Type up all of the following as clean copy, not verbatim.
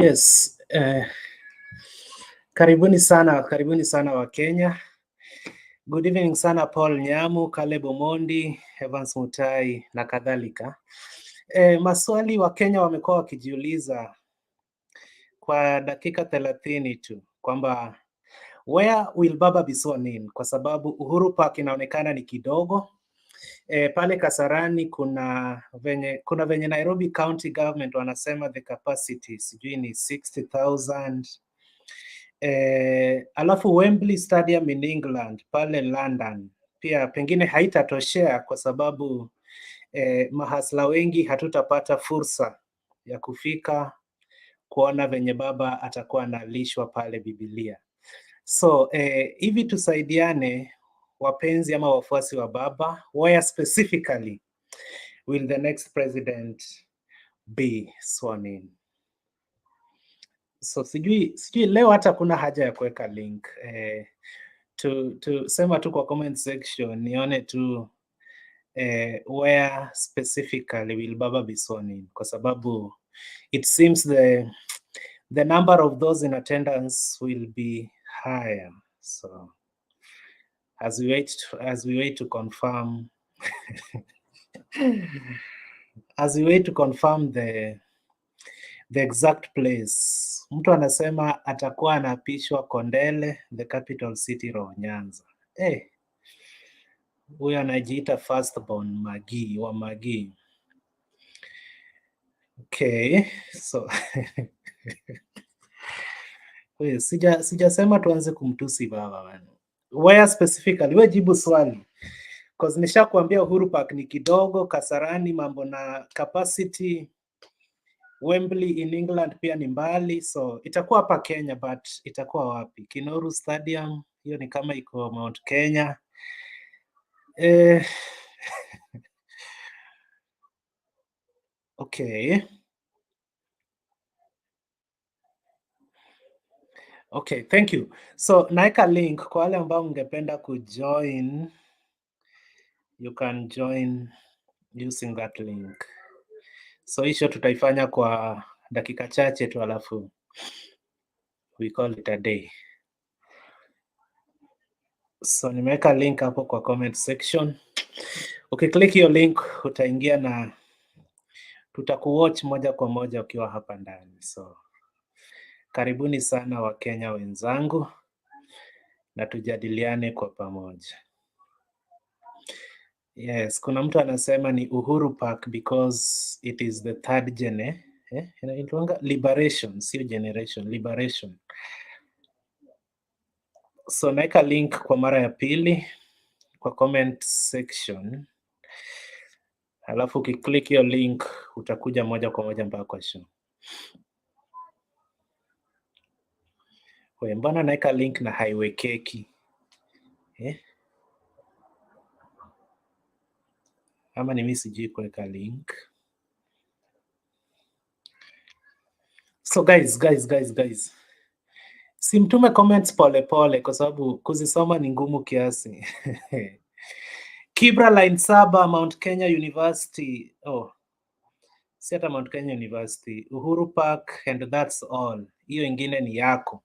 Yes, karibuni sana wa Kenya. Good evening sana Paul Nyamu, Caleb Omondi, Evans Mutai na kadhalika. Maswali wa Kenya wamekuwa wakijiuliza kwa dakika 30 tu kwamba where will Baba be sworn in, kwa sababu Uhuru Park inaonekana ni kidogo. Pale Kasarani kuna venye Nairobi County Government wanasema the capacity sijui ni 60,000. Alafu Wembley Stadium in England pale London pia pengine haitatoshea kwa sababu mahasla wengi hatutapata fursa ya kufika kuona venye Baba atakuwa analishwa pale Biblia. So hivi tusaidiane wapenzi ama wafuasi wa Baba, where specifically will the next president be sworn in? So sijui leo hata kuna haja ya kuweka link sema tu kwa comment section nione tu where specifically will Baba be sworn in, kwa sababu it seems the number of those in attendance will be higher. So as we wait to confirm the exact place. Mtu anasema atakuwa anaapishwa Kondele, the capital city of Nyanza. Huyo anajiita firstborn Magi wa Magi. Okay, so sijasema tuanze kumtusi Baba bana. Where specifically? We jibu swali. Cause nishakuambia Uhuru Park ni kidogo, Kasarani mambo na capacity, Wembley in England pia ni mbali, so itakuwa hapa Kenya, but itakuwa wapi? Kinoru Stadium, hiyo ni kama iko Mount Kenya. Okay. Okay, thank you. So naeka link kwa wale ambao mngependa kujoin, you can join using that link. So hisho tutaifanya kwa dakika chache tu, alafu we call it a day. So nimeweka link hapo kwa comment section. Ukiklik hiyo link utaingia na tutakuwatch moja kwa moja ukiwa hapa ndani. So karibuni sana Wakenya wenzangu na tujadiliane kwa pamoja. Yes, kuna mtu anasema ni Uhuru Park because it is the third inaitwanga liberation, sio generation, liberation. So naeka link kwa mara ya pili kwa comment section, alafu ukiklik hiyo link utakuja moja kwa moja mpaka kwa show. Mbona naeka link na haiwekeki? Ama ni mimi sijui kuweka link. So guys, simtume comments pole kwa sababu kuzisoma ni ngumu kiasi. Kibra line 7 Mount Kenya University. Si hata Mount Kenya University, Uhuru Park and that's all. Hiyo ingine ni yako.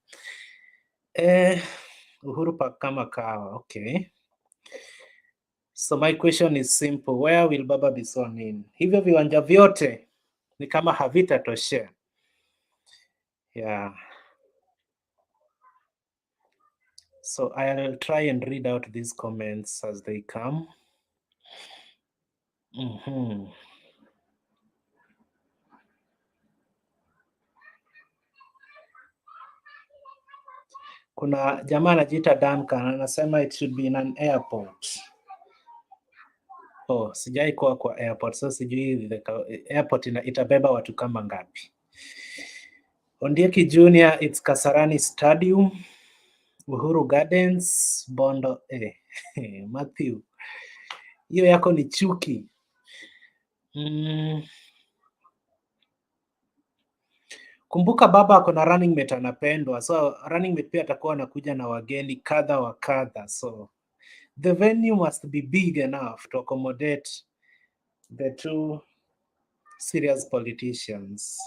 Uhuru Park kama kawa. Okay. So my question is simple. Where will Baba be sworn in? Hivyo viwanja vyote ni kama havitatoshea. Yeah. So I'll try and read out these comments as they come. Kuna jamaa anajiita Duncan anasema it should be in an airport. Sijai kuwa kwa airport, so sijui airport itabeba watu kama ngapi. Ondieki Junior, it's Kasarani Stadium, Uhuru Gardens, Bondo. Matthew, hiyo yako ni chuki. Kumbuka Baba ako na running mate anapendwa, so running mate pia atakuwa anakuja na wageni kadha wa kadha, so the venue must be big enough to accommodate the two serious politicians.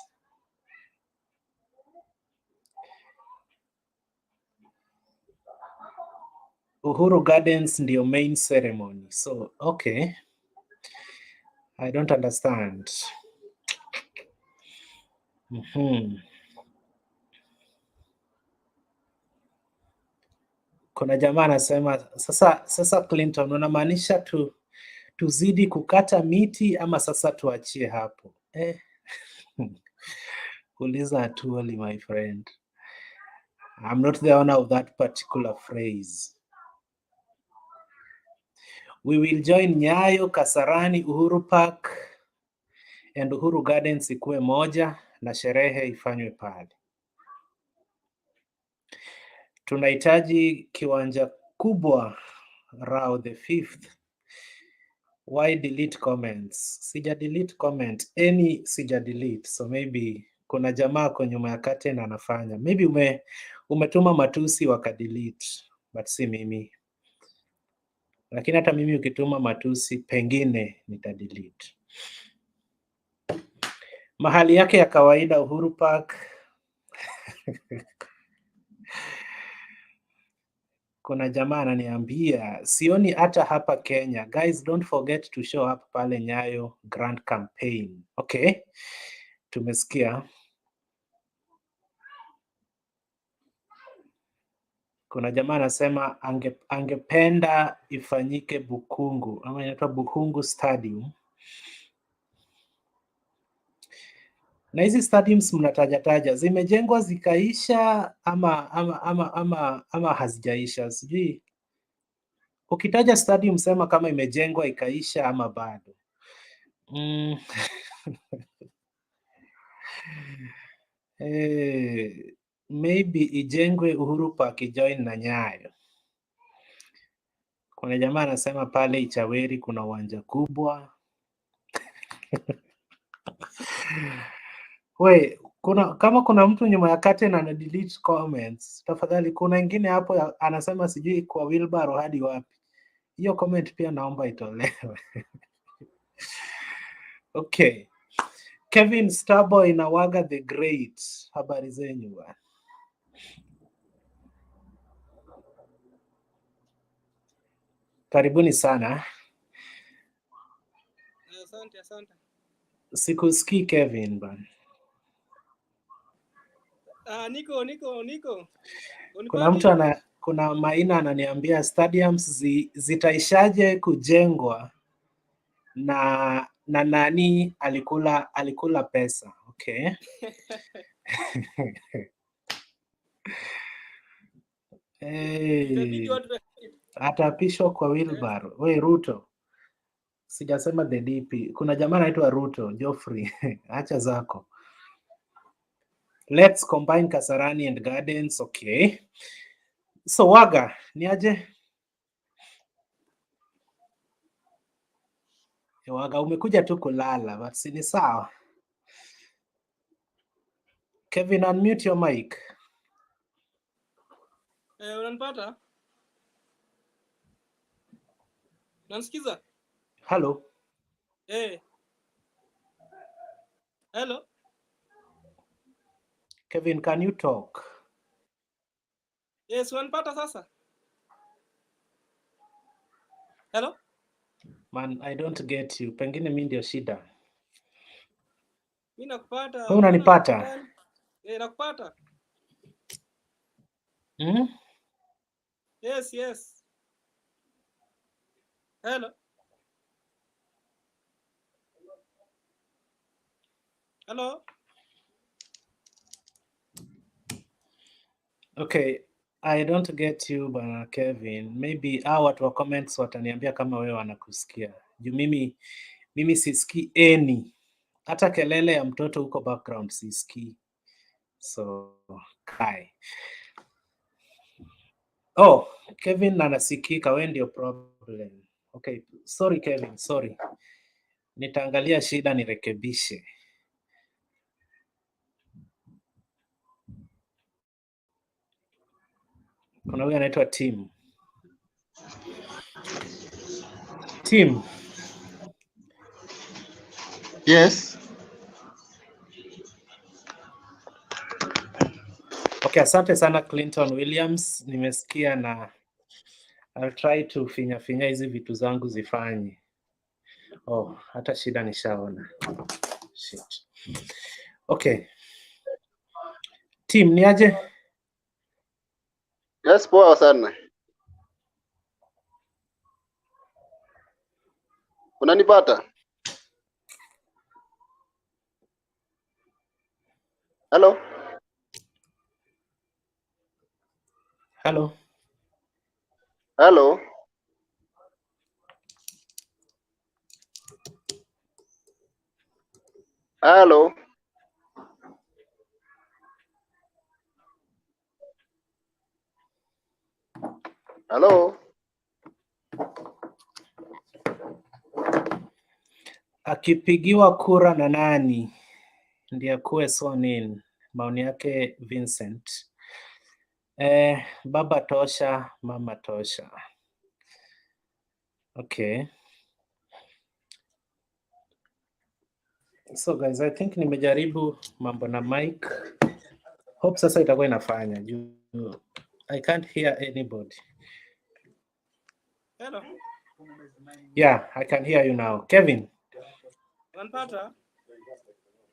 Uhuru Gardens ndio main ceremony. So, okay. I don't understand. Kuna jamaa anasema sasa Clinton, unamaanisha tuzidi kukata miti ama sasa tuachie hapo? Uliza Atuoli, my friend. I'm not the owner of that particular phrase. We will join Nyayo, Kasarani, Uhuru Park and Uhuru Gardens ikuwe moja na sherehe ifanywe pale. Tunahitaji kiwanja kubwa Rao the 5th. Why delete comments? Sija delete comment. Sija delete. So maybe kuna jamaa kwa nyuma ya curtain anafanya. Maybe umetuma matusi wakadelete, but si mimi. Lakini hata mimi ukituma matusi pengine nitadelete. Mahali yake ya kawaida Uhuru Park. Kuna jamaa ananiambia sioni hata hapa Kenya. Guys, don't forget to show up pale Nyayo Grand Campaign. Okay, tumesikia. Kuna jamaa anasema angependa ifanyike Bukungu ama inaitwa Bukungu Stadium. Na hizi stadiums mnatajataja zimejengwa zikaisha ama hazijaisha? Sijui. Ukitaja stadium sema kama imejengwa ikaisha ama bado. Maybe ijengwe Uhuru Park ijoin na Nyayo. Kuna jamaa anasema pale Ichaweri kuna uwanja kubwa. We, kama kuna mtu nyuma ya curtain ana delete comments, tafadhali. Kuna ingine hapo anasema sijui kwa wheelbarrow hadi wapi. Hiyo comment pia naomba itolewe. Okay. Kevin Starboy na Waga the Great. Habari zenyu bwana. Karibuni sana. Asante. Sikusikii Kevin bwana. Niko. Kuna Maina ananiambia stadiums zitaishaje kujengwa na nani alikula pesa. Okay. Atapishwa kwa wheelbarrow. We Ruto. Sijasema the DP. Kuna jamaa anaitwa Ruto, Geoffrey. Acha zako. Let's combine Kasarani and Gardens. Okay. So Waga, ni aje? Waga, umekuja tu kulala, but si ni sawa. Kevin, unmute your mic. Unanipata? Nanisikiza? Hello. Hello. Kevin, can you talk? Yes, unanipata sasa? Hello? Man, I don't get you. Pengine mimi ndio shida. Mimi nakupata. Wewe unanipata? Nakupata. Yes. Hello. Okay, I don't get you bana Kevin. Maybe watu wa comments wataniambia kama wewe wanakusikia. Juu mimi sisikii hata kelele ya mtoto huko background sisikii. So, kai. Oh, Kevin anasikika, wewe ndio problem. Okay, sorry Kevin, sorry. Nitaangalia shida nirekebishe. Kuna huyu anaitwa Tim. Yes. Okay, asante sana Clinton Williams. Nimesikia I'll try to finya hizi vitu zangu zifanye. Oh, hata shida nishaona. Shit. Okay. Team, ni aje? Yes, poa sana. Unanipata? Hello? Hello. Hello? Hello? Hello? Akipigiwa kura na nani ndiye akuwe sworn in? Maoni yake Vincent. Baba tosha, mama tosha. Okay. So guys, I think nimejaribu mambo na mic. Hope sasa itakuwa inafanya. I can't hear anybody. Hello. Yeah, I can hear you now. Kevin. Unanipata?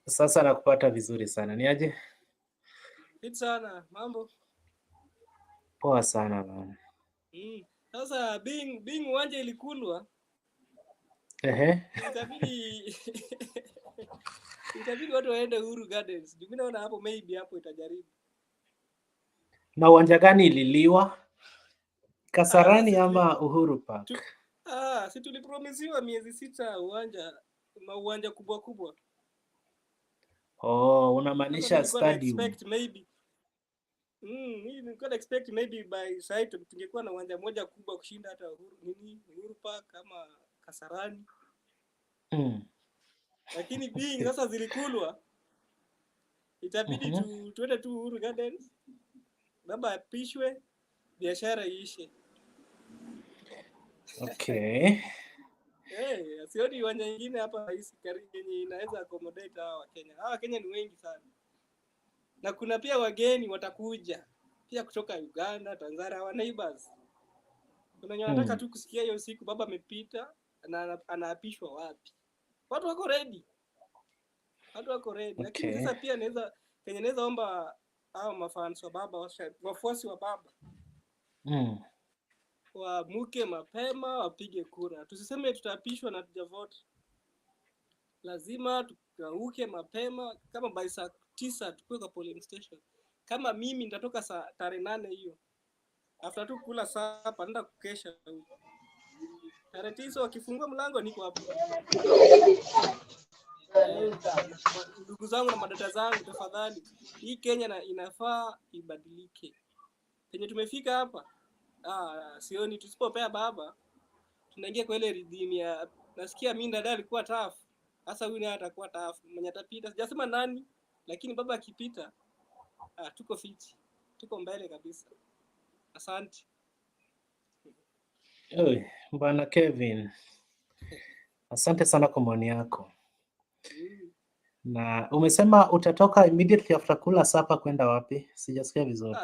Sasa nakupata vizuri sana. Ni aje? Fit sana. Mambo? Poa sana bana. Sasa being uwanja ilikulwa. Itabidi watu waende Uhuru Gardens. Mimi naona hapo maybe hapo itajaribu. Na uwanja gani ililiwa? Kasarani ama Uhuru Park? Si tulipromisiwa miezi 6 uwanja kubwa kubwa. Oh, unamaanisha stadium. Nilikuwa expect maybe by site tungekuwa na uwanja moja kubwa kushinda hata Uhuru Park ama Kasarani. Lakini being sasa zilikulwa, itabidi tuende tu Uhuru Gardens. Baba apishwe, biashara iishe. Okay. Sioni uwanja nyingine hapa rahisi yenye inaweza accommodate hawa Wakenya. Hawa Wakenya ni wengi sana. Na kuna pia wageni watakuja. Pia kutoka Uganda, Tanzania, our neighbors. Kuna wenye wanataka tu kusikia hiyo siku baba amepita na anaapishwa wapi. Watu wako ready. Okay. Lakini sasa pia naweza omba hao mafans wa baba, wafuasi wa baba. Waamuke mapema, wapige kura. Tusiseme tutaapishwa na tujavote. Lazima tukauke mapema, kama by saa 9 tukue kwa polling station. Kama mimi nitatoka tarehe 8 hiyo. After tu kula sapa naenda kukesha huko. Tarehe 9 wakifungua mlango niko hapo. Ndugu zangu na madada zangu, tafadhali. Hii Kenya inafaa ibadilike. Penye tumefika hapa, sioni tusipopea baba tunaingia kwa ile rhythm ya nasikia mimi dada alikuwa tough. Sasa huyu naye atakuwa tough. Mwenye atapita, sijasema nani, lakini baba akipita, tuko fiti. Tuko mbele kabisa. Asante. Bwana Kevin. Asante sana kwa maoni yako. Na umesema utatoka immediately after kula sapa kwenda wapi? Sijasikia vizuri.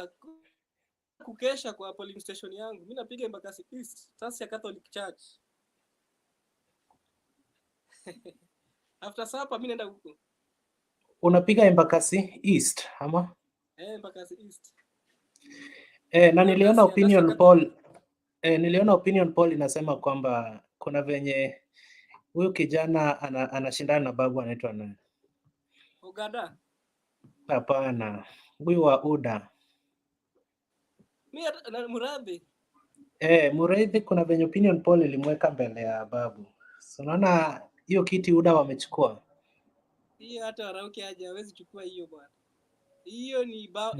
Kukesha kwa polling station yangu. Mimi napiga Embakasi East, Tasia Catholic Church. After sapa mimi naenda huko. Unapiga Embakasi East ama? Embakasi East. Na niliona opinion poll inasema kwamba kuna venye huyu kijana anashindana na babu anaitwa nani? Ogada. Hapana. Huyu wa UDA. Muradhi. Muradhi kuna venye opinion poll ilimweka mbele ya babu. So unaona hiyo kiti UDA wamechukua. Hiyo hata Warauke aje hawezi chukua hiyo bwana. Hiyo ni babu.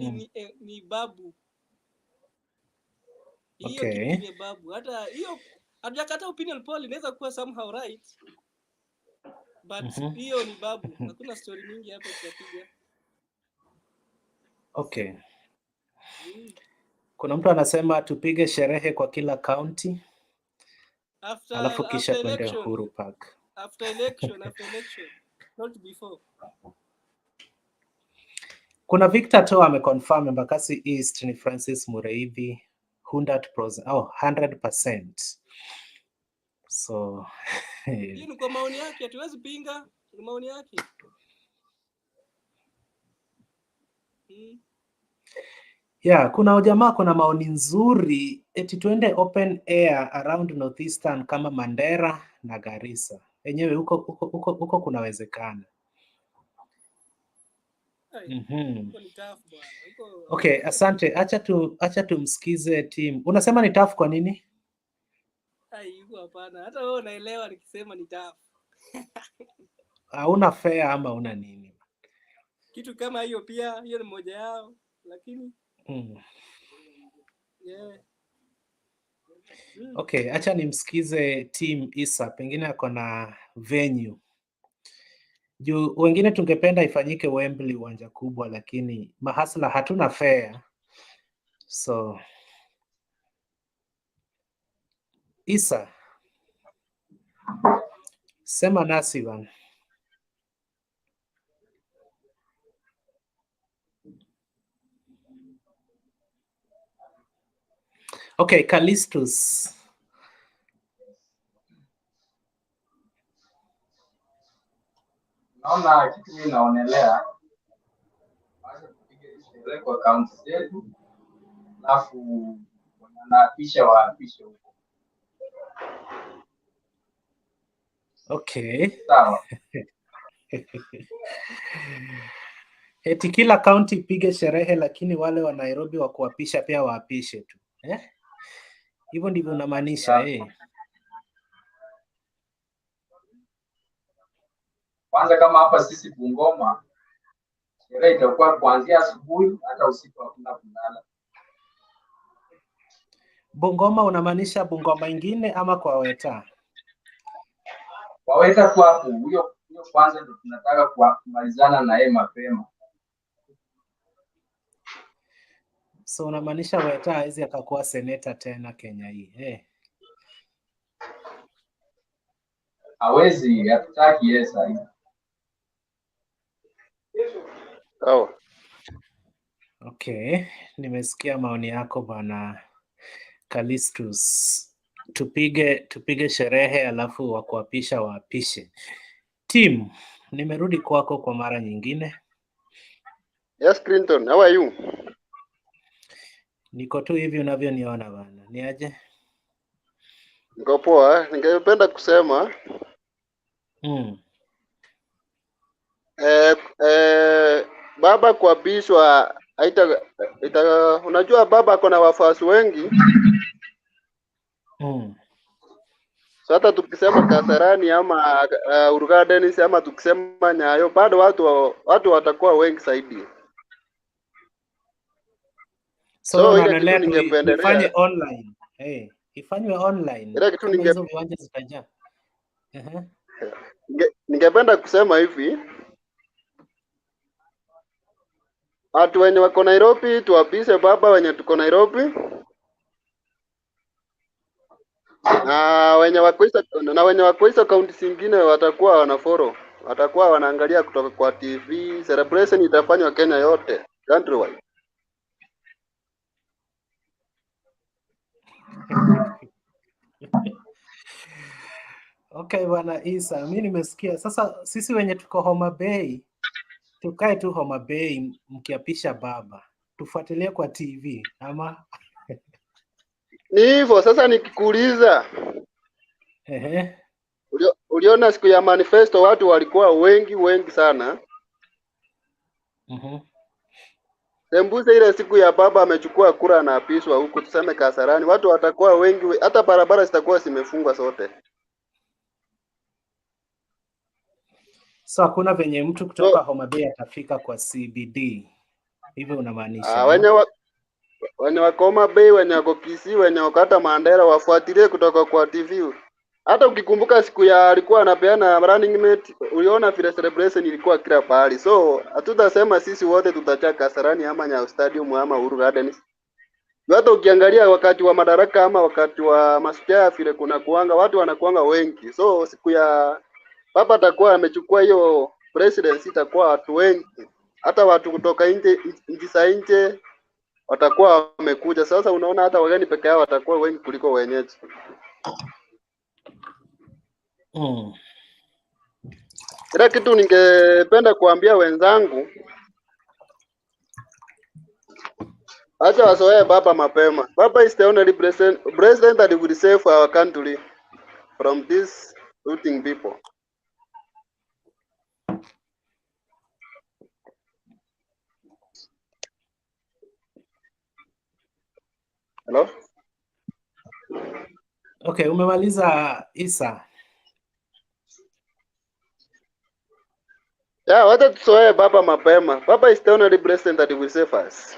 Hiyo kiti ni babu. Hata hiyo hatujakata opinion poll inaweza kuwa somehow right. But hiyo ni babu. Hakuna story mingi hapo tutapiga. Okay. Kuna mtu anasema tupige sherehe kwa kila county. Alafu kisha twende Uhuru Park. After election. Not before. Kuna Victor to ameconfirm Embakasi East ni Francis Mureithi, 100%. So Hii ni kwa maoni yake, hatuwezi pinga, ni maoni yake. Yeah, kuna jamaa kuna maoni nzuri eti tuende open air around northeastern kama Mandera na Garissa. Enyewe huko kunawezekana. Okay, asante. Acha tumsikize team. Unasema ni tough kwa nini? Yuko hapana. Hata wewe unaelewa nikisema ni tough. Hauna fare ama una nini? Kitu kama hiyo pia, hiyo ni moja yao, lakini yeah. Okay, acha nimsikize team Isa, pengine ako na venue. Juu wengine tungependa ifanyike Wembley, uwanja kubwa, lakini mahasla hatuna fare. So Isa, sema nasi bana. Okay, Callistus. Naona kitu mimi naonelea kwa kaunti zetu, alafu wanaapisha waapishe huko. Okay. Sawa. Eti kila kaunti ipige sherehe, lakini wale wa Nairobi wa kuapisha pia waapishe tu. Hivyo ndivyo unamaanisha Kwanza kama hapa sisi Bungoma, sherehe itakuwa kuanzia asubuhi hata usiku, hakuna kulala. Bungoma unamaanisha Bungoma ingine ama kwa Weta? Kwa Weta tu hapo, huyo kwanza ndio tunataka kumalizana na yeye mapema. So unamaanisha Weta hawezi akakuwa seneta tena Kenya hii? Hawezi, hatutaki yeye sasa. Okay, nimesikia maoni yako bwana Callistus. Tupige sherehe alafu wa kuapisha waapishe. Team, nimerudi kwako kwa mara nyingine. Yes, Clinton, how are you? Niko tu hivi unavyoniona bana. Ni aje? Niko poa. Ningependa kusema baba kuapishwa unajua baba ako na wafuasi wengi. So hata tukisema Kasarani ama Uhuru Gardens ama tukisema Nyayo, bado watu watakuwa wengi zaidi. So unaonelea ifanye online. Ifanywe online. Ile kitu hizo viwanja zitajaa. Ningependa kusema hivi, watu wenye wako Nairobi tuwapishe baba wenye tuko Nairobi, na wenye wako hizo kaunti zingine watakuwa wanafollow, watakuwa wanaangalia kutoka kwa TV. Celebration itafanywa Kenya yote, countrywide. Okay bwana Isa, mimi nimesikia. Sasa sisi wenye tuko Homa Bay, tukae tu Homa Bay mkiapisha baba. Tufuatilie kwa TV ama ni hivyo. Sasa nikikuuliza, uliona siku ya manifesto watu walikuwa wengi sana. Sembuse ile siku ya baba amechukua kura na apiswa huko, tuseme Kasarani, watu watakuwa wengi, hata barabara zitakuwa zimefungwa zote. So hakuna venye mtu kutoka Homa Bay atafika kwa CBD. Hivyo unamaanisha? Wenye wako Homa Bay, wenye wako Kisii, wenye wako hata Mandera wafuatilie kutoka kwa TV. Hata ukikumbuka siku ya alikuwa anapeana running mate, uliona vile celebration ilikuwa kila pahali. So hatutasema sisi wote tutachaka Kasarani ama Nyayo Stadium ama Uhuru Gardens. Hata ukiangalia wakati wa madaraka ama wakati wa mashujaa vile kuna kuanga watu wanakuanga wengi. So siku ya baba atakuwa amechukua hiyo presidency, itakuwa watu wengi. Hata watu kutoka nchi za nje watakuwa wamekuja. Sasa unaona hata wageni peke yao watakuwa wengi kuliko wenyeji. Kila kitu ningependa kuambia wenzangu, acha wasoee baba mapema. Baba is the only president that will save our country from these looting people. Hello? Okay, umemaliza Isa? Yeah, wacha tusoee baba mapema. Baba is the only president that will save us.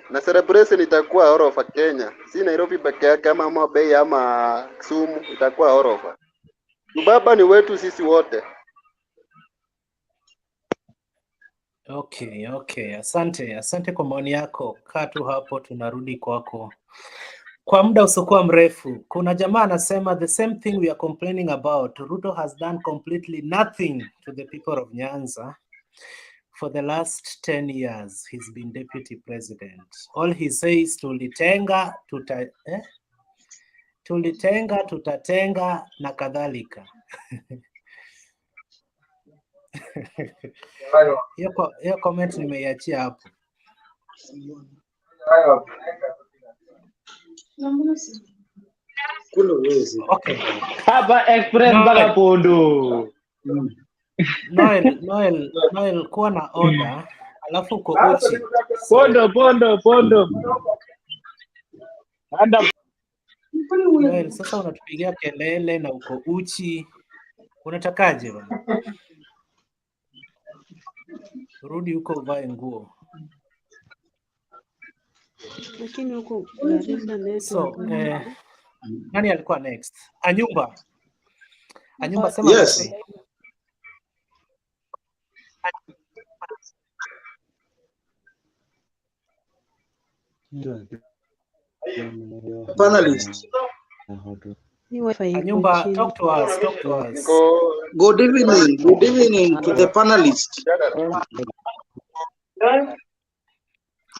Na celebration itakuwa all over Kenya. Si Nairobi peke yake ama Homa Bay ama Kisumu, itakuwa all over. Baba ni wetu sisi wote. Okay. Asante kwa maoni yako. Kaa tu hapo, tunarudi kwako kwa muda usiokuwa mrefu. Kuna jamaa anasema the same thing we are complaining about. Ruto has done completely nothing to the people of Nyanza. For the last 10 years, he's been deputy president. All he says, tulitenga, tutatenga na kadhalika. Hiyo comment nimeiachia hapo. Okay. Hapa express mpaka Pondo. Noel, kuwa na order, alafu uko uchi. Pondo. Noel, sasa unatupigia kelele na uko uchi. Unatakaje bwana? Rudi huko uvae nguo. Lakini huko Garinda network. So, nani alikuwa next? Anyumba, sema yes. nasi. Panelists. Anyumba, talk to us. Good evening to the panelists.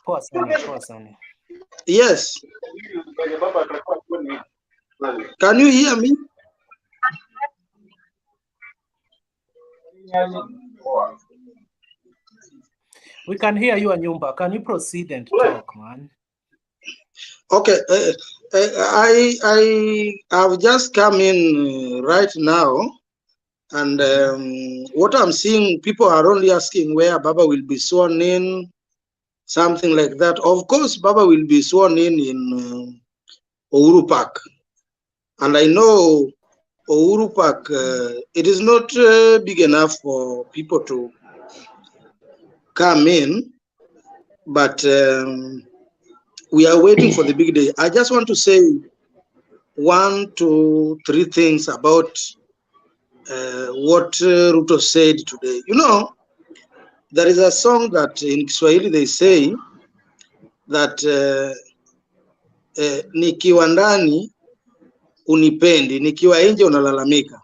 Poa sana. Yes. Can you hear me? We can hear you, Anyumba. Can you proceed and talk, man? Okay. I have just come in right now, and what I'm seeing, people are only asking where Baba will be sworn in, something like that. Of course, Baba will be sworn in Uhuru Park, and I know Uhuru Park, it is not big enough for people to come in, but we are waiting for the big day. I just want to say 1, 2, 3 things about what Ruto said today. You know, there is a song that in Kiswahili they say that nikiwa ndani unipendi, nikiwa nje unalalamika.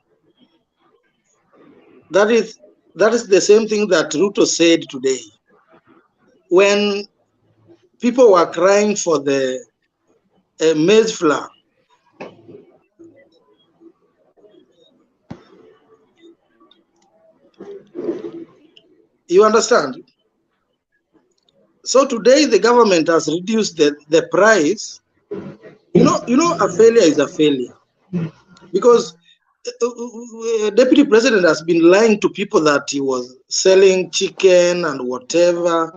That is the same thing that Ruto said today. When people were crying for the maize flour, you understand? So today the government has reduced the price. You know, a failure is a failure, because Deputy President has been lying to people that he was selling chicken and whatever.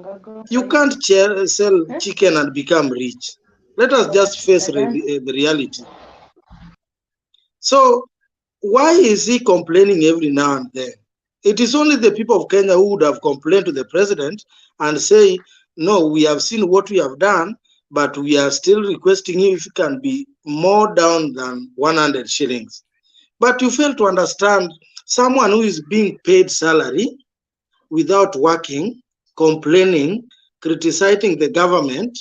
You can't sell chicken and become rich. Let us just face the reality. So why is he complaining every now and then? It is only the people of Kenya who would have complained to the president and say, no, we have seen what we have done, but we are still requesting you if you can be more down than 100 shillings. But you fail to understand someone who is being paid salary without working, complaining, criticizing the government,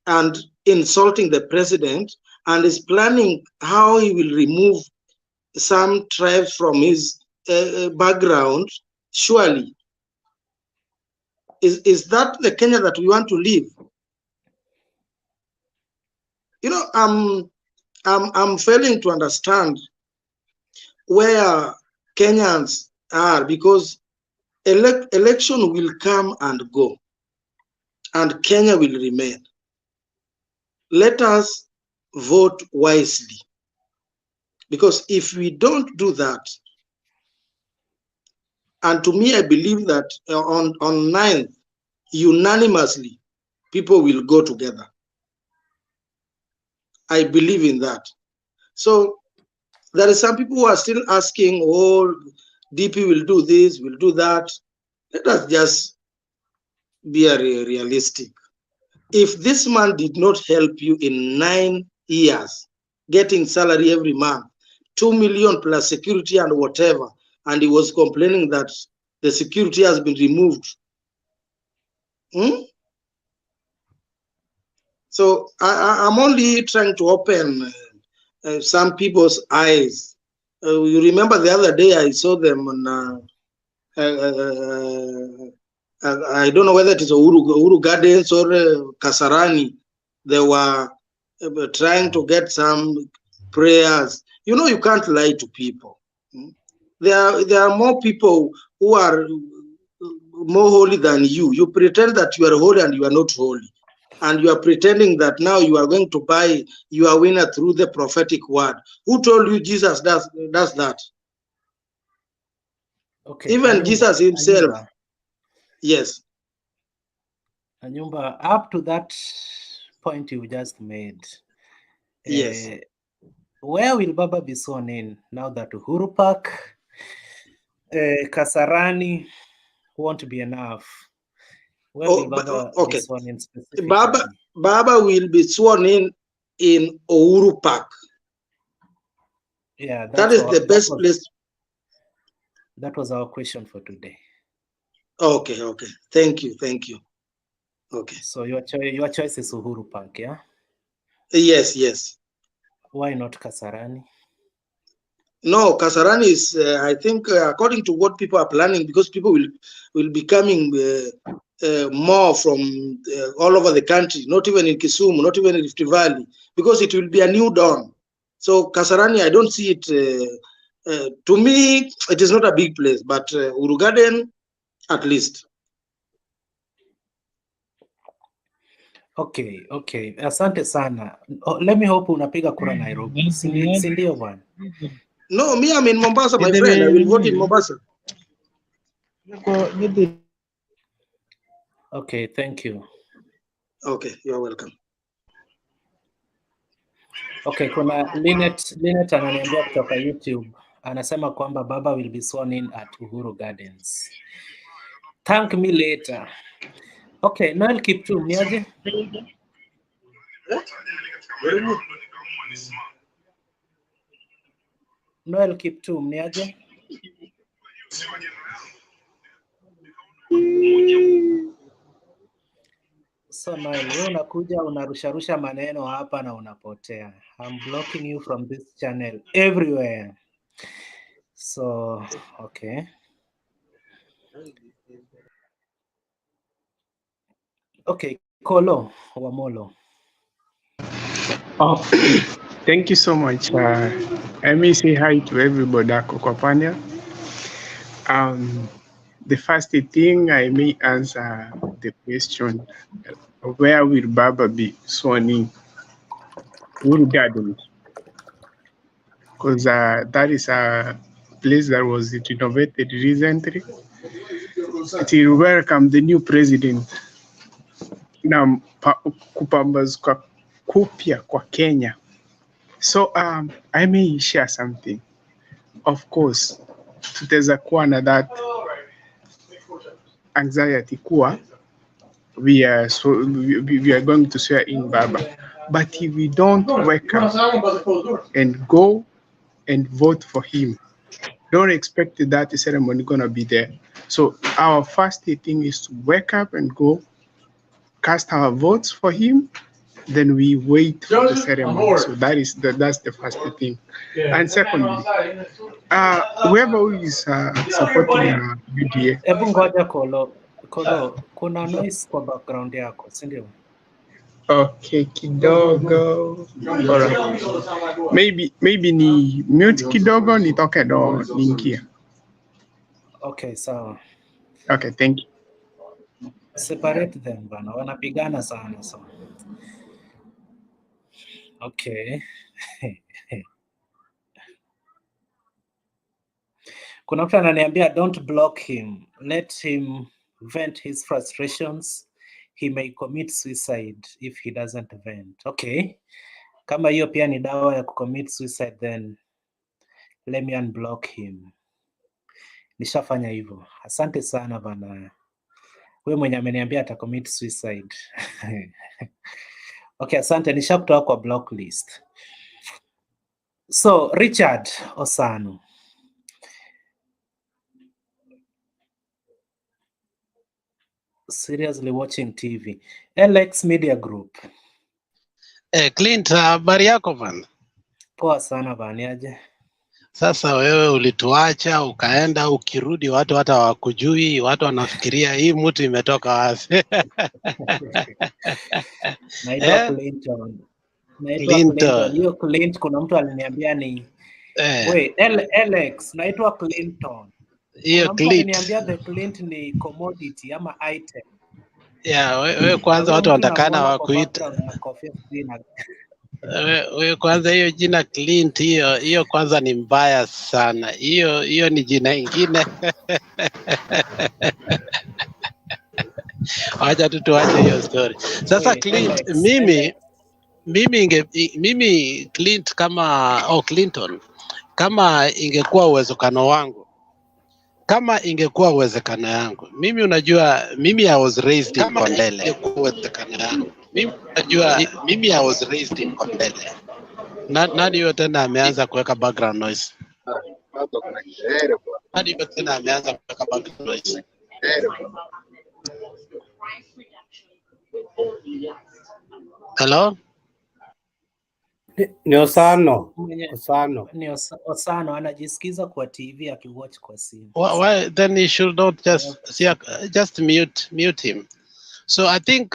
and insulting the president, and is planning how he will remove some tribes from his background. Surely, is that the Kenya that we want to live? You know, I'm failing to understand where Kenyans are, because election will come and go, and Kenya will remain. Let us vote wisely, because if we don't do that, and to me, I believe that on 9th, unanimously, people will go together. I believe in that. So there are some people who are still asking, oh, DP will do this, will do that. Let us just be realistic. If this man did not help you in 9 years, getting salary every month, 2 million plus security and whatever, and he was complaining that the security has been removed. So I'm only trying to open some people's eyes. You remember the other day I saw them on, I don't know whether it is Uhuru Gardens or Kasarani. They were trying to get some prayers. You know, you can't lie to people. There are more people who are more holy than you. You pretend that you are holy and you are not holy. And you are pretending that now you are going to buy your winner through the prophetic word. Who told you Jesus does that? Okay. Even Jesus himself. Anyumba. Yes. Anyumba, up to that point you just made, Yes. where will Baba be sworn in now that Uhuru Park, Kasarani won't be enough? Where will Baba be sworn in specifically? Baba will be sworn in Uhuru Park. Yeah, that is the best place. That was our question for today. Okay. Thank you. Okay. So your choice is Uhuru Park, yeah? Yes. Why not Kasarani? No, Kasarani is, I think, according to what people are planning, because people will be coming more from all over the country, not even in Kisumu, not even in Rift Valley, because it will be a new dawn. So Kasarani, I don't see it. To me, it is not a big place, but Uhuru Garden, at least. Okay. Asante sana. Let me hope unapiga kura Nairobi. Si ndio bwana? No, me, I'm in Mombasa, my friend. I will vote in Mombasa. Okay, thank you. Okay, you're welcome. Okay, kuna Linet ananiambia kutoka YouTube. Anasema kwamba Baba will be sworn in at Uhuru Gardens. Thank me later. Okay, Noel Kiptum, ni aje? Noel Kiptum, ni aje? So Noel, wewe unakuja unarusharusha maneno hapa na unapotea. I'm blocking you from this channel everywhere. So, okay. Okay, Kolo Wamolo. Oh, thank you so much. Let me say hi to everybody at Kokopania. The first thing I may answer the question, where will Baba be sworn in? Uhuru Gardens. Because that is a place that was renovated recently. It will welcome the new president. Na kupambazuka kupya kwa Kenya. So I may share something. Of course, tutaweza kuwa na that anxiety kuwa we are going to swear in Baba. But if we don't wake up and go and vote for him, don't expect that ceremony gonna be there. So our first thing is to wake up and go cast our votes for him. Then we wait for the ceremony. So that's the first thing. And secondly, whoever is supporting UDA. Hebu ngoja Kolo, kuna noise kwa background yako, si ndio? Okay, kidogo. Alright. Maybe ni mute kidogo nitoke do niingie. Okay, sawa. Okay, thank you. Separate them bana, wanapigana sana so. Okay. Kuna mtu ananiambia don't block him. Let him vent his frustrations. He may commit suicide if he doesn't vent. Okay. Kama hiyo pia ni dawa ya kucommit suicide, then let me unblock him. Nishafanya hivyo. Asante sana bana. Wewe mwenye ameniambia ata commit suicide. Okay, asante, nishakutoa kwa block list. So, Richard Osano. Seriously watching TV. LX Media Group. Clint, habari yako bana? Poa sana bani, aje? Sasa wewe ulituacha ukaenda, ukirudi watu hata hawakujui, watu wanafikiria hii mtu imetoka wapi? Naitwa Clinton. Naitwa Clinton. Hiyo Clint kuna mtu aliniambia ni wait, LX, naitwa Clinton. Hiyo Clint. Aliniambia the Clint ni commodity ama item. Yeah, wewe kwanza watu wanatakana wakuita. Wewe kwanza hiyo jina Clint hiyo kwanza ni mbaya sana. Hiyo ni jina ingine. Acha tu tuache hiyo story. Sasa Clint, mimi Clint kama Clinton, kama ingekuwa uwezekano wangu, kama ingekuwa uwezekano yangu, mimi unajua mimi I was raised in Kondele. Mimi I was raised in Kondele. Nani yote tena ameanza kuweka background noise? Nani yote tena ameanza kuweka background noise? Hello? Ni Osano. Osano anajisikiza kwa TV akiwatch kwa simu. Why then he should not just mute him. So I think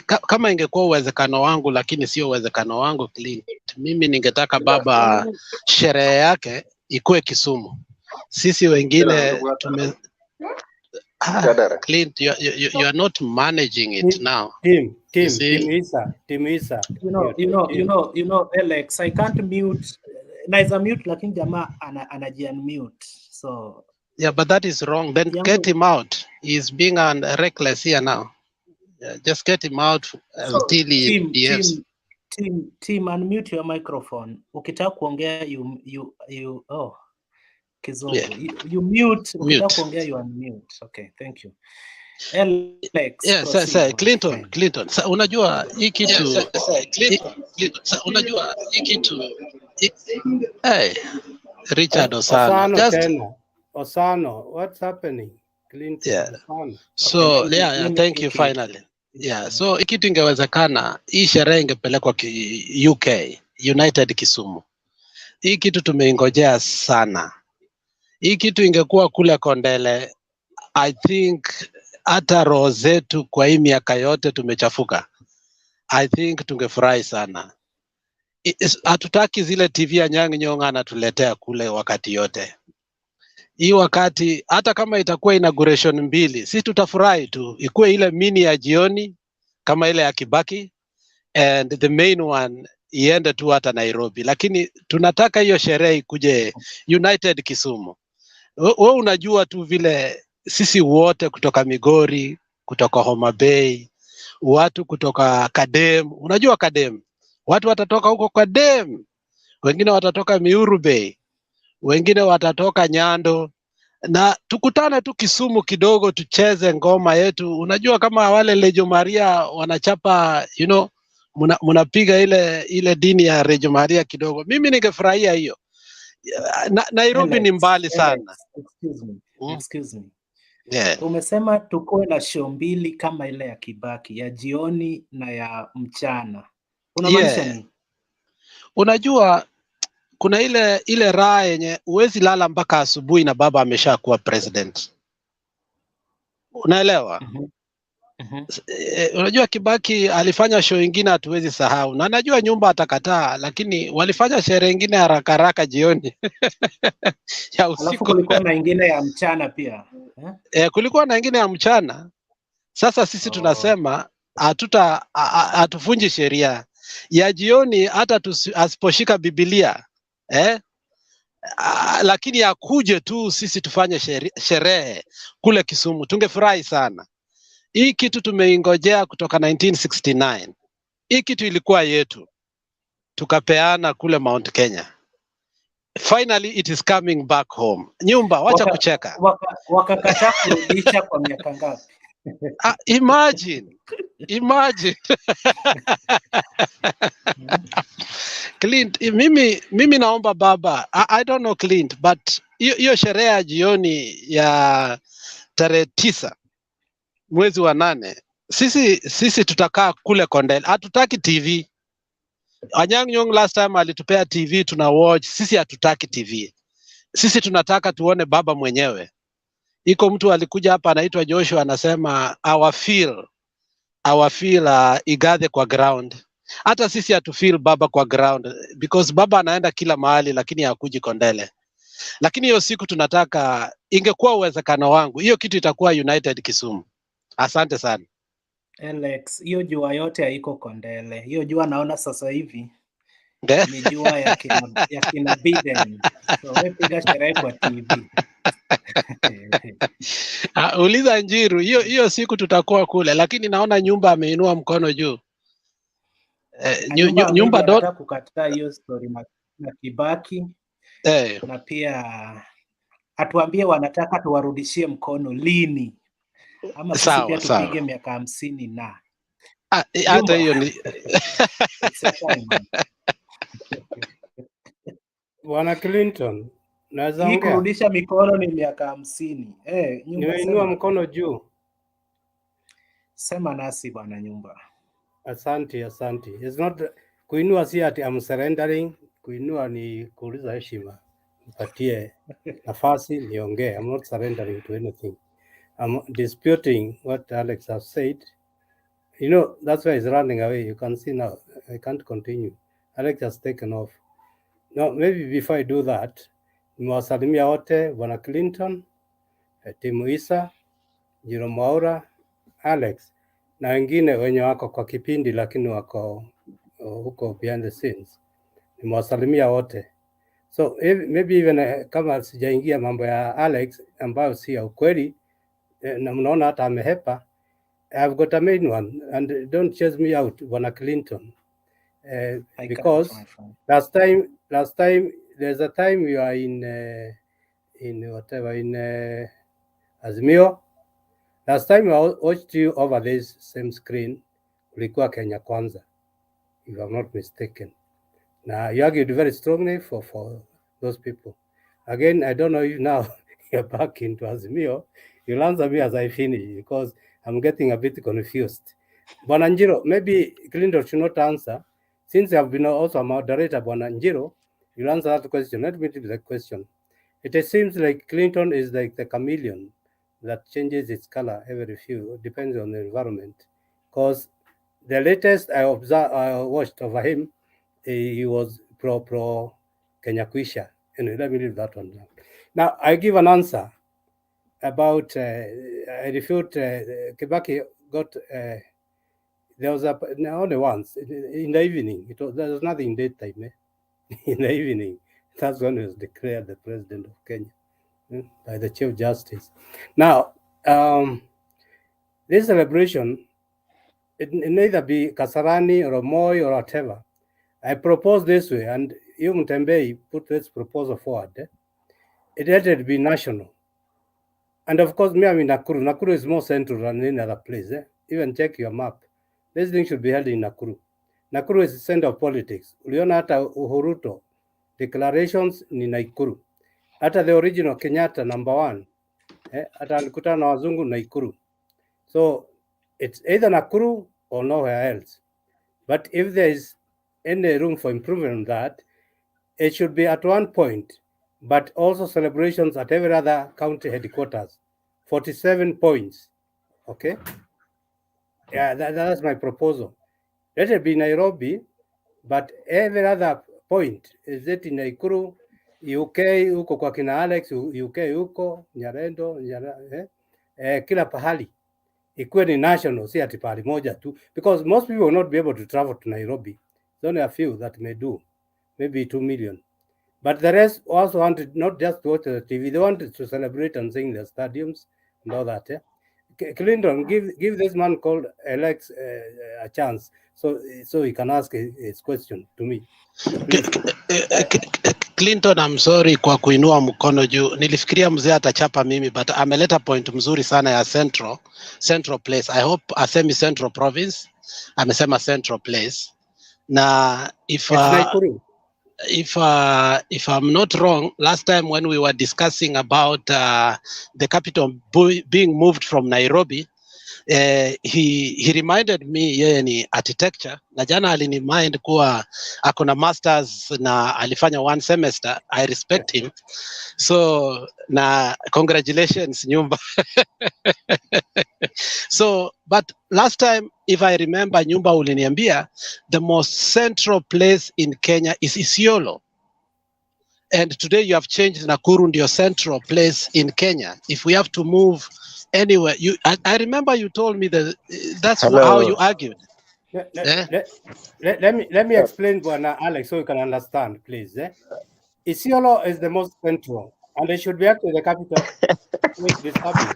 kama ingekuwa uwezekano wangu, lakini sio uwezekano wangu Clint, mimi ningetaka baba sherehe yake ikuwe Kisumu. Sisi wengine Clint, you are not managing it now. Tim Isa. You know, Alex, I can't mute. Naisa mute lakini jamaa anaji-unmute. So yeah, but that is wrong. Then get him out. He's being reckless here now. Yeah, just get him out until he Team, unmute your microphone. Ukitaka kuongea Kizungu. Yeah. You mute. Ukitaka kuongea you unmute. Okay, thank you. Alex. Yeah, sasa Clinton. Unajua hii kitu Hey, Richard Osano, what's happening? Clinton. Yeah. Osano. So okay, thank you finally. Yeah, so hii kitu ingewezekana, hii sherehe ingepelekwa UK, United Kisumu. Hii kitu tumeingojea sana. Hii kitu ingekuwa kule Kondele, I think hata roho zetu kwa hii miaka yote tumechafuka. I think tungefurahi sana. Hatutaki zile TV ya Nyang' Nyong'o anatuletea kule wakati yote. Hii wakati hata kama itakuwa inauguration mbili, sisi tutafurahi tu. Ikuwe ile mini ya jioni kama ile ya Kibaki and the main one iende tu hata Nairobi. Lakini tunataka hiyo sherehe ikuje United Kisumu. Wewe unajua tu vile sisi wote kutoka Migori, kutoka Homa Bay, watu kutoka Kadem, unajua Kadem, watu watatoka huko Kadem, wengine watatoka Uhuru Bay, wengine watatoka Nyando, na tukutane tu Kisumu kidogo tucheze ngoma yetu. Unajua kama wale Lejo Maria wanachapa, munapiga ile dini ya Lejo Maria kidogo. Mimi ningefurahia hiyo. Nairobi ni mbali sana. Excuse me. Yeah. Umesema tukoe na show mbili kama ile ya Kibaki, ya jioni na ya mchana. Unamaanisha nini? Unajua kuna ile raha yenye uwezi lala mpaka asubuhi na baba ameshakuwa president. Unaelewa? Unajua Kibaki alifanya show ingine hatuwezi sahau, na najua nyumba atakataa, lakini walifanya sherehe ingine haraka haraka jioni ya usiku. Alafu kulikuwa na ingine ya mchana pia kulikuwa na ingine ya mchana. Sasa sisi tunasema hatufunji sheria ya jioni, hata asiposhika Biblia lakini akuje tu sisi tufanye sherehe kule Kisumu, tungefurahi sana. Hii kitu tumeingojea kutoka 1969. Hii kitu ilikuwa yetu, tukapeana kule Mount Kenya. Finally it is coming back home. Nyumba, wacha kucheka. Wakakataa kurudisha kwa miaka ngapi? Imagine. Clint, mimi naomba baba, I don't know Clint, but hiyo sherehe ya jioni ya tarehe 9 mwezi wa 8, sisi tutakaa kule Kondele. Hatutaki TV. Anyang' Nyong'o last time alitupea TV tuna watch. Sisi hatutaki TV. Sisi tunataka tuone baba mwenyewe. Iko mtu alikuja hapa anaitwa Joshua, anasema our feel igathe kwa ground. Hata sisi hatufeel baba kwa ground because baba anaenda kila mahali lakini hakuji Kondele. Lakini hiyo siku tunataka, ingekuwa uwezekano wangu, hiyo kitu itakuwa United Kisumu. Asante sana. Alex, hiyo jua yote haiko Kondele. Hiyo jua naona sasa hivi ni jua ya kina Biden. So wewe piga sherehe kwa TV. Uliza Njiru, hiyo siku tutakuwa kule, lakini naona nyumba ameinua mkono juu. Nyumba nataka kukataa hiyo story na Kibaki. Na pia atuambie wanataka tuwarudishie mkono lini, ama sisi pia tupige miaka 50 na hata hiyo ni Bwana Clinton, naweza ongea. Kurudisha mikono ni miaka 50. Nimeinua mkono juu. Sema nasi bwana Nyumba. Asante. It's not kuinua, si ati I'm surrendering. Kuinua ni kuuliza heshima. Nipatie nafasi niongee. I'm not surrendering to anything. I'm disputing what Alex has said. You know, that's why he's running away. You can see now, I can't continue. Alex has taken off. Now, maybe before I do that, nimewasalimia wote, Bwana Clinton, Timu Isa, Jiro Mwaura, Alex, na wengine wenye wako kwa kipindi lakini wako huko behind the scenes. Nimewasalimia wote. So maybe even kama sijaingia mambo ya Alex ambayo si ya ukweli, na mnaona hata amehepa, I've got a main one, and don't chase me out, Bwana Clinton, because last time there's a time you are in Azimio. Last time I watched you over this same screen, ulikuwa Kenya Kwanza, if I'm not mistaken. Now you argued very strongly for those people. Again, I don't know if now you're back into Azimio. You'll answer me as I finish because I'm getting a bit confused. Bwana Njiro, maybe Clinton should not answer. Since you have been also a moderator, Bwana Njiro, you'll answer that question. Let me give the question. It seems like Clinton is like the chameleon that changes its color every few, depends on the environment. Because the latest I watched over him, he was pro Kenya Kwisha. Anyway, let me leave that one down. Now, I give an answer about, I refute, Kibaki got, there was only once, in the evening, there was nothing in daytime, in the evening, that's when he was declared the president of Kenya by the Chief Justice. Now, this celebration, it neither be Kasarani or Moi or whatever. I propose this way, and you Mutembei put this proposal forward. It had to be national. And of course, me, I'm in Nakuru. Nakuru is more central than any other place. Even check your map. This thing should be held in Nakuru. Nakuru is the center of politics. Uliona hata Uhuruto declarations ni Naikuru. Hata the original Kenyatta #1. Hata alikutana na wazungu Naikuru. So it's either Nakuru or nowhere else. But if there is any room for improvement on that, it should be at one point, but also celebrations at every other county headquarters. 47 points, okay? Yeah, that's my proposal. Let it be Nairobi, but every other point is it in Nakuru, UK huko kwa kina Alex, UK huko Nyarendo, kila pahali ikuwe ni national, si ati pahali moja tu, because most people will not be able to travel to Nairobi. There's only a few that may do, maybe 2 million. But the rest also wanted not just to watch the TV, they wanted to celebrate and sing the stadiums and all that. Clinton, give this man called Alex a chance so he can ask his question to me. Clinton, I'm sorry kwa kuinua mkono juu. Nilifikiria mzee atachapa mimi, but ameleta point mzuri sana ya central place. I hope asemi central province, amesema central place. Na if I'm not wrong, last time when we were discussing about the capital being moved from Nairobi, he reminded me yeye ni architecture, na jana alinimind kuwa akona masters na alifanya 1 semester. I respect him, so na congratulations nyumba. So but last time, if I remember, nyumba uliniambia the most central place in Kenya is Isiolo, and today you have changed Nakuru ndio central place in Kenya. If we have to move anywhere, I remember you told me that that's how you argued. Let me explain, Bwana Alex, so you can understand, please. Isiolo is the most central, and it should be actually the capital. Disturbing.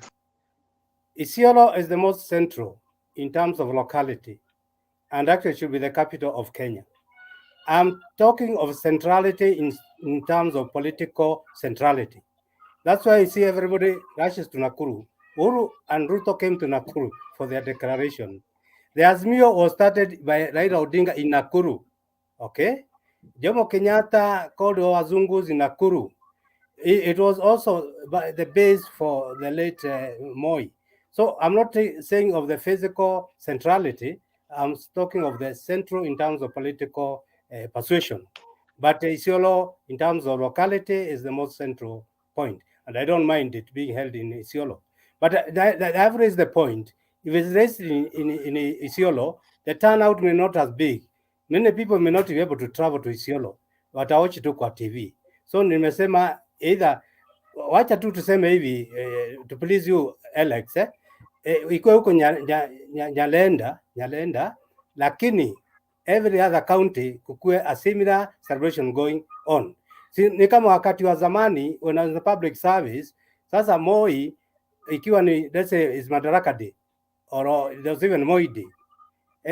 Isiolo is the most central in terms of locality, and actually should be the capital of Kenya. I'm talking of centrality in terms of political centrality. That's why you see everybody rushes to Nakuru. Uhuru and Ruto came to Nakuru for their declaration. The Azimio was started by Raila Odinga in Nakuru. Okay? Jomo Kenyatta called Wazungus in Nakuru. It was also the base for the late Moi. So I'm not saying of the physical centrality. I'm talking of the central in terms of political persuasion. But Isiolo, in terms of locality, is the most central point. And I don't mind it being held in Isiolo. But that average is the point. If it's raised in Isiolo, the turnout may not as big. Many people may not be able to travel to Isiolo. Watawatch tu kwa TV. So nimesema either, wacha tu tuseme hivi, to please you Alex, ikuwe huko Nyalenda, lakini every other county kukue a similar celebration going on. Ni kama wakati wa zamani when I was in the public service, sasa Moi ikiwa ni let's say is Madaraka Day or there's even Moi Day.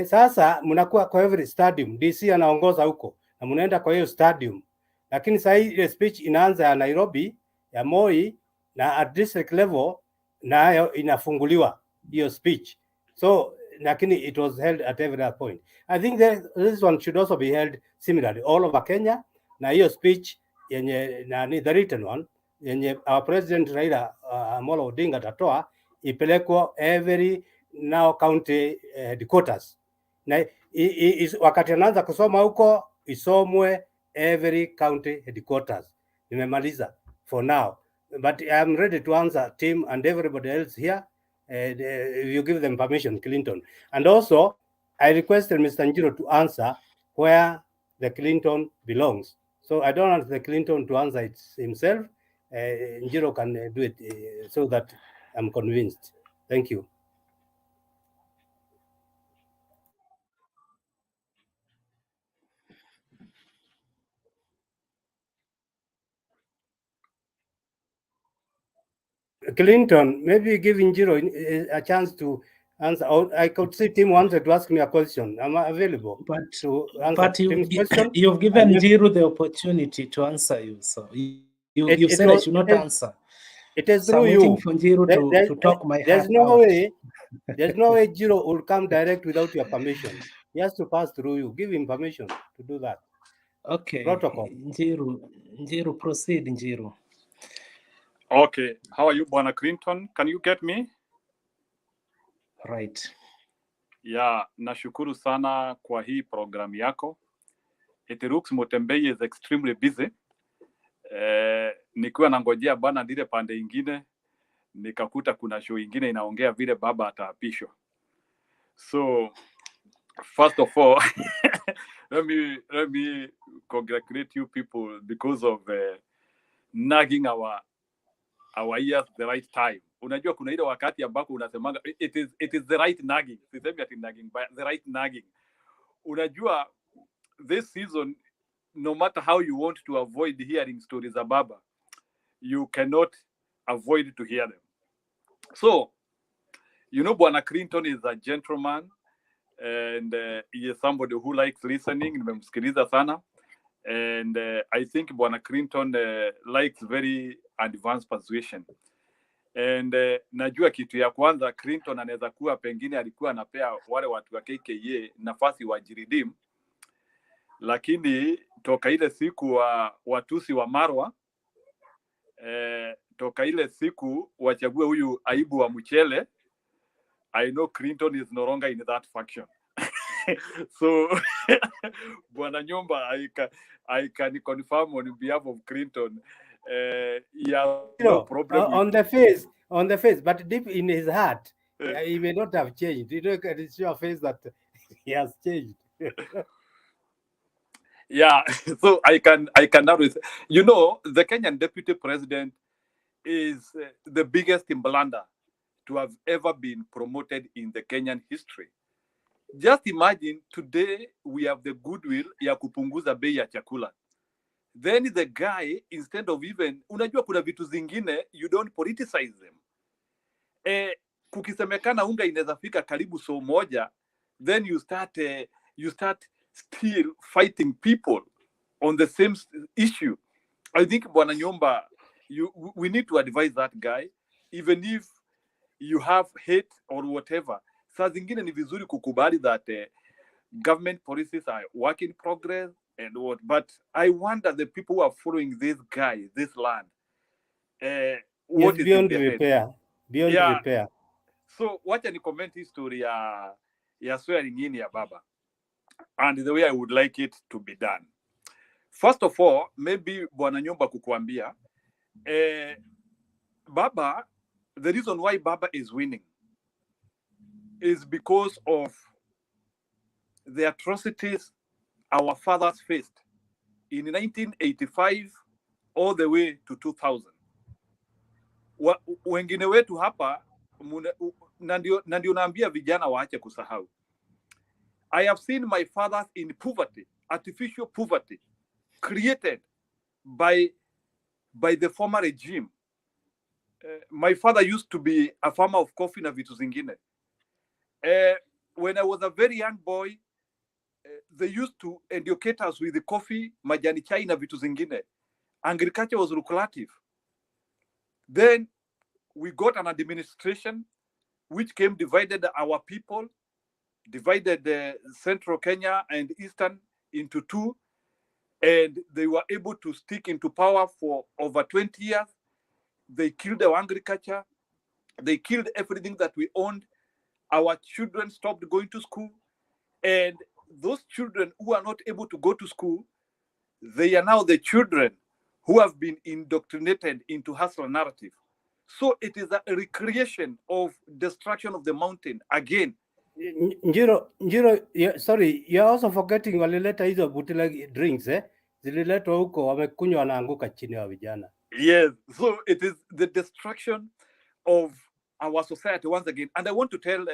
Sasa mnakuwa kwa every stadium, DC anaongoza huko na mnaenda kwa hiyo stadium. Lakini sasa ile speech inaanza ya Nairobi ya Moi na at district level nayo inafunguliwa hiyo speech. So lakini it was held at every other point. I think this one should also be held similarly all over Kenya, na hiyo speech yenye nani the written one yenye our president Raila Amolo Odinga tatoa ipelekwa every now county headquarters. Na wakati anaanza kusoma huko isomwe every county headquarters. Nimemaliza for now, but I'm ready to answer Tim and everybody else here. If you give them permission, Clinton. And also, I requested Mr. Njiro to answer where the Clinton belongs. So I don't want the Clinton to answer it himself. Njiro can do it so that I'm convinced. Thank you. Clinton, maybe give Njiro a chance to answer. I could see Tim wanted to ask me a question. Am I available to answer Tim's question? You've given Njiro the opportunity to answer you. So you said I should not answer. It is so through you. For Njiro to talk my there's heart no out. way. There's no way Njiro will come direct without your permission. He has to pass through you. Give him permission to do that. Okay. Protocol. Njiro, proceed, Njiro. Okay. How are you, Bwana Clinton? Can you get me? Right. Yeah, nashukuru sana kwa hii program yako. It looks Mutembei is extremely busy. Nikiwa nangojea bwana ndile pande ingine, nikakuta kuna show ingine inaongea vile baba ataapishwa. So first of all, let me congratulate you people because of nagging our ears the right time. Unajua kuna ile wakati ambako unasemanga it is the right nagging. Sisemi ati nagging, but the right nagging. Unajua this season, no matter how you want to avoid hearing stories of Baba, you cannot avoid to hear them. So, you know, Bwana Clinton is a gentleman, and he is somebody who likes listening. Nimemsikiliza sana. And I think Bwana Clinton likes very advanced persuasion. And najua kitu ya kwanza Clinton anaweza kuwa pengine alikuwa anapea wale watu wa KKA nafasi wajiridim, lakini toka ile siku wa watusi wa Marwa, toka ile siku wachague huyu aibu wa mchele, I know Clinton is no longer in that faction. So Bwana Nyomba, I can confirm on behalf of Clinton, he has no problem on the face, but deep in his heart, he may not have changed. You know, it's your face that he has changed. Yeah, so I can now, you know, the Kenyan deputy president is the biggest blunder to have ever been promoted in the Kenyan history. Just imagine today we have the goodwill ya kupunguza bei ya chakula. Then the guy, instead of even, unajua kuna vitu zingine, you don't politicize them. Kukisemekana unga inaweza fika karibu so moja, then you start still fighting people on the same issue. I think Bwana Nyomba, we need to advise that guy, even if you have hate or whatever. Saa zingine ni vizuri kukubali that government policies are work in progress and what. But I wonder the people who are following this guy, this land, what is beyond repair. Beyond repair. So wacha ni comment history ya swearing in ya Baba, and the way I would like it to be done. First of all, maybe Bwana Nyomba kukuambia, Baba, the reason why Baba is winning is because of the atrocities our fathers faced in 1985 all the way to 2000. Wengine wetu hapa, na ndio naambia vijana waache kusahau. I have seen my fathers in poverty, artificial poverty, created by the former regime. My father used to be a farmer of coffee na vitu zingine. When I was a very young boy, they used to educate us with the coffee, majani chai na vitu zingine. Agriculture was lucrative. Then we got an administration which divided our people, divided central Kenya and eastern into two, and they were able to stick into power for over 20 years. They killed our agriculture. They killed everything that we owned. Our children stopped going to school. And those children who are not able to go to school, they are now the children who have been indoctrinated into hustler narrative. So it is a recreation of destruction of the mountain again. Njiro, sorry, you're also forgetting walileta hizo butila drinks, zililetwa huko, wamekunywa wanaanguka chini wa vijana. Yes, so it is the destruction of our society once again. And I want to tell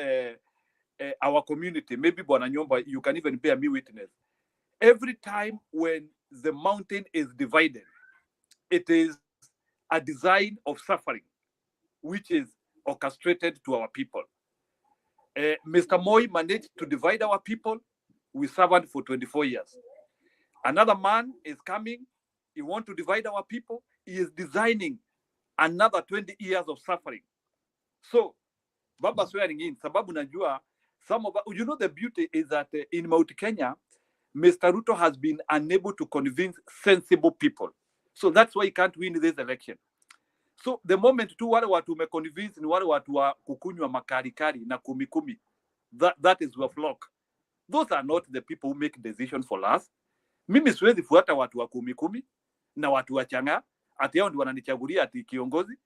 our community, maybe Bwana Nyomba, you can even bear me witness. Every time when the mountain is divided, it is a design of suffering, which is orchestrated to our people. Mr. Moi managed to divide our people. We served for 24 years. Another man is coming. He wants to divide our people. He is designing another 20 years of suffering. So, Baba swearing in, sababu najua, you know, the beauty is that in Mount Kenya, Mr. Ruto has been unable to convince sensible people. So that's why he can't win this election. So the moment tu wale watu umeconvince ni wale watu wa kukunywa makarikari na kumikumi, that is your flock. Those are not the people who make decisions for us. Mimi siwezi fuata watu wa kumikumi na watu wa changa, ati hao ndio wananichagulia ati kiongozi.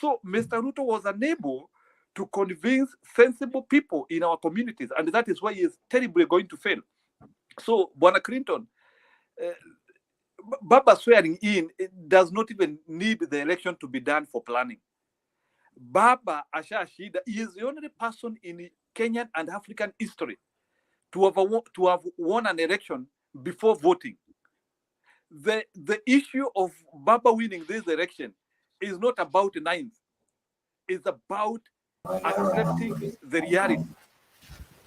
So Mr. Ruto was unable to convince sensible people in our communities, and that is why he is terribly going to fail. So, Bwana Clinton, Baba swearing in does not even need the election to be done for planning. Baba Ashashida is the only person in Kenyan and African history to have won an election before voting. The issue of Baba winning this election is not about ninth. It's about accepting the reality.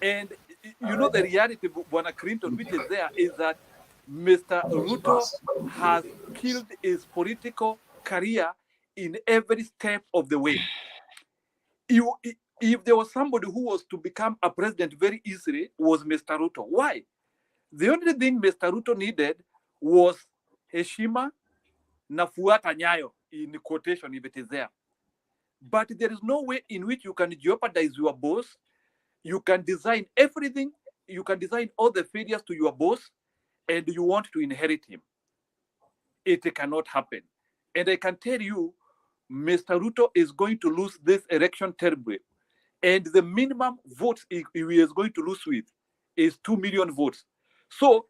And you know the reality, Bwana Clinton, which is there, is that Mr. Ruto has killed his political career in every step of the way. If there was somebody who was to become a president very easily, was Mr. Ruto. Why? The only thing Mr. Ruto needed was heshima na fuata nyayo, in quotation if it is there. But there is no way in which you can jeopardize your boss. You can design everything. You can design all the failures to your boss, and you want to inherit him. It cannot happen. And I can tell you, Mr. Ruto is going to lose this election terribly. And the minimum votes he is going to lose with is 2 million votes. So,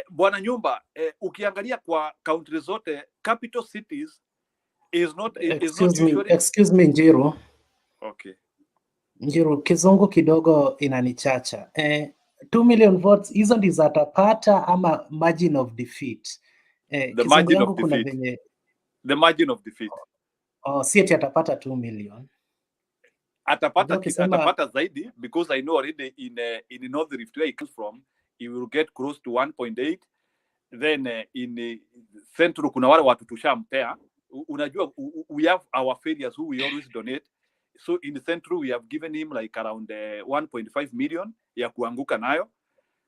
Bwana Nyumba, ukiangalia kwa country zote, capital cities is not usually... Excuse me, Njiru. Okay. Njiru, kizungu kidogo inanichacha. 2 million votes, hizo ndizo atapata ama margin of defeat? The margin of defeat. The margin of defeat. Oh, si eti atapata 2 million. Atapata zaidi, because I know already in North Rift where he comes from, he will get close to 1.8. Then in Central kuna wale watu tushampea. Unajua, we have our failures who we always donate. So in the Central we have given him like around 1.5 million ya kuanguka nayo.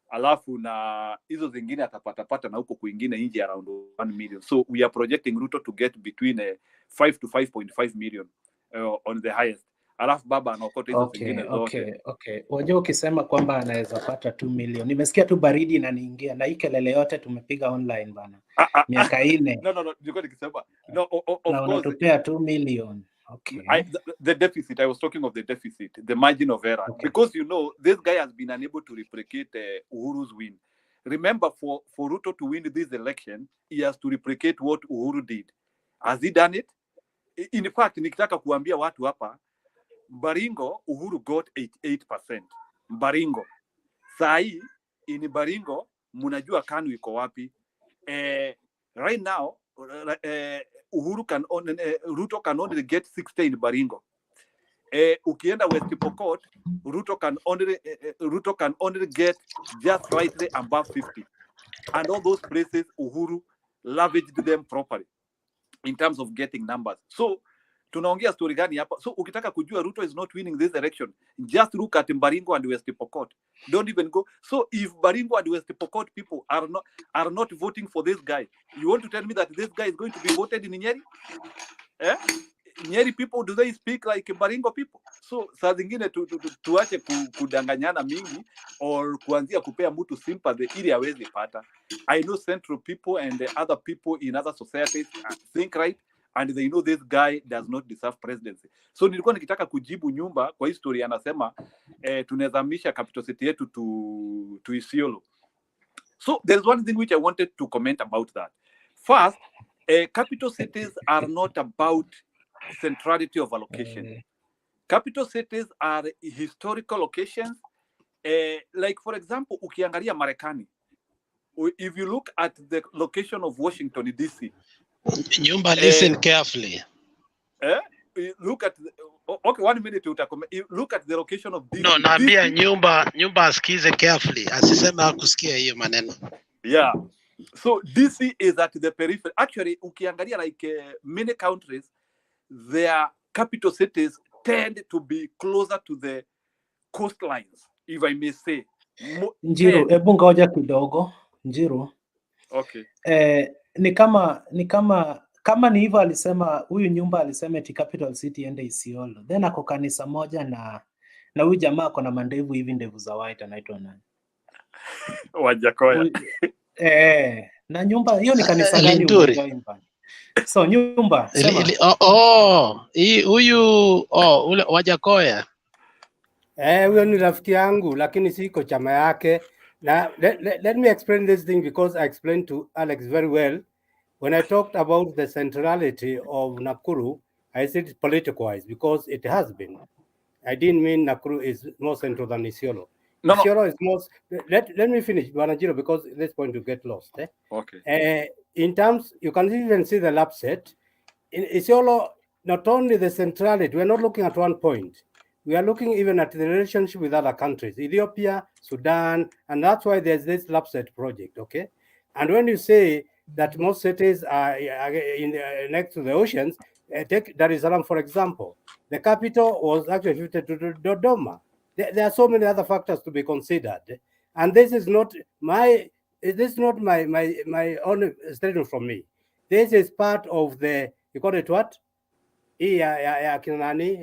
Alafu na hizo zingine atapata na huko kuingine nje around 1 million. So we are projecting Ruto to get between 5 to 5.5 million on the highest. Alafu Baba anaokota hizo zingine zote. Okay. Wajua ukisema kwamba anaweza pata 2 million. Nimesikia tu baridi inaniingia na hii kelele yote tumepiga online bana. Miaka 4. No, nilikuwa nikisema no, of course. Unatupea 2 million. Okay. The deficit, I was talking of the deficit, the margin of error. Okay. Because you know, this guy has been unable to replicate Uhuru's win. Remember, for Ruto to win this election, he has to replicate what Uhuru did. Has he done it? In fact, nikitaka kuambia watu hapa, Baringo, Uhuru got 88%. Baringo. Sai, in Baringo, munajua KANU iko wapi. Right now, Ruto can only get 60 in Baringo. Ukienda West Pokot, Ruto can only get just slightly above 50. And all those places, Uhuru leveraged them properly in terms of getting numbers. So, tunaongea story gani hapa? So, ukitaka kujua Ruto is not winning this election, just look at Baringo and West Pokot. Don't even go. So, if Baringo and West Pokot people are not voting for this guy, you want to tell me that this guy is going to be voted in Nyeri? Nyeri people, do they speak like Baringo people? So, saa zingine tuache kudanganyana mingi or kuanzia kupea mtu sympathy ili aweze pata. I know Central people and the other people in other societies think right, and they know this guy does not deserve presidency. So nilikuwa nikitaka kujibu Nyumba kwa history, anasema tunazamisha capital city yetu to Isiolo. So there's one thing which I wanted to comment about that. First, capital cities are not about centrality of allocation. Capital cities are historical locations. Like for example, ukiangalia Marekani, if you look at the location of Washington DC, Nyumba, listen carefully. Look at okay, 1 minute look at the location of DC. No, naambia Nyumba asikize carefully. Asisema hakusikia hiyo maneno. Yeah. So DC is at the periphery. Actually, ukiangalia like many countries, their capital cities tend to be closer to the coastlines, if I may say. Njiru, hebu ngoja kidogo. Njiru. Okay. Ni kama ni hivyo alisema, huyu Nyumba alisema eti capital city ende Isiolo. Then ako kanisa moja na huyu jamaa ako na mandevu hivi, ndevu za white, anaitwa nani? Wajakoya. Na Nyumba, hiyo ni kanisa gani unajoin bana? So Nyumba, sema. Huyu ule Wajakoya. Huyo ni rafiki yangu lakini siko chama yake. Now let me explain this thing because I explained to Alex very well. When I talked about the centrality of Nakuru, I said it's politicized because it has been. I didn't mean Nakuru is more central than Isiolo. No, Isiolo is most. Let me finish, Banajiro, because this point to get lost. Okay. In terms, you can even see the lapset. In Isiolo, not only the centrality, we're not looking at one point. We are looking even at the relationship with other countries, Ethiopia, Sudan, and that's why there's this lapset project, okay? And when you say that most cities are next to the oceans, take Dar es Salaam, for example. The capital was actually shifted to Dodoma. There are so many other factors to be considered. And this is not my own statement from me. This is part of the, you call it what? Ya kina nani,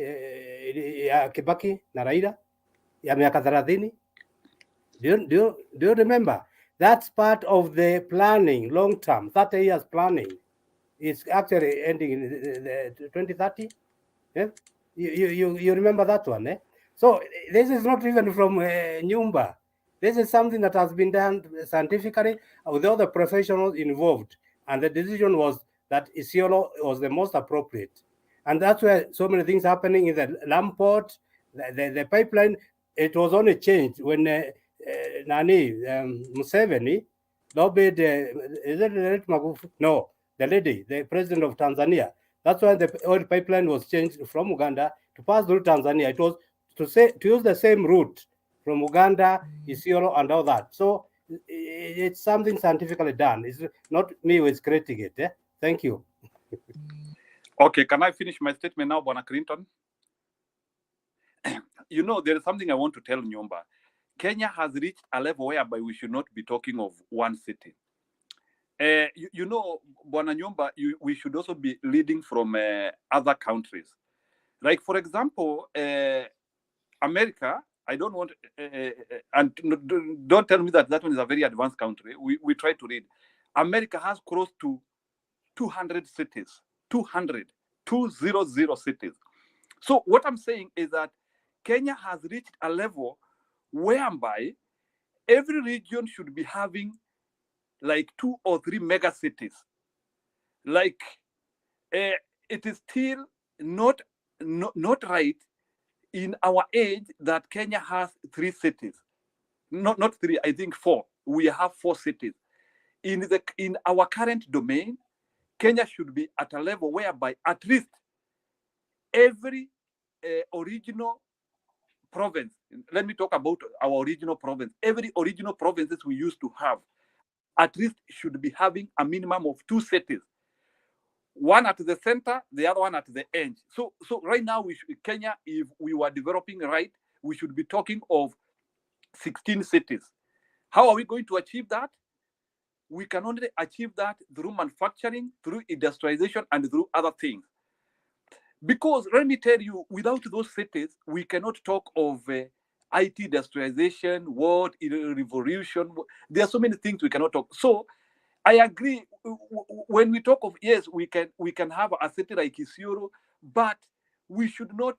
ya Kibaki na Raila, ya miaka 30. Do you remember? That's part of the planning, long term, 30 years planning. It's actually ending in 2030. Yeah? You remember that one, eh? So this is not even from Nyumba. This is something that has been done scientifically with all the professionals involved. And the decision was that Isiolo was the most appropriate. And that's where so many things happening in the Lamport, the pipeline. It was only changed when Museveni lobbied, is it Magufuli? No, the lady, the president of Tanzania. That's why the oil pipeline was changed from Uganda to pass through Tanzania. It was to use the same route from Uganda, Isiolo, and all that. So it's something scientifically done. It's not me who is creating it. Eh? Thank you. Okay, can I finish my statement now, Bwana Clinton? You know, there is something I want to tell Nyumba. Kenya has reached a level whereby we should not be talking of one city. You know, Bwana Nyumba, we should also be leading from other countries. Like, for example, America, I don't want, and don't tell me that one is a very advanced country. We try to read. America has close to 200 cities, 200 cities. So what I'm saying is that Kenya has reached a level whereby every region should be having like 2 or 3 mega cities. Like, it is still not right in our age that Kenya has 3 cities. Not 3, I think 4. We have 4 cities. In our current domain, Kenya should be at a level whereby at least every original province, let me talk about our original province, every original provinces we used to have, at least should be having a minimum of 2 cities. One at the center, the other one at the end. So right now, Kenya, if we were developing right, we should be talking of 16 cities. How are we going to achieve that? We can only achieve that through manufacturing, through industrialization, and through other things. Because let me tell you, without those cities, we cannot talk of IT industrialization, world revolution. There are so many things we cannot talk. So I agree. When we talk of, yes, we can have a city like Isiolo, but we should not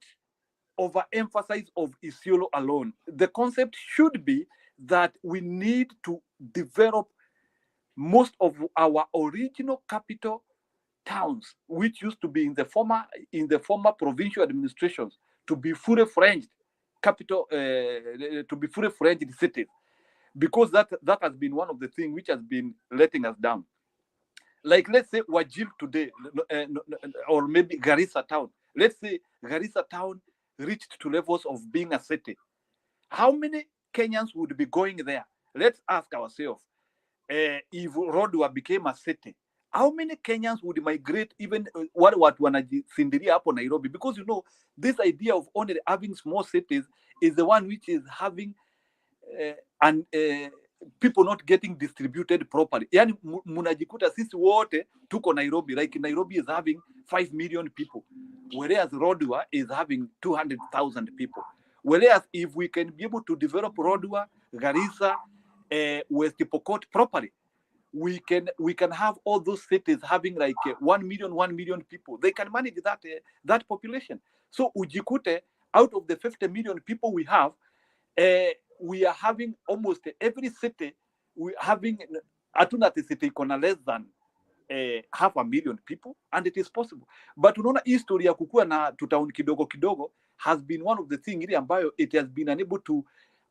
overemphasize of Isiolo alone. The concept should be that we need to develop most of our original capital towns, which used to be in the former provincial administrations, to be fully French capital, to be fully French cities, because that has been one of the things which has been letting us down. Like, let's say Wajir today, or maybe Garissa town. Let's say Garissa town reached to levels of being a city. How many Kenyans would be going there? Let's ask ourselves, if Rodwa became a city, how many Kenyans would migrate even what wanajisindiria hapo Nairobi? Because you know, this idea of only having small cities is the one which is having people not getting distributed properly. Yani munajikuta sisi wote tuko Nairobi, like Nairobi is having 5 million people, whereas Rodwa is having 200,000 people. Whereas if we can be able to develop Rodwa, Garissa, West Pokot properly, we can have all those cities having like 1 million people. They can manage that population. So ujikute out of the 50 million people we have, we are having almost every city we having hatuna city iko less than 500,000 people, and it is possible. But unaona history ya kukua na town kidogo kidogo has been one of the things ile ambayo it has been unable to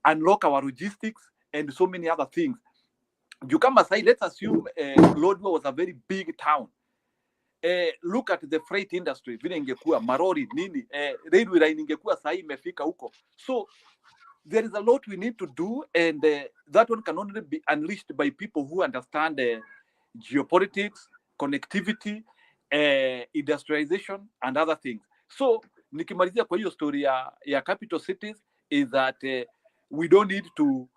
unlock our logistics and so many other things. You kama say, let's assume Lodwar was a very big town. Look at the freight industry vile ingekuwa marori nini, railway line ingekuwa sahi imefika huko. So there is a lot we need to do, and that one can only be unleashed by people who understand geopolitics, connectivity, industrialization, and other things. So nikimalizia kwa hiyo story ya capital cities is that we don't need to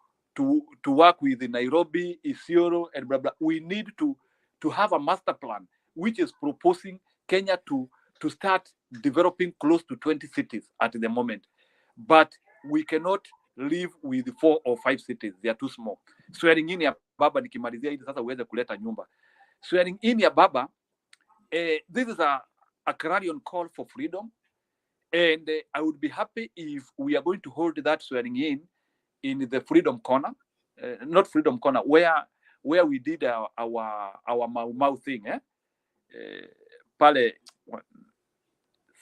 work with Nairobi, Isiolo, and blah blah. We need to have a master plan which is proposing Kenya to start developing close to 20 cities at the moment, but we cannot live with 4 or 5 cities. They are too small. Swearing in ya baba, nikimalizia ili sasa uweze kuleta nyumba. Swearing in ya baba, this is a clarion call for freedom, and I would be happy if we are going to hold that swearing in the Freedom Corner, not Freedom Corner, where we did our Mau thing, pale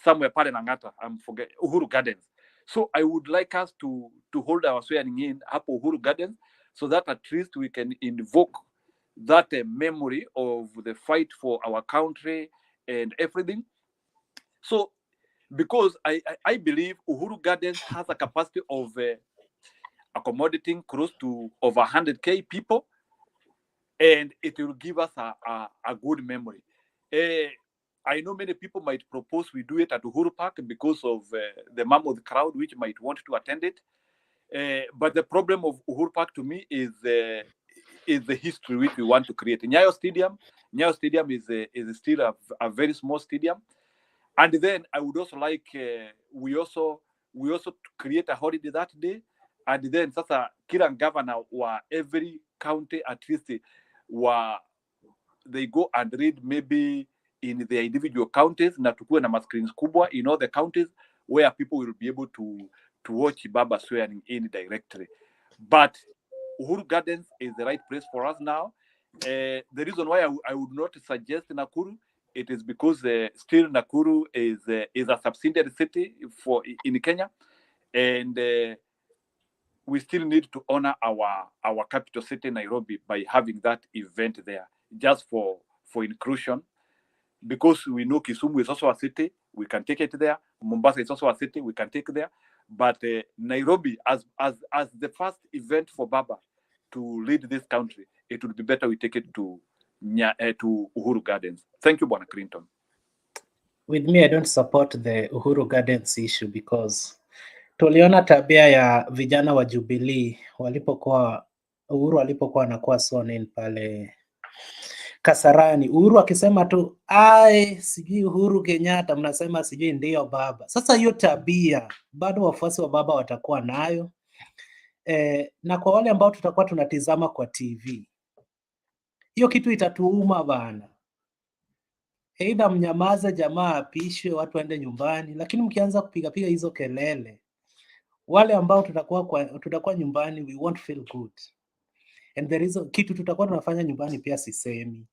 somewhere pale Nangata, I'm forget Uhuru Gardens. So I would like us to hold our swearing in hapo Uhuru Gardens, so that at least we can invoke that memory of the fight for our country and everything. So because I believe Uhuru Gardens has a capacity of accommodating close to over 100,000 people, and it will give us a good memory. I know many people might propose we do it at Uhuru Park because of the mammoth crowd which might want to attend it. But the problem of Uhuru Park to me is the history which we want to create. Nyayo Stadium is still a very small stadium. And then I would also like we also create a holiday that day, and then sasa kila governor wa every county at least they go and read maybe in their individual counties, na tukue na screens kubwa in all the counties where people will be able to watch Baba swearing in directly. But Uhuru Gardens is the right place for us now. The reason why I would not suggest Nakuru, it is because still Nakuru is a subsidiary city in Kenya, and we still need to honor our capital city Nairobi by having that event there, just for inclusion, because we know Kisumu is also a city, we can take it there. Mombasa is also a city, we can take it there. But Nairobi, as the first event for Baba to lead this country, it would be better we take it to Uhuru Gardens. Thank you, Bwana Clinton. With me, I don't support the Uhuru Gardens issue because tuliona tabia ya vijana wa Jubilee Uhuru alipokuwa anakuwa sworn in pale Kasarani. Uhuru akisema tu sijui Uhuru Kenyatta, mnasema sijui ndio baba. Sasa hiyo tabia bado wafuasi wa baba watakuwa nayo. Na kwa wale ambao tutakuwa tunatizama kwa TV, hiyo kitu itatuuma bana. Aidha mnyamaze, jamaa apishwe, watu waende nyumbani, lakini mkianza kupiga hizo kelele, wale ambao tutakuwa nyumbani, we won't feel good. And there is kitu tutakuwa tunafanya nyumbani pia sisemi.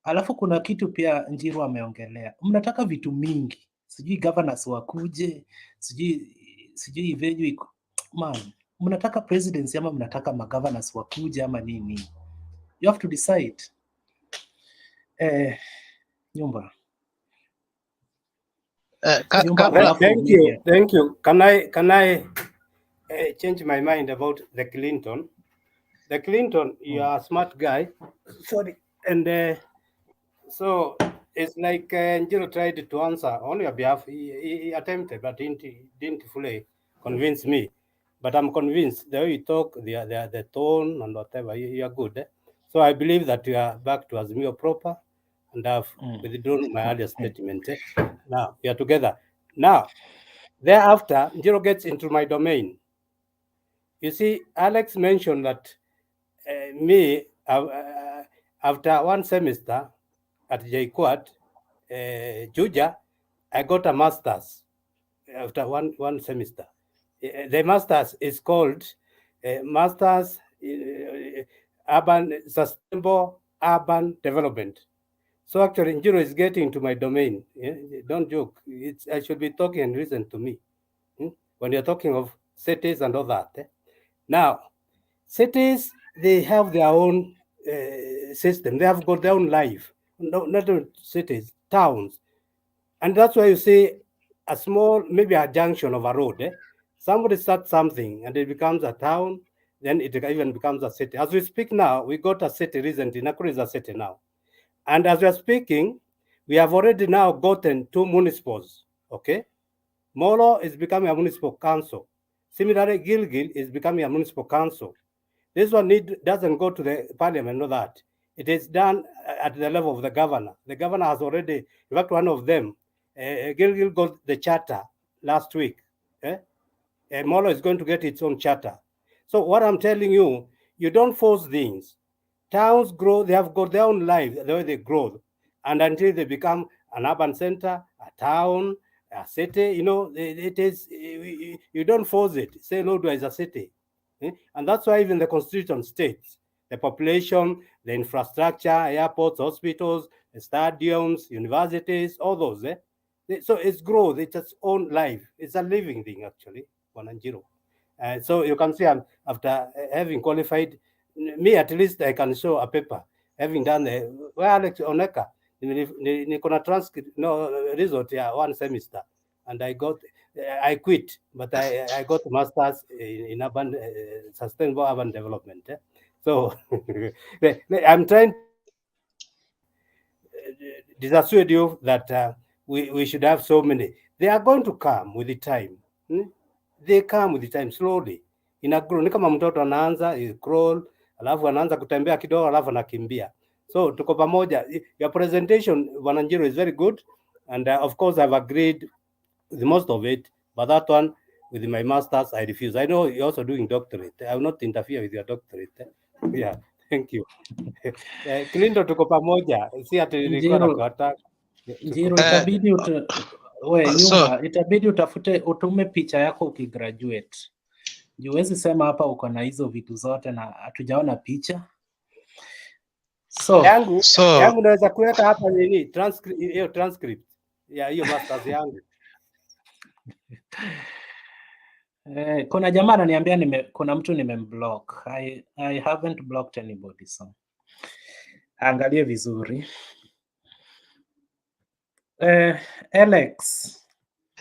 Alafu kuna kitu pia Njiru ameongelea, mnataka vitu mingi, sijui governors wakuje, sijui venue man, mnataka presidency ama mnataka magovernors wakuje ama nini? You have to decide. Nyumba. Thank you. Can I change my mind about the Clinton? The Clinton, you are a smart guy. Sorry. And so it's like Njiro tried to answer on your behalf. He attempted, but didn't fully convince me. But I'm convinced the way you talk, the tone and whatever, you are good. So I believe that you are back to Azimio proper, and I've withdrawn my earlier statement. Now we are together. Now, thereafter, Njiro gets into my domain. You see, Alex mentioned that me, after one semester at JKUAT, Juja, I got a master's after one semester. The master's is called Masters Urban Sustainable Urban Development. So actually, Njiro is getting to my domain. Yeah? Don't joke. I should be talking and listen to me. When you're talking of cities and all that. Now, cities, they have their own system. They have got their own life. No, not cities, towns. And that's why you see a small, maybe a junction of a road. Somebody starts something and it becomes a town, then it even becomes a city. As we speak now, we got a city recently. Nakuru is a city now. And as we are speaking, we have already now gotten 2 municipals, okay? Molo is becoming a municipal council. Similarly, Gilgil is becoming a municipal council. This one doesn't go to the parliament, know that. It is done at the level of the governor. The governor has already, in fact, one of them, Gilgil got the charter last week. Molo is going to get its own charter. So what I'm telling you, you don't force things. Towns grow, they have got their own life, the way they grow. And until they become an urban center, a town, a city, it is, you don't force it. Say Lodwar is a city. And that's why even the constitution states the population, the infrastructure, airports, hospitals, stadiums, universities, all those. So it's growth, it's its own life. It's a living thing, actually, Wananjiro. So you can see after having qualified, me at least I can show a paper, having done Alex Oneka, Nikona transcript, result, one semester. And I quit, but I got master's in urban, sustainable urban development. So I'm trying to dissuade you that we should have so many. They are going to come with the time. They come with the time slowly. Ni kama mtoto anaanza crawl, alafu anaanza kutembea kidogo, alafu anakimbia. So tuko pamoja. Your presentation, Wananjiro, is very good, and of course I've agreed with most of it, but that one with my masters I refuse. I know you're also doing doctorate. I will not interfere with your doctorate. Yeah, thank you. Clinton, tuko pamoja. Si ati nilikuwa nakuattack. Njiro, itabidi utume picha yako ukigraduate. Huwezi sema hapa uko na hizo vitu zote na hatujaona picha. Yangu naweza kuweka hapa nini? Transcript. Ya hiyo masters yangu. Kuna jamaa ananiambia kuna mtu nimemblock. I haven't blocked anybody, so angalie vizuri. Alex.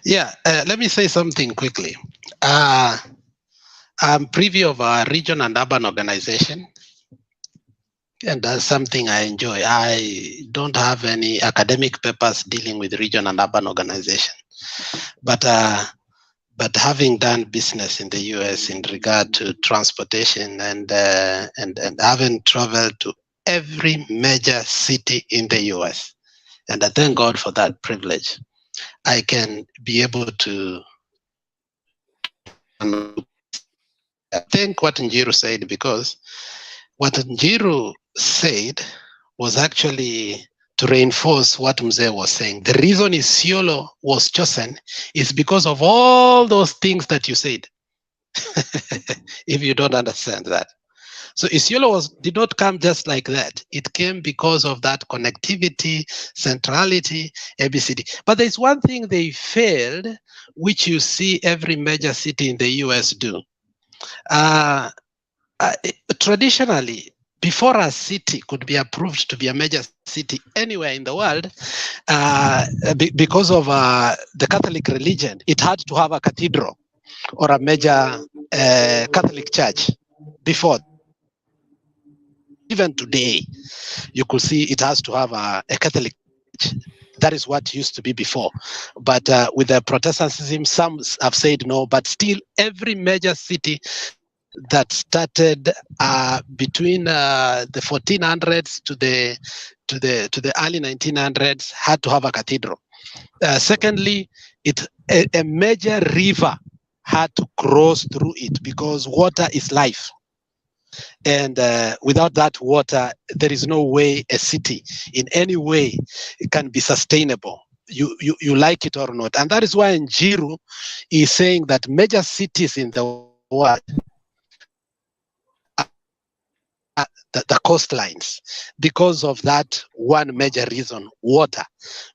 Yeah, let me say something quickly. I'm privy of a region and urban organization, and that's something I enjoy. I don't have any academic papers dealing with region and urban organization, but having done business in the US in regard to transportation and having traveled to every major city in the US, and I thank God for that privilege, I can be able to think what Njiru said, because what Njiru said was actually to reinforce what Mzee was saying. The reason Isiolo was chosen is because of all those things that you said. If you don't understand that. So Isiolo did not come just like that. It came because of that connectivity, centrality, ABCD. But there's one thing they failed, which you see every major city in the US do. Traditionally, before a city could be approved to be a major city anywhere in the world, because of the Catholic religion, it had to have a cathedral or a major Catholic church before. Even today, you could see it has to have a Catholic church. That is what used to be before. But with the Protestantism, some have said no, but still every major city that started between the 1400s to the early 1900s had to have a cathedral. Secondly, a major river had to cross through it because water is life. And without that water, there is no way a city in any way can be sustainable. You like it or not. And that is why Njiru is saying that major cities in the world the coastlines because of that one major reason: water.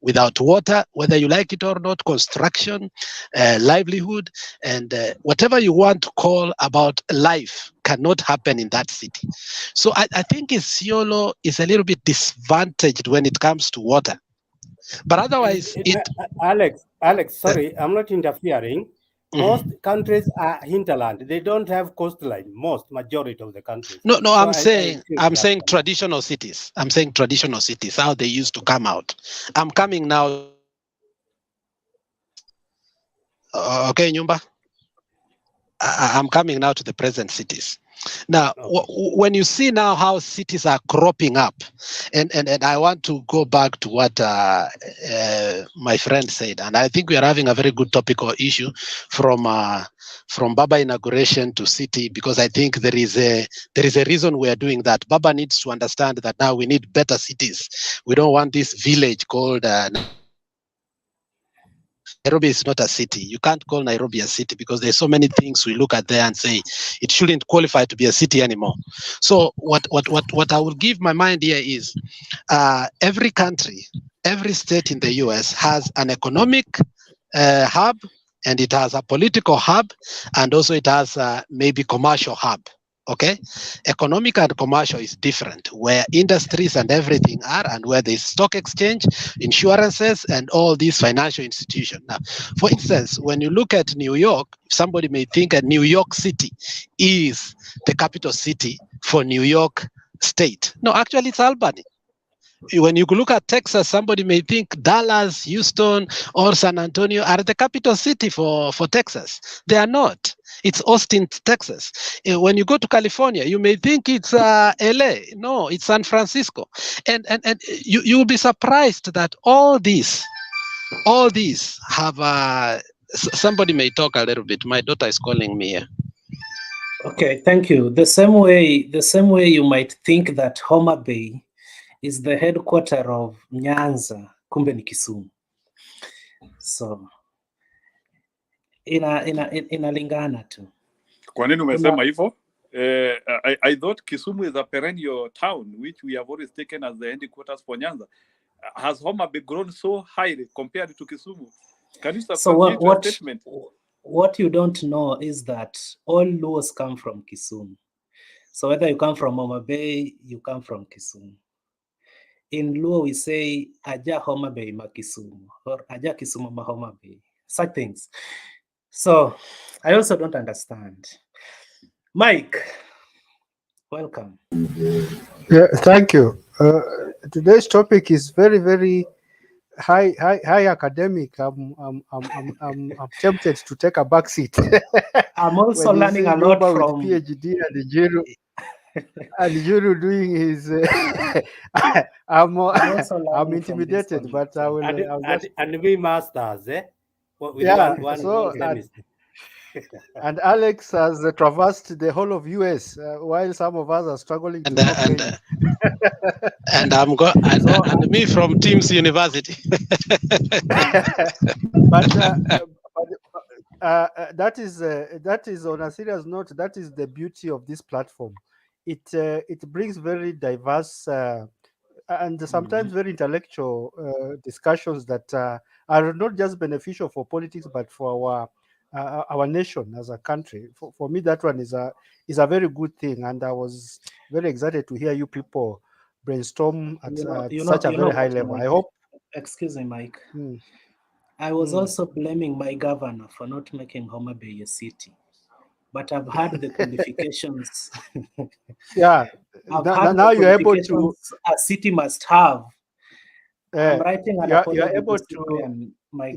Without water, whether you like it or not, construction, livelihood, and whatever you want to call about life cannot happen in that city. So I think Isiolo is a little bit disadvantaged when it comes to water. But otherwise, Alex, sorry, I'm not interfering. Most countries are hinterland. They don't have coastline. Majority of the countries. No, So I'm saying traditional cities. I'm saying traditional cities, how they used to come out. I'm coming now. Okay, Nyumba. I'm coming now to the present cities. Now, when you see now how cities are cropping up, and I want to go back to what my friend said, and I think we are having a very good topic or issue from Baba inauguration to city, because I think there is a reason we are doing that. Baba needs to understand that now we need better cities. We don't want this village called Nairobi is not a city. You can't call Nairobi a city because there's so many things we look at there and say it shouldn't qualify to be a city anymore. So what I will give my mind here is every country, every state in the US has an economic hub, and it has a political hub, and also it has maybe commercial hub. Okay, economic and commercial is different, where industries and everything are, and where there's stock exchange, insurances, and all these financial institutions. Now, for instance, when you look at New York, somebody may think that New York City is the capital city for New York State. No, actually, it's Albany. When you look at Texas, somebody may think Dallas, Houston, or San Antonio are the capital city for Texas. They are not. It's Austin, Texas. When you go to California, you may think it's LA. No, it's San Francisco. And you will be surprised that all these have somebody may talk a little bit. My daughter is calling me here. Okay, thank you. The same way you might think that Homa Bay is the headquarter of Nyanza, kumbe ni Kisumu. So inalingana tu. Kwa nini umesema hivyo? I thought Kisumu is a perennial town which we have always taken as the headquarters for Nyanza. Has Homa Bay grown so highly compared to Kisumu? Can you substantiate your statement? What you don't know is that all Luos come from Kisumu. So whether you come from Homa Bay, you come from Kisumu. In Luo, we say Aja Homa Bay ma Kisumu, or Aja Kisumu ma Homa Bay. Such things. So I also don't understand. Mike, welcome. Yeah, thank you. Today's topic is very, very high academic. I'm tempted to take a back seat. I'm also learning a lot from PhD and Juru doing his. I'm intimidated, but I will. And we masters, with yeah. one and Alex has traversed the whole of US, while some of us are struggling to and I'm and me from Teams University. But that is on a serious note. That is the beauty of this platform. It brings very diverse and sometimes very intellectual discussions that are not just beneficial for politics, but for our nation as a country. For me, that one is a very good thing, and I was very excited to hear you people brainstorm at such a very high level. I hope. Excuse me, Mike. I was also blaming my governor for not making Homa Bay a city, but I've had the qualifications. Yeah, now you're able to. A city must have. I'm writing an apology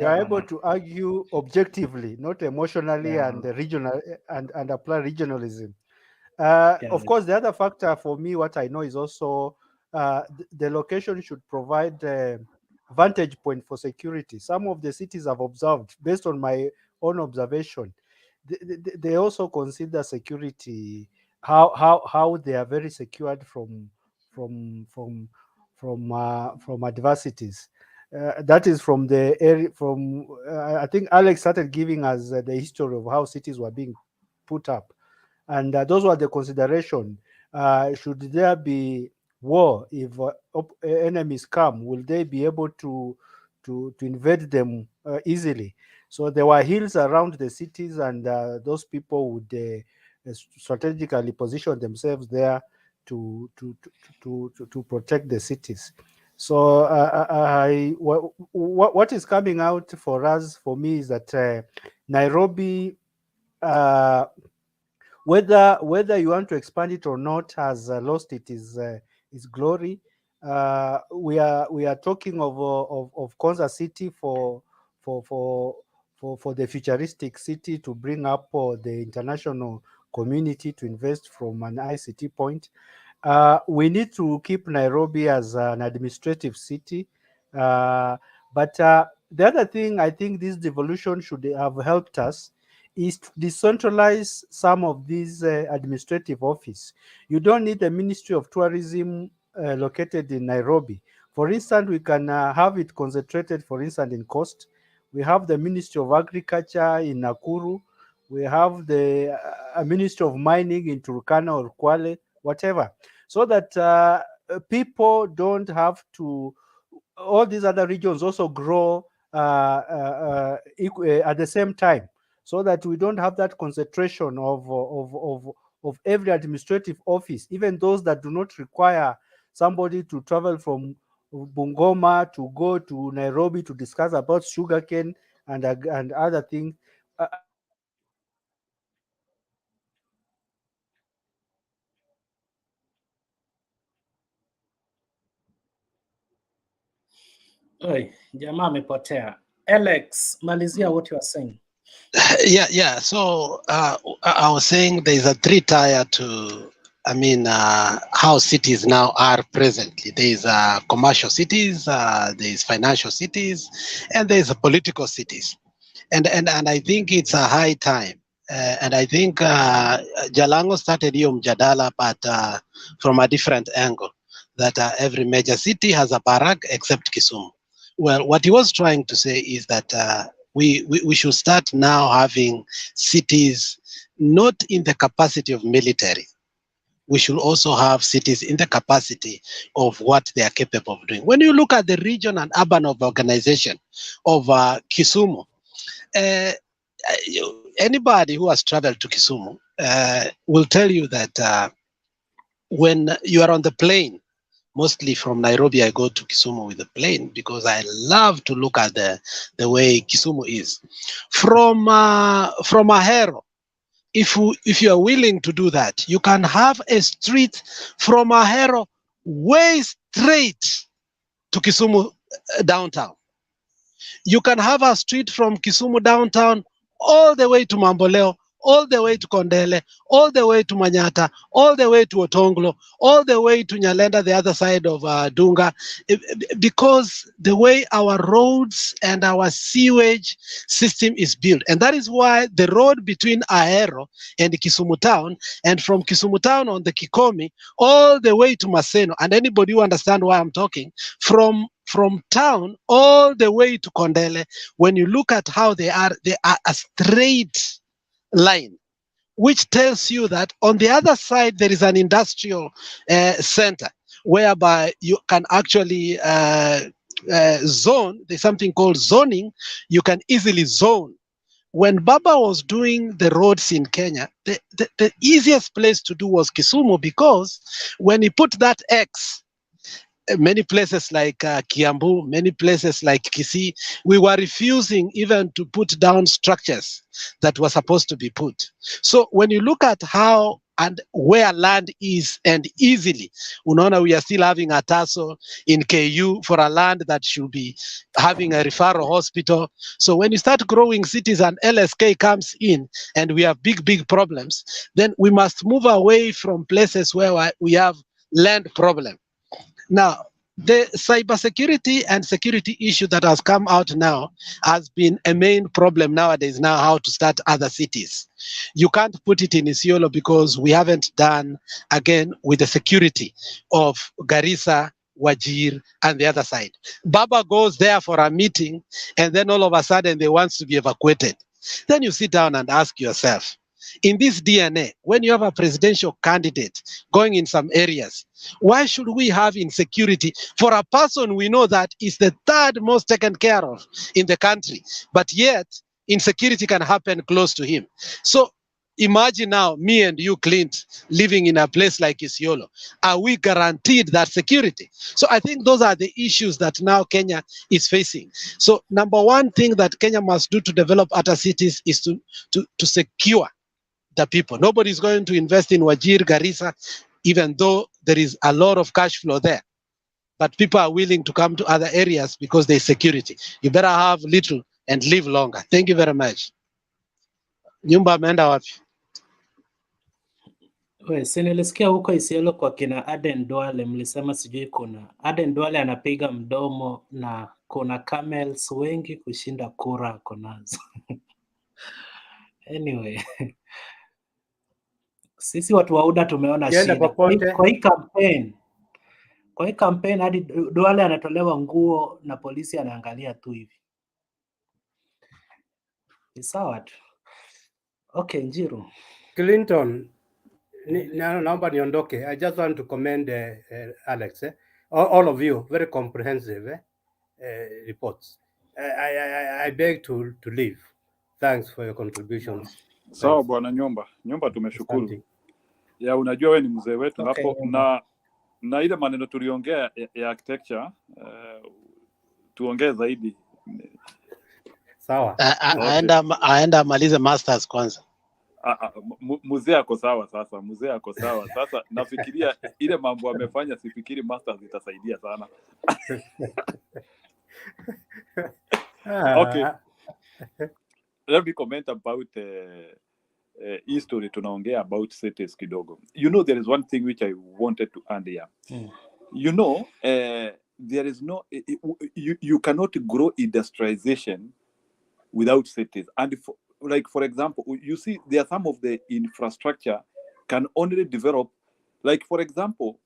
you're able to argue objectively, not emotionally, and regional and apply regionalism. Of course, the other factor for me, what I know is also the location should provide a vantage point for security. Some of the cities I've observed, based on my own observation, they also consider security how they are very secured from from from adversities. That is from the area from I think Alex started giving us the history of how cities were being put up, and those were the consideration. Should there be war, if enemies come, will they be able to invade them easily? So there were hills around the cities, and those people would strategically position themselves there to protect the cities. So what is coming out for us, for me, is that Nairobi, uh, whether you want to expand it or not, has lost its glory. We are talking of Konza City for for for the futuristic city, to bring up the international community to invest from an ICT point. We need to keep Nairobi as an administrative city. But the other thing I think this devolution should have helped us is to decentralize some of these administrative office. You don't need a Ministry of Tourism located in Nairobi. For instance, we can have it concentrated, for instance, in Coast. We have the Ministry of Agriculture in Nakuru. We have the Ministry of Mining in Turkana or Kwale, whatever, so that people don't have to, all these other regions also grow at the same time, so that we don't have that concentration of every administrative office, even those that do not require somebody to travel from Bungoma to go to Nairobi to discuss about sugarcane and other things. Oi, jamaa amepotea. Alex, malizia what you are saying. Yeah. So I was saying there is a three-tier to, how cities now are presently. There is commercial cities, there is financial cities, and there is political cities. And I think it's a high time. And I think Jalango started hiyo mjadala, but from a different angle, that every major city has a barrack except Kisumu. Well, what he was trying to say is that we should start now having cities not in the capacity of military. We should also have cities in the capacity of what they are capable of doing. When you look at the region and urban organization of Kisumu, anybody who has traveled to Kisumu will tell you that when you are on the plane, mostly from Nairobi, I go to Kisumu with the plane because I love to look at the way Kisumu is. From Ahero, if you are willing to do that, you can have a street from Ahero way straight to Kisumu downtown. You can have a street from Kisumu downtown all the way to Mamboleo, all the way to Kondele, all the way to Manyata, all the way to Otonglo, all the way to Nyalenda, the other side of Dunga, because the way our roads and our sewage system is built. And that is why the road between Ahero and Kisumu town, and from Kisumu town on the Kikomi, all the way to Maseno, and anybody who understand why I'm talking, from town all the way to Kondele, when you look at how they are a straight line, which tells you that on the other side there is an industrial center whereby you can actually zone. There's something called zoning. You can easily zone. When Baba was doing the roads in Kenya, the easiest place to do was Kisumu, because when he put that X, many places like Kiambu, many places like Kisii, we were refusing even to put down structures that were supposed to be put. So when you look at how and where land is, and easily, unaona, we are still having a tussle in KU for a land that should be having a referral hospital. So when you start growing cities and LSK comes in and we have big problems, then we must move away from places where we have land problem. Now, The cybersecurity and security issue that has come out now has been a main problem nowadays. Now, how to start other cities. You can't put it in Isiolo because we haven't done again with the security of Garissa, Wajir, and the other side. Baba goes there for a meeting, and then all of a sudden they want to be evacuated. Then you sit down and ask yourself, in this DNA, when you have a presidential candidate going in some areas, why should we have insecurity for a person we know that is the third most taken care of in the country, but yet insecurity can happen close to him? So imagine now me and you, Clint, living in a place like Isiolo. Are we guaranteed that security? So I think those are the issues that now Kenya is facing. So number one thing that Kenya must do to develop other cities is to secure the people. Nobody is going to invest in Wajir, Garissa, even though there is a lot of cash flow there. But people are willing to come to other areas because there's security. You better have little and live longer. Thank you very much. Nyumba ameenda wapi? We, si nilisikia huko Isiolo kwa kina Aden Duale mlisema sijui kuna Aden Duale anapiga mdomo na kuna camels wengi kushinda kura ako nazo. Anyway, sisi watu wa UDA tumeona Kienda shida popote. kwa hii campaign hadi Duale anatolewa nguo na polisi anaangalia tu hivi. Ni sawa tu. Okay, Njiru. Clinton, naomba niondoke. I just want to commend Alex, all of you, very comprehensive reports. I beg to leave. Thanks for your contributions. Sawa bwana Nyumba tumeshukuru. Ya unajua wewe ni mzee wetu hapo na ile maneno tuliongea ya architecture tuongee zaidi. Sawa. Aenda amalize masters kwanza. Mzee ako sawa sasa. Nafikiria ile mambo amefanya, sifikiri masters itasaidia sana. Okay. Let me comment about history. Tunaongea about cities kidogo. You know, there is one thing which I wanted to add here. You know, there is no you cannot grow industrialization without cities. And for example, you see there are some of the infrastructure can only develop, like for example,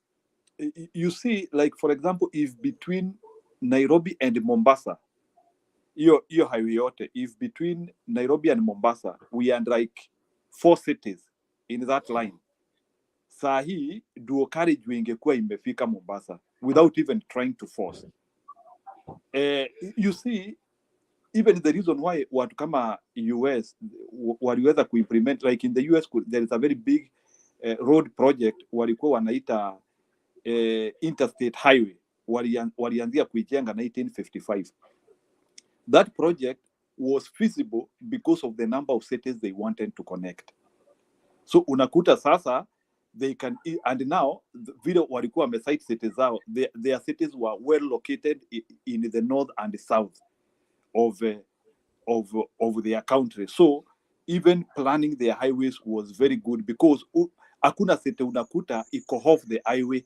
you see, like for example, if between Nairobi and Mombasa, your highway yote, if between Nairobi and Mombasa, we are like 4 cities in that line. Sahi dual carriageway ingekuwa imefika Mombasa without even trying to force. You see, even the reason why watu kama US waliweza kuimplement, like in the US there is a very big road project walikuwa wanaita interstate highway, walianzia kuijenga 1955. That project was feasible because of the number of cities they wanted to connect. So unakuta sasa they can, and now vile walikuwa wamesite cities zao, their cities were well located in the north and the south of their country. So even planning their highways was very good because hakuna city unakuta iko off the highway.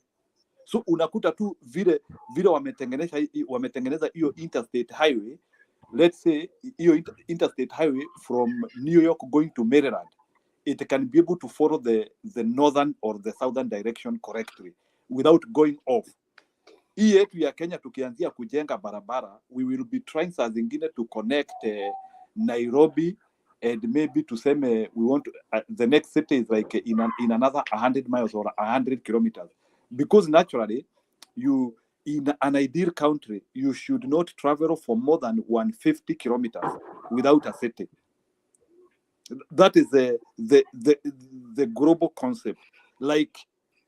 So unakuta tu vile wametengeneza hiyo interstate highway. Let's say hiyo interstate highway from New York going to Maryland, it can be able to follow the northern or the southern direction correctly without going off. Hii yetu ya Kenya tukianzia kujenga barabara, we will be trying saa zingine to connect Nairobi and maybe tuseme we want to, the next city is like in another 100 miles or 100 kilometers, because naturally you, in an ideal country, you should not travel for more than 150 kilometers without a city. That is the global concept. Like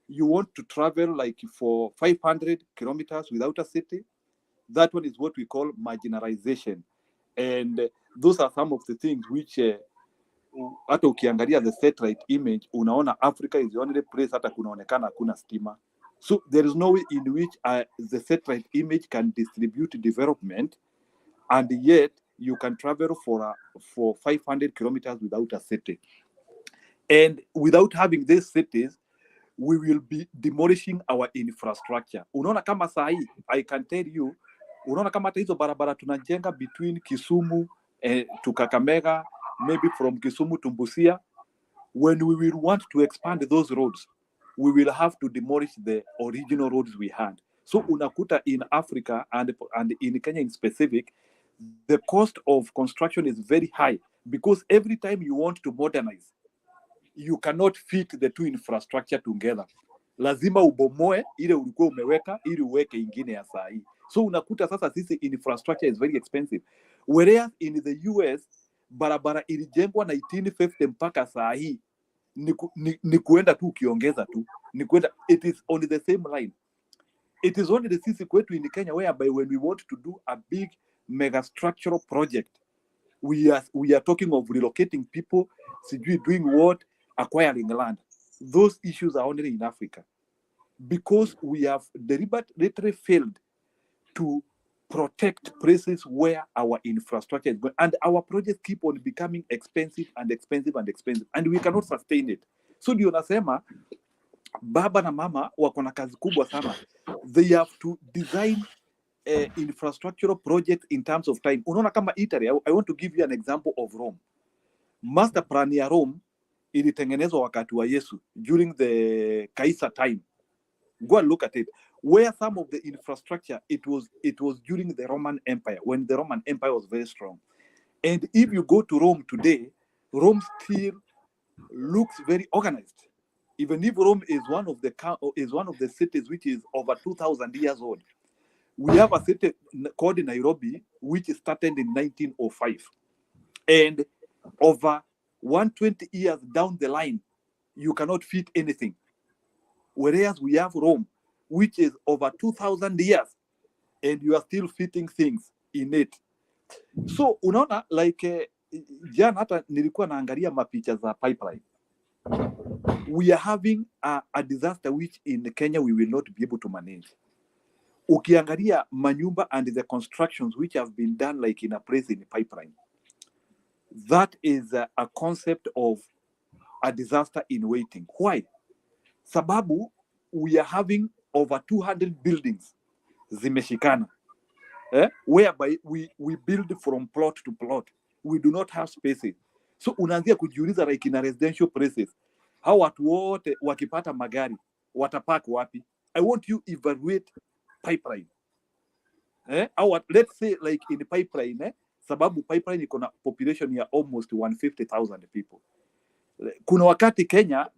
you want to travel like for 500 kilometers without a city, that one is what we call marginalization. And those are some of the things which hata ukiangalia the satellite image unaona Africa is the only place hata kunaonekana hakuna stima. So there is no way in which the satellite image can distribute development, and yet you can travel for 500 kilometers without a city. And without having these cities, we will be demolishing our infrastructure. Unaona kama saa hii, I can tell you, unaona kama hata hizo barabara tunajenga between Kisumu to Kakamega, maybe from Kisumu to Busia, when we will want to expand those roads, we will have to demolish the original roads we had. So unakuta in Africa and in Kenya in specific, the cost of construction is very high because every time you want to modernize, you cannot fit the two infrastructure together. Lazima ubomoe ile ulikuwa umeweka ili uweke ingine ya saa hii. So unakuta sasa sisi infrastructure is very expensive. Whereas in the US, barabara ilijengwa 1950 mpaka saa hii ni kuenda tu ukiongeza tu. Ni kuenda, it is on the same line. It is only the sisi kwetu in Kenya whereby when we want to do a big mega structural project, we are talking of relocating people, doing what, acquiring land. Those issues are only in Africa because we have deliberately failed to protect places where our infrastructure is going, and our projects keep on becoming expensive and expensive and expensive, and we cannot sustain it. So ndio nasema baba na mama wako na kazi kubwa sana. They have to design infrastructural projects in terms of time. Unaona kama Italy, I want to give you an example of Rome. Master plan ya Rome ilitengenezwa wakati wa Yesu during the Caesar time. Go and look at it. Where some of the infrastructure, it was during the Roman Empire, when the Roman Empire was very strong. And if you go to Rome today, Rome still looks very organized. Even if Rome is one of the cities which is over 2,000 years old. We have a city called Nairobi, which started in 1905. And over 120 years down the line, you cannot fit anything. Whereas we have Rome, which is over 2,000 years, and you are still fitting things in it. So, unaona, like, jana hata nilikuwa naangalia mapicha za pipeline. We are having a disaster which in Kenya we will not be able to manage. Ukiangalia manyumba and the constructions which have been done like in a place in a pipeline, that is a concept of a disaster in waiting. Why? Sababu, we are having over 200 buildings zimeshikana, whereby we build from plot to plot. We do not have spaces. So unaanzia kujiuliza like in a residential places, how watu wote wakipata magari watapark wapi? I want you evaluate pipeline. Let's say like in the pipeline, sababu pipeline iko na population ya almost 150,000 people. Kuna wakati Kenya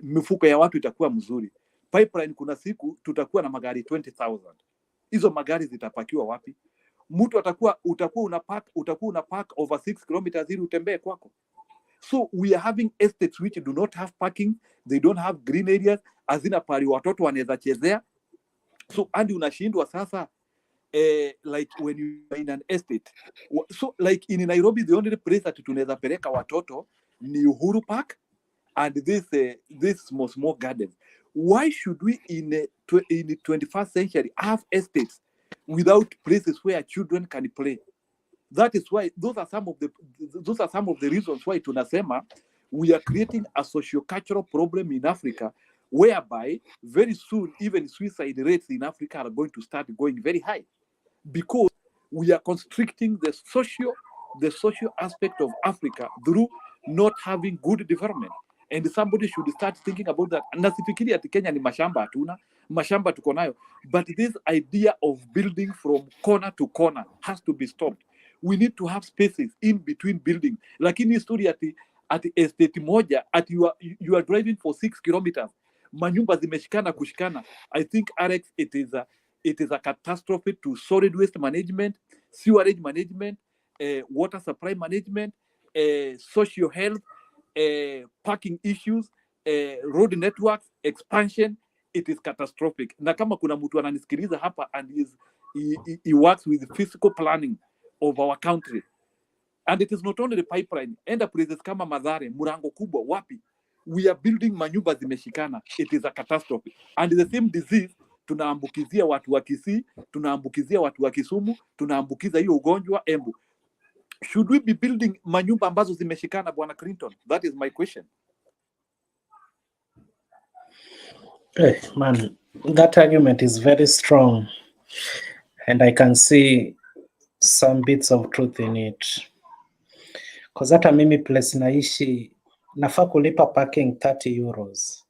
mifuko ya watu itakuwa mzuri. Pipeline kuna siku tutakuwa na magari 20,000. Hizo magari zitapakiwa wapi? Mtu utakuwa una park over 6 kilometers ili utembee kwako. So we are having estates which do not have parking, they don't have green areas, hazina pali watoto wanaweza chezea. So andi unashindwa sasa like when you are in an estate. So like in Nairobi, the only place that tunaweza peleka watoto ni Uhuru Park and this small gardens. Why should we in the 21st century have estates without places where children can play? That is why those are some of the reasons why tunasema we are creating a socio-cultural problem in Africa, whereby very soon even suicide rates in Africa are going to start going very high, because we are constricting the social aspect of Africa through not having good development. And somebody should start thinking about that. Nasifikiri ati Kenya ni mashamba hatuna, mashamba tuko nayo, but this idea of building from corner to corner has to be stopped. We need to have spaces in between buildings. Lakini story ati estate moja ati you are driving for 6 kilometers, manyumba zimeshikana kushikana. I think, Alex, it is a catastrophe to solid waste management, sewerage management, water supply management, social health, parking issues, road networks, expansion. It is catastrophic. Na kama kuna mtu ananisikiliza hapa and he works with physical planning of our country, and it is not only the pipeline, enda places kama Mathare, Murango kubwa, wapi we are building manyumba zimeshikana. It is a catastrophe, and the same disease tunaambukizia watu wa Kisii, tunaambukizia watu wa Kisumu, tunaambukiza hiyo ugonjwa Embu. Should we be building manyumba ambazo zimeshikana, Bwana Clinton? That is my question. Hey, man, that argument is very strong, and I can see some bits of truth in it. Cause hata mimi place naishi nafaa kulipa parking 30 euros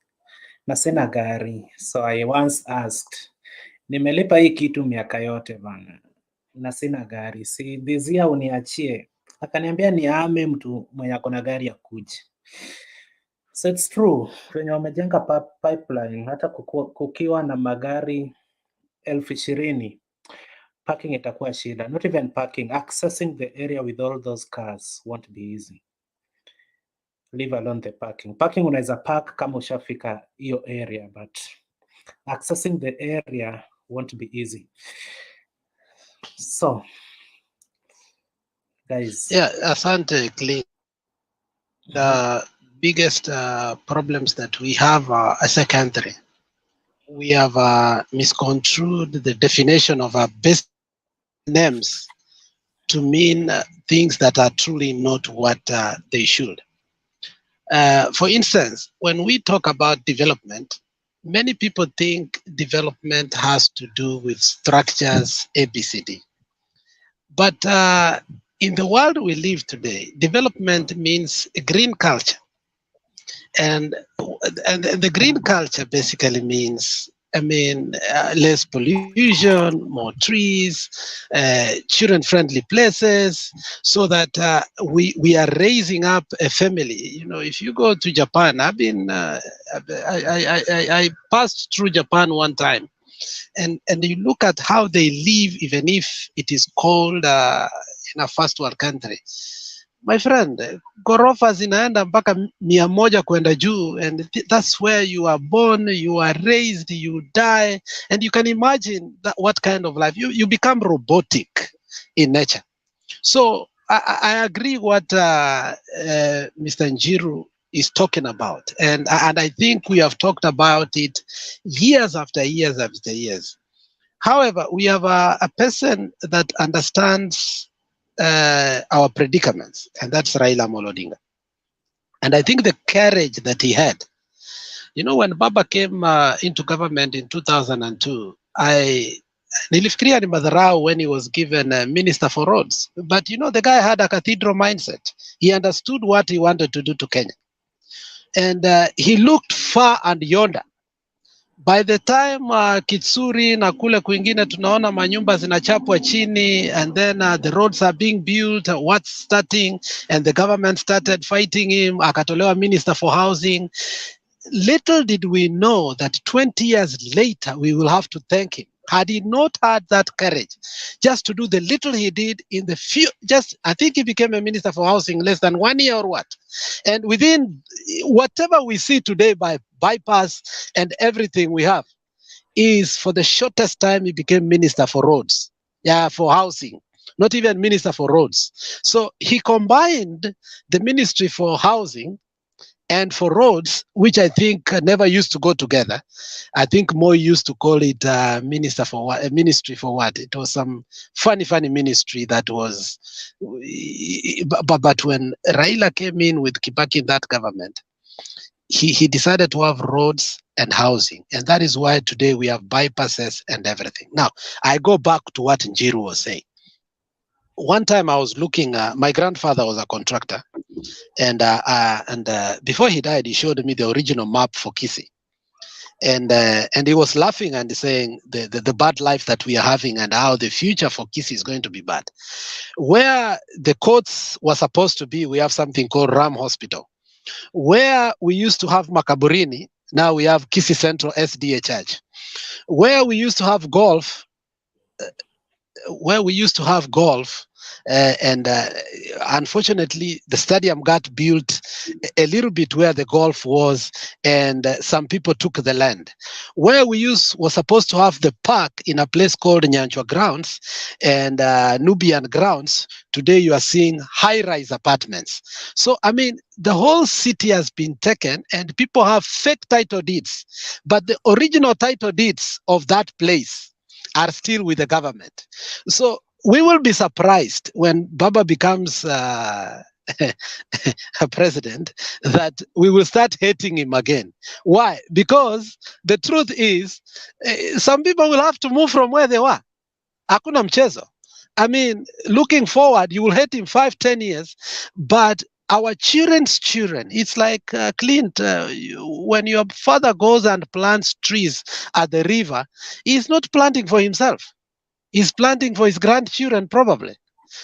na sina gari, so I once asked, nimelipa hii kitu miaka yote bana na sina gari, si this year uniachie? Akaniambia niame mtu mwenye ako na gari akuje. So it's true, wenye wamejenga pipeline, hata kukiwa na magari 20,000 parking itakuwa shida. Not even parking, accessing the area with all those cars won't be easy, leave alone the parking. Parking unaweza park kama ushafika hiyo area, but accessing the area won't be easy. So guys, Yeah, asante Clint. The biggest problems that we have as a country, we have misconstrued the definition of basic names to mean things that are truly not what they should. For instance, when we talk about development, many people think development has to do with structures, ABCD. But in the world we live today, development means a green culture. And the green culture basically means, less pollution, more trees, children-friendly places, so that we are raising up a family. You know, if you go to Japan, I passed through Japan one time, and you look at how they live, even if it is cold in a first world country. My friend, ghorofa zinaenda mpaka 100 kwenda juu, and that's where you are born, you are raised, you die, and you can imagine that what kind of life you become robotic in nature. So I agree what Mr. Njiru is talking about, and I think we have talked about it years after years after years. However, we have a person that understands our predicaments, and that's Raila Amolo Odinga. And I think the courage that he had, you know, when Baba came into government in 2002, nilifikiria ni madharau when he was given Minister for Roads. But you know, the guy had a cathedral mindset. He understood what he wanted to do to Kenya. And he looked far and yonder. By the time Kitsuri na kule kwingine tunaona manyumba zinachapwa chini, and then the roads are being built, what's starting, and the government started fighting him, akatolewa Minister for Housing. Little did we know that 20 years later we will have to thank him. Had he not had that courage just to do the little he did in the few, I think he became a Minister for Housing less than 1 year or what. And within whatever we see today by bypass and everything we have is for the shortest time he became Minister for Roads, for housing, not even Minister for Roads. So he combined the Ministry for Housing and for roads, which I think never used to go together. I think Moi used to call it ministry for what? It was some funny ministry that was. But when Raila came in with Kibaki in that government, he decided to have roads and housing, and that is why today we have bypasses and everything. Now I go back to what Njiru was saying. One time I was looking. My grandfather was a contractor. And before he died, he showed me the original map for Kisii, and he was laughing and saying the bad life that we are having and how the future for Kisii is going to be bad. Where the courts were supposed to be, we have something called Ram Hospital. Where we used to have Makaburini, now we have Kisii Central SDA Church. Where we used to have golf, and unfortunately the stadium got built a little bit where the golf was, and some people took the land. Where we was supposed to have the park in a place called Nyanchwa Grounds and Nubian Grounds, today you are seeing high-rise apartments. So I mean, the whole city has been taken and people have fake title deeds, but the original title deeds of that place are still with the government. So we will be surprised when Baba becomes a president, that we will start hating him again. Why? Because the truth is, some people will have to move from where they were. Hakuna mchezo. I mean, looking forward, you will hate him 5-10 years, but our children's children, it's like Clint, when your father goes and plants trees at the river, he's not planting for himself. He's planting for his grandchildren, probably.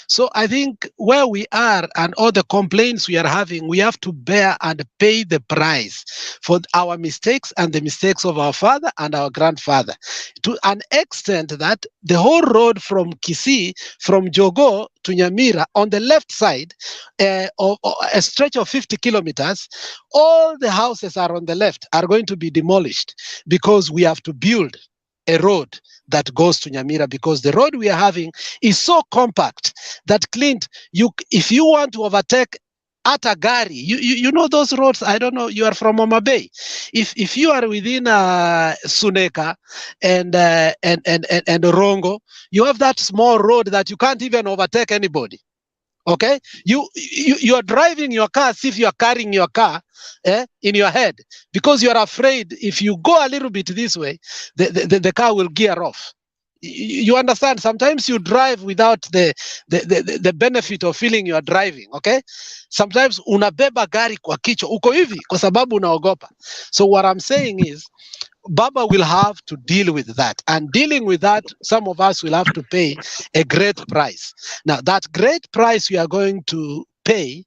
So I think where we are and all the complaints we are having, we have to bear and pay the price for our mistakes and the mistakes of our father and our grandfather, to an extent that the whole road from Kisii, from Jogo to Nyamira, on the left side, of a stretch of 50 kilometers, all the houses are on the left are going to be demolished because we have to build a road that goes to Nyamira, because the road we are having is so compact that, Clint, if you want to overtake at a gari, you know those roads. I don't know, you are from Homa Bay. If you are within Suneka and Rongo, you have that small road that you can't even overtake anybody. Okay, you are driving your car as if you are carrying your car in your head, because you are afraid if you go a little bit this way, the car will gear off. You understand? Sometimes you drive without the benefit of feeling you are driving. Okay, sometimes unabeba gari kwa kichwa uko hivi kwa sababu unaogopa. So what I'm saying is, Baba will have to deal with that. And dealing with that, some of us will have to pay a great price. Now, that great price we are going to pay,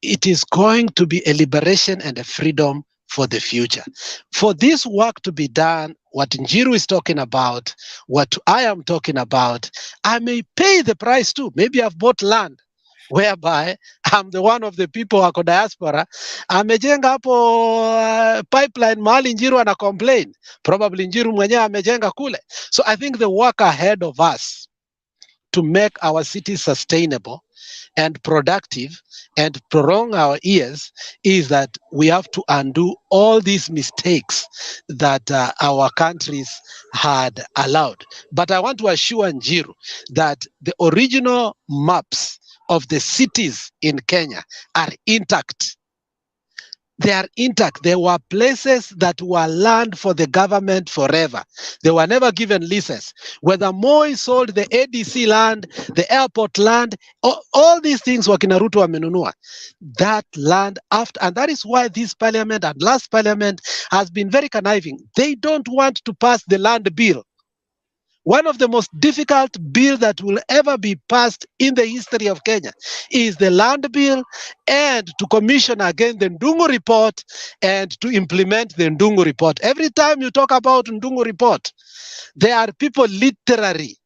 it is going to be a liberation and a freedom for the future. For this work to be done, what Njiru is talking about, what I am talking about, I may pay the price too. Maybe I've bought land whereby I'm the one of the people wako diaspora, amejenga hapo pipeline mahali Njiru ana complain, probably Njiru mwenyewe amejenga kule. So I think the work ahead of us to make our cities sustainable and productive and prolong our years is that we have to undo all these mistakes that our countries had allowed. But I want to assure Njiru that the original maps of the cities in Kenya are intact. They are intact. There were places that were land for the government forever. They were never given leases. Whether Moi sold the ADC land, the airport land, all these things were kina Ruto wamenunua. That land after, and that is why this parliament and last parliament has been very conniving. They don't want to pass the land bill. One of the most difficult bills that will ever be passed in the history of Kenya is the land bill, and to commission again the Ndungu report and to implement the Ndungu report. Every time you talk about Ndungu report, there are people literally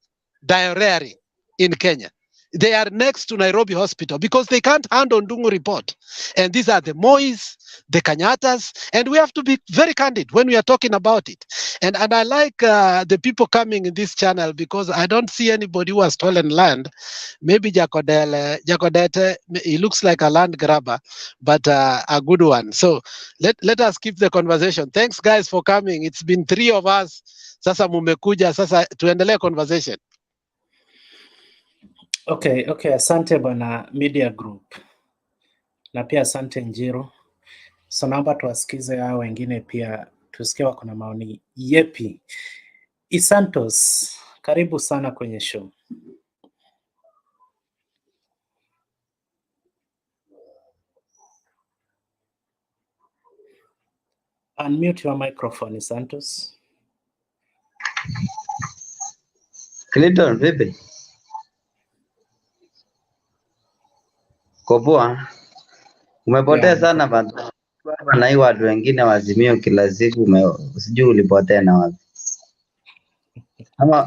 diarrheaing in Kenya. They are next to Nairobi Hospital because they can't handle Ndungu report. And these are the Mois, the Kenyatas, and we have to be very candid when we are talking about it. And I like the people coming in this channel, because I don't see anybody who has stolen land. Maybe Jakodete, he looks like a land grabber, but a good one. So let us keep the conversation. Thanks guys for coming. It's been 3 of us. Sasa mumekuja, sasa tuendelee conversation. Okay, asante bwana Media Group. Na pia asante Njiru. So naomba tuwasikize hao wengine pia, tusikie wako na maoni yepi. Isantos, karibu sana kwenye show. Unmute your microphone, Isantos. Clinton, vipi? Kopoa. Umepotea sana bana. Na hii watu wengine wazimio kila siku, sijui ulipotea na wapi.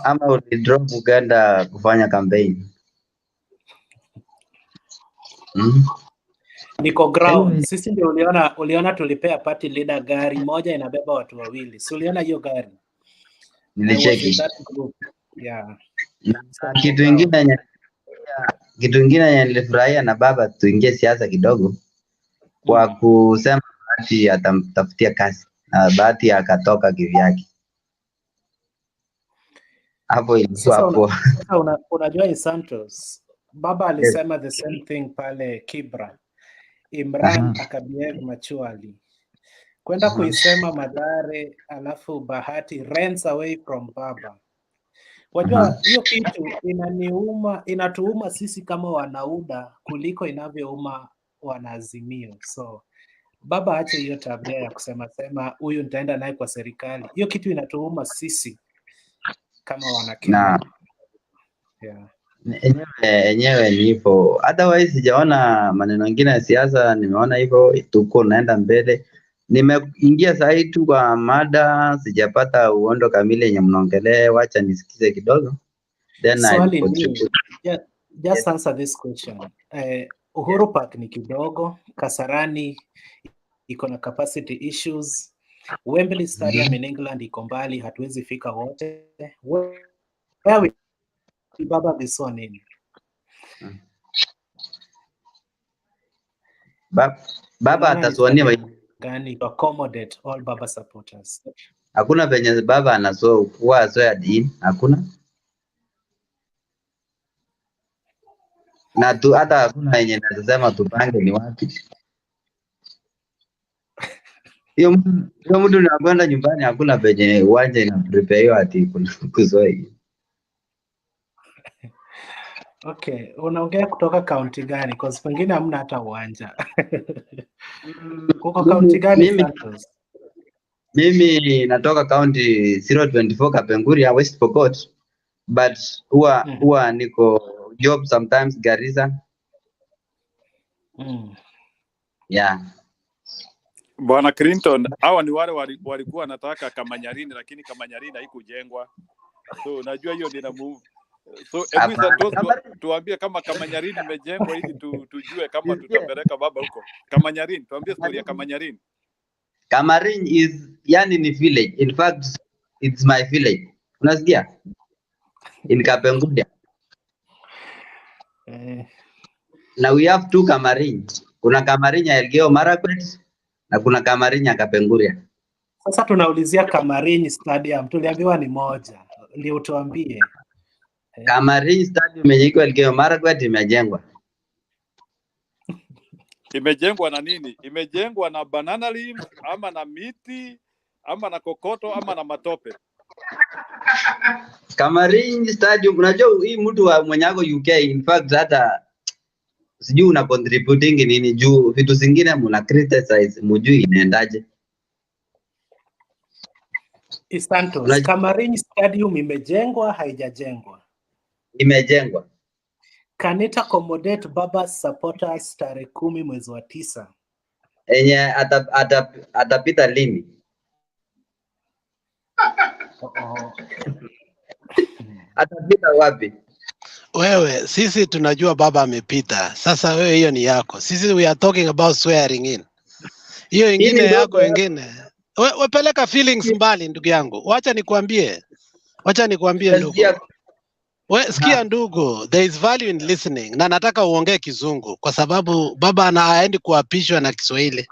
Ama ulidrop ukaenda kufanya campaign. Niko ground. Sisi ndio uliona tulipea party leader gari moja inabeba watu wawili. Si uliona hiyo gari? Nilicheki. Yeah. Kitu ingine yenye nilifurahia na baba, tuingie siasa kidogo, kwa kusema Bahati atamtafutia kazi na Bahati akatoka kivyake. Hapo ilikuwa hapo. Sasa unajua Santos, Baba Yes. alisema the same thing pale Kibra. Imran akabehave maturely. Kwenda kuisema Mathare alafu Bahati runs away from baba. Wajua hiyo kitu inatuuma sisi kama wanauda kuliko inavyouma wanaazimio. So baba ache hiyo tabia ya kusema sema huyu nitaenda naye kwa serikali. Hiyo kitu inatuuma sisi kama Wanakenya. Na Yeah. enyewe ni hivyo, otherwise sijaona maneno mengine ya siasa. Nimeona hivyo tuko naenda mbele. Nimeingia sahi tu kwa mada, sijapata uondo kamili yenye mnaongelea. Wacha nisikize kidogo, then Swali I'll ni contribute. just answer this question. Uhuru Park ni kidogo, Kasarani iko na capacity issues, Wembley Stadium in England iko mbali, hatuwezi fika wote. Where will baba be sworn in? Baba ataswaniwa gani to accommodate all baba supporters? Hakuna venye baba anakuwa sweared in, hakuna. Na tu hata hakuna yenye nasema tupange ni wapi. Hiyo mtu anakwenda nyumbani, hakuna venye uwanja ina prepare ati kuna kuzoi. Okay, unaongea kutoka kaunti gani? Because pengine hamna hata uwanja. Kuko kaunti gani Santos? Mimi natoka kaunti 024 Kapenguria, West Pokot, but huwa niko job sometimes Garissa. Yeah. Bwana Clinton, hawa ni wale walikuwa wanataka Kamanyarini, lakini Kamanyarini haikujengwa. So najua hiyo ndio move. So tuambie kama Kamanyarini imejengwa ili tujue kama tutapeleka baba huko. Kamanyarini, tuambie story ya Kamanyarini. Kamarin is yani ni village. In fact, it's my village. Unasikia? In Kapenguria. Now we have two Kamarin. Kuna Kamarin ya Elgeyo Marakwet na kuna Kamarin ya Kapenguria. Sasa tunaulizia Kamarin Stadium. Tuliambiwa ni moja. Ndio utuambie. Kamarin Stadium yenye iko Elgeyo Marakwet imejengwa. Imejengwa na nini? Imejengwa na banana leaves ama na miti ama na kokoto ama na matope? Kamarin Stadium, unajua hii mtu wa mwenyako UK, in fact hata sijui una contributing nini juu vitu zingine muna criticize mujui inaendaje. Santos, Kamarin Stadium imejengwa haijajengwa? Imejengwa. Can it accommodate baba supporters tarehe 10 mwezi wa 9? Enye atapita lini? Atapita wapi? Wewe, sisi tunajua baba amepita. Sasa wewe hiyo ni yako. Sisi we are talking about swearing in. Hiyo ingine yako wengine. Wepeleka feelings mbali ndugu yangu. Wacha nikwambie ndugu. Sikia ndugu, there is value in listening. Na nataka uongee Kizungu kwa sababu baba anaendi kuapishwa na Kiswahili.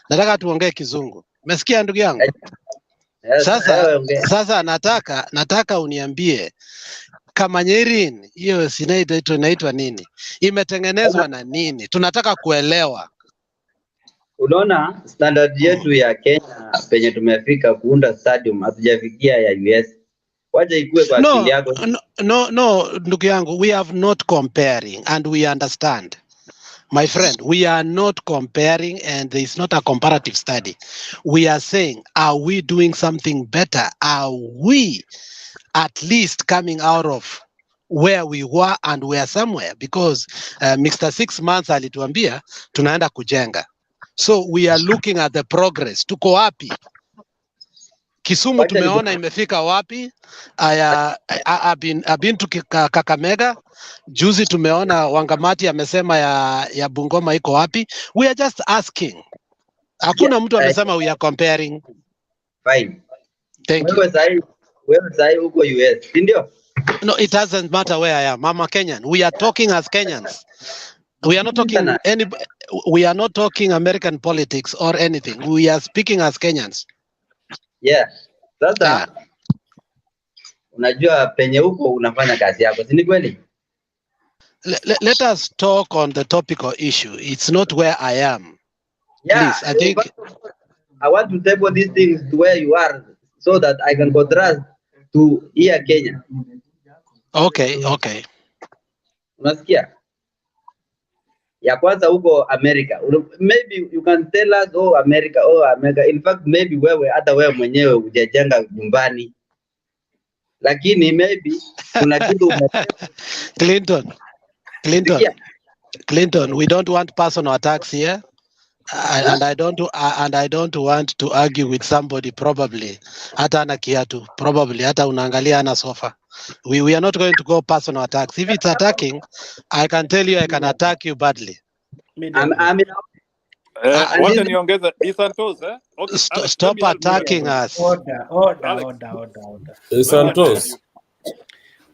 Nataka tuongee Kizungu. Umesikia ndugu yangu? Sasa nataka uniambie Kamanyarini hiyo inaitwa nini? Imetengenezwa na nini? Tunataka kuelewa. Unaona standard yetu ya Kenya penye tumefika kuunda stadium hatujafikia ya US. Wacha ikue kwa akili yako. No, ndugu yangu, we have not comparing and we understand. My friend, we are not comparing and there is not a comparative study. We are saying, are we doing something better? Are we at least coming out of where we were and we are somewhere? Because Mr. 6 months alituambia tunaenda kujenga. So we are looking at the progress. Tuko wapi? Kisumu tumeona imefika wapi? I've been to Kakamega. Juzi tumeona Wangamati amesema ya Bungoma iko wapi? We are just asking. Hakuna mtu amesema we are comparing. Fine. Thank you. Wewe sahi uko US, ndio? No, it doesn't matter where I am. I'm a Kenyan. We are talking as Kenyans. We are not talking we are not talking American politics or anything. We are speaking as Kenyans. Yeah. Sasa unajua penye huko unafanya kazi yako, si ni kweli? let us talk on the topic or issue. It's not where I am. Yeah, Please, I think I want to table these things to where you are so that I can contrast to here Kenya. okay. Unasikia? Ya kwanza huko America. Maybe you can tell us America. In fact maybe hata wewe mwenyewe hujajenga nyumbani. Lakini maybe kuna kitu Clinton, we don't want personal attacks here. And I don't want to argue with somebody probably hata ana kiatu, probably hata unaangalia ana sofa. We are not going to go personal attacks. If it's attacking, I can tell you I can attack you badly. Wacha niongeze Santos, eh? Okay, Alex, stop attacking us. Order. Santos,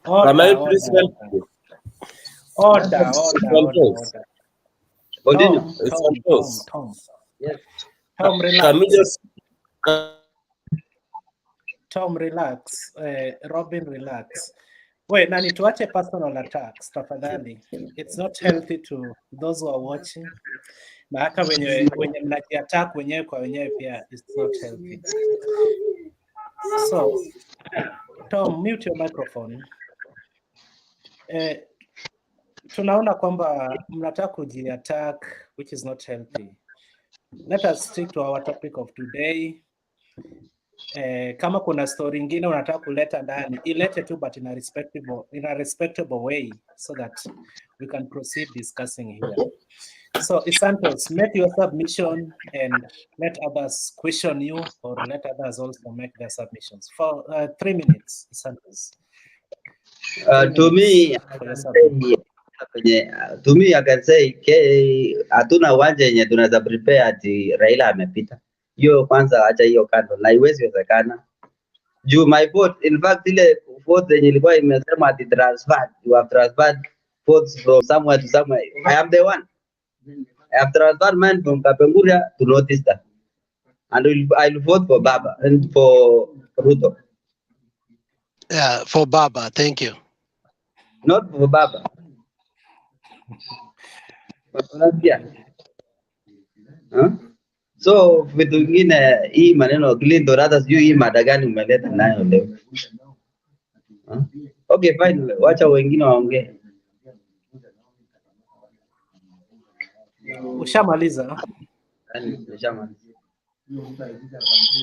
can I please help you? Order. Tom. Yes. Tom, relax. Can we just Tom, relax. Robin, relax. Wait, nani tuache personal attacks, tafadhali. It's not healthy to those who are watching. Na hata wenye mnaji-attack wenyewe kwa wenyewe pia, it's not healthy. So, Tom, mute your microphone. Tunaona kwamba mnataka kuji-attack, which is not healthy. Let us stick to our topic of today. Kama kuna story ingine unataka kuleta ndani, ilete tu but in a respectable way so that we can proceed discussing here. So, Santos, make your submission and let others question you or let others also make their submissions. For 3 minutes, Santos. To me, I can say hatuna uwanja yenye tunaweza prepare ati Raila amepita. Hiyo kwanza acha hiyo kando, na iwezi wezekana. Juu my vote, in fact ile vote yenye ilikuwa imesema ati transferred, you have transferred votes from somewhere to somewhere. I am the one. I have transferred mine from Kapenguria to Northeastern. And I'll vote for Baba and for Ruto. Yeah, for Baba, thank you. Not for Baba. So vitu vingine hii maneno Clinton, hata sijui hii mada gani umeleta nayo leo. Okay, fine, wacha wengine waongee. Ushamaliza?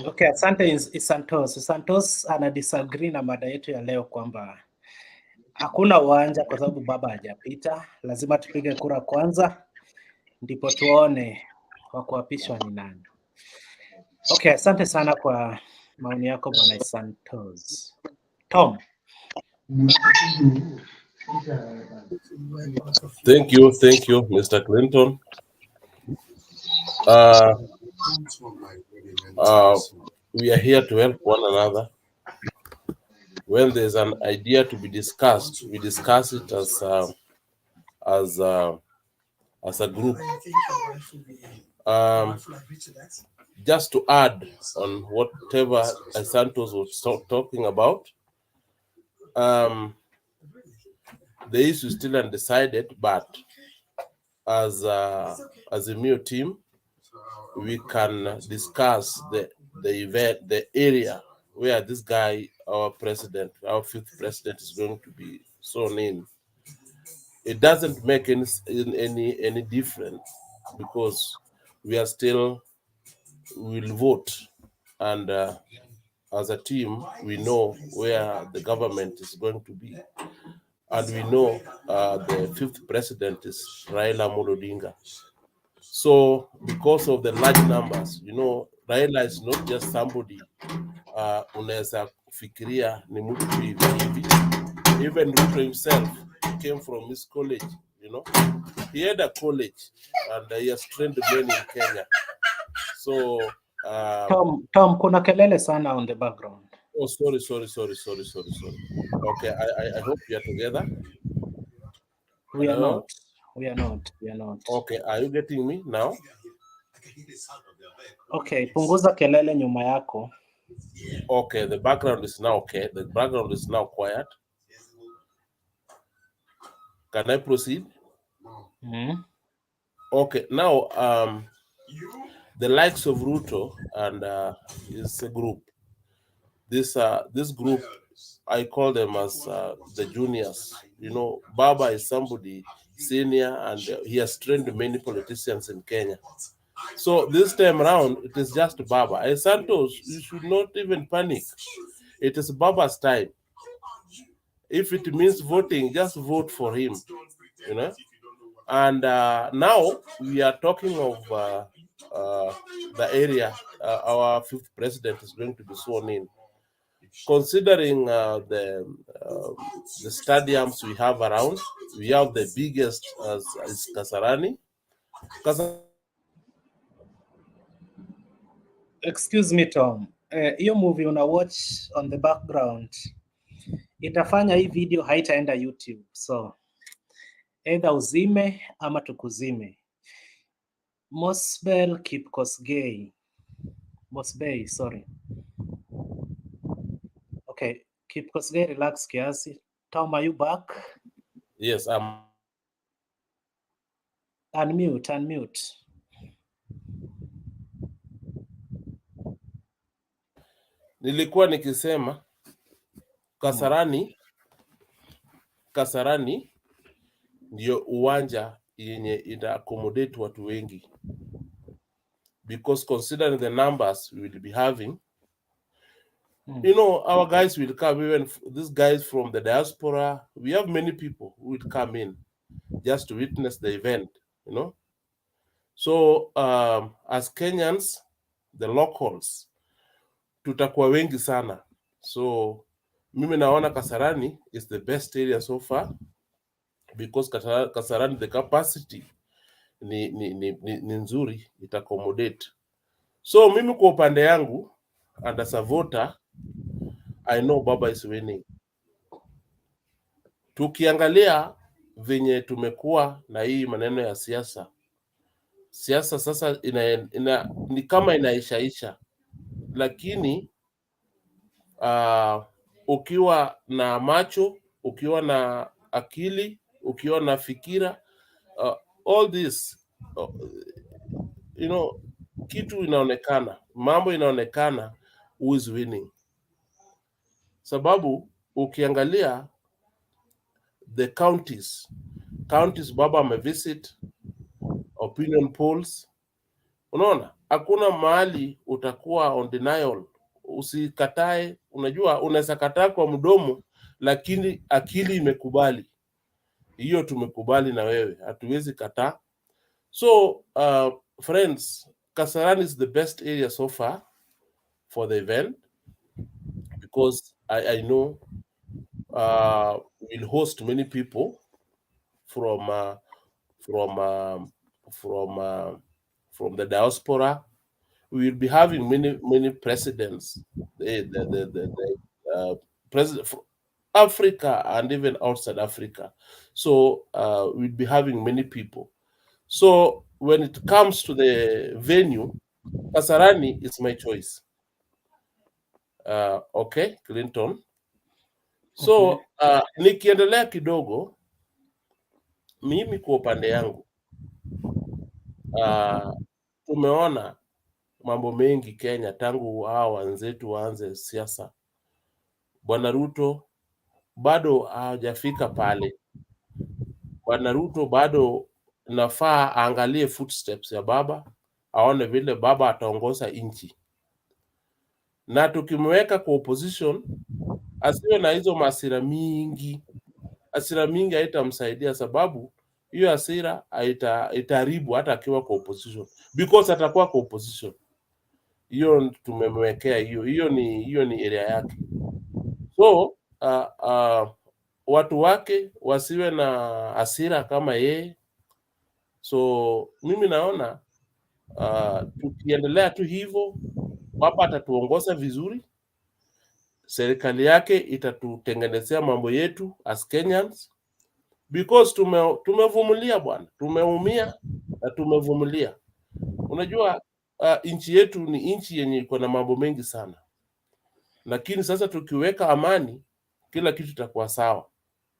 Okay, asante Santos. Santos ana disagree na mada yetu ya leo kwamba hakuna uwanja kwa sababu Baba hajapita. Lazima tupige kura kwanza ndipo tuone wa kuapishwa ni nani. Okay, asante sana kwa maoni yako Bwana Santos. Tom. Thank you, Mr. Clinton. We are here to help one another. When there's an idea to be discussed, we discuss it as a group. Just to add on whatever Santos was talking about, the issue is still undecided, but as a new team, we can discuss the event, the area where this guy, our president, our 5th president, is going to be sworn in. It doesn't make any difference because we are still will vote, and as a team, we know where the government is going to be. And we know the 5th president is Raila Odinga. So because of the large numbers, Raila is not just somebody unaweza kufikiria ni mtu hivi. Even Ruto himself came from his college, He had a college and he has trained many in Kenya. So Tom, kuna kelele sana on the background. Oh, sorry. Okay, I hope we are together. We are not. Okay, are you getting me now? Okay, punguza kelele nyuma yako. Okay, the background is now okay. The background is now quiet. Can I proceed? Mm. Okay, now the likes of Ruto and his group. This group, I call them as the juniors. You know, Baba is somebody senior, and he has trained many politicians in Kenya. So this time around, it is just Baba. And Santos, you should not even panic. It is Baba's time. If it means voting, just vote for him. You know. And now we are talking of the area our fifth president is going to be sworn in. Considering the stadiums we have around, we have the biggest is Kasarani. Excuse me Tom, hiyo movie una watch on the background itafanya hii video haitaenda YouTube, so either uzime ama tukuzime. Mosbel Kipkosgei. Mosbei, sorry. Okay, Kipkosgei, relax kiasi. Tom, are you back? Yes, I'm. Unmute. Nilikuwa nikisema Kasarani ndio uwanja yenye ita accommodate watu wengi, because considering the numbers we will be having, you know, our guys will come, even these guys from the diaspora, we have many people who will come in just to witness the event, you know. So as Kenyans, the locals, tutakuwa wengi sana. So mimi naona Kasarani is the best area so far, because Kasarani, the capacity ni nzuri, it accommodate. So mimi kwa upande yangu, and as a voter, I know Baba is winning. Tukiangalia venye tumekuwa na hii maneno ya siasa sasa ni kama inaishaisha, lakini ukiwa na macho, ukiwa na akili, ukiwa na fikira, all this, you know, kitu inaonekana, mambo inaonekana who is winning. Sababu ukiangalia the counties Baba amevisit, opinion polls, unaona hakuna mahali utakuwa on denial. Usikatae, unajua unaweza kataa kwa mdomo, lakini akili imekubali. Hiyo tumekubali na wewe, hatuwezi kataa. So friends, Kasarani is the best area so far for the event, because I know we'll host many people from the diaspora. We will be having many presidents, the president from Africa and even outside Africa. So we'll be having many people. So when it comes to the venue, Kasarani is my choice. Okay, Clinton. So nikiendelea kidogo, mimi kwa upande yangu tumeona mambo mengi Kenya tangu hawa wenzetu waanze siasa. Bwana Ruto bado hajafika pale. Bwana Ruto bado nafaa aangalie footsteps ya Baba, aone vile Baba ataongoza nchi, na tukimweka kwa opposition asiwe na hizo hasira mingi. Hasira mingi haitamsaidia, sababu hiyo hasira itaharibu hata akiwa kwa opposition, because atakuwa kwa opposition. Hiyo tumemwekea, hiyo ni area yake. So watu wake wasiwe na hasira kama yeye. So mimi naona tukiendelea tu hivyo, Baba atatuongoza vizuri, serikali yake itatutengenezea mambo yetu as Kenyans, because tumevumilia bwana, tumeumia na tumevumilia. Unajua nchi yetu ni nchi yenye iko na mambo mengi sana, lakini sasa tukiweka amani, kila kitu itakuwa sawa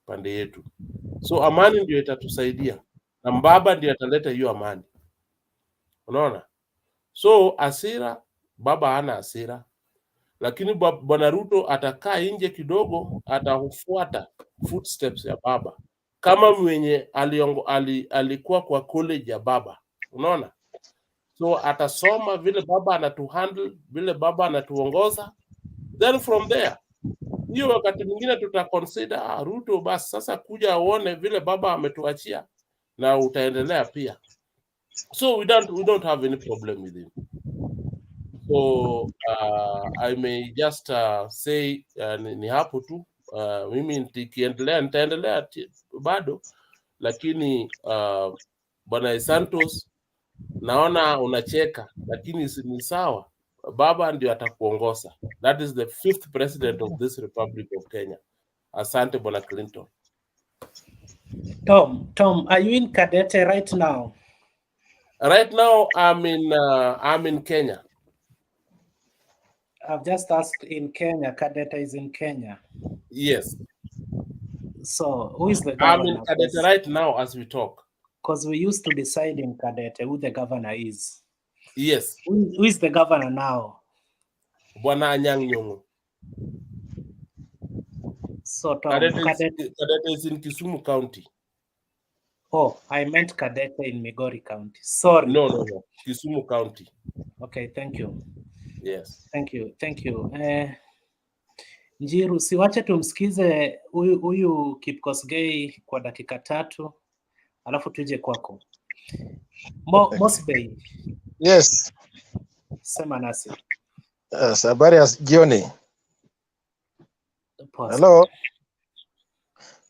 pande yetu. So amani ndio itatusaidia na Mbaba ndio ataleta hiyo amani, unaona. So asira, Baba hana asira, lakini Bwana Ruto atakaa nje kidogo, atafuata footsteps ya Baba kama mwenye alikuwa kwa college ya Baba, unaona. So atasoma vile Baba anatuhandle, vile Baba anatuongoza, then from there hiyo wakati mwingine tutaconsider Ruto, basi sasa kuja uone vile Baba ametuachia na utaendelea pia. So we don't have any problem with him. So I may just say ni hapo tu, mimi nitaendelea bado, lakini Bwana Santos naona unacheka, lakini ni sawa. Baba ndio atakuongoza. That is the 5th president of this Republic of Kenya. Asante Bwana Clinton. Tom, are you in Kadete right now? Right now I'm in Kenya. I've just asked in Kenya. Kadete is in Kenya. Yes. So who is the governor? I'm in Kadete right now as we talk. Because we used to decide in Kadete who the governor is. Yes. Who is the governor now? Bwana Anyang' Nyong'o. So Tom, Kadete is in Kisumu County. Oh, I meant Kadete in Migori County. Sorry. No. Kisumu County. Okay, thank you. Yes. Thank you. Njiru, siwache tumsikize huyu Kipkosgei kwa dakika 3, alafu tuje kwako. Mosbey. Yes. Sema nasi. Habari ya jioni. Hello.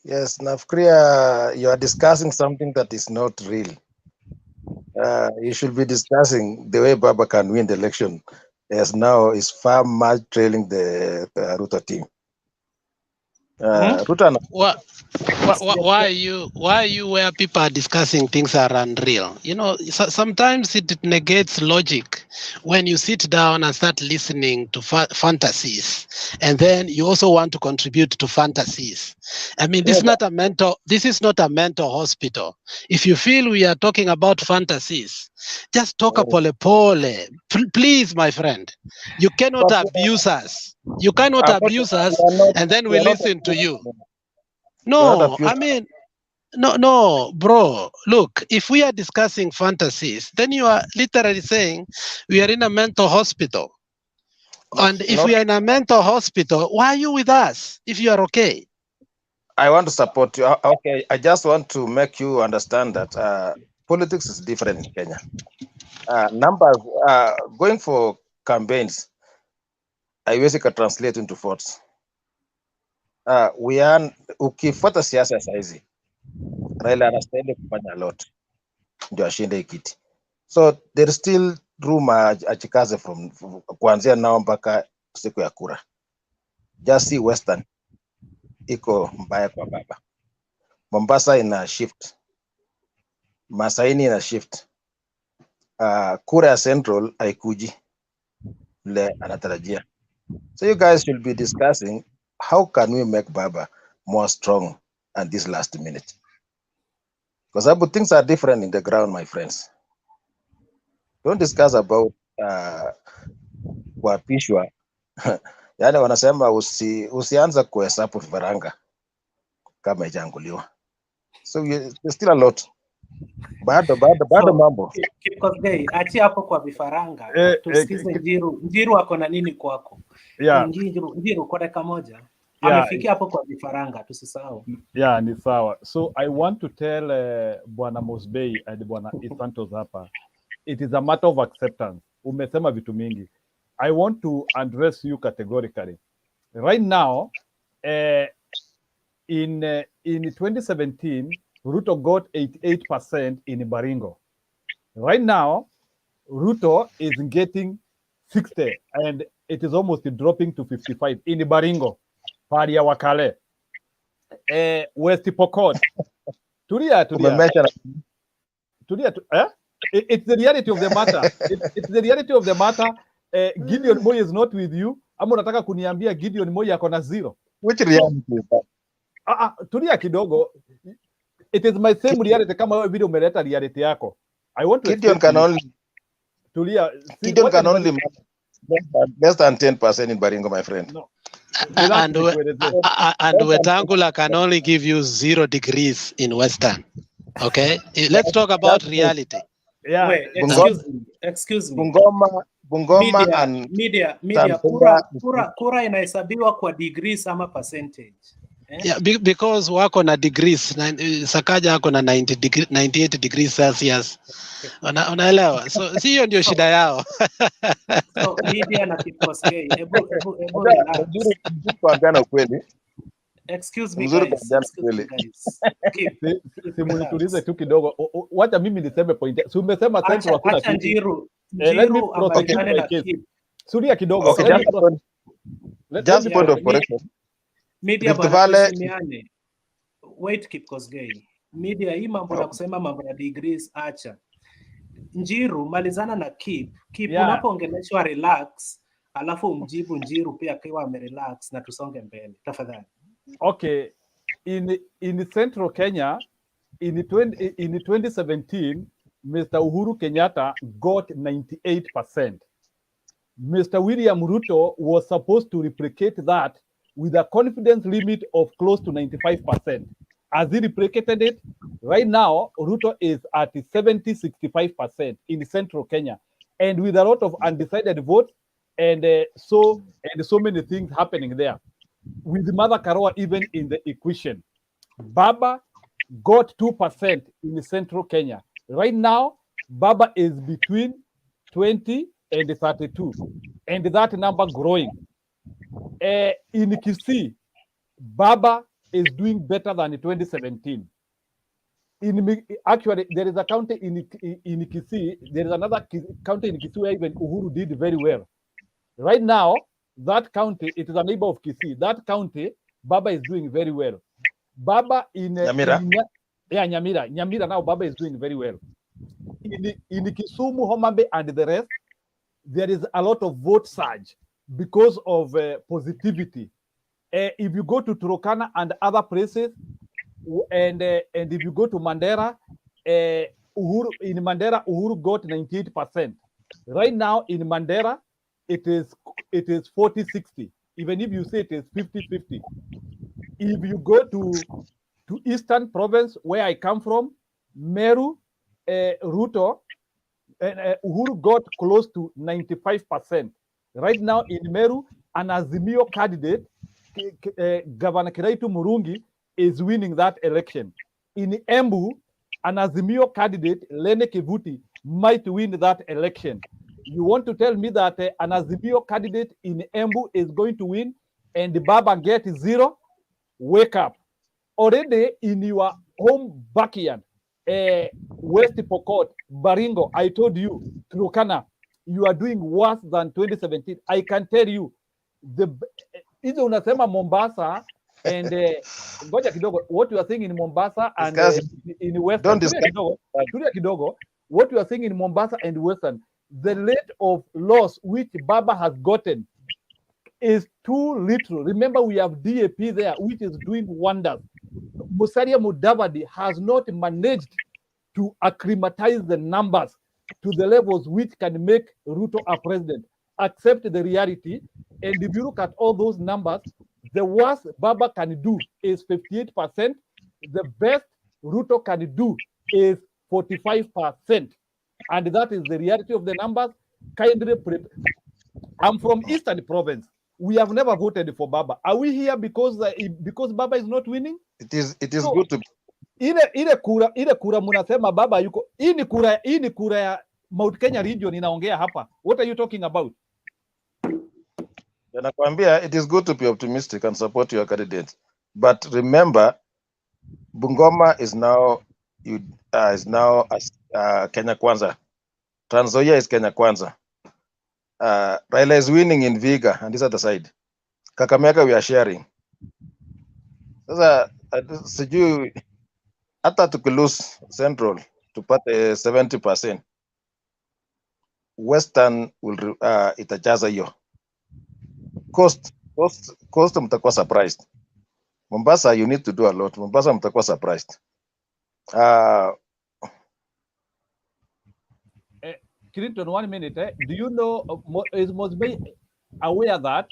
Yes, nafikiria you are discussing something that is not real. You should be discussing the way Baba can win the election, as now is far much trailing the Ruto team. Ruto, why are you where people are discussing things are unreal? You know, sometimes it negates logic when you sit down and start listening to fantasies, and then you also want to contribute to fantasies. I mean, this is not a mental hospital. If you feel we are talking about fantasies, just talk a pole. Please, my friend. You cannot abuse us. You cannot abuse us, and then we listen to you. No, I mean, no, bro. Look, if we are discussing fantasies, then you are literally saying we are in a mental hospital. And if we are in a mental hospital, why are you with us if you are okay? I want to support you. Okay, I just want to make you understand that politics is different in Kenya. Numbers going for campaigns, haiwezi ka translate into votes. Ukifuata siasa saizi, Raila anastahili kufanya lot ndio ashinde kiti. So there is still room achikaze from kuanzia nao mpaka siku ya kura. Just see Western iko mbaya kwa Baba. Mombasa ina shift, Masaini ina shift. Kura ya Central haikuji le anatarajia. So you guys should be discussing how can we make Baba more strong at this last minute, because things are different in the ground, my friends. Don't discuss about kuapishwa. Yani wanasema usianza kuhesabu vifaranga kama ijanguliwa. So there's still a lot. Bado mambo. Kipkosgei, achia hapo kwa vifaranga. Tusikize Njiru ako na nini kwako? Njiru kwa dakika moja. Amefikia hapo kwa vifaranga, tusisahau. Yeah, ni sawa. So I want to tell Bwana Mosbey and Bwana Santos hapa, it is a matter of acceptance. Umesema vitu mingi. I want to address you categorically. Right now, in 2017, Ruto got 88% in Baringo. Right now, Ruto is getting 60, and it is almost dropping to 55 in Baringo. Paria Wakale. West Pokot. Tulia. It's the reality of the matter. It's the reality of the matter. Gideon Moi is not with you. Ama unataka kuniambia Gideon Moi yako na 0? Which reality is that? Tulia kidogo. it is my same reality kama wewe vile umeleta reality yako. I want to Gideon can only Tulia. Gideon can only manage less than 10% in Baringo, my friend. No. And Wetangula can only give you 0 degrees in Western. Okay, let's talk about reality. Yeah. Wait, excuse me. Bungoma media kura inahesabiwa kwa degrees ama percentage. Yeah, because wako na degrees, Sakaja wako na 98 degrees Celsius. Unaelewa? So hiyo ndio shida yao. So media na Kipkosgei, hebu relax. Kuambiana ukweli. Excuse me guys. Simunitulize tu kidogo. Wacha mimi niseme point. Si umesema Central hakuna kitu. Njiru amalizane na kitu. Suria kidogo. Okay, just point of correction. Media bwana, wait Kipkosgei. Media hii mambo na kusema mambo ya degrees acha. Njiru malizana na Kip. Unapoongeleshwa relax, alafu mjibu Njiru pia akiwa amerelax na tusonge mbele. Tafadhali. Okay, in Central Kenya, in 2017, Mr. Uhuru Kenyatta got 98%. Mr. William Ruto was supposed to replicate that with a confidence limit of close to 95%. As he replicated it, right now, Ruto is at 70-65% in Central Kenya, and with a lot of undecided votes, and so many things happening there. With Mother Karua even in the equation. Baba got 2% in Central Kenya. Right now, Baba is between 20 and 32, and that number growing. In Kisii, Baba is doing better than in 2017. Actually, there is a county in Kisii, there is another county in Kisii where even Uhuru did very well. Right now, that county, it is a neighbor of Kisii. That county, Baba is doing very well. Baba in Nyamira. Nyamira now, Baba is doing very well. In Kisumu, Homa Bay, and the rest, there is a lot of vote surge because of positivity. If you go to Turkana and other places, and if you go to Mandera, Uhuru got 98%. Right now in Mandera, it is 40-60. Even if you say it is 50-50. If you go to Eastern Province, where I come from, Meru, Ruto, Uhuru got close to 95%. Right now in Meru, an Azimio candidate, Governor Kiraitu Murungi, is winning that election. In Embu, an Azimio candidate, Lene Kivuti, might win that election. You want to tell me that an Azimio candidate in Embu is going to win and the Baba get 0? Wake up. Already in your home backyard, West Pokot, Baringo, I told you, Turkana, you are doing worse than 2017. I can tell you, hizo unasema Mombasa and ngoja kidogo, what you are saying in Mombasa and in Western, tulia kidogo, what you are saying in Mombasa and Western, the rate of loss which Baba has gotten is too little. Remember, we have DAP there, which is doing wonders. Musalia Mudavadi has not managed to acclimatize the numbers to the levels which can make Ruto a president. Accept the reality. And if you look at all those numbers, the worst Baba can do is 58%. The best Ruto can do is 45%. And that is the reality of the numbers. Kindly I'm from Eastern Province. We have never voted for Baba. Are we here because Baba is not winning? It is so, good to ile kura munasema Baba yuko. Hii ni kura ya Mount Kenya region inaongea hapa. What are you talking about? Nakwambia, it is good to be optimistic and support your candidate. But remember, Bungoma is now Kenya Kwanza. Trans Nzoia is Kenya Kwanza. Raila is winning in Viga and this other side. Kakamega we are sharing. Sasa sijui hata tukilose Central tupate 70%. Western will itajaza hiyo. Coast mtakuwa surprised. Mombasa, you need to do a lot. Mombasa mtakuwa surprised. Clinton, 1 minute. Do you know, is must be aware that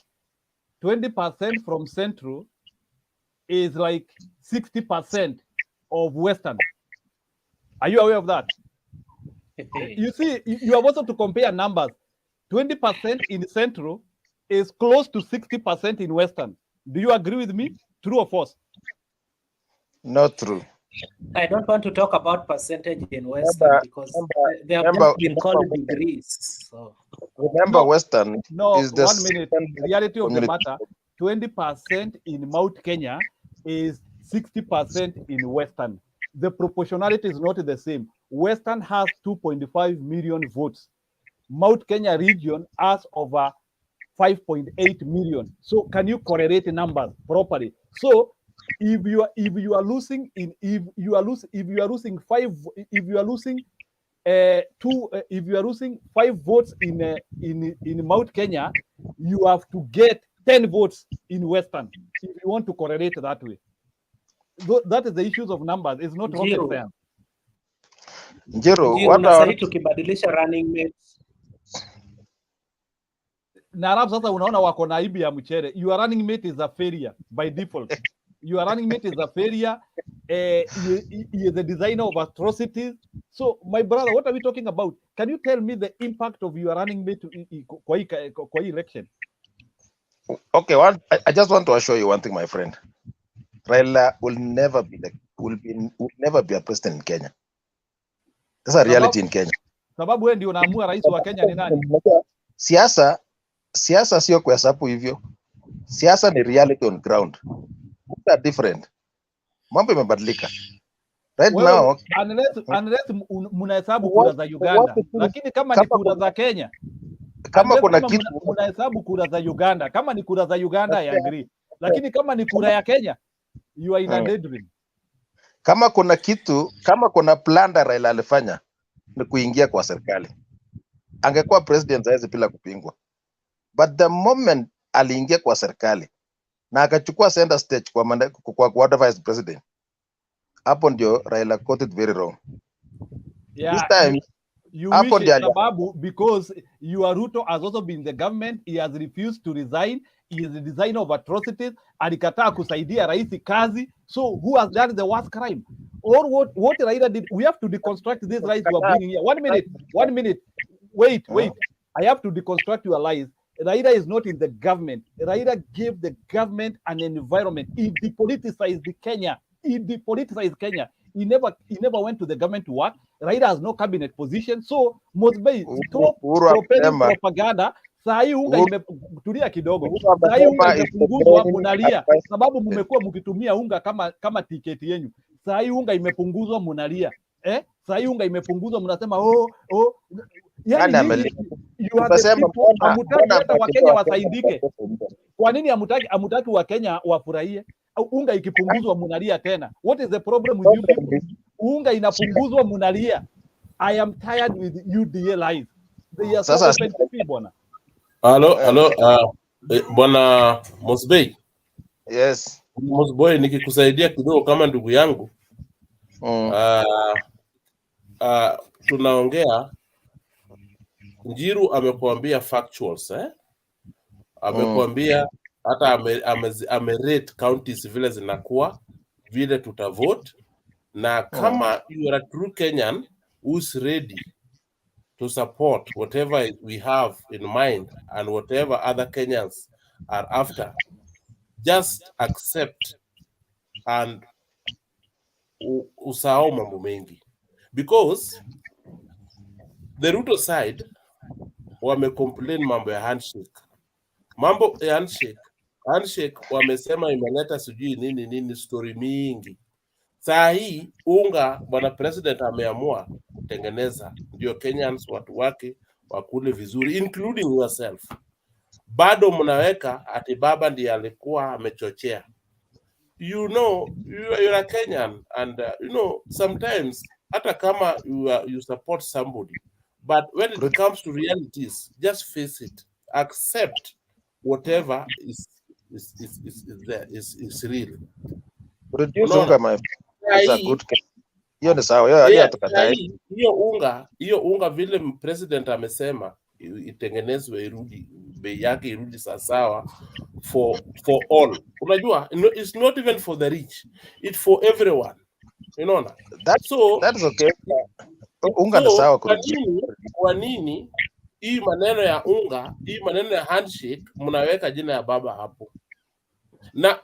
20% from Central is like 60% of Western? Are you aware of that? You see, you have also to compare numbers. 20% in Central is close to 60% in Western. Do you agree with me? True or false? Not true. I don't want to talk about percentage in Western because they have just been called degrees. So. Remember, Western is the 1 minute. Reality of the matter: 20% in Mount Kenya is 60% in Western. The proportionality is not the same. Western has 2.5 million votes. Mount Kenya region has over 5.8 million. So can you correlate the numbers properly? So if you are losing 5 votes in Mount Kenya, you have to get 10 votes in Western if you want to correlate that way. That is the issues of numbers. It's not rocket science. Njiro, what are tukibadilisha running mates? Na alafu sasa unaona wako na ibi ya mchere. Your running mate is a failure by default. Your running mate is a failure. He is the designer of atrocities. So, my brother, what are we talking about? Can you tell me the impact of your running mate kwa election? Okay, I just want to assure you one thing, my friend. Raila will never be a president in Kenya. That's a reality in Kenya. Sababu wewe ndio unaamua rais wa Kenya ni nani? Siasa sio kuhesabu hivyo. Siasa ni reality on ground. These are different. Mambo imebadilika. Right now, unless mnahesabu kura za Uganda, lakini kama ni kura za Kenya, kama kuna kitu mnahesabu kura za Uganda, kama ni kura za Uganda I agree, lakini kama ni kura ya Kenya, you are in a daydream. Kama kuna planda Raila alifanya ni kuingia kwa serikali, angekuwa president saizi bila kupingwa, but the moment aliingia kwa serikali na akachukua center stage kwa vice president, hapo ndio Raila got it very wrong. Yeah, this time you wish it, sababu because your Ruto has also been the government, he has refused to resign, he is the designer of atrocities, alikataa kusaidia rais kazi. So who has done the worst crime? Or what Raila did? We have to deconstruct this lies you are bringing here. 1 minute. Wait. I have to deconstruct your lies. Raila is not in the government. Raila gave the government an environment. He depoliticized Kenya. He never went to the government to work. Raila has no cabinet position. So must be stop propelling propaganda. Sahi unga imetulia kidogo. Sahi unga imepunguzwa munalia. Sababu mmekuwa mkitumia unga kama tiketi yenu. Sahi unga imepunguzwa munalia. Sahi unga imepunguzwa mnasema yani you are the people, hamutaki hata Wakenya wasaidike. Kwa nini hamutaki Wakenya wafurahie? Unga ikipunguzwa munalia tena. What is the problem with you people? Unga inapunguzwa munalia. I am tired with UDA lies. They are so offensive bwana. Hello, bwana Mosbey. Yes. Mosbey, nikikusaidia kidogo kama ndugu yangu. Tunaongea, Njiru amekuambia factuals, amekuambia hata amerate counties vile zinakuwa, vile tutavote, na kama you are a true Kenyan who's ready to support whatever we have in mind and whatever other Kenyans are after, just accept and usahau mambo mengi, because the Ruto side wamecomplain mambo ya handshake. Mambo ya handshake wamesema imeleta sijui nini story mingi. Saa hii unga bwana president ameamua kutengeneza ndio Kenyans watu wake wakule vizuri, including yourself. Bado mnaweka ati baba ndiye alikuwa amechochea. You know, you're a Kenyan, and sometimes hata kama you support somebody, but when it comes to realities, just face it, accept whatever is real. Produce unga, my friend, is a good case. Hiyo ni sawa, hiyo hatukatai. Hiyo unga vile president amesema itengenezwe, irudi bei yake irudi sawa for all. Unajua, it's not even for the rich, it's for everyone. Unaona? That's okay. Unga ni sawa kurudi. Kwa nini hii maneno ya unga, hii maneno ya handshake mnaweka jina ya baba hapo? Na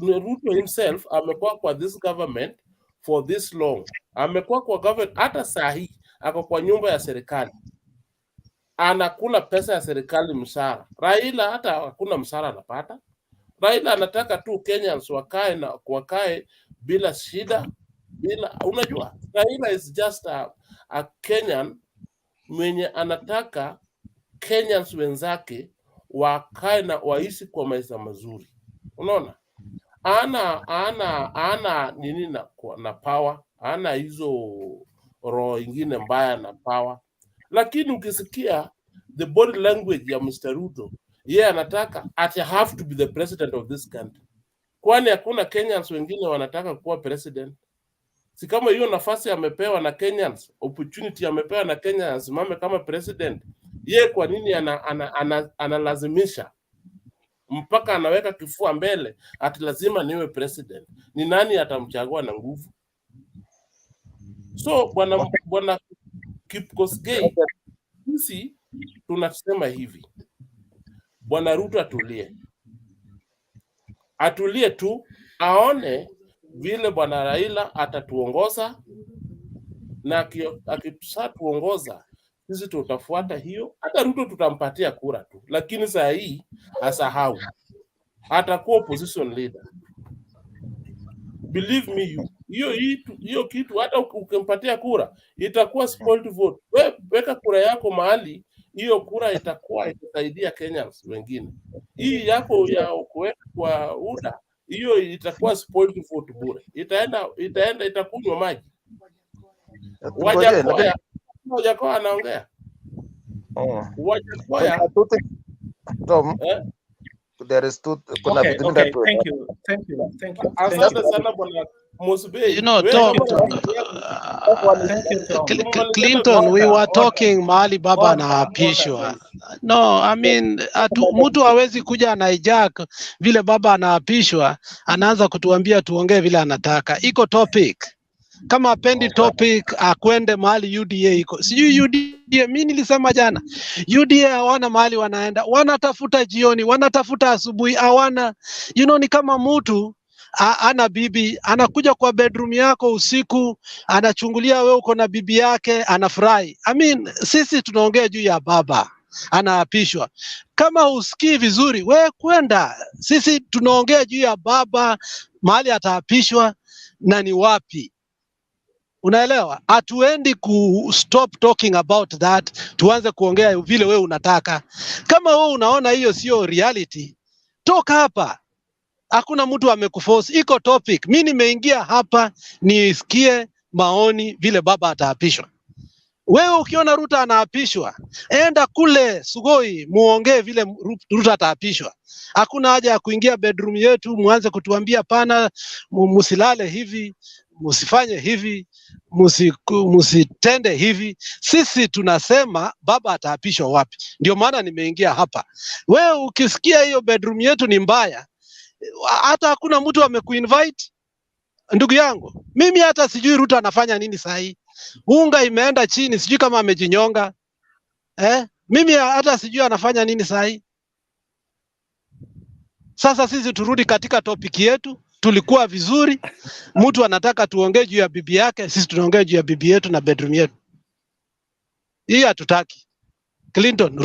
Ruto himself amekuwa kwa this government for this long. Amekuwa kwa government hata saa hii ako kwa nyumba ya serikali. Anakula pesa ya serikali mshahara. Raila hata hakuna mshahara anapata. Raila anataka tu Kenyans wakae bila shida, bila, unajua, Raila is just a Kenyan mwenye anataka Kenyans wenzake wakae na waishi kwa maisha mazuri. Unaona? Ana nini na power, ana hizo roho ingine mbaya na power. Lakini ukisikia the body language ya Mr. Ruto, yeye anataka I have to be the president of this country. Kwani hakuna Kenyans wengine wanataka kuwa president? Si kama hiyo nafasi amepewa na Kenyans, opportunity amepewa na Kenyans asimame kama president. Yeye kwa nini analazimisha mpaka anaweka kifua mbele ati lazima niwe president? Ni nani atamchagua na nguvu? So bwana Kipkosgei, sisi tunasema hivi, bwana Ruto atulie tu, aone vile bwana Raila atatuongoza, na akituongoza sisi tutafuata hiyo. Hata Ruto tutampatia kura tu, lakini saa hii asahau atakuwa opposition leader. Believe me, hiyo kitu hata ukimpatia kura itakuwa spoiled vote. Weka kura yako mahali, hiyo kura itakuwa itasaidia Kenyans wengine. Hii yako ya kuweka kwa UDA, hiyo itakuwa spoiled vote bure. Itakunywa maji. Wajakoya anaongea. Wajakoya. Tom, there is two. Okay, thank you. Asante sana bwana Mosbey. You know, Tom, Clinton, we were talking mahali baba anaapishwa. No, I mean, mtu hawezi kuja na hijack vile baba anaapishwa, anaanza kutuambia tuongee vile anataka. Iko topic. Kama apendi topic, akwende mahali UDA iko. Sijui UDA, mimi nilisema jana, UDA hawana mahali wanaenda, wanatafuta jioni, wanatafuta asubuhi, hawana, ni kama mtu ana bibi, anakuja kwa bedroom yako usiku, anachungulia wewe uko na bibi yake, anafurahi. I mean, sisi tunaongea juu ya baba anaapishwa. Kama usikii vizuri, we kwenda. Sisi tunaongea juu ya baba, mahali ataapishwa na ni wapi. Unaelewa? Hatuendi ku stop talking about that, tuanze kuongea vile wewe unataka. Kama wewe unaona hiyo sio reality, toka hapa. Hakuna mtu amekuforce, iko topic. Mimi nimeingia hapa nisikie maoni vile baba ataapishwa. Wewe ukiona Ruto anaapishwa, enda kule Sugoi muongee vile Ruto ataapishwa. Hakuna haja ya kuingia bedroom yetu muanze kutuambia pana, musilale hivi, musifanye hivi, musitende hivi. Sisi tunasema baba ataapishwa wapi. Ndio maana nimeingia hapa. Wewe ukisikia hiyo bedroom yetu ni mbaya, hata hakuna mtu amekuinvite. Ndugu yangu, mimi hata sijui Ruto anafanya nini saa hii. Unga imeenda chini, sijui kama amejinyonga. Mimi hata sijui anafanya nini saa hii. Sasa sisi turudi katika topic yetu. Tulikuwa vizuri. Mtu anataka tuongee juu ya bibi yake, sisi tunaongea juu ya bibi yetu na bedroom yetu. Hii hatutaki. Clinton,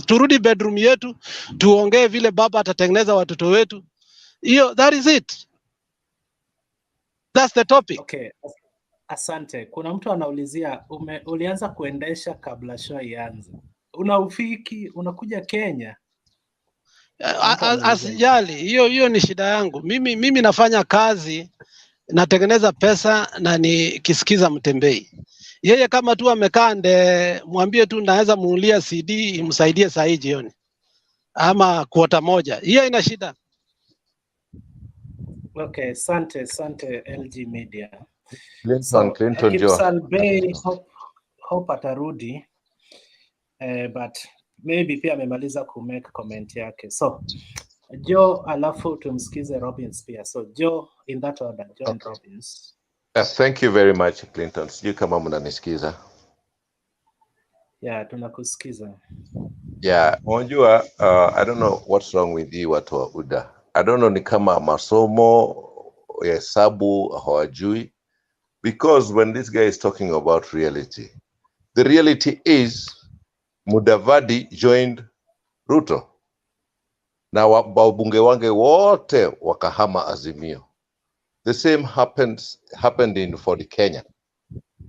turudi bedroom yetu, tuongee vile baba atatengeneza watoto wetu. Hiyo, that is it. That's the topic. Okay. Asante. Kuna mtu anaulizia, ulianza kuendesha kabla show ianze. Unaufiki, unakuja Kenya? Asijali, hiyo ni shida yangu. Mimi nafanya kazi, natengeneza pesa na nikisikiza Mtembei. Yeye kama tu amekaa mwambie tu naweza muulia CD imsaidie saa hii jioni. Ama kuota moja. Hiyo ina shida. Okay, asante LG Media. So Clinton Kipsang Joe. Bay hope atarudi, but maybe pia amemaliza kumake comment yake. So Joe, alafu tumsikize Robbins pia. So Joe, in that order, Joe and Robbins. Thank you very much Clinton. Sijui kama mnanisikiza. Yeah, tunakusikiza. Yeah, unajua I don't know what's wrong with you watu wa UDA. I don't know ni kama masomo ya hesabu hawajui, because when this guy is talking about reality, the reality is Mudavadi joined Ruto na wabunge wange wote wakahama Azimio. The same happened in Ford Kenya.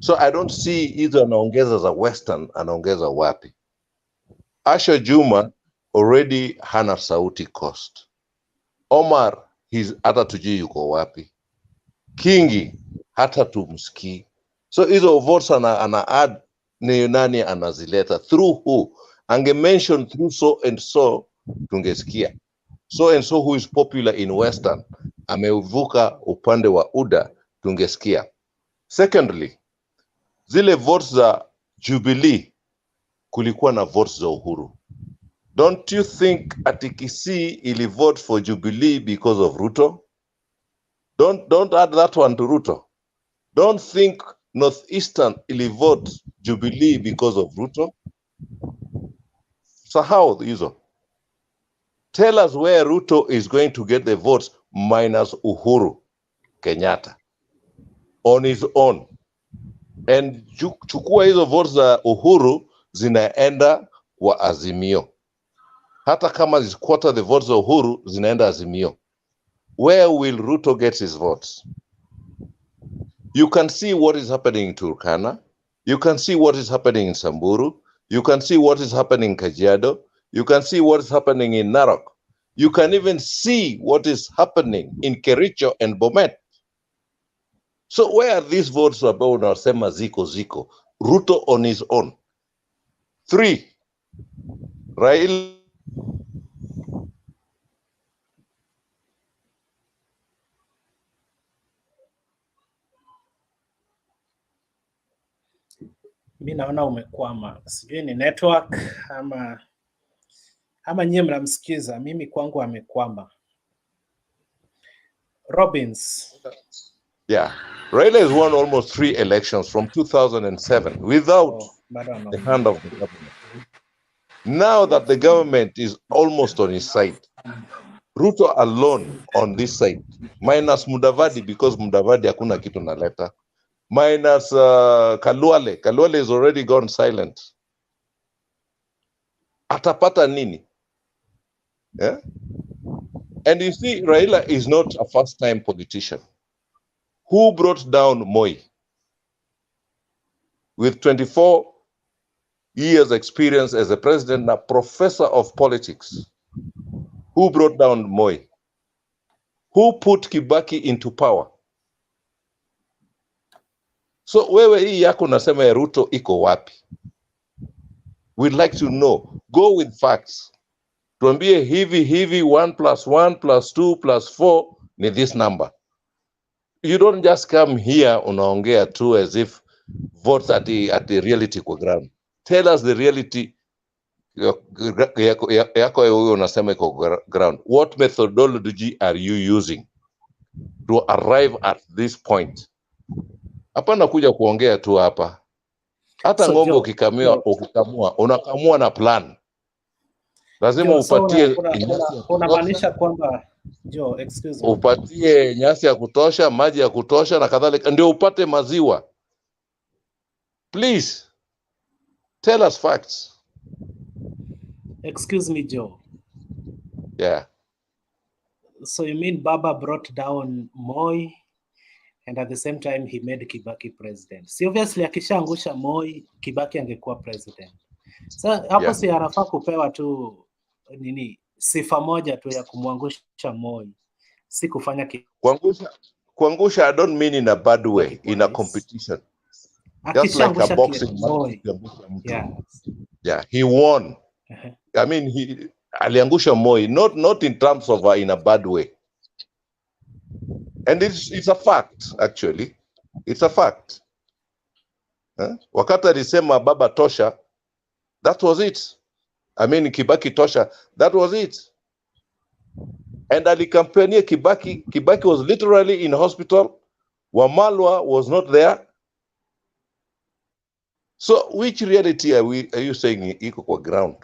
So I don't see either anaongeza za Western anaongeza wapi. Asha Juma already hana sauti cost. Omar hata tujui yuko wapi. Kingi hata tumsikii. So hizo votes ana add ni nani anazileta through who? Ange mention through so and so tungesikia. So and so who is popular in Western ameuvuka upande wa UDA tungesikia. Secondly, zile votes za Jubilee kulikuwa na votes za Uhuru. Don't you think Atikisi ili vote for Jubilee because of Ruto? Don't add that one to Ruto. Don't think Northeastern ili vote Jubilee because of Ruto. Sahau hizo. Tell us where Ruto is going to get the votes minus Uhuru Kenyatta on his own. And chukua hizo votes za Uhuru zinaenda kwa Azimio. Hata kama is quarter the votes za Uhuru zinaenda Azimio. Where will Ruto get his votes? You can see what is happening in Turkana. You can see what is happening in Samburu. You can see what is happening in Kajiado. You can see what is happening in Narok. You can even see what is happening in Kericho and Bomet. So where are these votes about unasema ziko? Ruto on his own. 3, Raila. Mi naona umekwama, sijui ni network ama nyie mnamsikiza. Mimi kwangu amekwama. Robbins. Yeah, Raila has won almost 3 elections from 2007 without the hand of the government. Now that the government is almost on his side, Ruto alone on this side, minus Mudavadi because Mudavadi hakuna kitu naleta, minus Kalwale is already gone silent. Atapata nini? Yeah? And you see, Raila is not a first-time politician. Who brought down Moi? With 24 years experience as a president and a professor of politics. Who brought down Moi? Who put Kibaki into power? So wewe hii yako nasema ya Ruto iko wapi? We'd like to know. Go with facts. Tuambie hivi 1 + 1 + 2 + 4 ni this number. You don't just come here unaongea tu as if votes at the reality kwa ground. Tell us the reality yako wewe unasema iko ground. What methodology are you using to arrive at this point? Hapana kuja kuongea tu hapa. Hata So, ng'ombe Joe, ukikamua unakamua na plan. Lazima Joe, so upatie unamaanisha kwamba Joe, excuse me. Upatie nyasi ya kutosha, maji ya kutosha na kadhalika ndio upate maziwa. Please tell us facts. Excuse me, Joe. Yeah. So you mean Baba brought down Moi and at the same time he made Kibaki president. Si obviously akishaangusha Moi, Kibaki angekuwa president. So hapo si anafaa kupewa tu nini sifa moja tu ya kumwangusha Moi. Si kufanya kuangusha I don't mean in a bad way, in a competition. Just like a boxing match. Yeah, he won. I mean aliangusha Moi, not in terms of in a bad way. And it's a fact actually. It's a fact. Wakati alisema baba tosha, that was it. I mean Kibaki tosha, that was it. And alikampenia Kibaki. Kibaki was literally in hospital. Wamalwa was not there. So which reality are you saying iko kwa ground?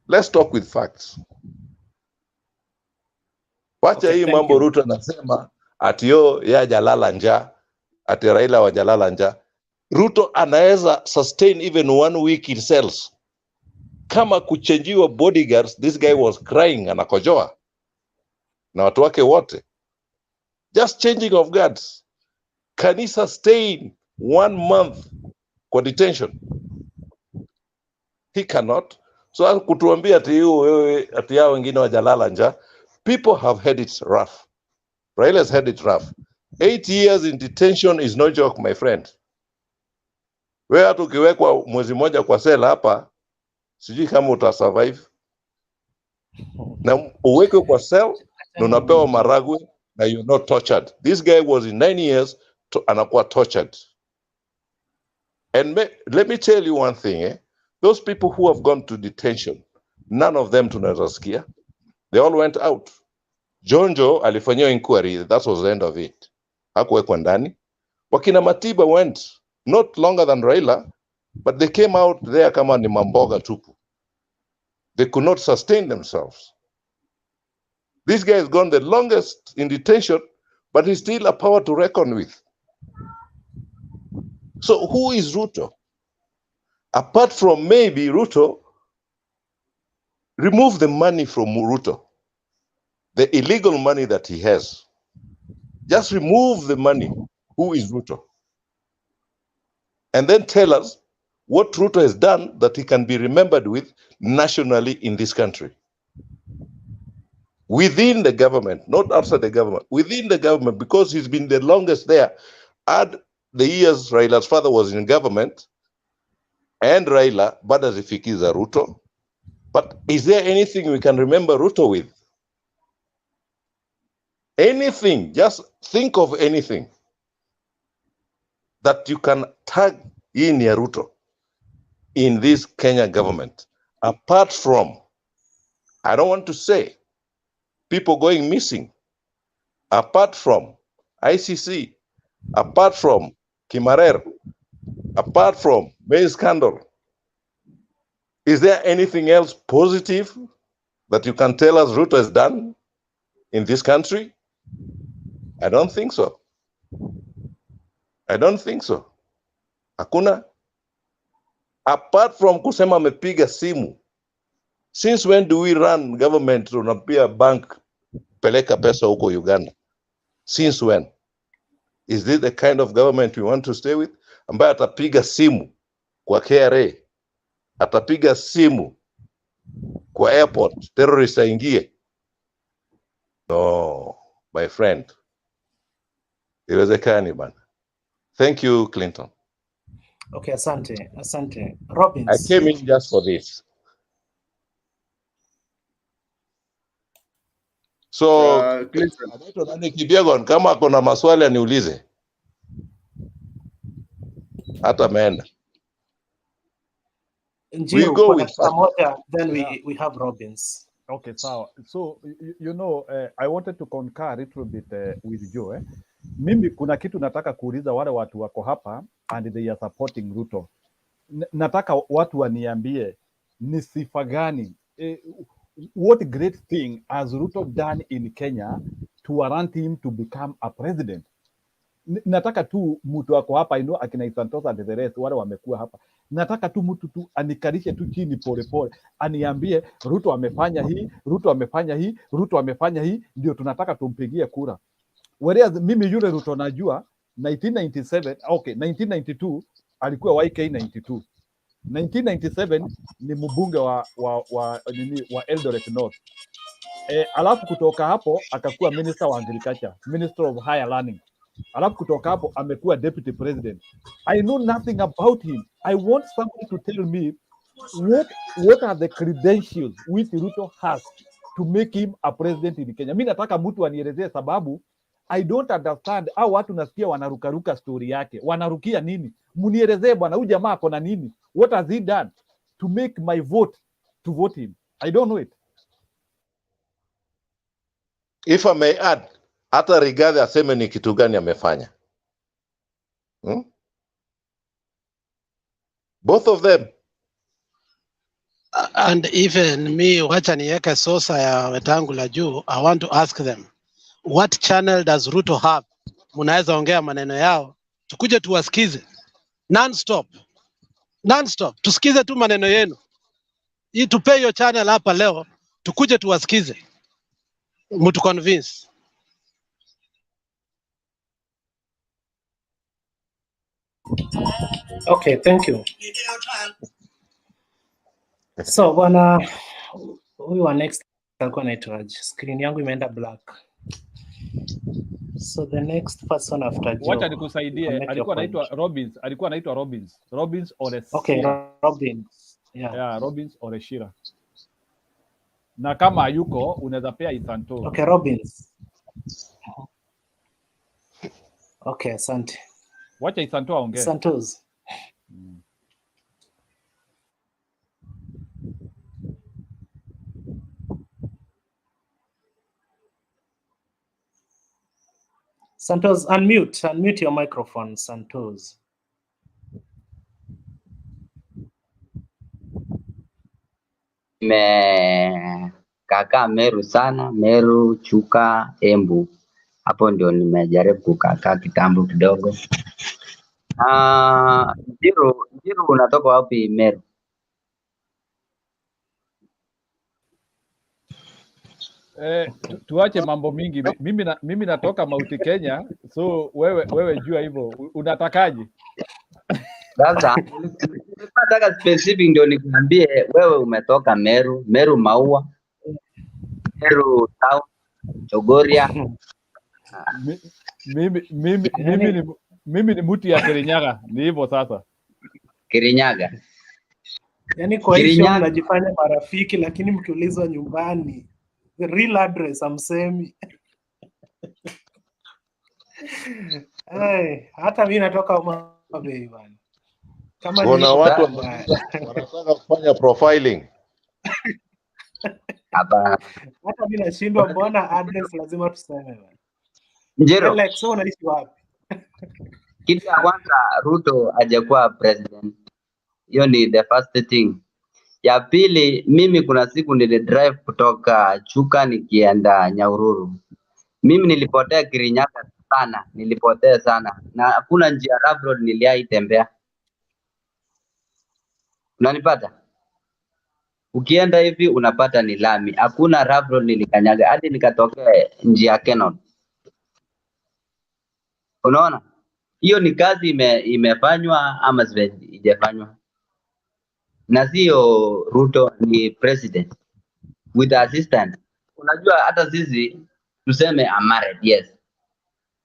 Let's talk with facts. Wacha hii mambo Ruto anasema ati yo ya jalala njaa, ati Raila wa jalala njaa. Ruto anaweza sustain even 1 week in cells. Kama kuchenjiwa bodyguards, this guy was crying, anakojoa na watu wake wote. Just changing of guards. Can he sustain 1 month kwa detention? He cannot. So kutuambia ati wewe ati yao wengine wajalala njaa. People have had it rough. Raila's had it rough. 8 years in detention is no joke, my friend. Wewe hata ukiwekwa mwezi moja kwa sela hapa, sijui kama utasurvive. Na uwekwe kwa cell, na unapewa maragwe, na you're not tortured. This guy was in 9 years, anakuwa tortured. And let me tell you one thing, those people who have gone to detention, none of them tunaweza sikia. They all went out. Jonjo alifanyiwa inquiry, that was the end of it. Hakuwekwa ndani. Wakina Matiba went, not longer than Raila, but they came out there kama ni mamboga tupu. They could not sustain themselves. This guy has gone the longest in detention, but he's still a power to reckon with. So who is Ruto? Apart from maybe Ruto, remove the money from Ruto, the illegal money that he has. Just remove the money. Who is Ruto? And then tell us what Ruto has done that he can be remembered with nationally in this country. Within the government, not outside the government, within the government, because he's been the longest there. Add the years Raila's father was in government, and Raila, bado zifikiza Ruto. But is there anything we can remember Ruto with? Anything, just think of anything that you can tag in ya Ruto in this Kenya government, apart from, I don't want to say, people going missing, apart from ICC, apart from Kimarer, apart from May scandal. Is there anything else positive that you can tell us Ruto has done in this country? I don't think so. I don't think so. Hakuna. Apart from kusema amepiga simu. Since when do we run government tunapia bank peleka pesa huko Uganda? Since when? Is this the kind of government we want to stay with? Ambaye atapiga simu kwa KRA, atapiga simu kwa airport, terrorist aingie? No, my friend. Iwezekani bana. Thank you, Clinton. Okay, asante. Robbins. I came in just for this. So, Clinton, Kibiegon, kama kuna maswali aniulize. Hata meenda. We go with Samoja, then we have Robbins. Okay, so you know, I wanted to concur a little bit with Joe. Mimi kuna kitu nataka kuuliza wale watu wako hapa and they are supporting Ruto. Nataka watu waniambie ni sifa gani, what great thing has Ruto done in Kenya to warrant him to become a president? Nataka tu mtu wako hapa, akina Isantosa and the rest wale wamekuwa hapa. Nataka tu mtu tu anikarishe tu chini pole pole, aniambie Ruto amefanya hii, Ruto amefanya hii, Ruto amefanya hii, ndio tunataka tumpigie kura. Whereas mimi yule Ruto najua 1997, okay, 1992 alikuwa YK 92. 1997 ni mbunge wa Eldoret North. Alafu kutoka hapo akakuwa minister wa agriculture, minister of higher learning. Alafu kutoka hapo amekuwa deputy president. I know nothing about him. I want somebody to tell me what are the credentials which Ruto has to make him a president in Kenya. Mimi nataka mtu anielezee sababu I don't understand. Au watu nasikia wanarukaruka story yake. Wanarukia nini? Munielezee bwana, huyu jamaa ako na nini? What has he done to make my vote to vote him? I don't know it. If I may add, hata Rigathi aseme ni kitu gani amefanya. Both of them. And even me, wacha niweke sosa ya Wetangula juu, I want to ask them, what channel does Ruto have? Munaweza ongea maneno yao, tukuje tuwasikize non-stop, tusikize tu maneno yenu. Hii tupe hiyo channel hapa leo, tukuje tuwasikize, mtu convince. Okay, thank you. So bwana huyu wa next alikuwa anaitwaje? Screen yangu imeenda black. So the next person after Joe. Wacha nikusaidie, alikuwa anaitwa Robbins Oreshira. Okay, Robbins. Yeah, Robbins Oreshira. Na kama hayuko unaweza pea Isanto. Okay, Robbins. Okay, asante. Wacha Isanto aongee. Santos. Santos, unmute your microphone, Santos. Nimekaa Meru sana, Meru, Chuka, Embu. Hapo ndio nimejaribu kukaa kitambo kidogo. Njiru unatoka wapi Meru? Tuache mambo mingi. Mimi natoka Mount Kenya, so wewe jua hivyo. Unatakaje? Sasa nataka specific ndio nikwambie wewe umetoka Meru Maua, Meru Town, Chogoria. Mimi ni mtu ya Kirinyaga, ni hivyo sasa. Kirinyaga. Yaani kwa hiyo mnajifanya marafiki lakini mkiulizwa nyumbani the real address amsemi. Hata mimi natoka Homa Bay bwana. Kama kuna watu wanataka kufanya profiling. Hapa hata mimi nashindwa, mbona address lazima tuseme bwana. Njero. Alex, so unaishi wapi? Kitu ya kwanza Ruto hajakuwa president. Hiyo ni the first thing. Ya pili, mimi kuna siku nilidrive kutoka Chuka nikienda Nyahururu. Mimi nilipotea Kirinyaga sana, nilipotea sana. Na hakuna njia rough road niliaitembea. Unanipata? Ukienda hivi unapata ni lami. Hakuna rough road nilikanyaga hadi nikatokea njia Kenon. Unaona? Hiyo ni kazi imefanywa ama haijafanywa? Na sio Ruto ni president with assistant. Unajua hata sisi tuseme I'm married, yes.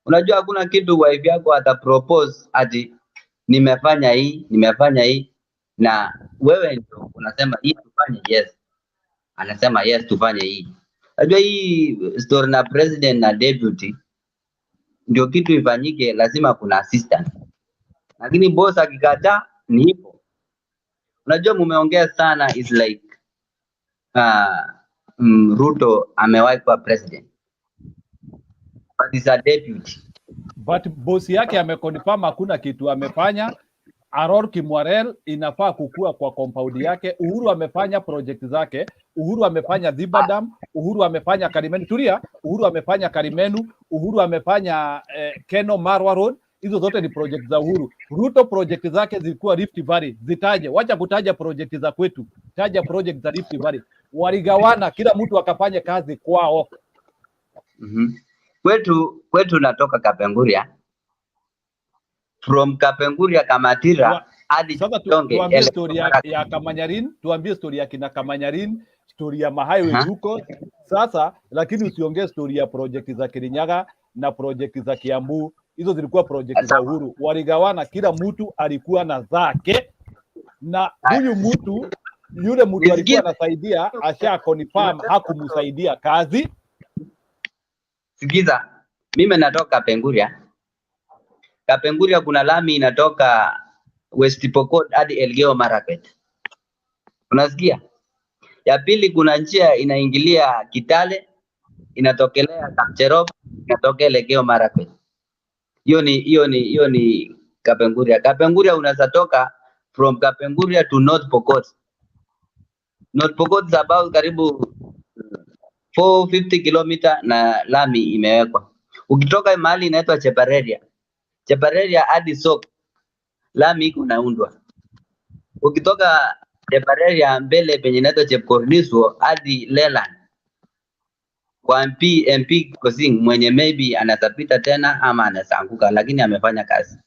Unajua hakuna kitu wife yako ata propose ati nimefanya hii na wewe ndio unasema hii tufanye, yes. Anasema yes tufanye hii. Unajua hii story na president na deputy ndio kitu ifanyike, lazima kuna assistant. Lakini boss akikataa ni hivyo. Unajua mumeongea sana is like Ruto amewahi kuwa president. But is a deputy. But boss yake ameconfirm hakuna kitu amefanya. Aror Kimwarel inafaa kukua kwa compound yake. Uhuru amefanya project zake. Uhuru amefanya Dhibadam, Uhuru amefanya Karimenu Turia, Uhuru amefanya Karimenu, Uhuru amefanya Keno Marwa Road. Hizo zote ni project za Uhuru. Ruto project zake zilikuwa Rift Valley. Zitaje, wacha kutaja project za kwetu. Taja project za Rift Valley. Waligawana, kila mtu akafanya kazi kwao. Kwetu natoka Kapenguria. From Kapenguria Kamatira hadi Chonge. Tuambie story ya Kamanyarin, tuambie story ya kina Kamanyarin, story ya mahighway huko. Sasa lakini usiongee story ya project za Kirinyaga na project za Kiambu. Hizo zilikuwa project za Uhuru. Waligawana, kila mtu alikuwa na zake. Na huyu mtu yule mtu alikuwa anasaidia asha confirm hakumsaidia kazi. Sikiza. Mimi natoka Kapenguria. Kapenguria kuna lami inatoka West Pokot hadi Elgeyo Marakwet. Unasikia? Ya pili kuna njia inaingilia Kitale, inatokelea Kapcherop, inatoka Elgeyo Marakwet. Hiyo ni Kapenguria. Kapenguria unaweza toka from Kapenguria to North Pokot. North Pokot is about karibu 450 kilomita na lami imewekwa. Ukitoka mahali inaitwa Chepareria hadi Sok, lami iko naundwa. Ukitoka Chepareria mbele penye inaitwa Chepkorniswo hadi Leland, kwa MP Kosing mwenye maybe anatapita tena ama anasanguka, lakini amefanya kazi.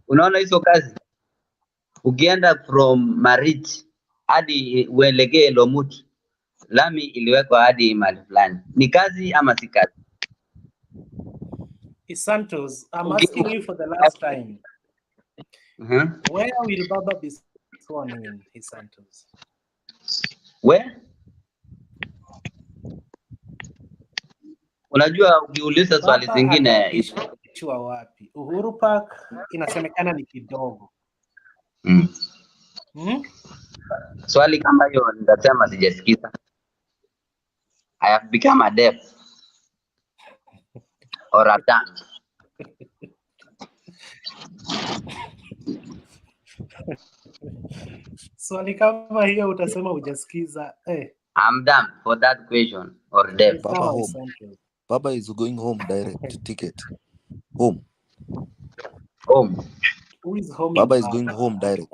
Unaona hizo kazi? Ukienda from Marich hadi uelekee Lomut, lami iliwekwa hadi mahali fulani. Ni kazi ama si kazi? Santos, I'm asking you for the last time. Where will Baba be sworn in, Santos? Where? Unajua ukiuliza swali zingine Itaapishwa wapi? Uhuru Park inasemekana ni kidogo. Swali kama hiyo nitasema sijasikiza. I have become a deaf or a dumb. Swali kama hiyo utasema hujasikiza. I'm dumb for that question or deaf. Baba home. Baba is going home direct ticket. Home. Who is home? Baba is going home direct.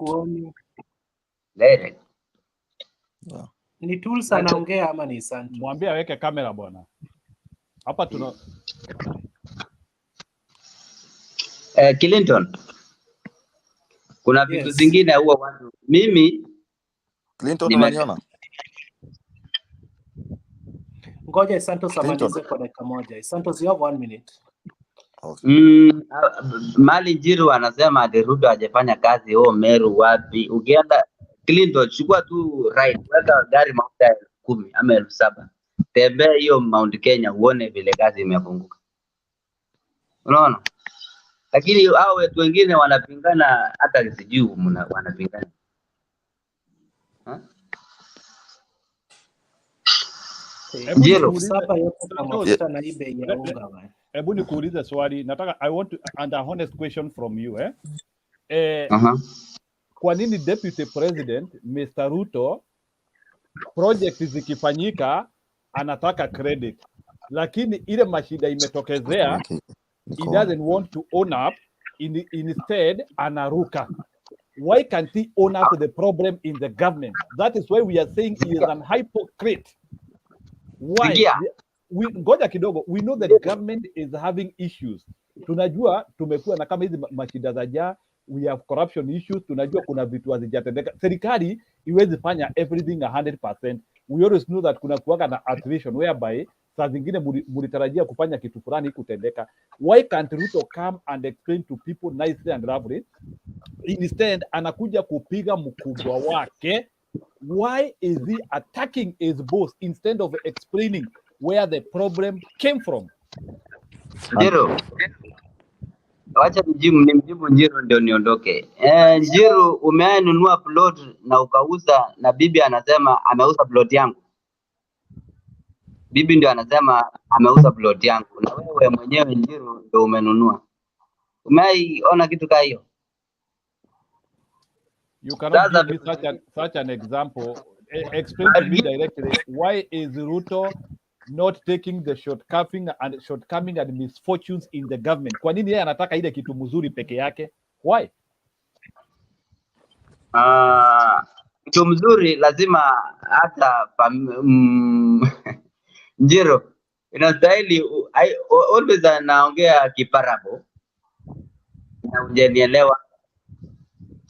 Direct. Yeah. Ni tools anaongea ama ni Santos? Mwambie aweke kamera bwana. Hapa tuna Clinton. Kuna vitu zingine huwa watu. Mimi Clinton unaniona? Ngoja Santos amalize kwa dakika moja. Santos, you have 1 minute. Mali Njiru anasema ati Ruto hajafanya kazi Meru wapi. Ukienda Clinton chukua tu right, weka gari mafuta 10,000 ama 7,000. Tembea hiyo Mount Kenya uone vile kazi imefunguka. Unaona? Lakini hao watu wengine wanapingana hata sijui wanapingana. Hebu nikuulize swali. Nataka I want to and a honest question from you Kwa nini Deputy President Mr. Ruto project zikifanyika anataka credit, lakini ile mashida imetokezea he doesn't want to own up, instead anaruka? Why can't he own up the problem in the government? That is why we are saying he is an hypocrite. Why? Ngoja kidogo, we know that government is having issues. Tunajua tumekuwa na kama hizi mashida za jaa, we have corruption issues, tunajua kuna vitu hazijatendeka. Serikali iwezi fanya everything 100%. We always know that kuna kuwaka na attrition whereby saa zingine mulitarajia kufanya kitu fulani kutendeka. Why can't Ruto come and explain to people nicely and lovely? Instead anakuja kupiga mkubwa wake. Why is he attacking his boss instead of explaining where the problem came from? Njiru, wacha nimjibu Njiru ndio niondoke. Njiru, umenunua plot na ukauza na bibi anasema ameuza plot yangu. Bibi ndio anasema ameuza plot yangu na wewe mwenyewe Njiru ndio umenunua. Umeiona kitu kama hiyo? You cannot give me such an example. Explain to me directly, why is Ruto not taking the shortcoming and misfortunes in the government? Kwa nini yeye anataka ile kitu mzuri peke yake? Why? Kitu mzuri lazima hata Njiru inastahili always anaongea kiparabo na hujanielewa.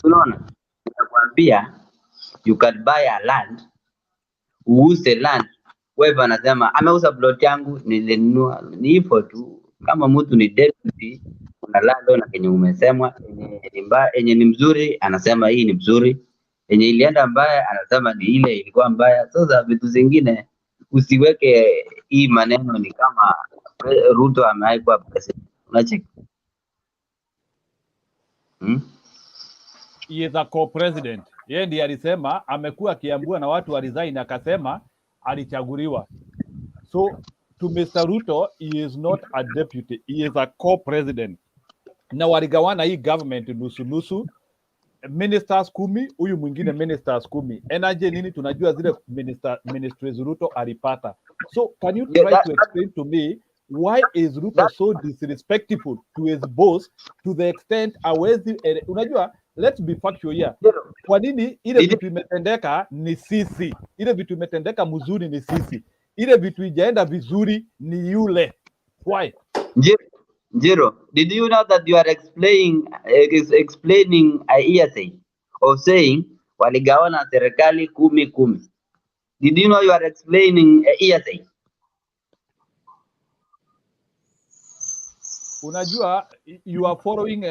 Unaona? Nakwambia you can buy a land, uuze land. Wewe anasema ameuza plot yangu nilinunua. Ni hivyo tu, kama mtu ni deputy kuna land na kenye umesemwa yenye ni mzuri anasema hii ni mzuri, yenye ilienda mbaya anasema ni ile ilikuwa mbaya. Sasa vitu zingine usiweke hii maneno ni kama Ruto amewahi kuwa president. Unacheki? He is a co-president. Yeye ndiye alisema amekuwa akiambiwa na watu wa resign, akasema alichaguliwa. So to Mr. Ruto, he is not a deputy, he is a co-president. Na waligawana hii government nusu nusu, ministers 10, huyu mwingine ministers 10. Energy nini, tunajua zile ministries Ruto alipata. So can you try to explain to me why is Ruto so disrespectful to his boss to the extent awezi, unajua, let's be factual here. Kwa nini ile vitu imetendeka ni sisi, ile vitu imetendeka mzuri ni sisi, ile vitu ijaenda vizuri ni yule. Why? Jiro, did you know that you are explaining a hearsay of saying waligawana serikali 10-10? Did you know you are explaining a hearsay? Unajua, you are following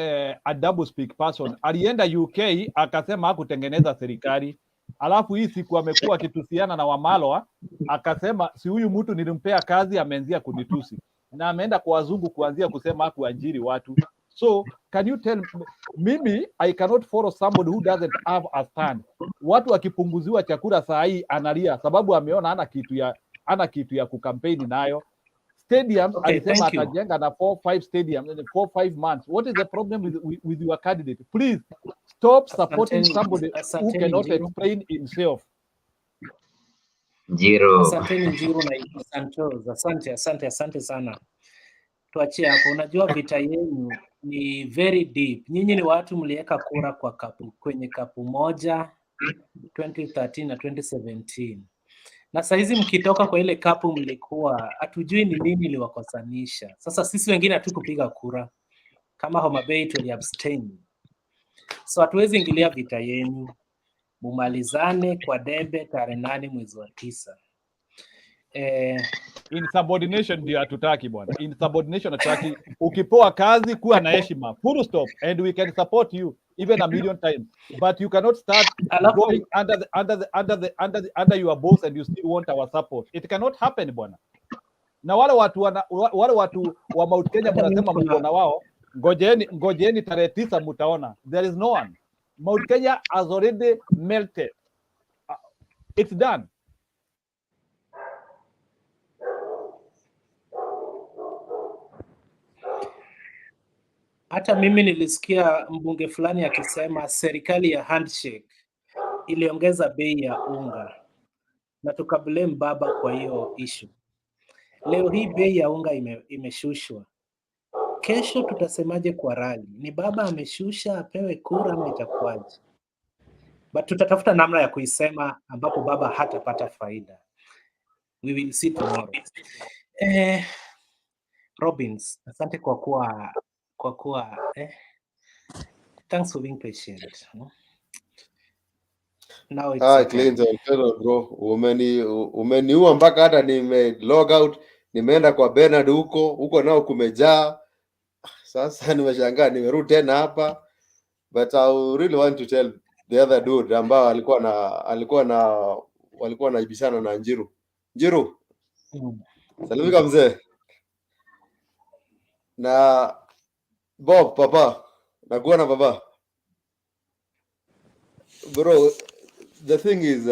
a double speak person. Alienda UK akasema hakutengeneza serikali, alafu hii siku amekuwa akitusiana na Wamalwa akasema si huyu mtu nilimpea kazi ameanzia kunitusi, na ameenda kwa wazungu kuanzia kusema hakuajiri watu. So can you tell mimi, I cannot follow somebody who doesn't have a stand. Watu akipunguziwa chakula saa hii analia sababu ameona ana kitu ya kukampeni nayo. Stadium alisema atajenga na 4-5 stadium in 4-5 months. What is the problem with your candidate? Please stop supporting somebody who cannot explain himself. Jiro. Asanteni Njiro na Santos. Asante sana. Tuachie hapo. Unajua vita yenu ni very deep. Nyinyi ni watu mliweka kura kwenye kapu moja 2013 na 2017. Na saa hizi mkitoka kwa ile kapu mlikuwa hatujui ni nini iliwakosanisha. Sasa sisi wengine hatukupiga kura. Kama Homa Bay tuli abstain. So hatuwezi ingilia vita yenu. Mumalizane kwa debe tarehe 8 mwezi wa 9. Insubordination ndio hatutaki bwana. Insubordination hatutaki. Ukipoa kazi kuwa na heshima. Full stop, and we can support you even a million times. But you cannot start going under your boss and you still want our support. It cannot happen bwana. Na wale watu wa Mount Kenya mnasema mtaona wao, ngojeni tarehe 9 mtaona. There is no one. Mount Kenya has already melted. It's done. Hata mimi nilisikia mbunge fulani akisema serikali ya handshake iliongeza bei ya unga na tukablame baba kwa hiyo issue. Leo hii bei ya unga imeshushwa. Kesho tutasemaje kwa rally? Ni baba ameshusha apewe kura ama itakuwaje? But tutatafuta namna ya kuisema ambapo baba hatapata faida. We will see tomorrow. Robbins, asante kwa kuwa thanks for being patient. Now it's Clinton, bro, umeniua mpaka hata nime log out, nimeenda kwa Bernard huko nao kumejaa. Sasa nimeshangaa nimerudi tena hapa, but I really want to tell the other dude ambao walikuwa naibishana na Njiru. Salimika mzee. Na Bob papa, nakuona baba. Bro, the thing is,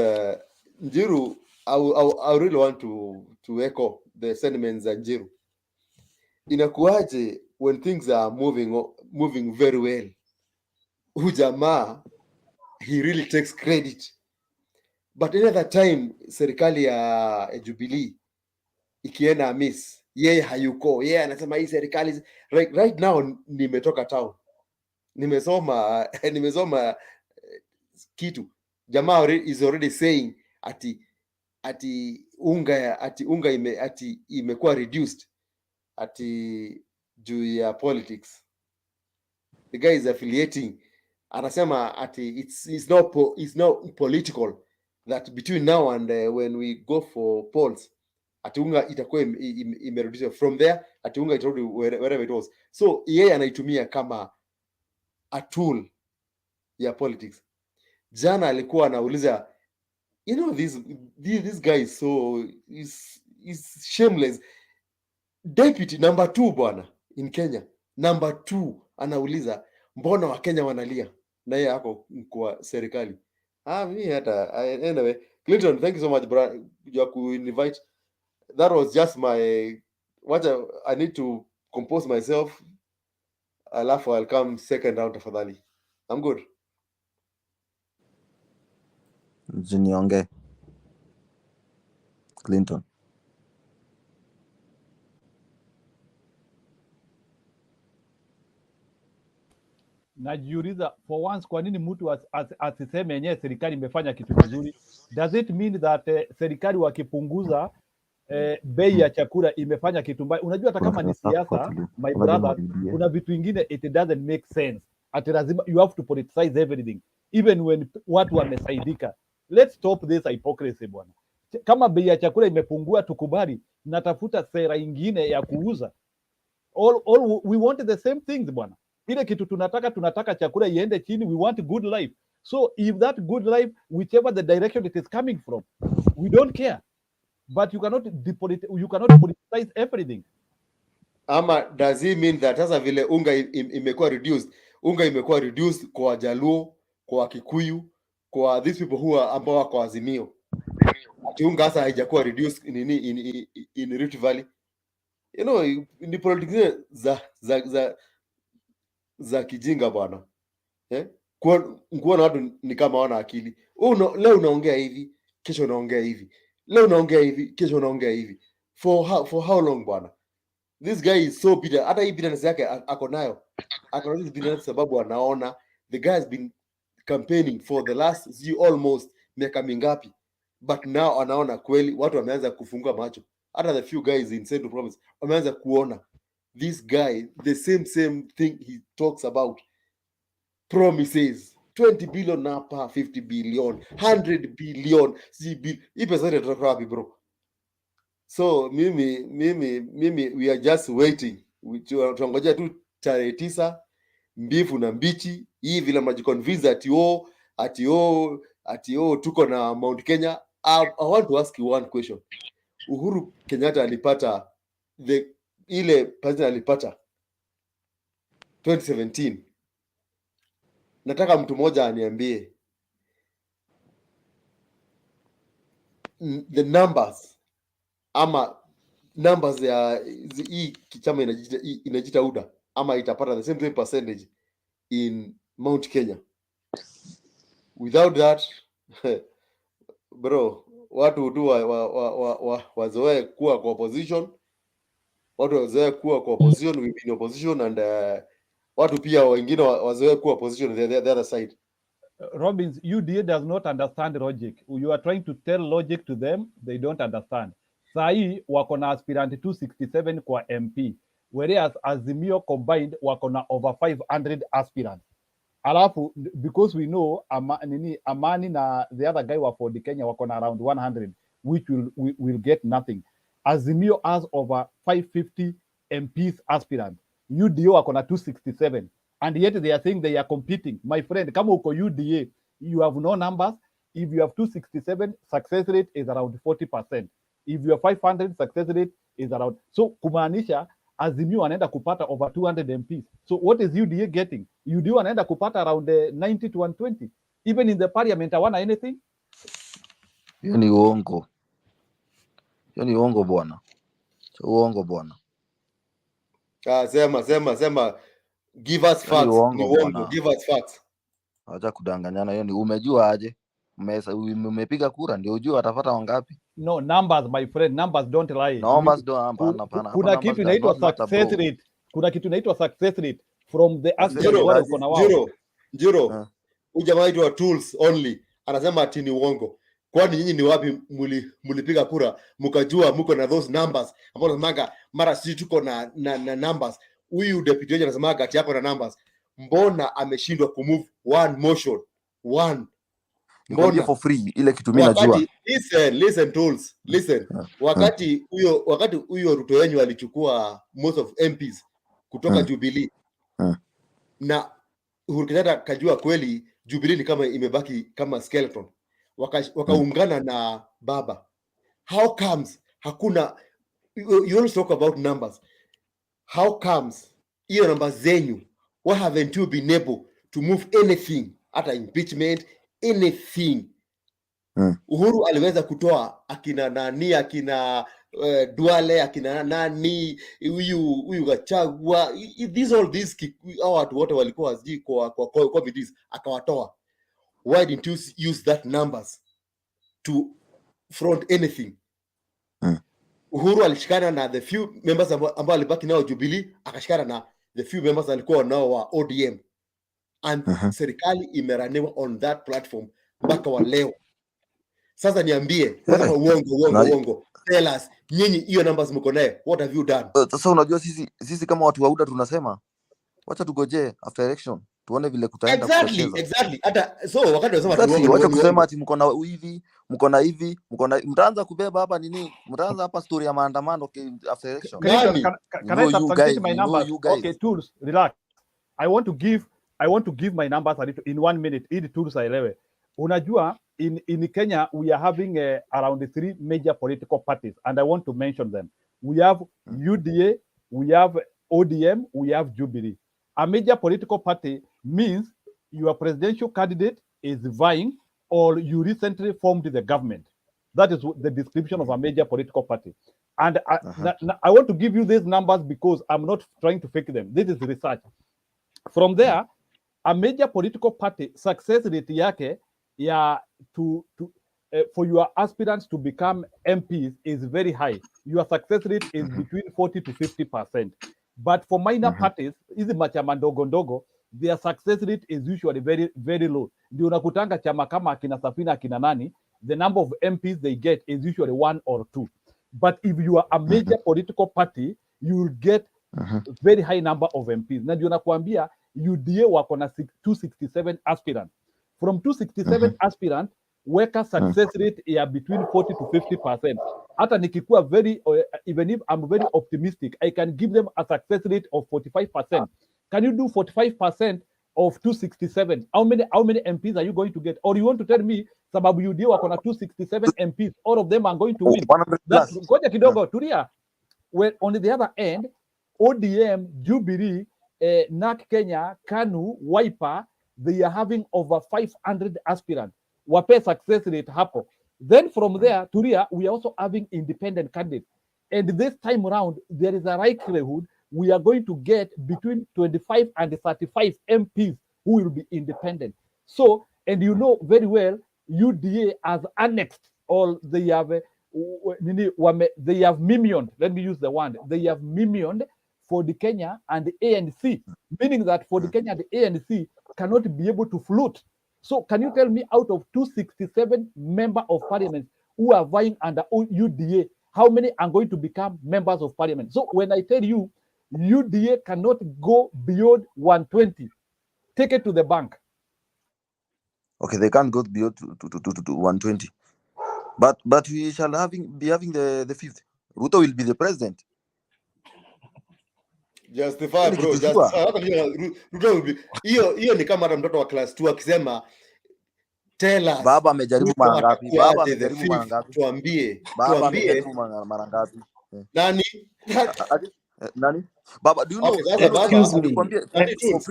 Njiru, I really want to echo the sentiments of Njiru. Inakuaje when things are moving very well? Ujamaa, he really takes credit. But another time, serikali ya Jubilee ikienda miss, yeye hayuko, yeye anasema hii serikali right now. Nimetoka town, nimesoma kitu. Jamaa is already saying ati unga imekuwa reduced ati juu ya politics. The guy is affiliating, anasema ati it's not political that between now and when we go for polls ati unga itakuwa imerudishwa from there, ati unga itarudi wherever it was. So yeye anaitumia kama a tool ya politics. Jana alikuwa anauliza, you know, this guy is so is shameless. Deputy number 2 bwana in Kenya, number 2 anauliza mbona Wakenya wanalia na yeye ako kwa serikali. Mimi hata anyway, Clinton, thank you so much bro, you invite. That was just my I need to compose myself, alafu I'll come second round tafadhali. I'm good. Jiniongee Clinton. Najiuliza for once, kwa nini mtu asiseme yenyewe serikali imefanya kitu kizuri? Does it mean that serikali wakipunguza bei ya chakula imefanya kitu mbaya? Unajua hata kama ni siasa, my brother, kuna vitu vingine it doesn't make sense. Ati lazima you have to politicize everything even when watu wamesaidika. Let's stop this hypocrisy bwana. Kama bei ya chakula imepungua, tukubali, natafuta sera ingine ya kuuza. All we want the same things bwana. Ile kitu tunataka chakula iende chini, we want good life. So if that good life, whichever the direction it is coming from, we don't care. But you cannot politicize everything. Ama does it mean that sasa vile unga imekuwa reduced kwa Wajaluo, kwa Kikuyu, kwa these people who are ambao wako Azimio, ati unga sasa haijakuwa reduced in Rift Valley? You know, ni politics za kijinga bwana. Kuona watu ni kama wana akili. Leo unaongea hivi, kesho unaongea hivi. Leo unaongea hivi, kesho unaongea hivi. For how long bwana? This guy is so bitter. Hata hii bitterness yake ako nayo. Ako na bitterness sababu anaona the guy has been campaigning for the last almost miaka mingapi. But now anaona kweli watu wameanza kufunga macho. Hata the few guys in Central Province wameanza kuona this guy, the same thing he talks about. Promises 20 billion hapa, 50 billion, 100 billion, hii pesa yote tutatoa wapi bro? So mimi we are just waiting. Tuangojea tu tarehe 9 mbivu na mbichi hii vile majiconvince ati tuko na Mount Kenya. I want to ask you one question. Uhuru Kenyatta alipata ile president alipata 2017. Nataka mtu mmoja aniambie the numbers ya hii chama inajita UDA ama itapata the same percentage in Mount Kenya. Without that bro, watu tu wazoe kuwa kwa opposition, we've been in opposition, and watu pia wengine wazoe kuwa opposition the other side. Robbins, UDA does not understand logic. You are trying to tell logic to them, they don't understand. Sahi wako na aspirant 267 kwa MP, whereas Azimio combined wako na over 500 aspirants. Alafu because we know Amani na the other guy wa Ford Kenya wako na around 100, which will get nothing. Azimio has over 550 MPs aspirants. UDA wako na 267. And yet they are saying they are competing. My friend, kama uko UDA, you have no numbers. If you have 267, success rate is around 40%. If you have 500, success rate is around. So kumaanisha Azimio anaenda kupata over 200 MPs. So what is UDA getting? UDA anaenda kupata around 90 to 120. Even in the parliament, hawana anything. Hiyo ni uongo. Bwana. Uongo bwana. Sema. Give us facts. Ni uongo. Give us facts. Acha kudanganyana. Hiyo ni umejua aje? Umepiga kura ndio ujue atafuta wangapi? No, numbers my friend, numbers don't lie. Numbers don't. Kuna kitu inaitwa success rate. Kuna kitu inaitwa success rate from the aspirants wale uko na wao. Jiro. Ujamaa itwa tools only. Anasema ati ni uongo. Kwani nyinyi ni wapi mulipiga kura mkajua mko na those numbers? Hapo nasemaga mara sisi tuko na numbers. Huyu deputy wewe anasemaga ati yako na numbers. Mbona ameshindwa kumove one motion? Mbona for free ile kitu mimi najua. Listen tools. Listen. Wakati huyo Ruto wenyu alichukua most of MPs kutoka Jubilee. Na Uhuru Kenyatta kajua kweli Jubilee ni kama imebaki kama skeleton. Wakaungana na baba. How comes hakuna you always talk about numbers. How comes hiyo numbers zenyu, why haven't you been able to move anything, hata impeachment, anything? Uhuru aliweza kutoa akina nani, akina Duale, akina nani, huyu Gachagua, these hao watu wote walikuwa waziji kwa committees, akawatoa. Why didn't you use that numbers to front anything? Uhuru alishikana na the few members ambao alibaki nao Jubilee, akashikana na the few members alikuwa nao wa ODM, and serikali imeraniwa on that platform mpaka wa leo. Sasa niambie, unasema uongo. Tell us, nyinyi hiyo numbers mko naye, what have you done? Sasa unajua sisi kama watu wa UDA tunasema wacha tugoje after election tuone vile kutaenda Exactly. Hata so wakati unasema wacha kusema ati mko na hivi, mtaanza kubeba hapa nini? Mtaanza hapa story ya maandamano after election. Can I substantiate my numbers? Okay, Tools, relax. I want to give my numbers a little in 1 minute ili Tools aelewe. Unajua in Kenya we are having around 3 major political parties, and I want to mention them. We have UDA, we have ODM, we have Jubilee. A major political party means your presidential candidate is vying or you recently formed the government. That is the description of a major political party. And I want to give you these numbers because I'm not trying to fake them. This is research. From there, a major political party success rate yake for your aspirants to become MPs is very high. Your success rate is between 40 to 50%. But for minor parties, hizi machama ndogo, their success rate is usually very, very low. Ndio unakutanga chama kama akina Safina, akina nani, the number of MPs they get is usually 1 or 2. But if you are a major political party, you will get very high number of MPs. Na ndio nakuambia UDA wako na 267 aspirants. From 267 aspirants, weka success rate ya between 40 to 50%. Hata nikikuwa even if I'm very optimistic, I can give them a success rate of 45%. Can you do 45% of 267? How many MPs are you going to get? Or you want to tell me sababu UDA wako na 267 MPs, all of them are going to win? Ngoja kidogo, tulia. Well, on the other end, ODM, Jubilee, NAK Kenya, KANU, Wiper, they are having over 500 aspirants. Wape success rate hapo. Then from there, Turia, we are also having independent candidates. And this time around, there is a likelihood we are going to get between 25 and 35 MPs who will be independent. So, and you know very well, UDA has annexed, or they have mimioned, let me use the word, they have mimioned for the Kenya and the ANC, meaning that for the Kenya and the ANC cannot be able to float. So can you tell me, out of 267 members of parliament who are vying under UDA, how many are going to become members of parliament? So when I tell you UDA cannot go beyond 120, take it to the bank. Okay, they can't go beyond to 120. But we shall be having the fifth. Ruto will be the president. Justify bro, justify. Ruto will be hiyo ni kama mtoto wa class 2 akisema tell us. Baba amejaribu mara ngapi? Tuambie. Mara ngapi? Nani? Nani? Baba, do you know?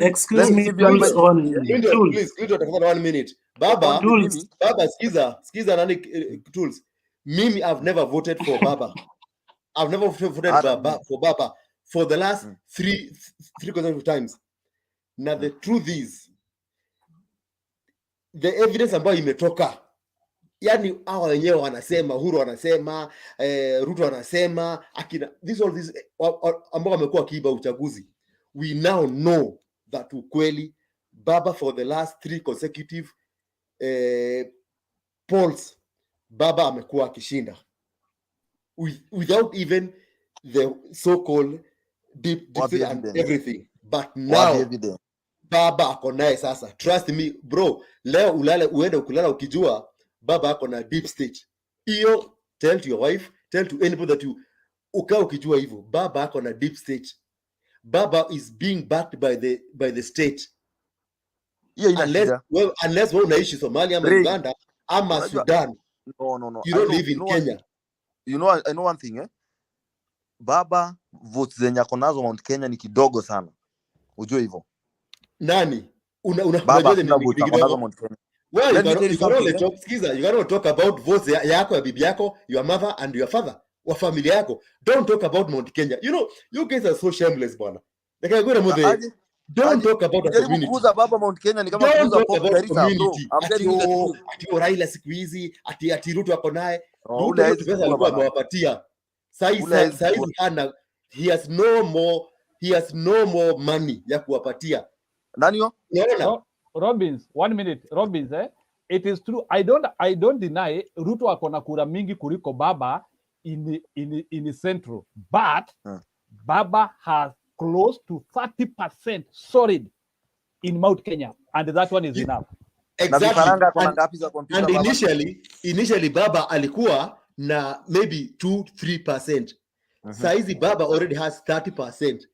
Excuse me, please, please, tafadhali 1 minute. Baba, skiza nani Tools. Mimi I've never voted for Baba. I've never voted for Baba for the last three consecutive times. Now the truth is, the evidence ambayo imetoka, yani hawa wenyewe wanasema, Uhuru wanasema, Ruto wanasema, akina these ambao wamekuwa kiiba uchaguzi. We now know that ukweli Baba for the last 3 consecutive polls, Baba amekuwa akishinda without even the so-called deep and everything. But now Baba ako naye sasa. Trust me bro, leo uende ukulala ukijua Baba ako na deep state. Hiyo tell to your wife, tell to anybody that you ukaa ukijua hivyo. Baba ako na deep state. Baba is being backed by the state. Unless wewe unaishi Somalia ama Uganda ama Sudan. No. You don't live in Kenya. You know, I know one thing, baba votes zenye ako nazo Mount Kenya ni kidogo sana, ujue hivyo. Nani Baba unajua hakuna ni votes ako nazo kidogo? Mount Kenya. Well, Let me tell you you can only something. talk, skiza, you cannot talk about votes yako ya bibi yako, your mother and your father, wa familia yako. Don't talk about Mount Kenya. You know, you guys are so shameless bwana. Don't talk about a Kujaribu community. kuuza baba Mount Kenya ni kama Don't kuuza talk Pop about Garissa, bro. community. I'm telling you the truth. Ati Raila siku hizi, ati Ruto ako naye. Oh, Ruto ule hiyo hawezi pesa kuwa alikuwa bana. amewapatia. Ule hawezi kuwa. Saizi hana, he has no more money ya kuwapatia. Nani yo? Unaona? Robbins, 1 minute. Robbins, it is true. I don't deny Ruto akona kura mingi kuliko Baba in Central, but Baba has close to 30% solid in Mount Kenya, and that one is enough. Exactly. And initially Baba alikuwa na maybe 2-3%. Saizi Baba already has 30%.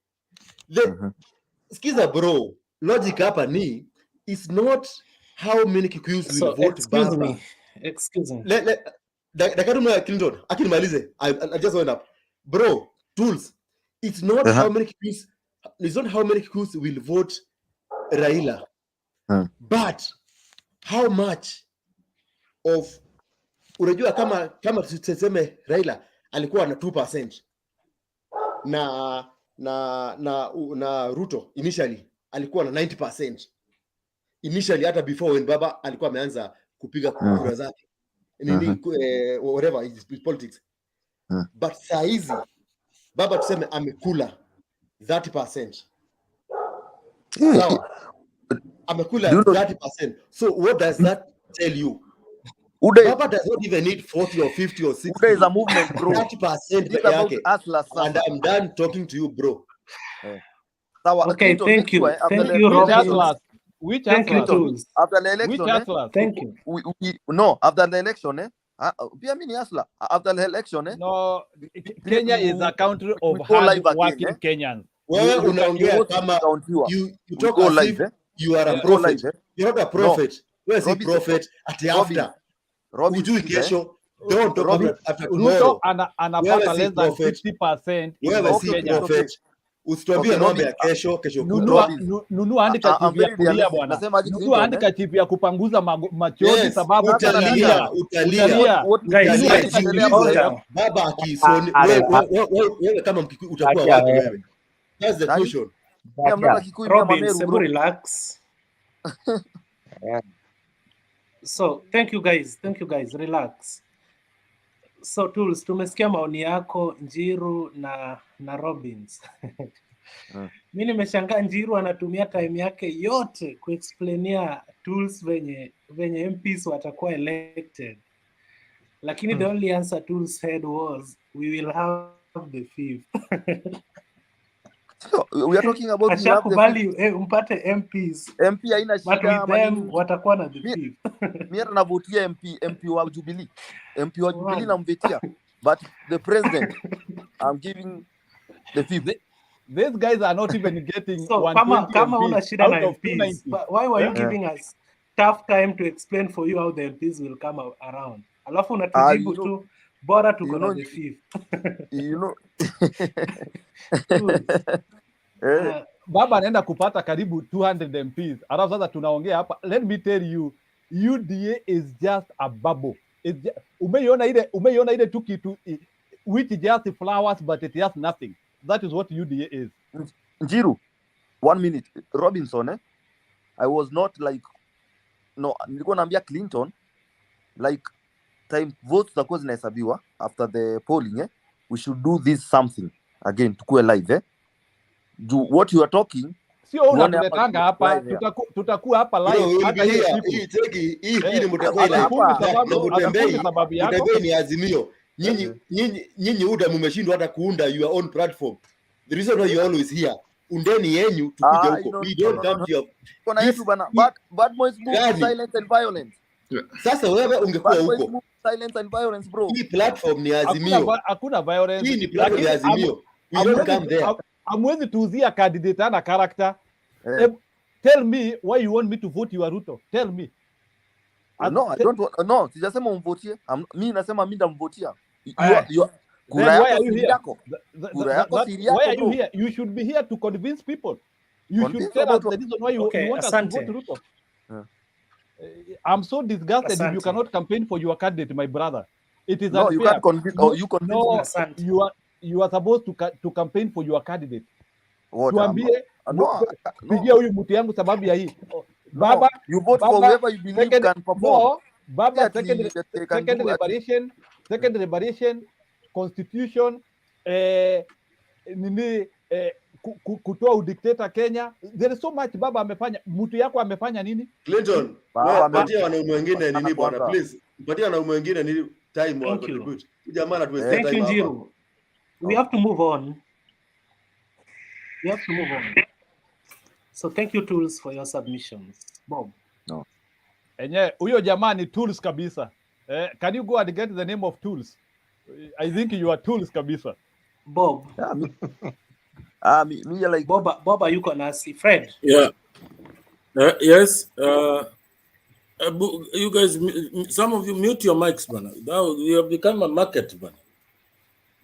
Skiza bro, logic hapa ni it's not how many Kikuyus will vote Baba. Excuse me. Dakaruma Clinton, akinimalize. I just went up. Bro, tools. It's not how many Kikuyus, it's not how many Kikuyus will vote Raila. But how much of, unajua kama tuseme Raila alikuwa na 2% na Ruto initially alikuwa na 90%. Initially hata before when Baba alikuwa ameanza kupiga kura zake. Whatever is politics. But saizi Baba tuseme amekula 30%. Sawa. Amekula 30%. So what does that tell you? Baba does not even need 40 or 50 or 60. Uday is a movement, bro. 30% peke yake. And I'm done talking to you, bro. Okay, thank you. Thank you, Robin. Which Thank you, Clinton, Tools. after the election, Thank you. No, after the election, pia mimi ni Asla. After the election, no, Kenya is a country of hard-working Kenyans. Wewe unaongea kama you talk as if you are a prophet. You're not a prophet. Wewe si prophet ati after. Ujui kesho. Don't talk about after tomorrow. Ruto anapata less than 50%. Wewe si prophet. Usituambie mambo ya kesho nunua andika chipi ya kulia bwana. Nunua andika chipi ya kupanguza machozi sababu utalia. Baba akisoni wewe kama Mkikuyu utakuwa wapi wewe? That's the question. Robin, sebu relax. So, thank you guys. Relax. So, Tools, tumesikia maoni yako Njiru na Robins. Mimi nimeshangaa Njiru anatumia time yake yote kuexplainia Tools venye MPs watakuwa elected. Lakini the only answer Tools said was we will have the fifth. So, we are talking about ashakubali mpate MPs. MP haina shida, but with them watakuwa na the fifth. Mimi hata navutia MP wa Jubilee. MP wa Jubilee namvetia. But the president, I'm giving the fifth. These guys are not even getting so kama una shida na MPs, why were you giving us tough time to explain for you how the MPs will come around? Alafu unatujibu tu bora tuko na the fifth. You know. Baba anaenda kupata karibu 200 MPs. Alafu sasa tunaongea hapa. Let me tell you, UDA is just a bubble. Umeiona ile tu kitu which just flowers but it has nothing. That is what UDA is. Njiru, 1 minute. Robinson, I was not like, no, nilikuwa naambia Clinton, like, time votes zako zinahesabiwa after the polling, we should do this something again, tukue live, Do what you are talking, sio unatuletanga hapa, tutakuwa hapa live hata hiyo siku. Hii ni mtakuwa live. Sababu yako ni Azimio. Nyinyi UDA mmeshindwa hata kuunda your own platform. The reason why you always here, undeni yenyu tukuje huko. We don't come to your kuna yetu bana, bad boys move silence and violence. Sasa wewe ungekuwa huko. Silence and violence, bro. Hii platform ni Azimio. Hakuna violence. Hii ni platform ya Azimio. We don't come there. Amwezi tuuzia candidate na character. Tell me why you want me to vote you Ruto. Tell me. No, I don't want, no, sijasema umvotie. Mimi nasema mimi ndamvotia. Kura Then why yako are you siri here? yako. Kura yako siri Why yako, are you bro. here? You should be here to convince people. You should Convince tell us about the what? reason why you Okay, want us to vote asante. Ruto. I'm so disgusted if you Asante. cannot campaign for your candidate, my brother. It is No, you unfair. can't convince. Oh, you convince me. No, Asante. you are supposed to campaign for your candidate. What? Tuambie, No. pigia huyu mtu yangu sababu ya hii. Baba, you vote for Baba, whoever you believe second, can perform. no, Baba, At least they can second do at least. liberation, constitution, nini, kutoa udikteta Kenya. There is so much Baba amefanya. Mtu yako amefanya nini? Clinton, Baba patia wanaume wengine nini bwana, kwanza. please. Patia wanaume wengine nini time wa contribute. Jamaa anatuwezea Thank time you, hapa. Njiru. We have to move on. We have to move on. So thank you, Tools, for your submissions. Bob. No. Enye, huyo jamaa ni Tools kabisa. Can you go and get the name of Tools? I think you are Tools kabisa. Bob. Me like Bob, yuko nasi. Fred. Yeah. Yes. You guys, some of you mute your mics, man. Now you have become a market, man.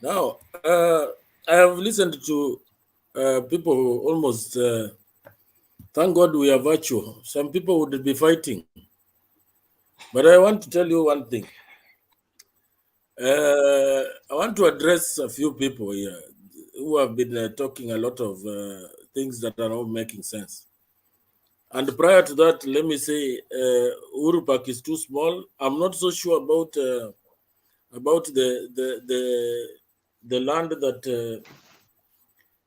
Now, I have listened to people almost. Thank God we are virtual. Some people would be fighting, but I want to tell you one thing. I want to address a few people here who have been talking a lot of things that are not making sense. And prior to that, let me say, Uhuru Park is too small. I'm not so sure about the land that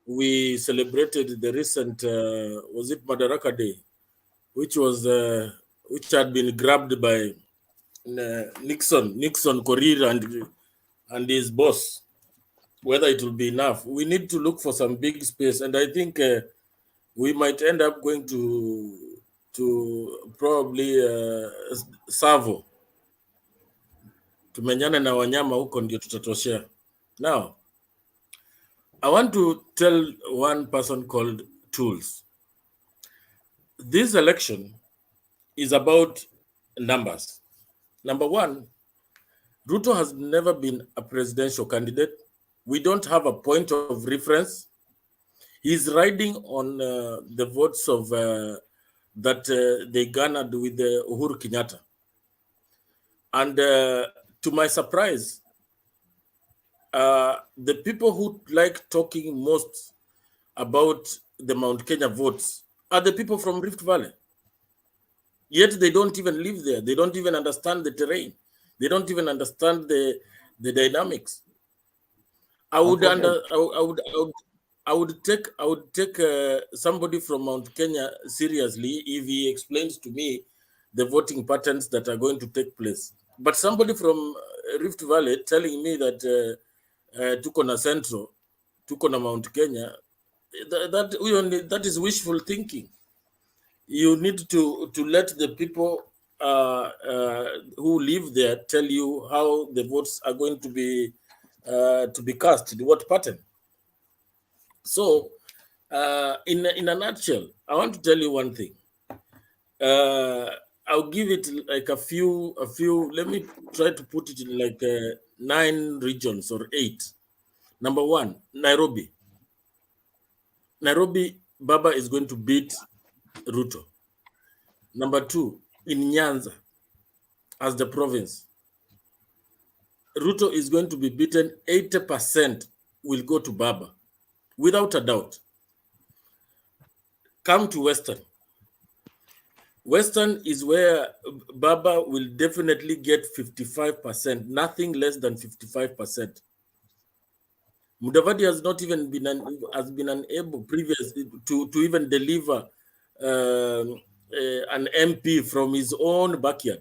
we celebrated the recent was it Madaraka Day, which had been grabbed by Nixon Korir and his boss. Whether it will be enough, we need to look for some big space, and I think we might end up going to probably Savo tumenyana na wanyama huko ndio tutatoshea. Now, I want to tell one person called Tools. This election is about numbers. Number one, Ruto has never been a presidential candidate. We don't have a point of reference. He's riding on the votes of that they garnered with Uhuru Kenyatta. And to my surprise, the people who like talking most about the Mount Kenya votes are the people from Rift Valley. Yet they don't even live there. They don't even understand the terrain. They don't even understand the dynamics. I would take somebody from Mount Kenya seriously if he explains to me the voting patterns that are going to take place. But somebody from Rift Valley telling me that tuko na Central, tuko na Mount Kenya, that is wishful thinking. You need to let the people who live there tell you how the votes are going to be cast, in what pattern. So, in a nutshell, I want to tell you one thing. I'll give it like a few. Let me try to put it in like 9 regions or 8. Number one, Nairobi. Nairobi, Baba is going to beat Ruto. Number 2, in Nyanza, as the province, Ruto is going to be beaten. 80% will go to Baba, without a doubt. Come to Western. Western is where Baba will definitely get 55%, nothing less than 55%. Mudavadi has not even been unable previously to even deliver an MP from his own backyard.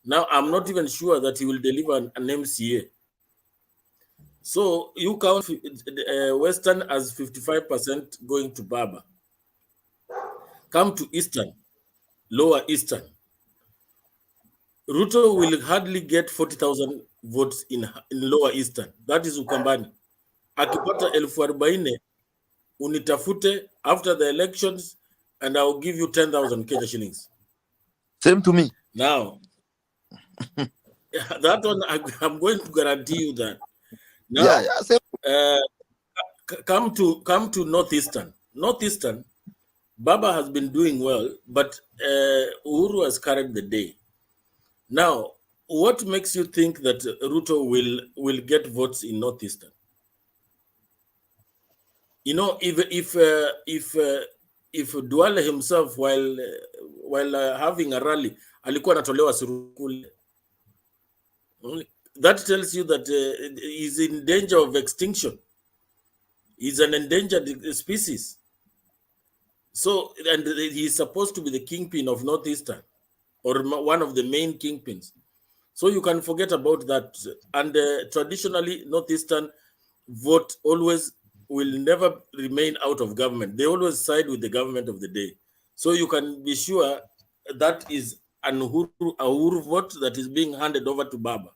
Now I'm not even sure that he will deliver an MCA. So you count Western as 55% going to Baba. Come to Eastern, Lower Eastern. Ruto will hardly get 40,000 votes in Lower Eastern. That is Ukambani. Akipata 40,000, unitafute after the elections and I will give you 10,000 Kenya shillings. Same to me. Now, that one, I'm going to guarantee you that Now, Yeah, same. Come to Northeastern. Northeastern, Baba has been doing well, but Uhuru has carried the day. Now, what makes you think that Ruto will get votes in Northeastern? You know, if Duale himself, while having a rally, alikuwa anatolewa surukule. That tells you that he's in danger of extinction. He's an endangered species. So, and he's supposed to be the kingpin of Northeastern, or one of the main kingpins. So you can forget about that. And traditionally, Northeastern vote always will never remain out of government. They always side with the government of the day. So you can be sure that is an Uhuru vote that is being handed over to Baba.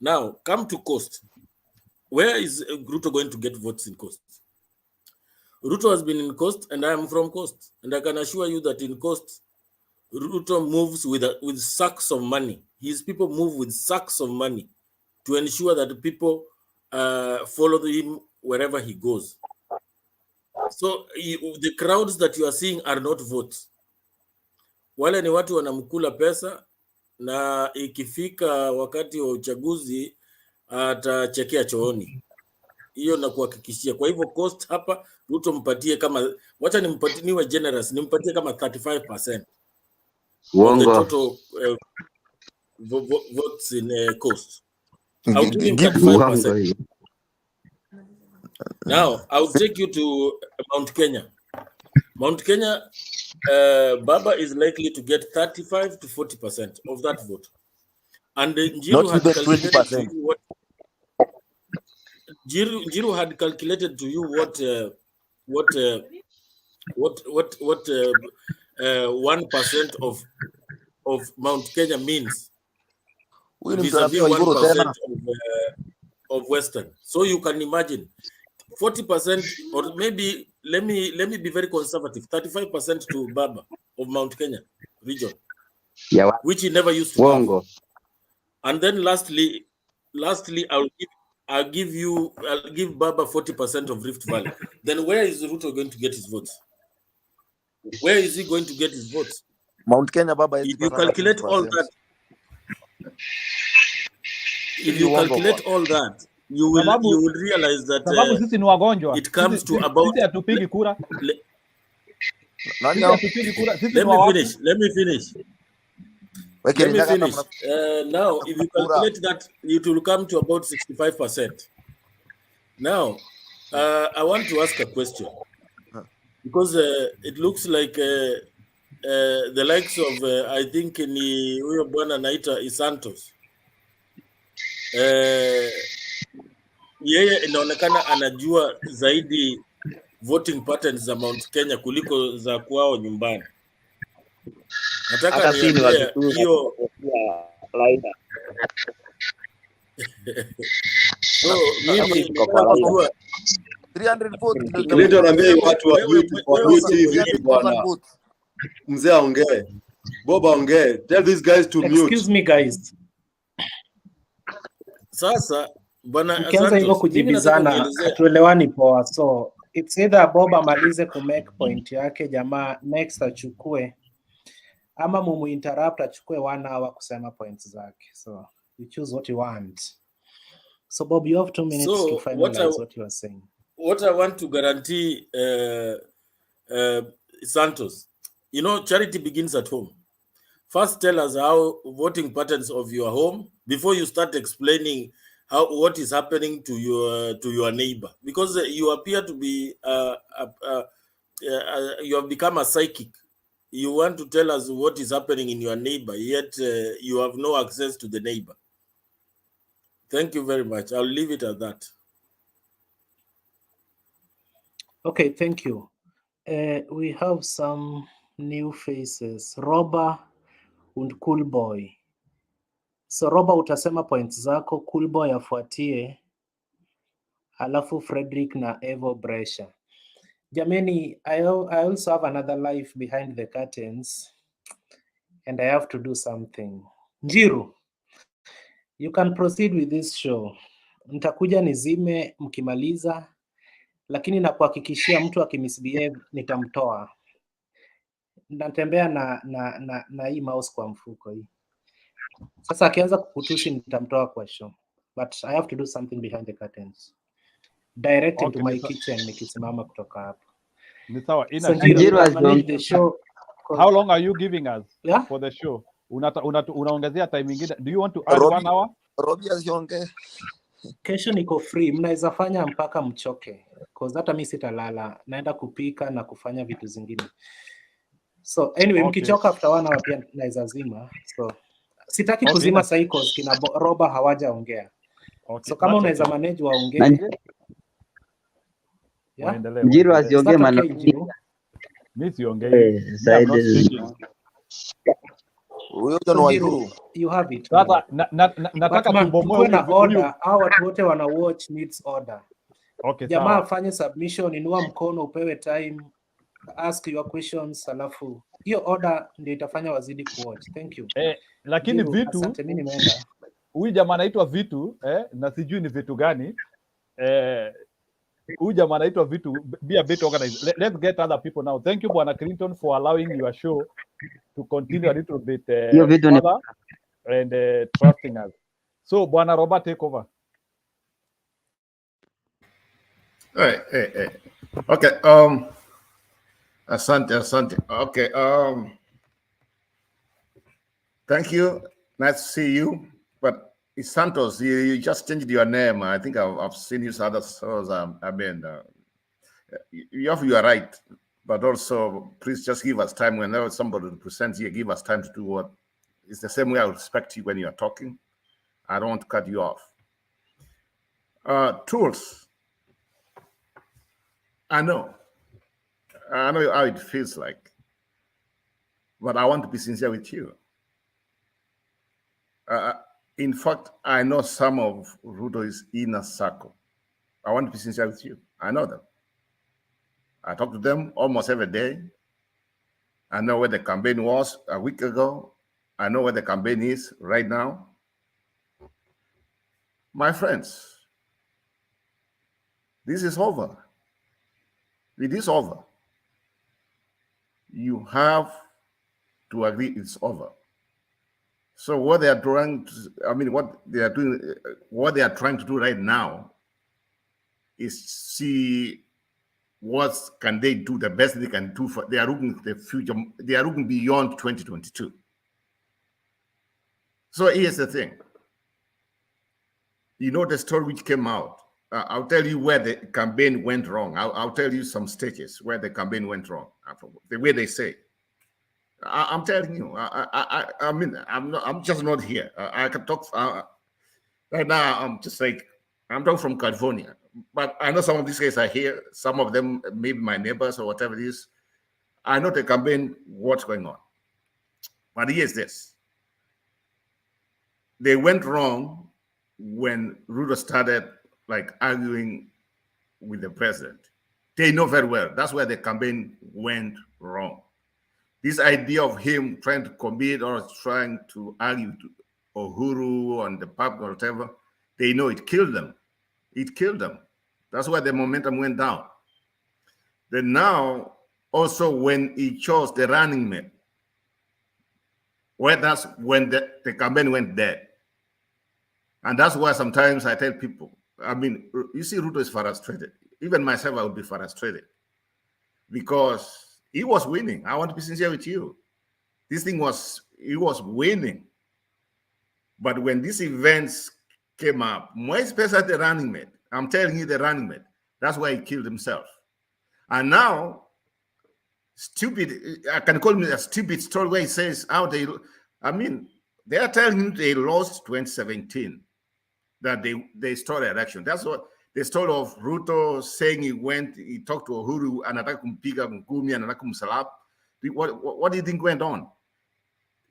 Now, come to Coast. Where is Ruto going to get votes in Coast? Ruto has been in Coast, and I am from Coast. And I can assure you that in Coast, Ruto moves with sacks of money. His people move with sacks of money to ensure that people follow him wherever he goes. So the crowds that you are seeing are not votes. Wale ni watu wanamkula pesa, na ikifika wakati wa uchaguzi atachekea chooni. Hiyo na kuhakikishia. Kwa hivyo Coast hapa Ruto mpatie kama, wacha niwe generous, nimpatie kama 35% of the total votes in Coast. I'll give him 35%. Now, I'll take you to Mount Kenya. Mount Kenya, Baba is likely to get 35 to 40% of that vote. And Njiru had calculated to you what Njiru had calculated to you what 1% of Mount Kenya means vis-a-vis 1% of Western. So you can imagine 40%, or maybe let me be very conservative, 35% to Baba of Mount Kenya region, which he never used to have. And then lastly, I'll give Baba 40% of Rift Valley. Then where is Ruto going to get his votes? Where is he going to get his votes? Mount Kenya, Baba. If you calculate all that, you will realize that it comes to about. Let me finish. Now, if you calculate that, it will come to about 65%. Now, I want to ask a question, because it looks like the likes of I think ni huyo bwana anaita Isantos, yeye inaonekana anajua zaidi voting patterns za Mount Kenya kuliko za kwao nyumbani. Nataka niambie hiyo so mimi najua 300 votes. Clinton anaambia watu wa mute hivi bwana. Mzee aongee. Boba aongee. Tell these guys to mute. Excuse me guys. Sasa bwana Ukianza hivyo kujibizana hatuelewani poa. So it's either Boba amalize ku make point yake, jamaa next achukue, ama mumu interrupt achukue 1 hour kusema points zake. So you choose what you want. So Bob, you have 2 minutes to finalize what you are saying. What I want to guarantee Santos, you know, charity begins at home. First, tell us how voting patterns of your home before you start explaining what is happening to your neighbor, because you appear to be you have become a psychic. You want to tell us what is happening in your neighbor, yet you have no access to the neighbor. Thank you very much. I'll leave it at that. Okay, thank you. We have some new faces. Roba and Cool Boy. So Roba utasema points zako, Cool Boy afuatie, alafu Frederick na Evo Brescia. Jameni, I also have another life behind the curtains and I have to do something. Njiru, you can proceed with this show. Nitakuja nizime mkimaliza, lakini nakuhakikishia mtu akimisbehave nitamtoa. Natembea na hii mouse kwa mfuko hii. Sasa akianza kukutusi nitamtoa kwa show. But I have to do something behind the curtains. Direct into my kitchen nikisimama kutoka hapo. Ni sawa. So Njiru, manage the show. How long are you giving us Yeah? for the show? Unaongezea time ingine. Do you want to add 1 hour? Robi asiongee. Kesho niko free, mnaweza fanya mpaka mchoke. Cause hata mimi sitalala, naenda kupika na kufanya vitu zingine. So anyway, mkichoka after 1 hour pia naweza zima. So sitaki kuzima sahi cause kina Roba hawajaongea. So kama unaweza manage waongee. Njiru asiongee maneno. Mimi siongei. Huyo John Waiguru. You have it. Sasa nataka tubomoe na order. Hao watu wote wana watch needs order. Okay, jamaa afanye submission, inua mkono, upewe time, ask your questions, alafu hiyo order ndio itafanya wazidi kuwatch. Thank you. Lakini vitu asante, mimi nimeenda. Huyu jamaa anaitwa Vitu na sijui ni vitu gani. Huyu jamaa anaitwa Vitu, be a bit organized. Let's get other people now. Thank you Bwana Clinton for allowing your show to continue a little bit further and trusting us. So Bwana Robert, take over. Hey. Okay. Asante. Okay. Thank you. Nice to see you. But it's Santos. You just changed your name. I think I've seen you other shows. I mean, you are right. But also, please just give us time. Whenever somebody presents here, give us time to do what. It's the same way I respect you when you are talking. I don't want to cut you off. Tools. I know how it feels like, but I want to be sincere with you. In fact, I know some of Ruto's inner circle. I want to be sincere with you. I know them. I talk to them almost every day. I know where the campaign was a week ago. I know where the campaign is right now. My friends, this is over. It is over. You have to agree it's over. So what they are trying to, what they are trying to do right now is see what can they do, the best they can do for, they are looking at the future, they are looking beyond 2022. So here's the thing. You know the story which came out. I'll tell you where the campaign went wrong. I'll tell you some stages where the campaign went wrong. The way they say, I'm telling you. I'm just not here. I can talk right now. I'm just like I'm talking from California, but I know some of these guys are here. Some of them maybe my neighbors or whatever it is. I know the campaign, what's going on. But here's this: they went wrong when Ruto started arguing with the president. They know very well that's where the campaign went wrong. This idea of him trying to compete or trying to argue to Uhuru on the pub or whatever, they know it killed them. It killed them. That's why the momentum went down. Then now, also when he chose the running mate, well, that's when the campaign went dead. And that's why sometimes I tell people, you see, Ruto is frustrated. Even myself, I would be frustrated because he was winning. I want to be sincere with you. He was winning. But when these events came up, more especially the running mate, I'm telling you, the running mate, that's why he killed himself. And now, I can call me a stupid story where he says how they are telling him they lost 2017. That they stole the election. That's what the story of Ruto saying he talked to Uhuru and anataka kumpiga ngumi and anataka kumsalap. What do you think went on?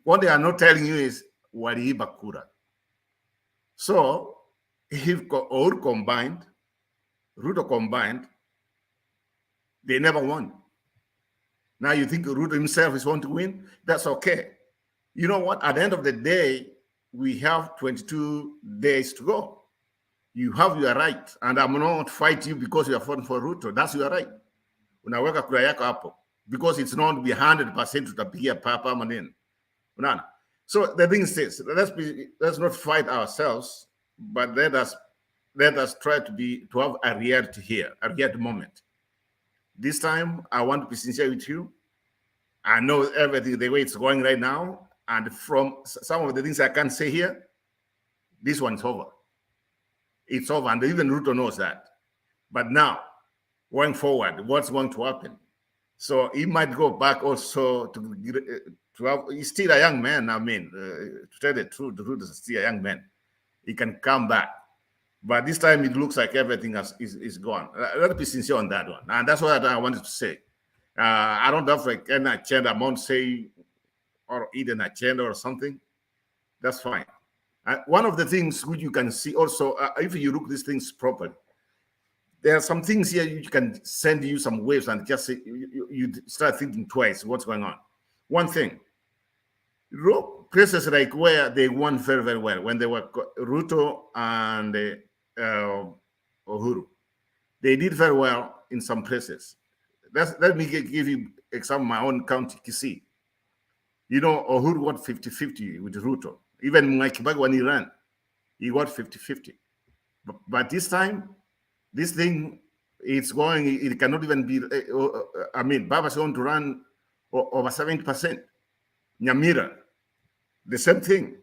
What they are not telling you is waliiba kura. So if Uhuru combined, Ruto combined, they never won. Now you think Ruto himself is going to win? That's okay. You know what? At the end of the day, we have 22 days to go. You have your right, and I'm not fight you because you are voting for Ruto. That's your right. Unaweka kura yako hapo because it's not be 100% tutapigia papa maneno. Unaona? So the thing is this: let's not fight ourselves, but let us try to have a reality here, a reality moment. This time, I want to be sincere with you. I know everything the way it's going right now, and from some of the things I can't say here, this one's over. It's over, and even Ruto knows that. But now, going forward, what's going to happen? So he might go back also to have. He's still a young man. I mean, to tell the truth, Ruto is still a young man. He can come back, but this time it looks like everything is gone. Let's be sincere on that one, and that's what I wanted to say. I don't have like an agenda. I won't say or eat an agenda or something. That's fine. One of the things which you can see also, if you look these things properly, there are some things here you can send you some waves and just say, you start thinking twice what's going on. One thing, places like where they won very, very well, when they were Ruto and Uhuru, they did very well in some places. Let me give you example, my own county, Kisii. You know, Uhuru got 50-50 with Ruto. Even Mike Kibaki, when he ran, he got 50-50. But this time, this thing, it's going, it cannot even be, I mean, Baba's going to run over 70%. Nyamira, the same thing.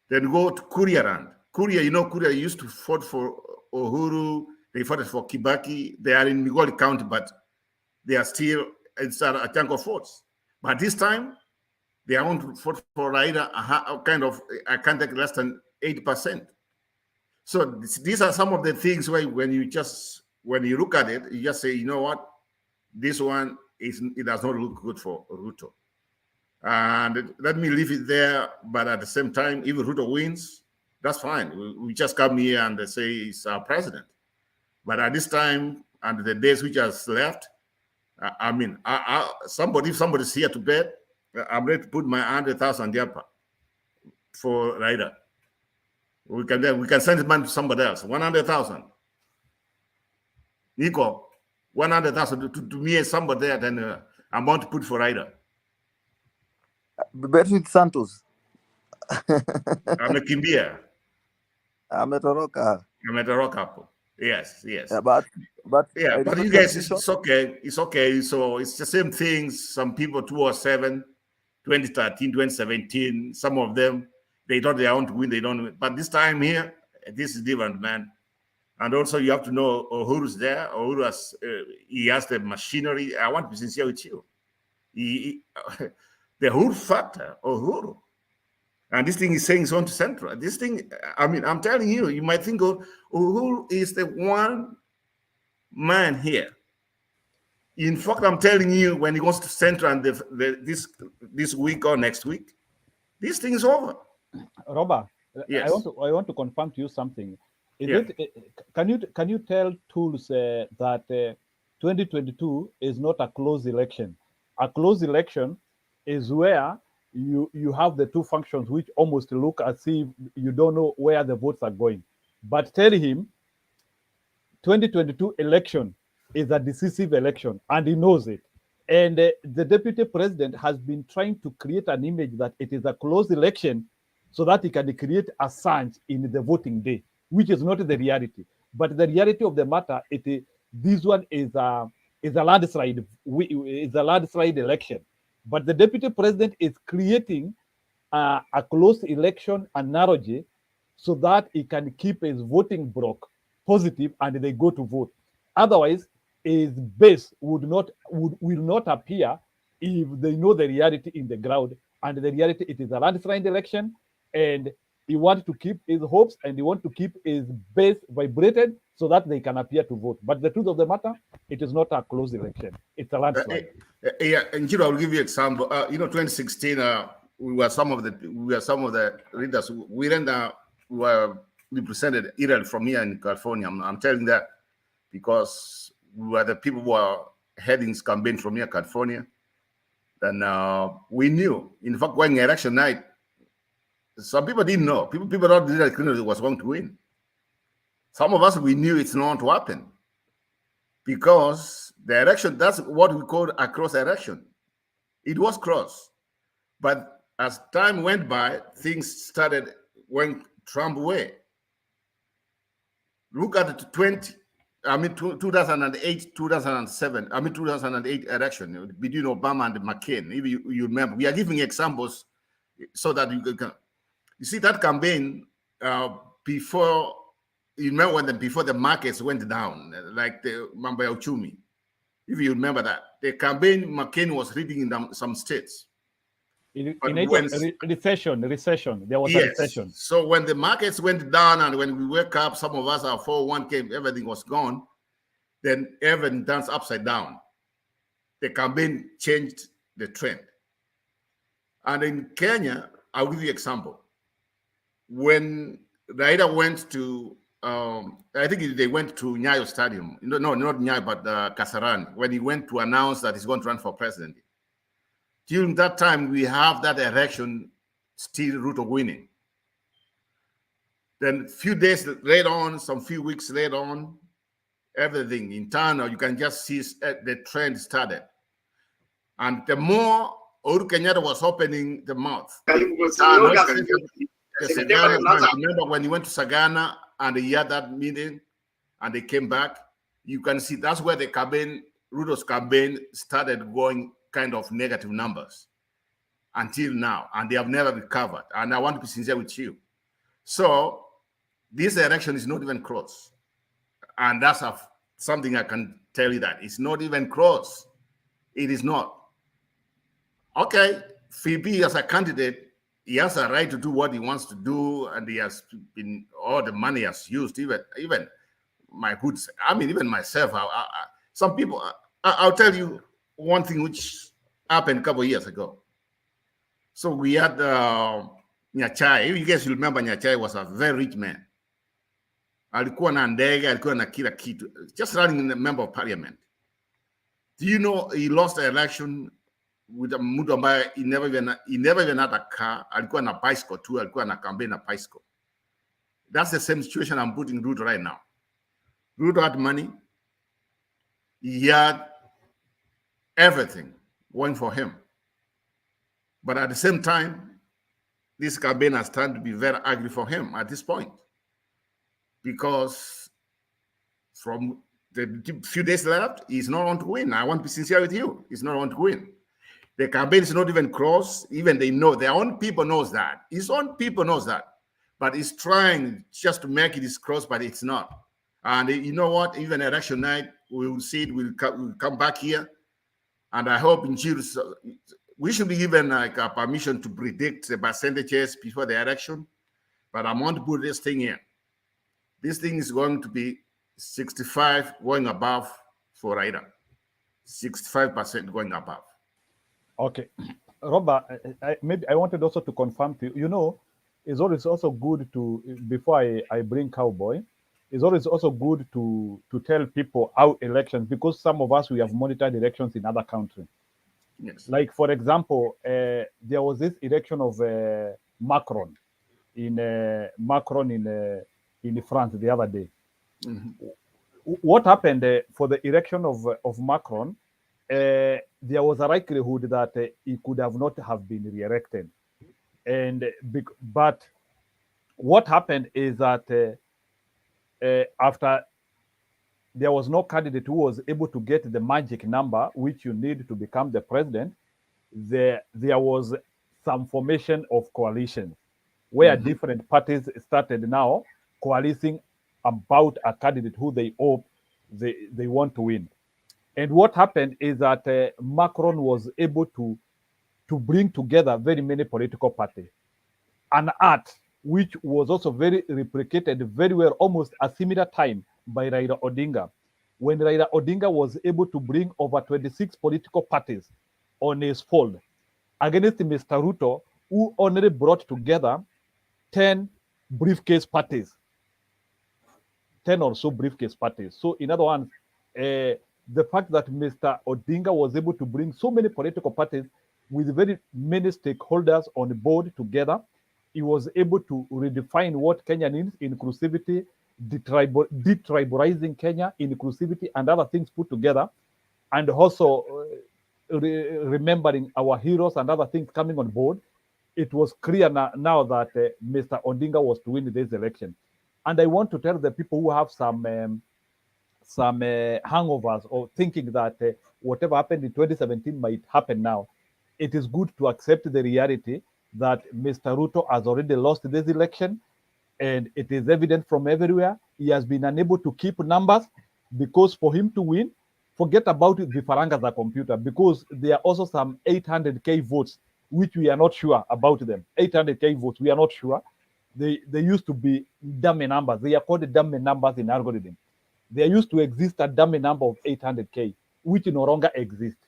Then go to Kurialand. Kuria, you know, Kuria used to fight for Uhuru, they fought for Kibaki. They are in Migori County, but they are still, it's a chunk of votes. But this time, they are going to vote for Raila, kind of, I can't take less than 80%. So these are some of the things where when you look at it, you just say, you know what, this one it does not look good for Ruto. And let me leave it there. But at the same time, if Ruto wins, that's fine. We just come here and say he's our president. But at this time and the days which has left, I mean, if somebody's here to bet, I'm ready to put my 100,000 there for Raila. We can send the money to somebody else. 100,000. Nico, 100,000 to me and somebody there, then I'm going to put for Raila. Bet with Santos. Amekimbia. Ametoroka. Yes. Yeah, but you guys, it's okay. It's okay. So it's the same things. Some people 2007, 2013, 2017. Some of them they thought they want to win. They don't win. But this time here, this is different, man. And also you have to know Uhuru's there. Uhuru he has the machinery. I want to be sincere with you. The Uhuru factor, Uhuru. And this thing is saying it's on to Central. This thing, I mean, I'm telling you, you might think Uhuru is the one man here. In fact, I'm telling you, when he goes to Central and this week or next week, this thing is over. Robert, yes. I want to confirm to you something. Can you tell Tools that 2022 is not a close election? A close election is where you have the two functions which almost look as if you don't know where the votes are going. But tell him 2022 election is a decisive election, and he knows it. And the deputy president has been trying to create an image that it is a close election so that he can create a surge in the voting day, which is not the reality. But the reality of the matter, this one is a landslide. It's a landslide election. But the deputy president is creating a close election analogy so that he can keep his voting bloc positive and they go to vote. Otherwise, his base will not appear if they know the reality in the ground. And the reality, it is a landslide election, and he wants to keep his hopes and he wants to keep his base vibrated so that they can appear to vote. But the truth of the matter, it is not a close election. It's a landslide. And I'll give you an example. 2016, we were some of the leaders. We were represented Israel from here in California. I'm telling that because we were the people who were heading campaign from here, California. Then we knew. In fact, when election night, some people didn't know. People thought Hillary Clinton was going to win. Some of us, we knew it's not to happen because the election, that's what we call a cross election. It was cross. But as time went by, things started went Trump way. Look at the 2008, 2007, 2008 election between Obama and McCain. If you remember, we are giving examples so that you can. You see that campaign before, you remember when before the markets went down, like the Mamba Uchumi. If you remember that, the campaign McCain was leading in some states. In recession, there was a recession. So when the markets went down and when we wake up, some of us, our 401k, everything was gone, then everything turns upside down. The campaign changed the trend. And in Kenya, I'll give you an example. When Raila went to, I think they went to Nyayo Stadium. No, not Nyayo, but Kasarani, when he went to announce that he's going to run for president. During that time, we have that election still Ruto winning. Then a few days later on, some few weeks later on, everything internal, you can just see the trend started. And the more Uhuru Kenyatta was opening the mouth, remember when he went to Sagana and he had that meeting and they came back, you can see that's where the campaign, Ruto's campaign started going kind of negative numbers until now, and they have never recovered. And I want to be sincere with you. So this election is not even close. And that's something I can tell you that it's not even close. It is not. Okay, Phoebe as a candidate, he has a right to do what he wants to do, and he has been, all the money he has used, even my goods, I mean, even myself, some people, I'll tell you one thing which happened a couple of years ago. So we had Nyachai. You guys remember Nyachai was a very rich man. Alikuwa na ndege, alikuwa na kila kitu, just running in the member of parliament. Do you know he lost the election with a mtu ambaye he never even had a car, alikuwa na bicycle too, alikuwa na campaign na bicycle. That's the same situation I'm putting Ruto right now. Ruto had money, he had everything going for him. But at the same time, this campaign has turned to be very ugly for him at this point. Because from the few days left, he's not on to win. I want to be sincere with you. He's not on to win. The campaign is not even close. Even they know, their own people knows that. His own people knows that. But he's trying just to make it close, but it's not. And you know what? Even election night, we will see it. We'll come back here. And I hope in Jesus, we should be given like a permission to predict the percentages before the election. But I want to put this thing here. This thing is going to be 65 going above for Raila. 65% going above. Okay. Robert, maybe I wanted also to confirm to you, you know, it's always also good to, before I bring Cowboy, it's always also good to tell people how elections, because some of us, we have monitored elections in other countries. Yes. Like, for example, there was this election of Macron in France the other day. Mm-hmm. What happened for the election of Macron? There was a likelihood that he could have not have been re-elected, but what happened is that after there was no candidate who was able to get the magic number which you need to become the president, there was some formation of coalitions where different parties started now coalescing about a candidate who they hope they want to win. And what happened is that Macron was able to bring together very many political parties. An art which was also very replicated very well, almost a similar time by Raila Odinga. When Raila Odinga was able to bring over 26 political parties on his fold against Mr. Ruto, who only brought together 10 briefcase parties. 10 or so briefcase parties. So in other words, the fact that Mr. Odinga was able to bring so many political parties with very many stakeholders on the board together, he was able to redefine what Kenya needs: inclusivity, detribalizing Kenya, inclusivity, and other things put together, and also remembering our heroes and other things coming on board, it was clear now that Mr. Odinga was to win this election. And I want to tell the people who have some hangovers or thinking that whatever happened in 2017 might happen now, it is good to accept the reality that Mr. Ruto has already lost this election, and it is evident from everywhere. He has been unable to keep numbers, because for him to win, forget about the farangas are computer, because there are also some 800K votes, which we are not sure about them. 800K votes, we are not sure. They used to be dummy numbers. They are called dummy numbers in algorithm. There used to exist a dummy number of 800K, which no longer exists.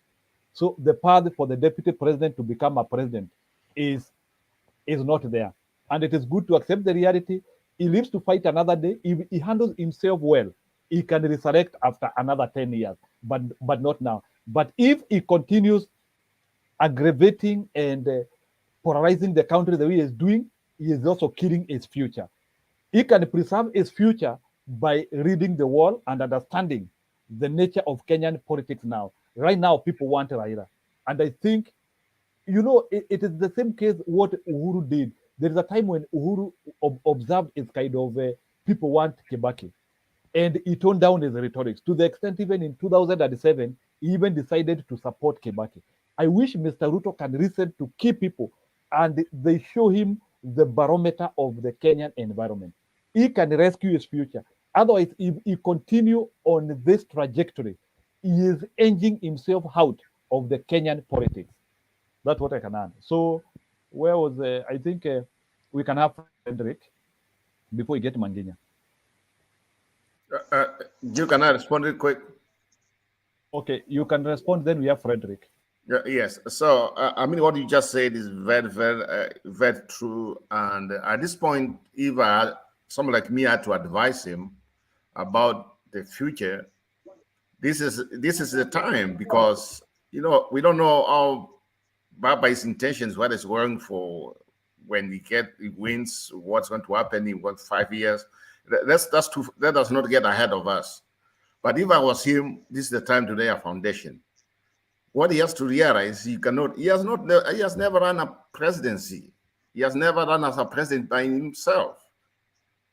So the path for the deputy president to become a president is not there. And it is good to accept the reality. He lives to fight another day. If he handles himself well, he can resurrect after another 10 years, but not now. But if he continues aggravating and polarizing the country the way he is doing, he is also killing his future. He can preserve his future by reading the world and understanding the nature of Kenyan politics now. Right now, people want Raila. And I think, it is the same case what Uhuru did. There is a time when Uhuru observed his kind of people want Kibaki. And he toned down his rhetoric to the extent even in 2007, he even decided to support Kibaki. I wish Mr. Ruto can listen to key people and they show him the barometer of the Kenyan environment. He can rescue his future. Otherwise, if he continue on this trajectory, he is edging himself out of the Kenyan politics. That's what I can add. So, where was I think we can have Frederick before we get Manginya. You can I respond real quick? Okay, you can respond. Then we have Frederick. Yes. So, I mean, what you just said is very, very, very true. And at this point, if someone like me had to advise him about the future, this is the time, because we don't know how Baba's intentions, what is going for when he wins, what's going to happen in 5 years. That does not get ahead of us. But if I was him, this is the time to lay a foundation. What he has to realize, he has never run a presidency. He has never run as a president by himself.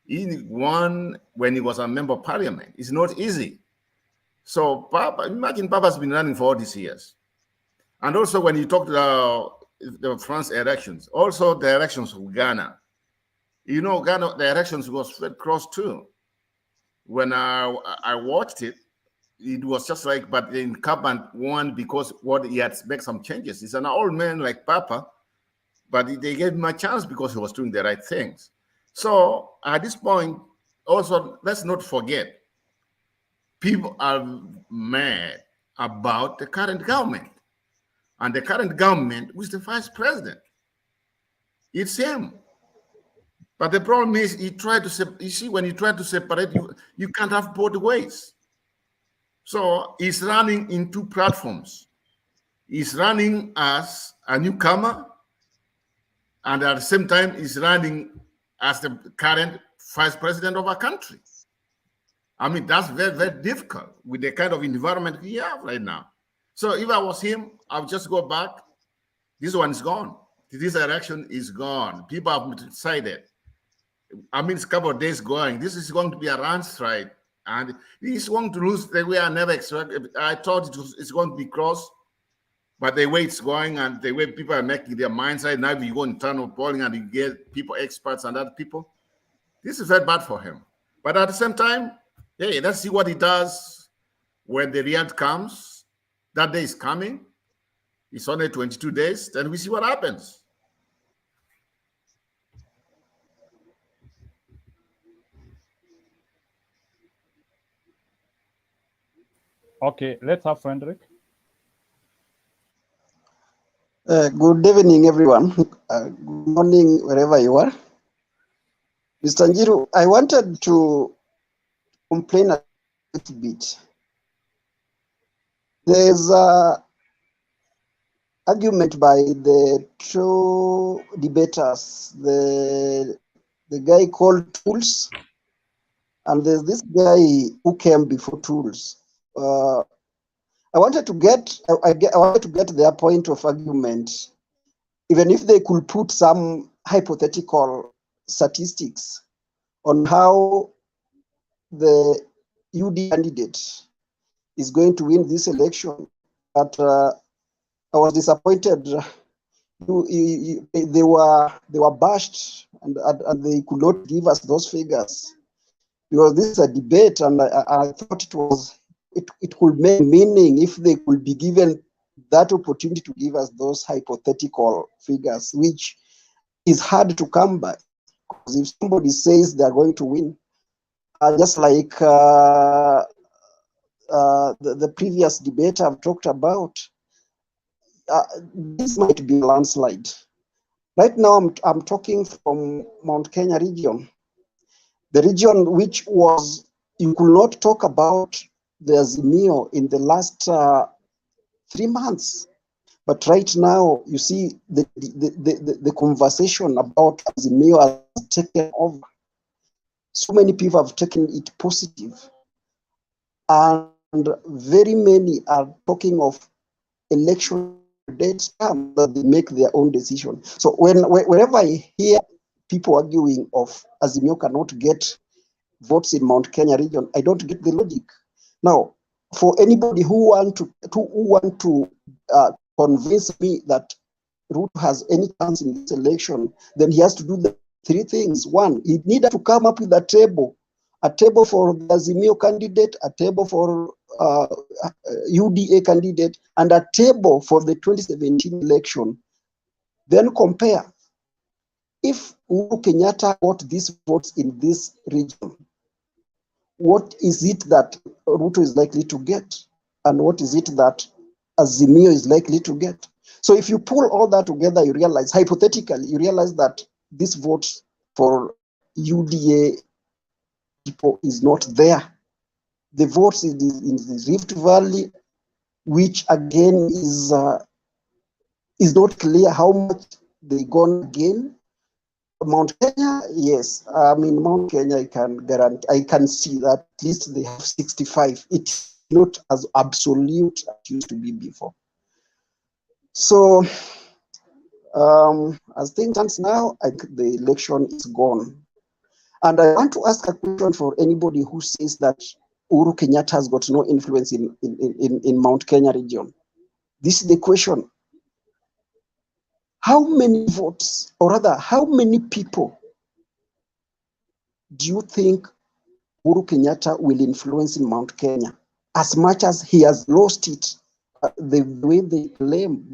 He won when he was a member of parliament. It's not easy. So imagine Papa's been running for all these years. And also when you talk to the France elections, also the elections of Ghana, Ghana, the elections was very close too. When I watched it, it was just like, but the incumbent won because he had made some changes. He's an old man like Papa, but they gave him a chance because he was doing the right things. So at this point, also, let's not forget, people are mad about the current government. And the current government was the vice president. It's him. But the problem is, when you try to separate, you can't have both ways. So he's running in two platforms. He's running as a newcomer, and at the same time, he's running as the current vice president of our country. I mean, that's very, very difficult with the kind of environment we have right now. So if I was him, I would just go back. This one is gone. This election is gone. People have decided. I mean, it's a couple of days going. This is going to be a landslide. And he's going to lose the way I never expected. I thought it's going to be close. But the way it's going and the way people are making their minds right now, if you go internal polling and you get people, experts and other people, this is very bad for him. But at the same time, hey, let's see what he does when the reality comes. That day is coming. It's only 22 days. Then we see what happens. Okay, let's have Frederick. Good evening, everyone. Good morning, wherever you are. Mr. Njiru, I wanted to complain a little bit. There's an argument by the two debaters, the guy called Tools And there's this guy who came before tools. I wanted to get their point of argument, even if they could put some hypothetical statistics on how the UD candidate is going to win this election. But I was disappointed. They were bashed, and they could not give us those figures, because this is a debate, and I thought it could make meaning if they could be given that opportunity to give us those hypothetical figures, which is hard to come by. Because if somebody says they're going to win, just like the previous debate I've talked about, this might be a landslide. Right now, I'm talking from Mount Kenya region, the region which was, you could not talk about the Azimio in the last 3 months. But right now, you see the conversation about Azimio has taken over. So many people have taken it positive. And very many are talking of election dates come that they make their own decision. So whenever I hear people arguing of Azimio cannot get votes in Mount Kenya region, I don't get the logic. Now, for anybody who want to convince me that Ruto has any chance in this election, then he has to do the 3 things. One, he needed to come up with a table for the Azimio candidate, a table for UDA candidate, and a table for the 2017 election. Then compare. If Uhuru Kenyatta got these votes in this region, what is it that Ruto is likely to get? And what is it that Azimio is likely to get? So if you pull all that together, you realize, hypothetically, you realize that this vote for UDA people is not there. The votes in the Rift Valley, which again is not clear how much they gonna gain. Mount Kenya, yes. I mean, Mount Kenya, I can see that at least they have 65. It's not as absolute as it used to be before. So, as things stand now, I think the election is gone. And I want to ask a question for anybody who says that Uhuru Kenyatta has got no influence in Mount Kenya region. This is the question. How many votes, or rather, how many people do you think Uhuru Kenyatta will influence in Mount Kenya, as much as he has lost it? The way they claim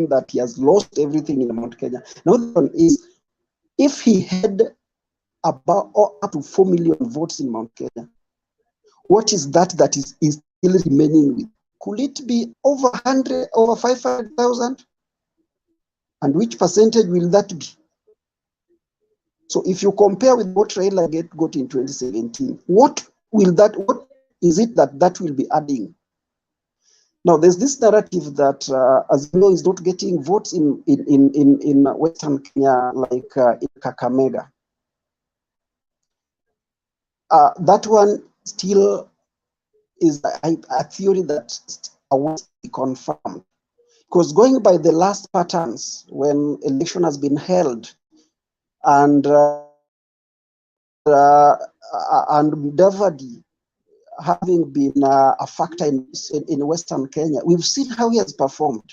that he has lost everything in Mount Kenya. Now the one is, if he had about up to 4 million votes in Mount Kenya, what is that is still remaining with? Could it be over 100, over 500,000? And which percentage will that be? So if you compare with what Raila got in 2017, what is it that will be adding? Now, there's this narrative that Azimio is not getting votes in Western Kenya, like in Kakamega. That one still is a theory that awaits to be confirmed. Because going by the last patterns, when election has been held, and Davadi having been a factor in Western Kenya, we've seen how he has performed.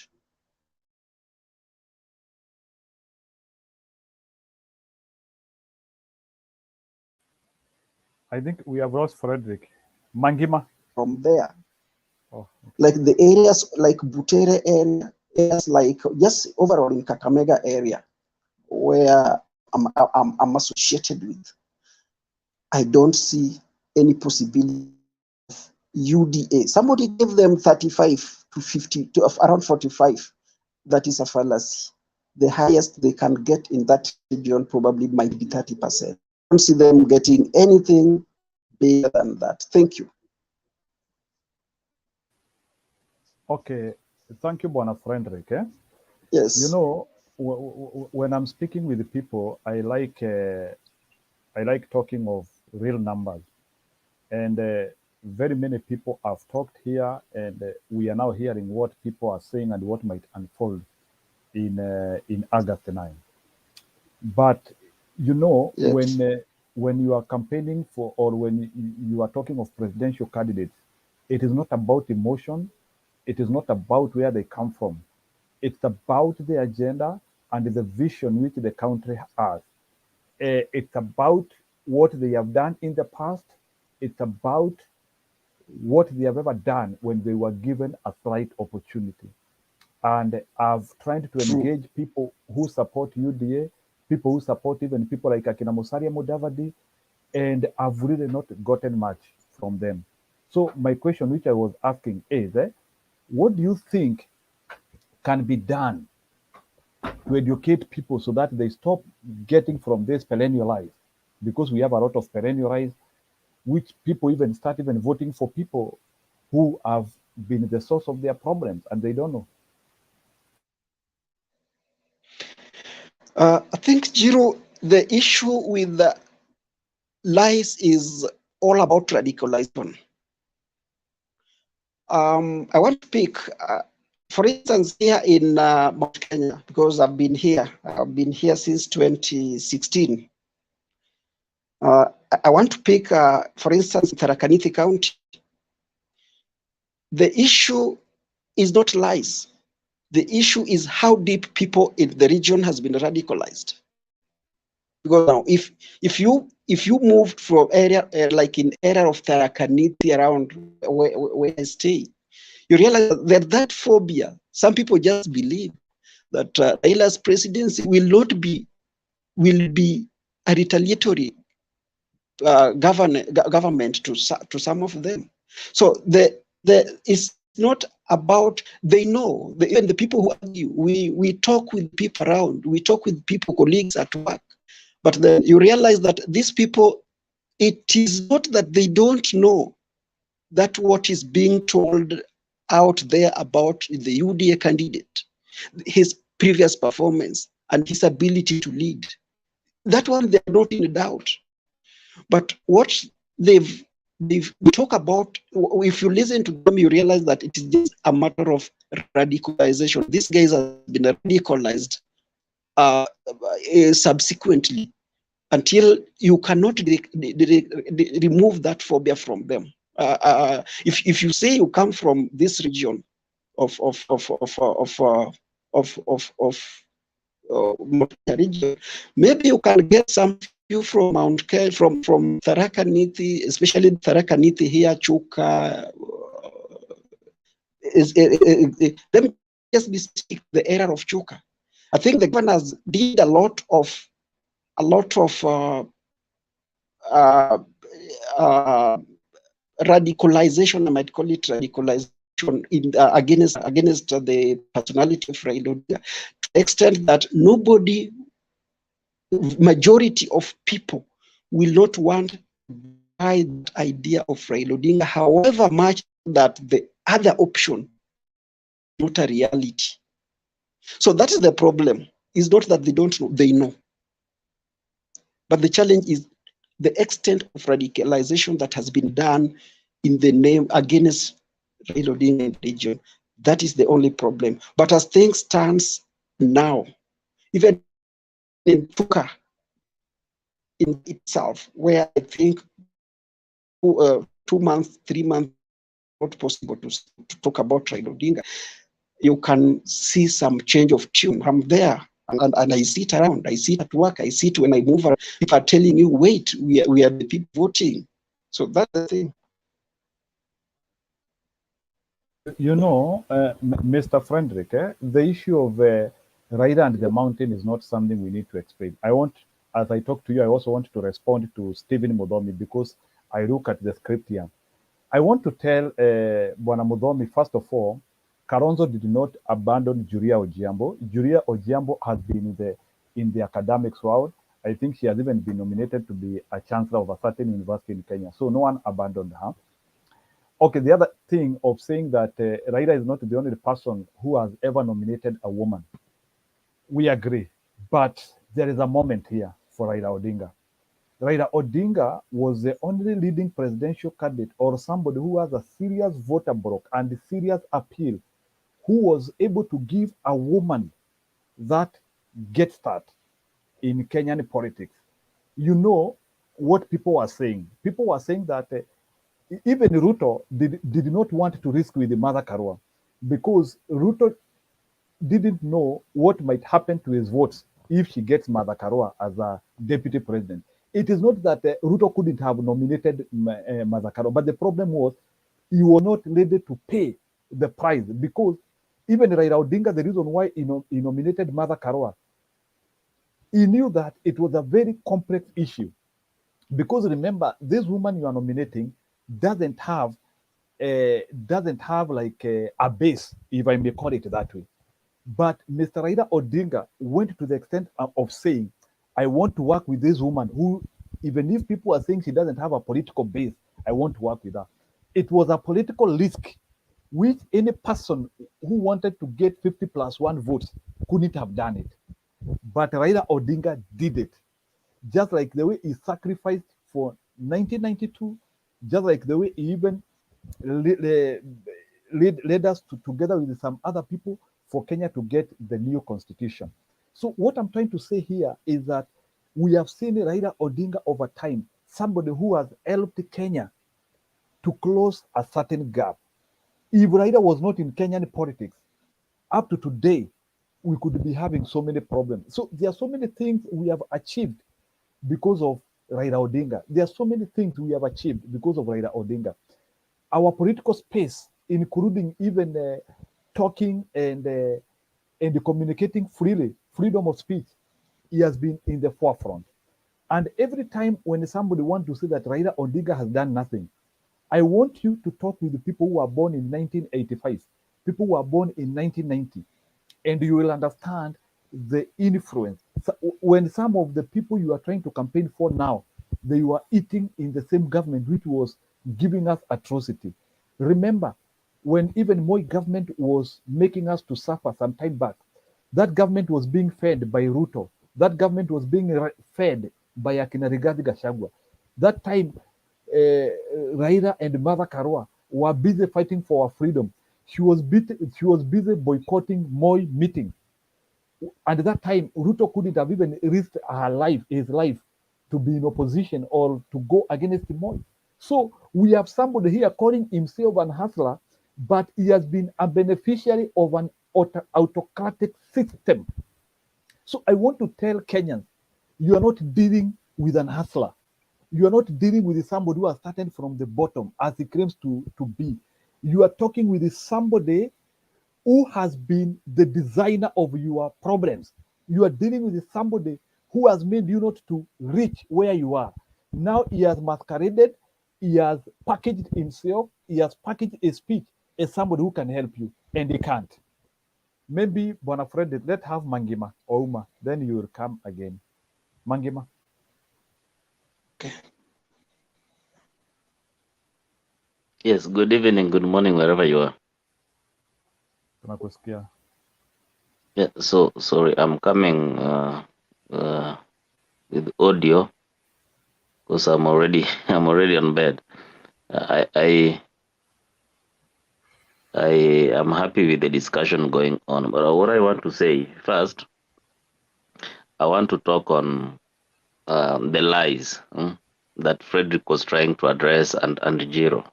I think we have lost Frederick. Mangima. From there. Oh, okay. Like the areas like Butere area, areas like just overall in Kakamega area, where I'm associated with, I don't see any possibility of UDA. Somebody gave them 35 to 50 to around 45. That is a fallacy. The highest they can get in that region probably might be 30%. I don't see them getting anything bigger than that. Thank you. Okay, thank you, Bwana Frederick. Yes. You know, when I'm speaking with the people, I like talking of real numbers. And very many people have talked here, and we are now hearing what people are saying and what might unfold in August 9. But you know, Yes. when you are campaigning for, or when you are talking of presidential candidates, it is not about emotion. It is not about where they come from. It's about the agenda and the vision which the country has. It's about what they have done in the past. It's about what they have ever done when they were given a right opportunity. And I've tried to True. engage people who support UDA, people who support even people like Akina Musalia Mudavadi, and I've really not gotten much from them. So my question, which I was asking, is, what do you think can be done to educate people so that they stop getting from this perennial lies? Because we have a lot of perennial lies, which people even start even voting for people who have been the source of their problems and they don't know. I think, Jiro, the issue with the lies is all about radicalization. I want to pick, for instance, here in Mount Kenya, because I've been here. I've been here since 2016. I want to pick, for instance, Tharaka Nithi County. The issue is not lies. The issue is how deep people in the region has been radicalized. Because now, if you moved from area like in area of Tharaka Nithi around where I stay, you realize that phobia. Some people just believe that Raila's presidency will be a retaliatory government to some of them. So it's not about, they know, even the people who argue, we talk with people around, we talk with people, colleagues at work, but then you realize that these people, it is not that they don't know that what is being told out there about the UDA candidate, his previous performance and his ability to lead. That one they're not in doubt. But what they talk about, if you listen to them, you realize that it is just a matter of radicalization. These guys have been radicalized subsequently until you cannot remove that phobia from them. If you say you come from this region of region, maybe you can get some few from Mount Kenya, from Tharaka Nithi, especially Tharaka Nithi here, Chuka. Let me just be specific, the area of Chuka. I think the governors did a lot of radicalization, I might call it radicalization, in, against the personality of Raila Odinga, to the extent that majority of people will not want to buy that idea of Raila Odinga, however much that the other option is not a reality. So that is the problem. It's not that they don't know, they know. But the challenge is the extent of radicalization that has been done in the name against Raila Odinga in the region. That is the only problem. But as things stands now, even in Tuka in itself, where I think 2 months, 3 months, not possible to talk about Raila Odinga, you can see some change of tune. I'm there. And I see it around. I see it at work. I see it when I move around. People are telling you, wait, we are the people voting. So that's the thing. You know, Mr. Frederick, the issue of Raida and the mountain is not something we need to explain. As I talk to you, I also want to respond to Stephen Mudomi because I look at the script here. I want to tell Bwana Mudomi, first of all, Karonzo did not abandon Julia Ojiambo. Julia Ojiambo has been in the academics world. I think she has even been nominated to be a chancellor of a certain university in Kenya. So no one abandoned her. Okay, the other thing of saying that Raila is not the only person who has ever nominated a woman. We agree. But there is a moment here for Raila Odinga. Raila Odinga was the only leading presidential candidate or somebody who has a serious voter block and a serious appeal, who was able to give a woman that get start in Kenyan politics. You know what people were saying. People were saying that even Ruto did not want to risk with the Mother Karua because Ruto didn't know what might happen to his votes if she gets Mother Karua as a deputy president. It is not that Ruto couldn't have nominated Mother Karua, but the problem was he was not ready to pay the price because even Raila Odinga, the reason why he nominated Mother Karua, he knew that it was a very complex issue. Because remember, this woman you are nominating doesn't have like a base, if I may call it that way. But Mr. Raila Odinga went to the extent of saying, I want to work with this woman who, even if people are saying she doesn't have a political base, I want to work with her. It was a political risk which any person who wanted to get 50+1 votes couldn't have done it. But Raila Odinga did it. Just like the way he sacrificed for 1992, just like the way he even led us together with some other people for Kenya to get the new constitution. So what I'm trying to say here is that we have seen Raila Odinga over time, somebody who has helped Kenya to close a certain gap. If Raila was not in Kenyan politics, up to today, we could be having so many problems. So there are so many things we have achieved because of Raila Odinga. There are so many things we have achieved because of Raila Odinga. Our political space, including even talking and communicating freely, freedom of speech, he has been in the forefront. And every time when somebody wants to say that Raila Odinga has done nothing, I want you to talk with the people who were born in 1985, people who were born in 1990, and you will understand the influence. So when some of the people you are trying to campaign for now, they were eating in the same government which was giving us atrocity. Remember, when even Moi government was making us to suffer some time back, that government was being fed by Ruto. That government was being fed by Akina Rigathi Gachagua. That time, Raila and Mother Karua were busy fighting for our freedom. She was busy boycotting Moi meeting. And at that time, Ruto couldn't have even risked his life, to be in opposition or to go against Moi. So we have somebody here calling himself an hustler, but he has been a beneficiary of an autocratic system. So I want to tell Kenyans, you are not dealing with an hustler. You are not dealing with somebody who has started from the bottom as he claims to be. You are talking with somebody who has been the designer of your problems. You are dealing with somebody who has made you not to reach where you are. Now he has masqueraded, he has packaged himself, he has packaged his speech as somebody who can help you, and he can't. Maybe, Bonafred, let's have Mangima or Uma, then you will come again. Mangima. Yes, good evening, good morning, wherever you are. Tunakusikia. Yeah, so sorry, I'm coming with audio because I'm already on bed. I am happy with the discussion going on, but what I want to say first, I want to talk on the lies that Frederick was trying to address and Jiro.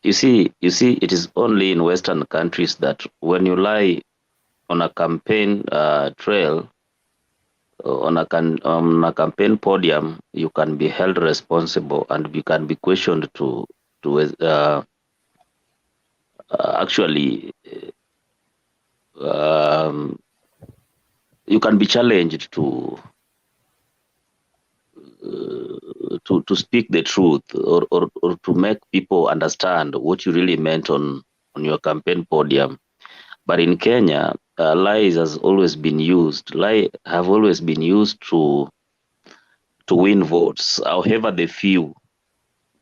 You see, it is only in Western countries that when you lie on a campaign trail, on a campaign podium, you can be held responsible and you can be questioned to actually you can be challenged to speak the truth or to make people understand what you really meant on your campaign podium. But in Kenya, lies has always been used. Lie have always been used to win votes, however they feel.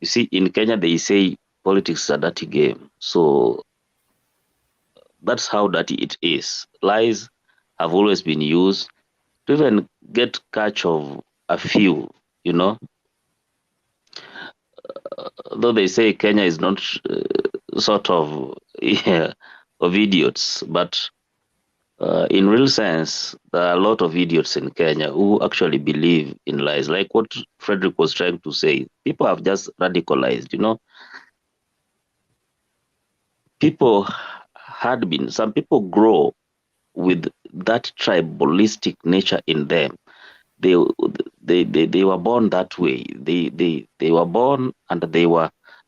You see, in Kenya, they say politics is a dirty game. So that's how dirty it is. Lies have always been used to even get catch of a few, you know. Though they say Kenya is not sort of of idiots, but in real sense, there are a lot of idiots in Kenya who actually believe in lies. Like what Frederick was trying to say, people have just radicalized, you know. Some people grow with that tribalistic nature in them. They were born that way. They were born and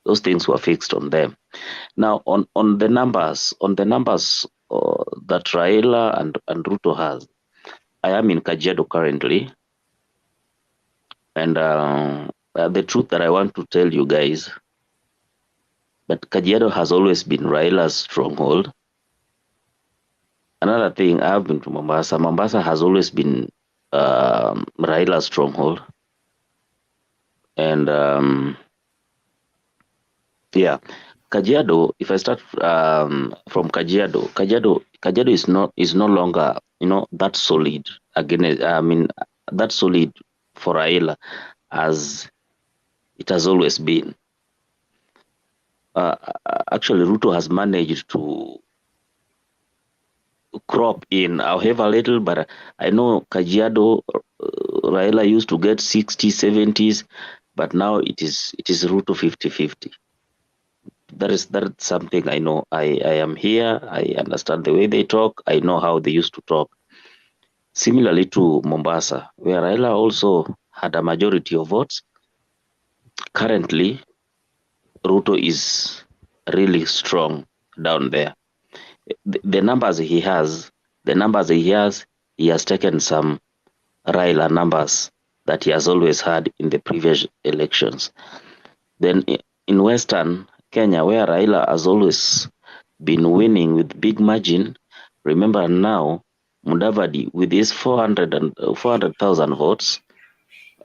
those things were fixed on them. Now on the numbers that Raila and Ruto has, I am in Kajiado currently, and the truth that I want to tell you guys, that Kajiado has always been Raila's stronghold. Another thing, I have been to Mombasa. Mombasa has always been Raila's stronghold, and yeah, Kajiado. If I start from Kajiado is no longer, you know, that solid again. I mean, that solid for Raila as it has always been. Actually, Ruto has managed to crop in, however little, but I know Kajiado, Raila used to get 60s, 70s, but now it is Ruto 50-50. That's something I know. I am here. I understand the way they talk. I know how they used to talk. Similarly to Mombasa, where Raila also had a majority of votes. Currently, Ruto is really strong down there. The numbers he has, he has taken some Raila numbers that he has always had in the previous elections. Then in Western Kenya, where Raila has always been winning with big margin, remember now Mudavadi with his 400,000 votes,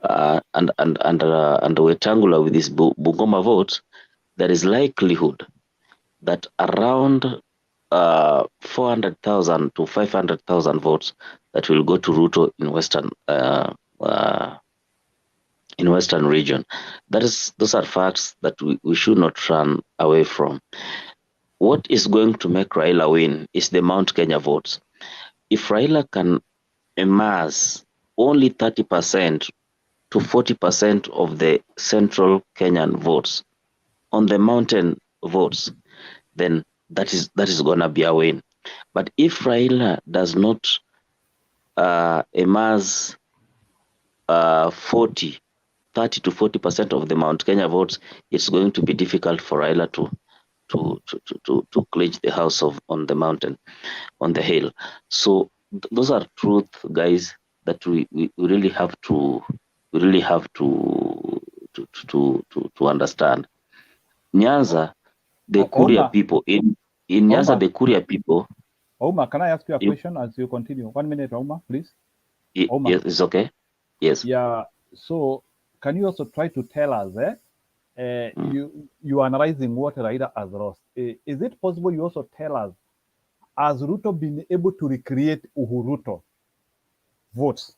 and Wetangula with his Bungoma votes, there is likelihood that around 400,000 to 500,000 votes that will go to Ruto in Western region. Those are facts that we should not run away from. What is going to make Raila win is the Mount Kenya votes. If Raila can amass only 30% to 40% of the central Kenyan votes on the mountain votes, then that is gonna be a win. But if Raila does not amass 30 to 40% of the Mount Kenya votes, it's going to be difficult for Raila to clinch the house on the mountain, on the hill. So those are truth, guys, that we really have to understand. Nyanza, the Kuria people in Nyanza, the Kuria people. Oma, can I ask you a question as you continue? 1 minute, Oma, please. Oma. Yes, it's okay. Yes. Yeah. So, can you also try to tell us, you analyzing what Raila has lost? Is it possible you also tell us, has Ruto been able to recreate Uhuruto votes?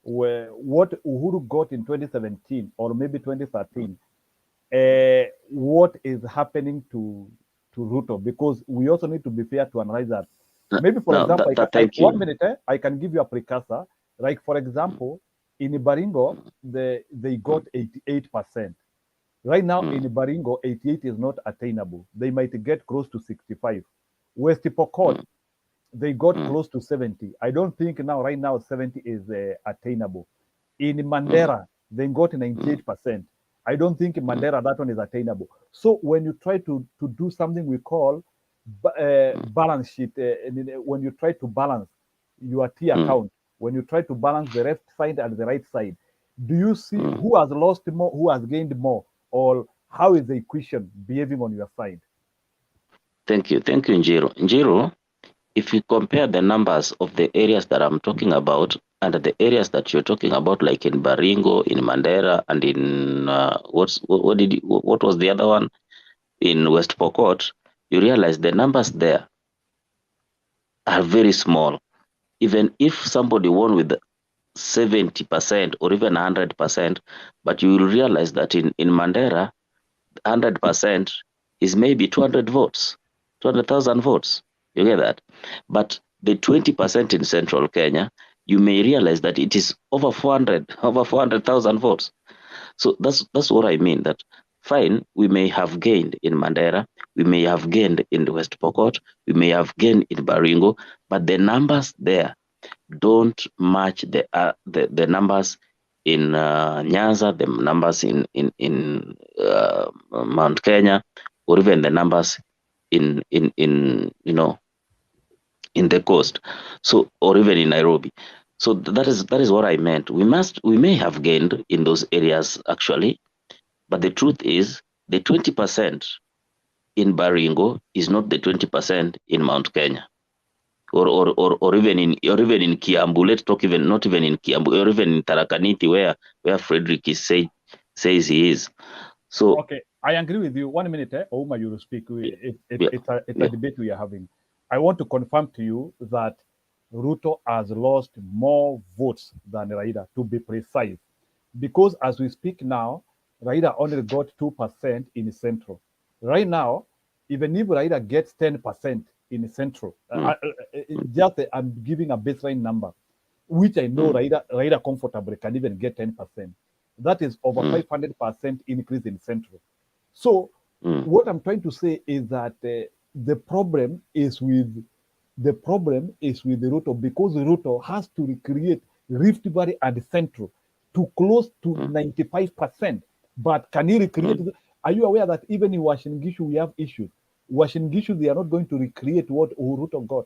What Uhuru got in 2017 or maybe 2013? What is happening to Ruto? Because we also need to be fair to analyze that. Maybe, for example, 1 minute, I can give you a precursor. Like, for example, in Baringo, they got 88%. Right now, in Baringo, 88 is not attainable. They might get close to 65. West Pokot, they got close to 70. I don't think right now 70 is attainable. In Mandera, they got 98%. I don't think in Mandera that one is attainable. So when you try to do something we call balance sheet, when you try to balance your T account, when you try to balance the left side and the right side, do you see who has lost more, who has gained more, or how is the equation behaving on your side? Thank you, Njiro. Njiro, if you compare the numbers of the areas that I'm talking about and the areas that you're talking about, like in Baringo, in Mandera, and in what was the other one, in West Pokot, you realize the numbers there are very small. Even if somebody won with 70% or even 100%, but you will realize that in Mandera, 100% is maybe 200 votes, 200,000 votes. You get that? But the 20% in central Kenya, you may realize that it is over 400,000 votes. So that's what I mean, that fine, we may have gained in Mandera, we may have gained in the West Pokot, we may have gained in Baringo, but the numbers there don't match the numbers in Nyanza, the numbers in Mount Kenya, or even the numbers in you know, in the coast, so, or even in Nairobi. So that is what I meant. We may have gained in those areas actually, but the truth is the 20% in Baringo is not the 20% in Mount Kenya, or even in Kiambu. Let's talk even not even in Kiambu, or even in Tarakaniti, where Frederick says he is. So okay, I agree with you. 1 minute, Ouma, you will speak. It's a debate we are having. I want to confirm to you that Ruto has lost more votes than Raila, to be precise, because as we speak now, Raila only got 2% in Central. Right now, even if Raila gets 10% in Central, I'm giving a baseline number, which I know Raila comfortably can even get 10%. That is over 500% increase in Central. So what I'm trying to say is that the problem is with Ruto, because Ruto has to recreate Rift Valley and Central to close to 95%. But can he recreate? Are you aware that even in Uasin Gishu we have issues? Uasin Gishu, they are not going to recreate what Ruto got.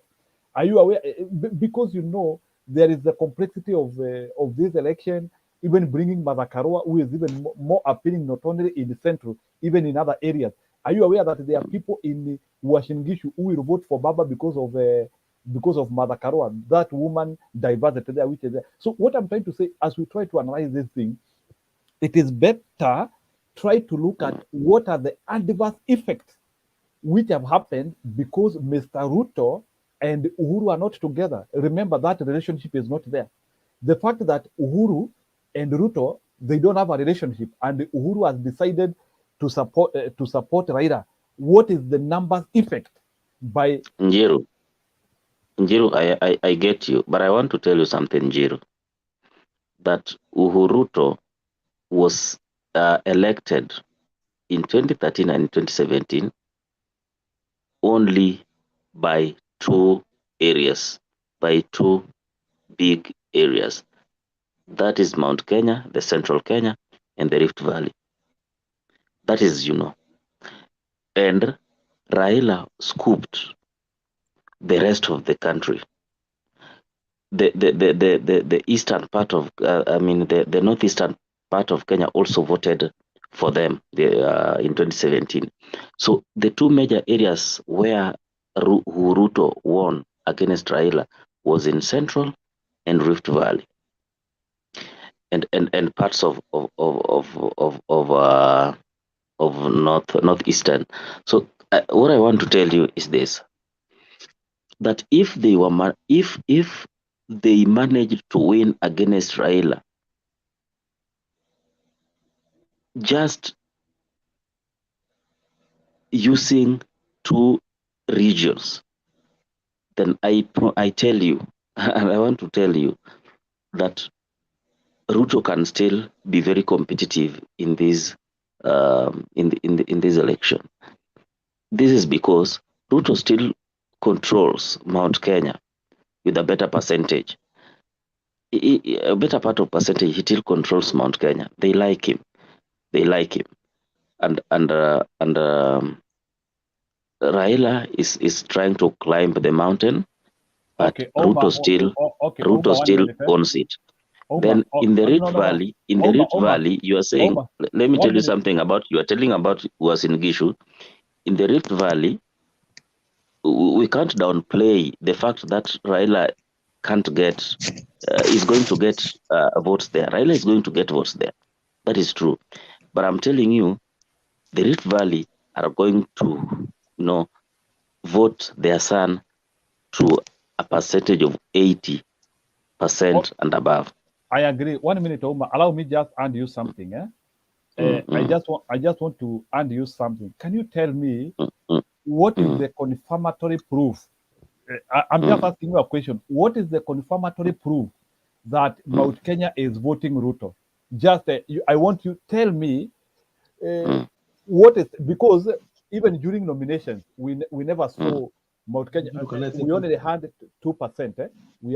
Are you aware? Because you know there is the complexity of this election, even bringing Martha Karua, who is even more appealing not only in the Central, even in other areas. Are you aware that there are people in Uasin Gishu who will vote for Baba because of Martha Karua, that woman diverted there, which is there. So what I'm trying to say, as we try to analyze this thing, it is better try to look at what are the adverse effects which have happened because Mr. Ruto and Uhuru are not together. Remember, that relationship is not there. The fact that Uhuru and Ruto, they don't have a relationship, and Uhuru has decided to support Raila. What is the numbers effect by Njiru, I get you, but I want to tell you something, Njiru, that Uhuru was elected in 2013 and 2017 only by two areas, by two big areas. That is Mount Kenya, the Central Kenya, and the Rift Valley. That is, you know. And Raila scooped the rest of the country. The eastern part of, the northeastern part of Kenya also voted for them in 2017. So the two major areas where Ruto won against Raila was in Central and Rift Valley, and parts of northeastern. So what I want to tell you is this: that if they were if they managed to win against Raila, just using two regions, then I tell you, and I want to tell you that Ruto can still be very competitive in this in this election. This is because Ruto still controls Mount Kenya with a better percentage. A better part of percentage, he still controls Mount Kenya. They like him. And Raila is trying to climb the mountain, but okay, Ruto Oma, still okay, Oma, 1 minute, owns it. Oma, Then in the Rift no. Valley, Oma, you are saying, Oma, let me 1 tell you minute. something about, you are telling about Uasin Gishu. In the Rift Valley, we can't downplay the fact that Raila can't get, is going to get votes there. Raila is going to get votes there. That is true. But I'm telling you, the Rift Valley are going to, vote their son to a percentage of 80% and above. I agree. 1 minute, Oma. Allow me just add you something. I just want to add you something. Can you tell me what is the confirmatory proof? I'm just asking you a question. What is the confirmatory proof that Mount Kenya is voting Ruto? Just I want you tell me what is, because even during nominations we never saw Mount Kenya. We only had 2%. We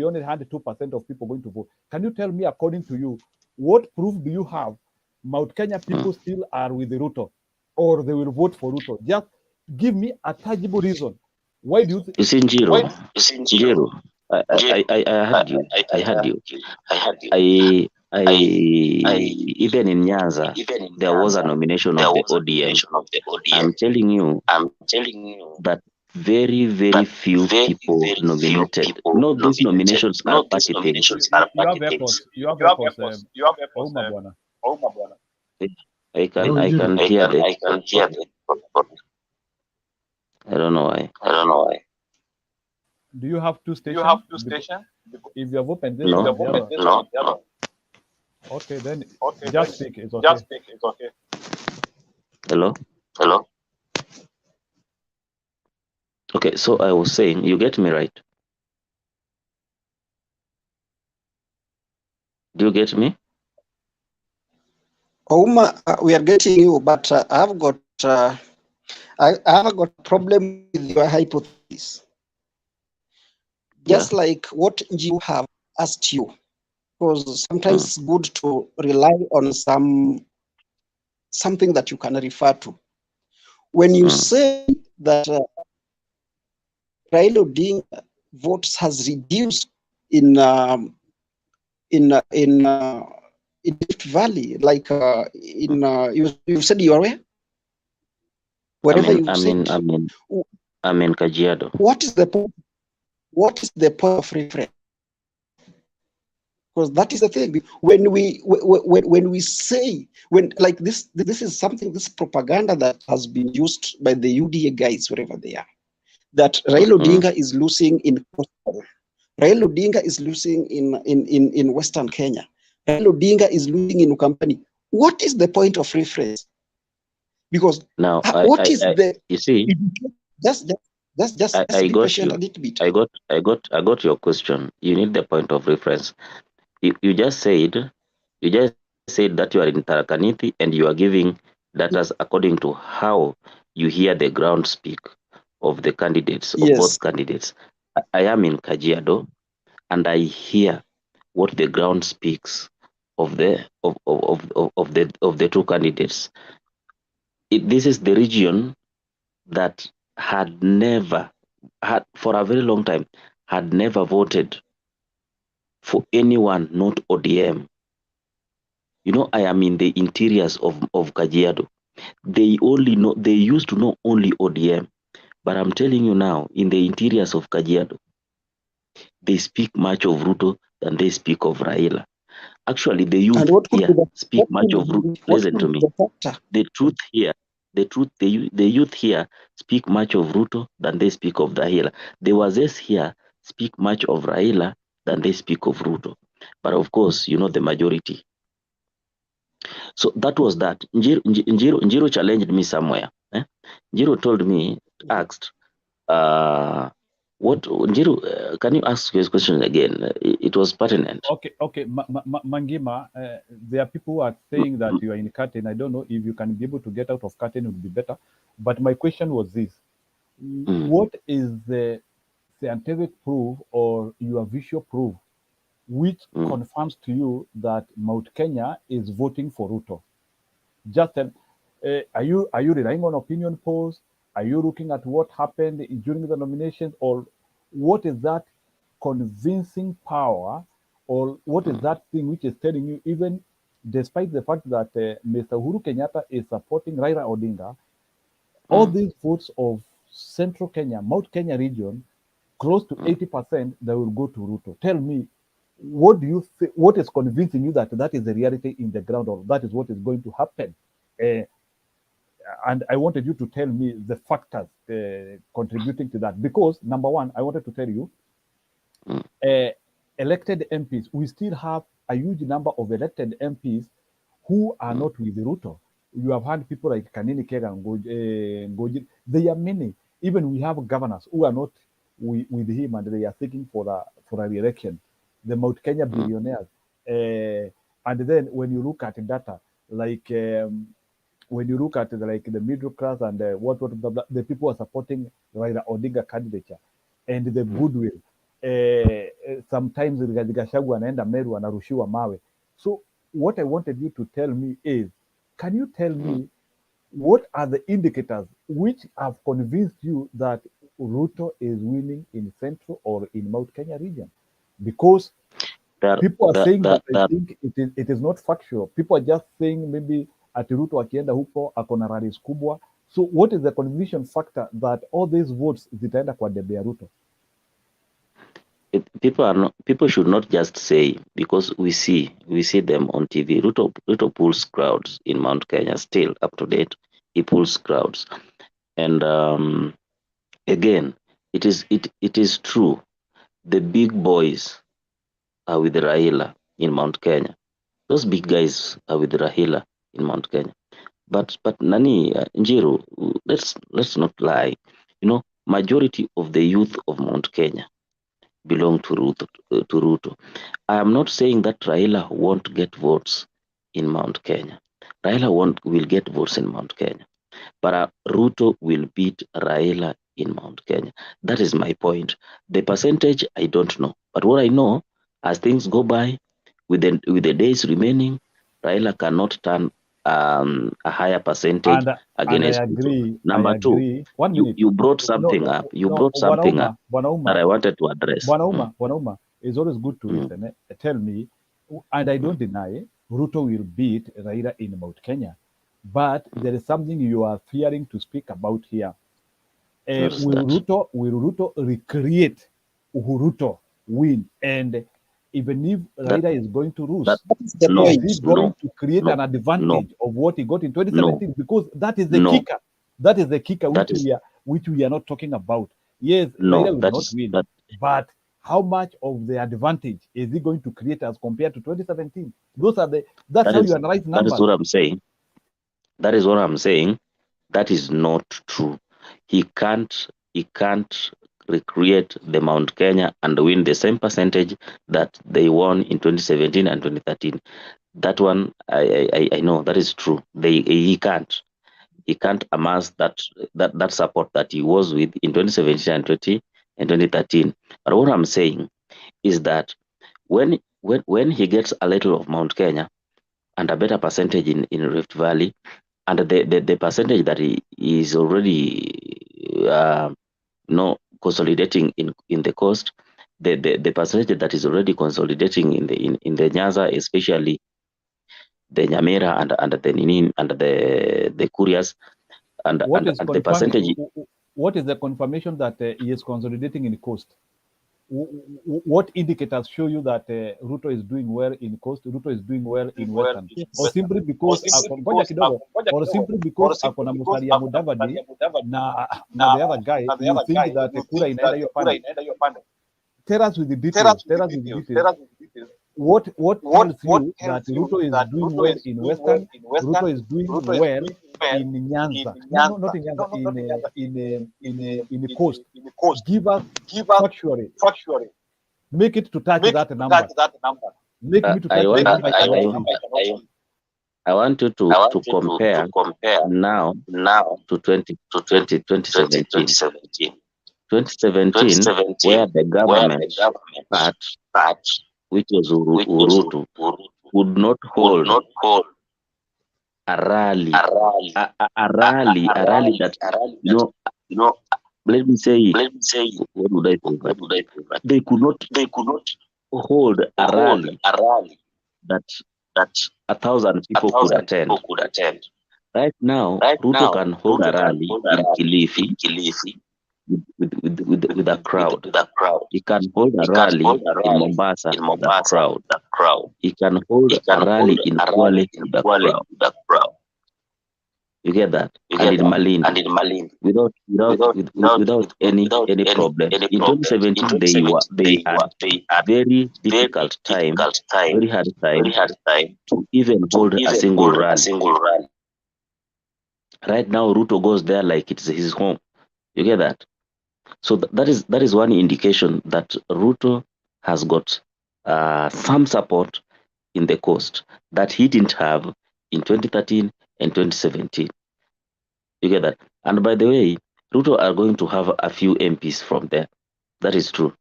only had 2% of people going to vote. Can you tell me, according to you, what proof do you have Mount Kenya people still are with the Ruto, or they will vote for Ruto? Just give me a tangible reason. Why do you think? You see, Njiru, I heard you. I heard you. Even in Nyanza, there was a nomination of the ODM. I'm telling you that very, very few people nominated. No, these nominations are party things. You have echoes. You have echoes. Oma bwana. I can hear that. I don't know why. Do you have two stations? If you have opened this one, the other. No. Okay, then just speak. It's okay. Hello. Okay, so I was saying, you get me right? Do you get me? Oma, we are getting you, but I've got I have got a problem with your hypothesis. Just like what you have asked you, because sometimes it's good to rely on something that you can refer to. When you say that Raila Odinga votes has reduced in Rift Valley, like you said you are where? Wherever you said. I'm in Kajiado. What is the point? What is the point of reference? Because that is the thing. When we say like this is something, this propaganda that has been used by the UDA guys wherever they are, that Raila Odinga is losing in Coastal, Raila Odinga is losing in Western Kenya, Raila Odinga is losing in Ukampani. What is the point of reference? Because now you see, just I be got patient you. a little bit. I got your question. You need the point of reference. You just said that you are in Tarakaniti and you are giving data according to how you hear the ground speak of the candidates, of both candidates. I am in Kajiado and I hear what the ground speaks of the two candidates. This is the region that had never for a very long time had never voted for anyone not ODM. You know, I am in the interiors of Kajiado. They used to know only ODM. But I'm telling you now, in the interiors of Kajiado, they speak much of Ruto than they speak of Raila. Actually, the youth here speak much of Ruto. Listen to me. The youth here speak much of Ruto than they speak of Raila. The Wazes here speak much of Raila than they speak of Ruto. But of course, you know the majority. So that was that. Njiru challenged me somewhere. Njiru told me, asked, what, Njiru, can you ask your question again? It was pertinent. Okay. Mangima, there are people who are saying that you are in curtain. I don't know if you can be able to get out of curtain, it would be better. But my question was this. What is the scientific proof or your visual proof which confirms to you that Mount Kenya is voting for Ruto? Just are you relying on opinion polls? Are you looking at what happened during the nominations, or what is that convincing power, or what is that thing which is telling you, even despite the fact that Mr. Uhuru Kenyatta is supporting Raila Odinga, all these votes of Central Kenya, Mount Kenya region, close to 80%, they will go to Ruto. Tell me, what do you think? What is convincing you that that is the reality in the ground, or that is what is going to happen? And I wanted you to tell me the factors contributing to that. Because number one, I wanted to tell you, elected MPs, we still have a huge number of elected MPs who are not with Ruto. You have had people like Kanini Kega and Ngoji. There are many. Even we have governors who are not with him and they are seeking for a re-election. The Mount Kenya billionaires. And then when you look at data, like when you look at the middle class and the people who are supporting Raila Odinga candidature and the goodwill, sometimes Rigathi Gachagua anaenda Meru anarushiwa mawe. So what I wanted you to tell me is, can you tell me what are the indicators which have convinced you that Ruto is winning in Central or in Mount Kenya region? Because people are saying that I think it is not factual. People are just saying maybe ati Ruto akienda huko akona rallies kubwa. So what is the conviction factor that all these votes zitaenda kwa debe ya Ruto? People should not just say, because we see them on TV. Ruto pulls crowds in Mount Kenya still up to date. He pulls crowds, and again, it is true. The big boys are with Raila in Mount Kenya. Those big guys are with Raila in Mount Kenya. But Nani Njiru, let's not lie. Majority of the youth of Mount Kenya belong to Ruto. I am not saying that Raila won't get votes in Mount Kenya. Raila will get votes in Mount Kenya. But Ruto will beat Raila in Mount Kenya. That is my point. The percentage, I don't know. But what I know, as things go by, with the days remaining, Raila cannot turn a higher percentage against I agree. Ruto. Number two, 1 minute. you brought something up. You brought something up that I wanted to address. Bwana it's always good to listen. Tell me, and I don't deny, Ruto will beat Raila in Mount Kenya. But there is something you are fearing to speak about here. Will Ruto recreate Uhuruto win? And even if Raila is going to lose, is he going to create an advantage of what he got in 2017? Because that is the kicker. That is the kicker which we are not talking about. Yes, Raila will not win. But how much of the advantage is he going to create as compared to 2017? That's how you analyze numbers. That is what I'm saying. That is what I'm saying. That is not true. He can't recreate the Mount Kenya and win the same percentage that they won in 2017 and 2013. That one, I know that is true. He can't amass that support that he was with in 2017 and 2013. But what I'm saying is that when he gets a little of Mount Kenya and a better percentage in Rift Valley, and the percentage that he is already consolidating in the coast, the percentage that is already consolidating in the Nyanza, especially the Nyamira and the Nini and the Kurias, and the percentage. What is the confirmation that he is consolidating in the coast? What indicators show you that Ruto is doing well in coast, Ruto is doing well in western, or simply because akona Musalia Mudavadi na the other guy, you think that kura inaenda hiyo pande? Tell us with the details. What tells you that Ruto is doing well in western, Ruto is doing well in Nyanza? No, not in Nyanza, in the coast. Give us factually. Make it to touch that number. Make me to touch the number. I want you to compare now to 2017. 2017, where the government part, which was Urutu, would not hold a rally that, let me say, what would I say? They could not hold a rally that 1,000 people could attend. Right now, Ruto can hold a rally in Kilifi with a crowd. He can hold a rally in Mombasa with a crowd. He can hold a rally in Kwale with a crowd. You get that? And in Malindi, without any problem. In 2017, they had very difficult time, very hard time to even hold a single rally. Right now, Ruto goes there like it's his home. You get that? So that is one indication that Ruto has got some support in the coast that he didn't have in 2013 and 2017. You get that? And by the way, Ruto are going to have a few MPs from there. That is true.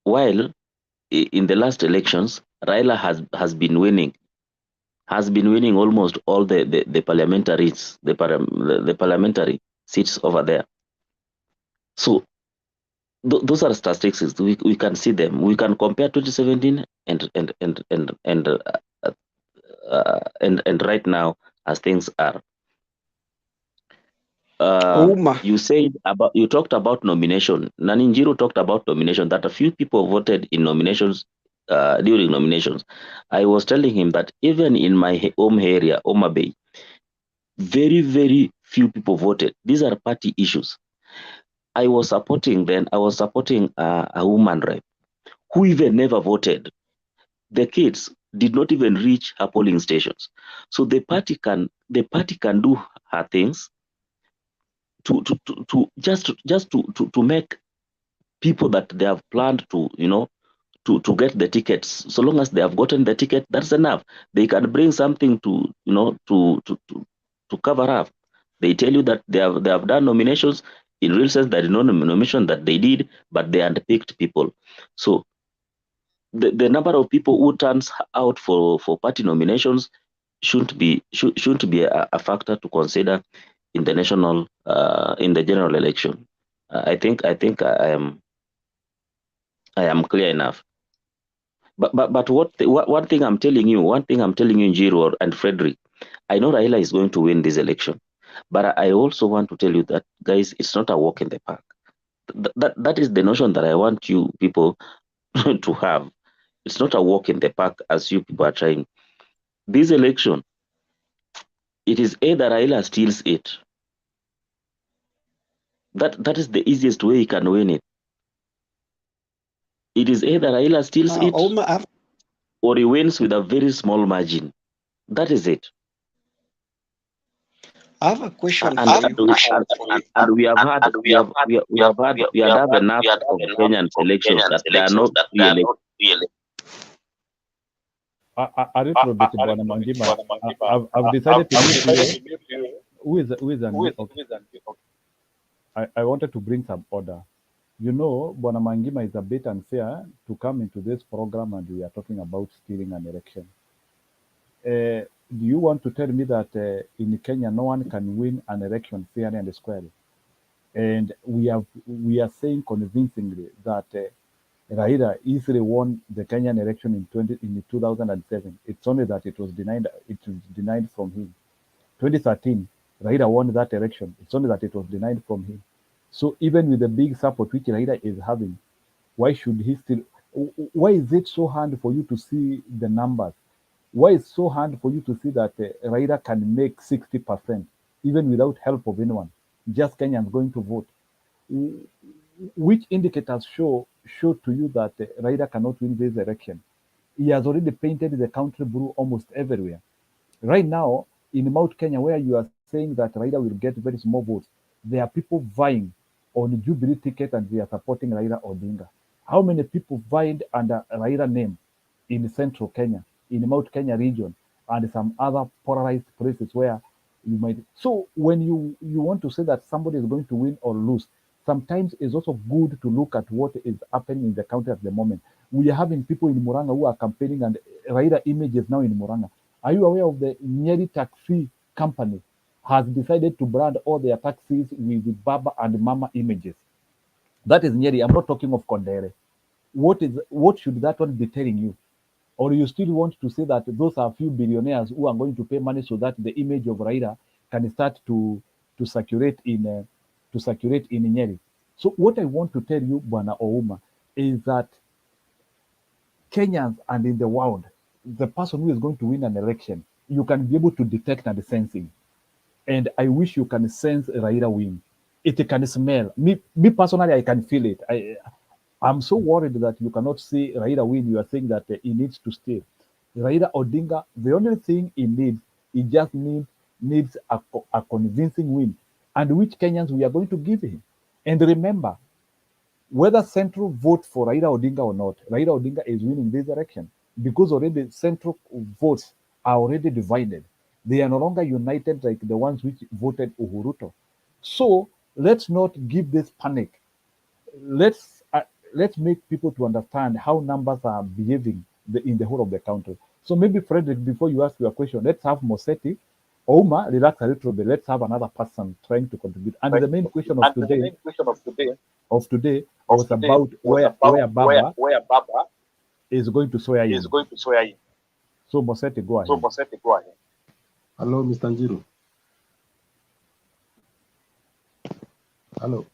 While in the last elections, Raila has been winning almost all the parliamentaries, the parliamentary seats over there. So those are statistics. We can see them. We can compare 2017 and right now as things are. You talked about nomination. Naninjiro talked about nomination, that a few people voted in nominations during nominations. I was telling him that even in my home area, Oma Bay, very, very few people voted. These are party issues. I was supporting a woman rep who even never voted. The kids did not even reach her polling stations. So the party can do her things to make people that they have planned to get the tickets. So long as they have gotten the ticket, that's enough. They can bring something to cover up. They tell you that they have done nominations. In real sense, there is no nomination that they did, but they handpicked people. So the number of people who turns out for party nominations shouldn't be a factor to consider in the national in the general election. I think I am clear enough. But one thing I'm telling you, Njiro and Frederick, I know Raila is going to win this election, but I also want to tell you that, guys, it's not a walk in the park. That is the notion that I want you people to have. It's not a walk in the park as you people are trying. This election, it is either Raila steals it. That is the easiest way he can win it. It is either Raila steals it or he wins with a very small margin. That is it. I have a question And we have had enough of Kenyan elections that they are not really. A little bit, Bwana Mangima. I've decided to mute you. Who is I wanted to bring some order. You know, Bwana Mangima, is a bit unfair to come into this program and we are talking about stealing an election. Do you want to tell me that in Kenya no one can win an election fairly and squarely? And we are saying convincingly that Raila easily won the Kenyan election in 2007. It's only that it was denied from him. 2013, Raila won that election. It's only that it was denied from him. So even with the big support which Raila is having, why should he still? Why is it so hard for you to see the numbers? Why is it so hard for you to see that Raila can make 60% even without help of anyone? Just Kenyans going to vote. Which indicators show to you that Raila cannot win this election? He has already painted the country blue almost everywhere. Right now, in Mount Kenya, where you are saying that Raila will get very small votes, there are people vying on the Jubilee ticket and they are supporting Raila Odinga. How many people vying under Raila name in central Kenya, in Mount Kenya region, and some other polarized places where you might. So when you want to say that somebody is going to win or lose, sometimes it's also good to look at what is happening in the country at the moment. We are having people in Muranga who are campaigning and Raila image is now in Muranga. Are you aware of the Nyeri taxi company has decided to brand all their taxis with Baba and Mama images? That is Nyeri. I'm not talking of Kondere. What should that one be telling you? Or you still want to say that those are a few billionaires who are going to pay money so that the image of Raila can start to circulate in Nyeri? So what I want to tell you, Bwana Ouma, is that Kenyans and in the world, the person who is going to win an election, you can be able to detect and sense him. and I wish you can sense Raila win. It can smell. Me personally, I can feel it. I'm so worried that you cannot see Raila win. You are saying that he needs to stay. Raila Odinga, the only thing he just needs a convincing win, and which Kenyans we are going to give him. And remember, whether Central vote for Raila Odinga or not, Raila Odinga is winning this election because already Central votes are already divided. They are no longer united like the ones which voted Uhuru. So let's not give this panic. Let's make people to understand how numbers are behaving in the whole of the country. So maybe, Frederick, before you ask your question, let's have Mosetti, Oma, relax a little bit. Let's have another person trying to contribute. And the main question of today was about where Baba is going to swear in. So Mosetti, go ahead. Hello, Mr. Njiru. Hello.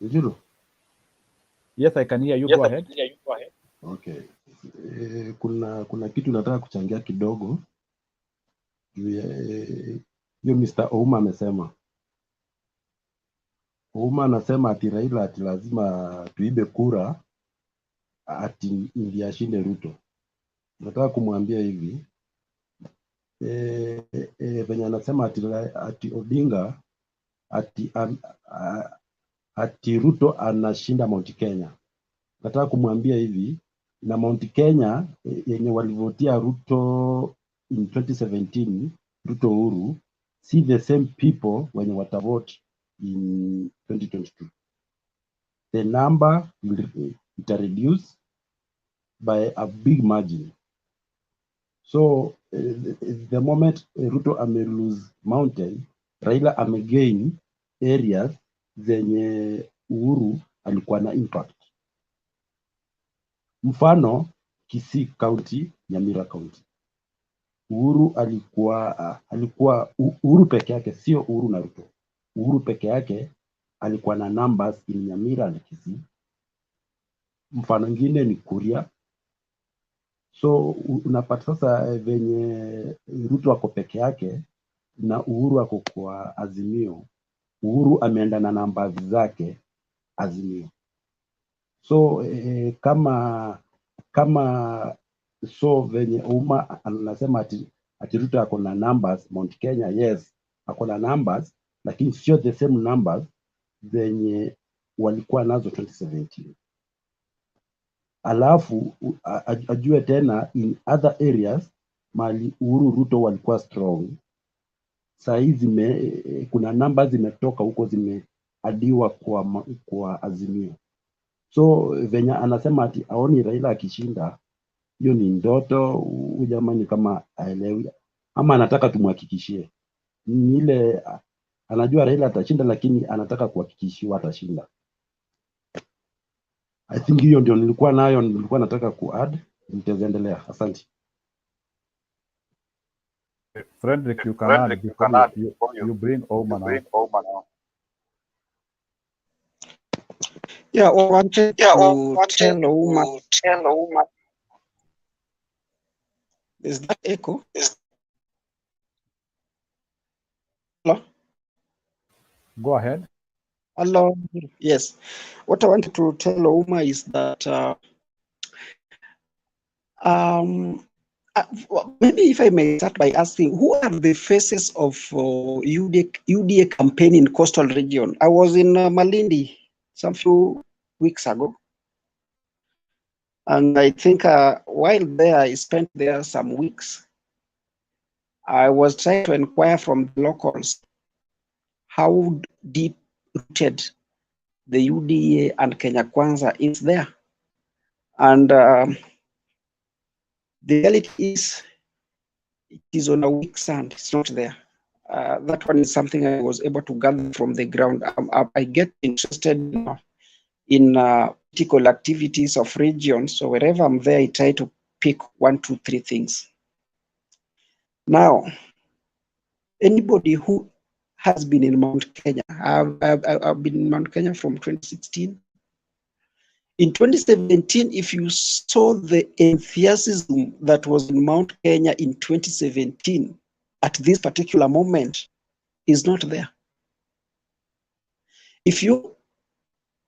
Njiru. Yes, I can hear you. Go ahead. Okay. Kuna kitu nataka kuchangia kidogo. Hiyo Mr. Ouma amesema. Ouma anasema ati Raila ati lazima tuibe kura ati ili ashinde Ruto. Nataka kumwambia hivi. Venye anasema ati Odinga ati Ruto anashinda Mount Kenya. Nataka kumwambia hivi, na Mount Kenya yenye walivotia Ruto in 2017, Ruto Uhuru, see the same people wenye watavote in 2022. The number will reduce by a big margin. So the moment Ruto lose mountain, Raila gain areas zenye Uhuru alikuwa na impact. Mfano Kisii County, Nyamira County. Uhuru alikuwa Uhuru peke yake, sio Uhuru na Ruto. Uhuru peke yake alikuwa na numbers in Nyamira na Kisii. Mfano mwingine ni Kuria. So unapata sasa venye Ruto ako peke yake na Uhuru ako kwa Azimio. Uhuru ameenda na namba zake Azimio. So kama so venye Uma anasema ati Ruto ako na numbers Mount Kenya, yes, ako na numbers, lakini sio the same numbers zenye walikuwa nazo 2017. Alafu ajue tena in other areas mali Uhuru Ruto walikuwa strong. Saa hizi kuna numbers zimetoka huko zimeadiwa kwa Azimio. So venye anasema ati aoni Raila akishinda, hiyo ni ndoto. Huyu jamani kama aelewi ama anataka tumhakikishie. Ni ile anajua Raila atashinda, lakini anataka kuhakikishiwa atashinda. I think hiyo ndio nilikuwa nayo, nilikuwa nataka ku-add. Nitaendelea. Asante. Frederick, you can add before you bring Oma now. Yeah, I wanted to tell Uma. Is that echo? Hello? Go ahead. Hello. Yes. What I wanted to tell Uma is that maybe if I may start by asking, who are the faces of UDA campaign in coastal region? I was in Malindi some few weeks ago, and I think while there, I spent there some weeks. I was trying to inquire from the locals how deep-rooted the UDA and Kenya Kwanza is there. And the reality is, it is on a weak sand. It's not there. That one is something I was able to gather from the ground. I get interested in political activities of regions. So wherever I'm there, I try to pick 1, 2, 3 things. Now, anybody who has been in Mount Kenya, I've been in Mount Kenya from 2016. In 2017, if you saw the enthusiasm that was in Mount Kenya in 2017, at this particular moment, is not there. If you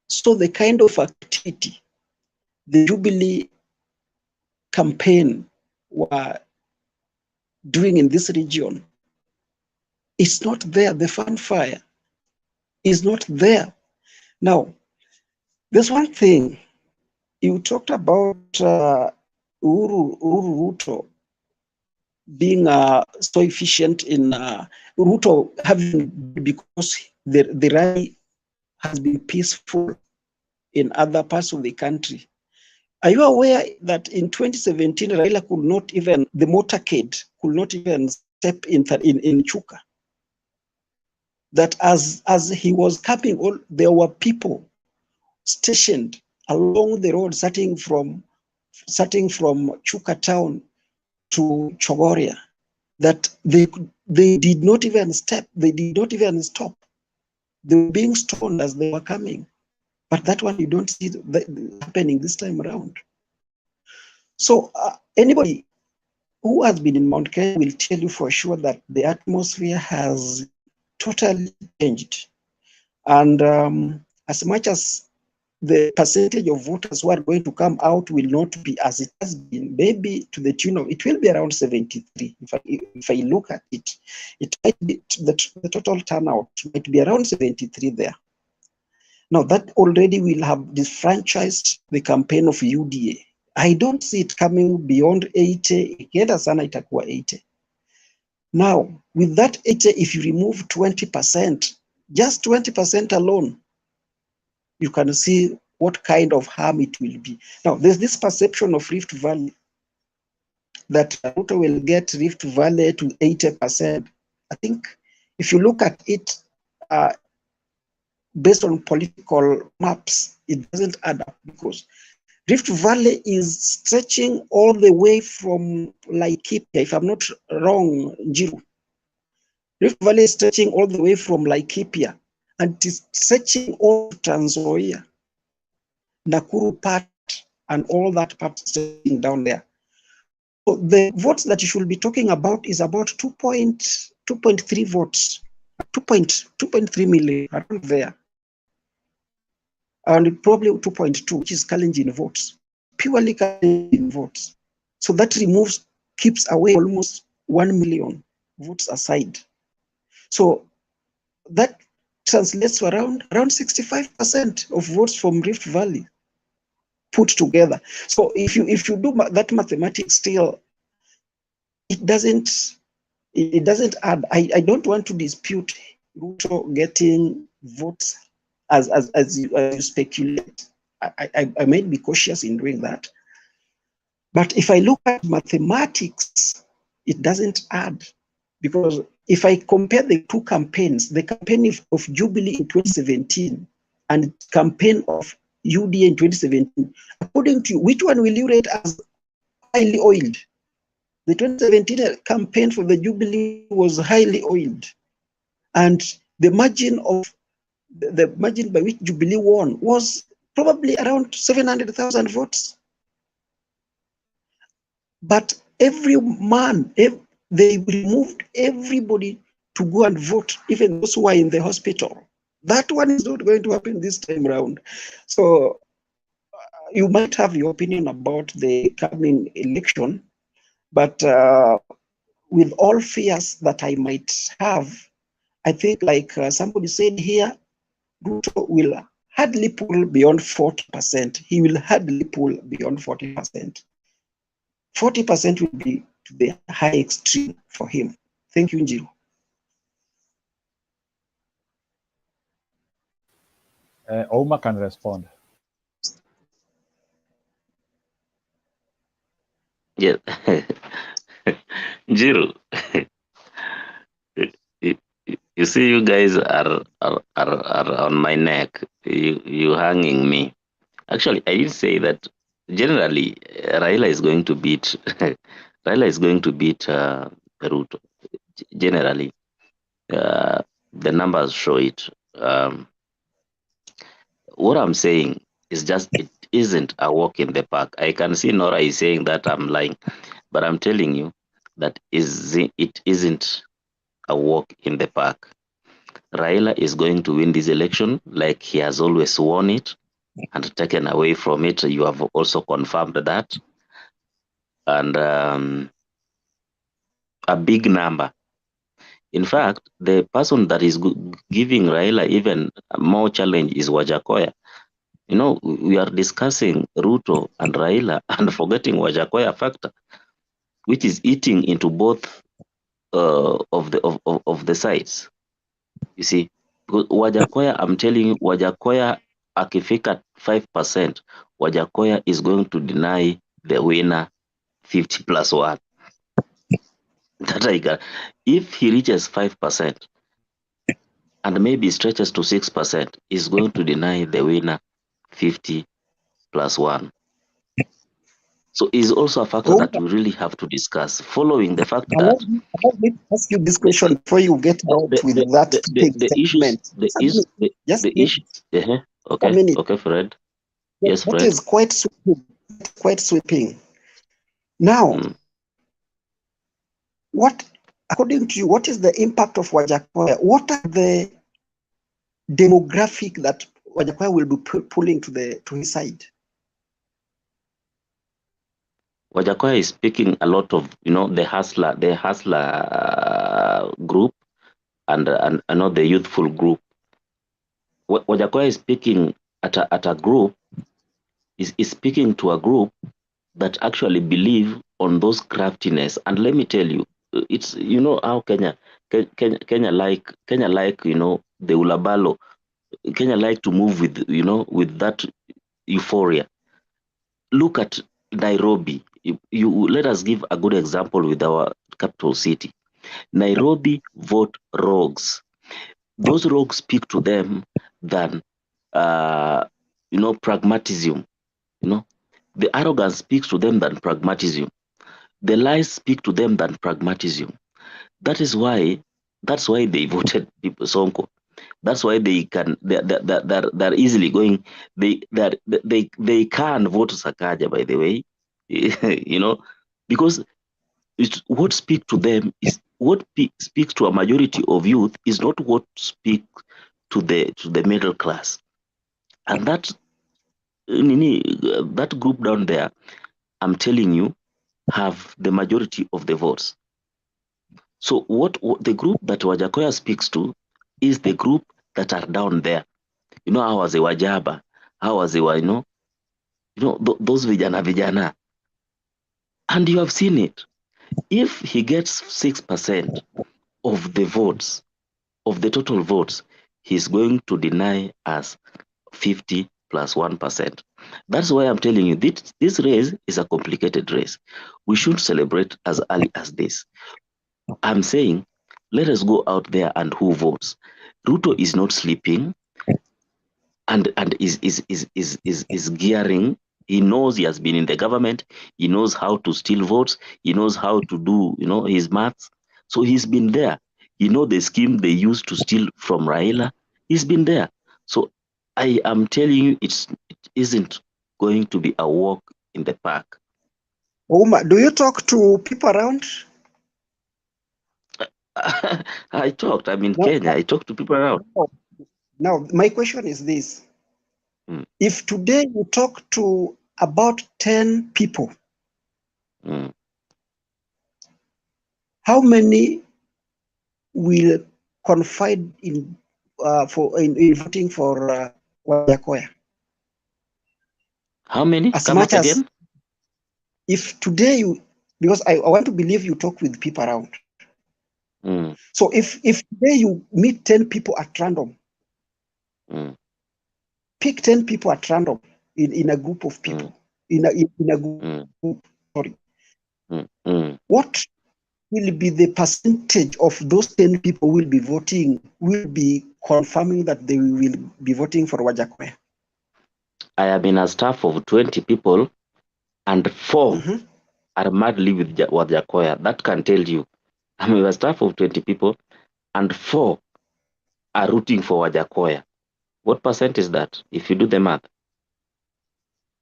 saw the kind of activity the Jubilee campaign were doing in this region, it's not there. The fanfare is not there. Now, there's one thing you talked about Uhuru Ruto being so efficient in Ruto having, because the rally has been peaceful in other parts of the country. Are you aware that in 2017, Raila could not even, the motorcade could not even step in Chuka? That as he was coming, there were people stationed along the road, starting from Chuka town to Chogoria, that they did not even step, they did not even stop. They were being stoned as they were coming. But that one, you don't see happening this time around. So anybody who has been in Mount Kenya will tell you for sure that the atmosphere has totally changed. And as much as the percentage of voters who are going to come out will not be as it has been, maybe to the tune of, it will be around 73. If I look at it, it might be, the total turnout might be around 73 there. Now that already will have disfranchised the campaign of UDA. I don't see it coming beyond 80. Ikienda sana itakuwa 80. Now, with that 80, if you remove 20%, just 20% alone, you can see what kind of harm it will be. Now, there's this perception of Rift Valley that Ruto will get Rift Valley to 80%. I think if you look at it based on political maps, it doesn't add up, because Rift Valley is stretching all the way from Laikipia, if I'm not wrong, Njiru. Rift Valley is stretching all the way from Laikipia, and it is stretching all Trans Nzoia, Nakuru part, and all that part stretching down there. So the votes that you should be talking about is about 2.3 votes, 2.3 million around there. And probably 2.2, which is Kalenjin votes, purely Kalenjin votes. So that keeps away almost 1 million votes aside. So that translates to around 65% of votes from Rift Valley put together. So if you do that mathematics, still it doesn't add. I don't want to dispute Ruto getting votes as you speculate. I might be cautious in doing that. But if I look at mathematics, it doesn't add. Because if I compare the two campaigns, the campaign of Jubilee in 2017 and the campaign of UDA in 2017, according to you, which one will you rate as highly oiled? The 2017 campaign for the Jubilee was highly oiled. And the margin by which Jubilee won was probably around 700,000 votes. But every man, they removed everybody to go and vote, even those who are in the hospital. That one is not going to happen this time around. So you might have your opinion about the coming election, but with all fears that I might have, I think, like somebody said here, Ruto will hardly pull beyond 40%. He will hardly pull beyond 40%. 40% will be to the high extreme for him. Thank you, Njiru. Ouma can respond. Yeah. Njiru, you see, you guys are on my neck. You hanging me. Actually, I did say that generally Raila is going to beat Raila is going to beat Ruto. Generally, the numbers show it. What I'm saying is just it isn't a walk in the park. I can see Nora is saying that I'm lying, but I'm telling you that it isn't a walk in the park. Raila is going to win this election like he has always won it and taken away from it. You have also confirmed that. And a big number. In fact, the person that is giving Raila even more challenge is Wajakoya. You know, we are discussing Ruto and Raila and forgetting Wajakoya factor, which is eating into both of the sides. You see, because Wajakoya, I'm telling you, Wajakoya akifika 5%, Wajakoya is going to deny the winner 50+1. That I got. If he reaches 5% and maybe stretches to 6%, is going to deny the winner 50+1. So is also a factor Oh, that we really have to discuss, following the fact allow that me to ask you this question before you get out with that big the issues, statement. Just a the issue. minute. A Okay, minute. okay, Fred. Yes, That Fred. is quite sweeping. Quite sweeping. Now, what, according to you, what is the impact of Wajakoya? What are the demographic that Wajakoya will be pulling to his side? Wajakoya is speaking a lot of, you know, the hustler group and not the youthful group. Wajakoya is speaking at a group, is speaking to a group that actually believe on those craftiness. And let me tell you, it's, you know, how Kenya like, you know, the Ulabalo, Kenya like to move with, you know, with that euphoria. Look at Nairobi. You let us give a good example with our capital city. Nairobi vote rogues. Those rogues speak to them than you know, pragmatism. You know, the arrogance speaks to them than pragmatism. The lies speak to them than pragmatism. That's why they voted Sonko. That's why they're easily going. They can vote Sakaja, by the way. You know, because what speaks to them is what speaks to a majority of youth is not what speaks to the middle class. And that group down there, I'm telling you, have the majority of the votes. So what the group that Wajakoya speaks to is the group that are down there. You know, how was the Wajaba, how was the, you know, those vijana. And you have seen it. If he gets 6% of the votes, of the total votes, he's going to deny us 50+1%. That's why I'm telling you, this race is a complicated race. We should celebrate as early as this. I'm saying, let us go out there and who votes. Ruto is not sleeping and is gearing. He knows he has been in the government. He knows how to steal votes. He knows how to do, you know, his maths. So he's been there. You know, the scheme they used to steal from Raila, he's been there. So I am telling you, it isn't going to be a walk in the park. Uma, do you talk to people around? I talked. I'm in Kenya. I talk to people around. Now, my question is this. If today you talk to about 10 people, how many will confide in voting for Wajakoya? How many? As Come much up as again? if today you, because I want to believe you talk with people around. So if today you meet 10 people at random, pick 10 people at random in a group of people, in a group, sorry. What will be the percentage of those 10 people will be voting, will be confirming that they will be voting for Wajakoya? I am in a staff of 20 people and 4 are madly with Wajakoya. That can tell you. I'm in a staff of 20 people and 4 are rooting for Wajakoya. What percent is that if you do the math?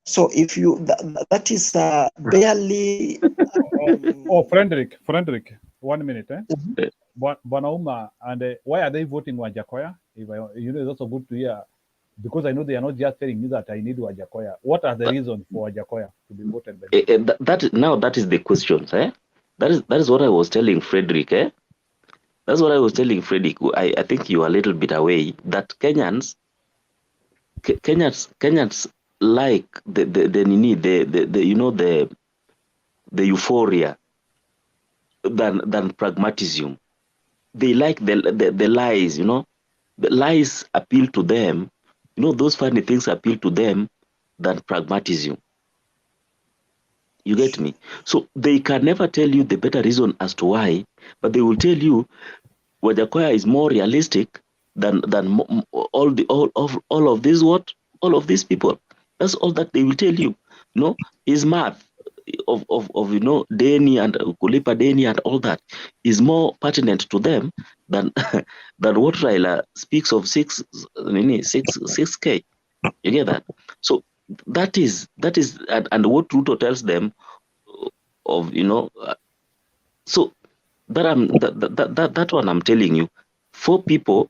So if you, that is barely... Oh, Frederick, 1 minute. Bwana and why are they voting Wajakoya? If it's also good to hear, because I know they are not just telling me that I need Wajakoya. What are the reasons for Wajakoya to be voted by? That is the questions, eh? That is what I was telling Frederick, eh? That's what I was telling Frederick. I think you are a little bit away that Kenyans like the euphoria than pragmatism. They like the lies, The lies appeal to them. Those funny things appeal to them than pragmatism. You get me? So they can never tell you the better reason as to why, but they will tell you Wajakoya is more realistic than all of these all of these people. That's all that they will tell you. His math of Deni and Kulipa Deni and all that is more pertinent to them than than what Raila speaks of 6K. You get that? So that is and what Ruto tells them of so that one I'm telling you, 4 people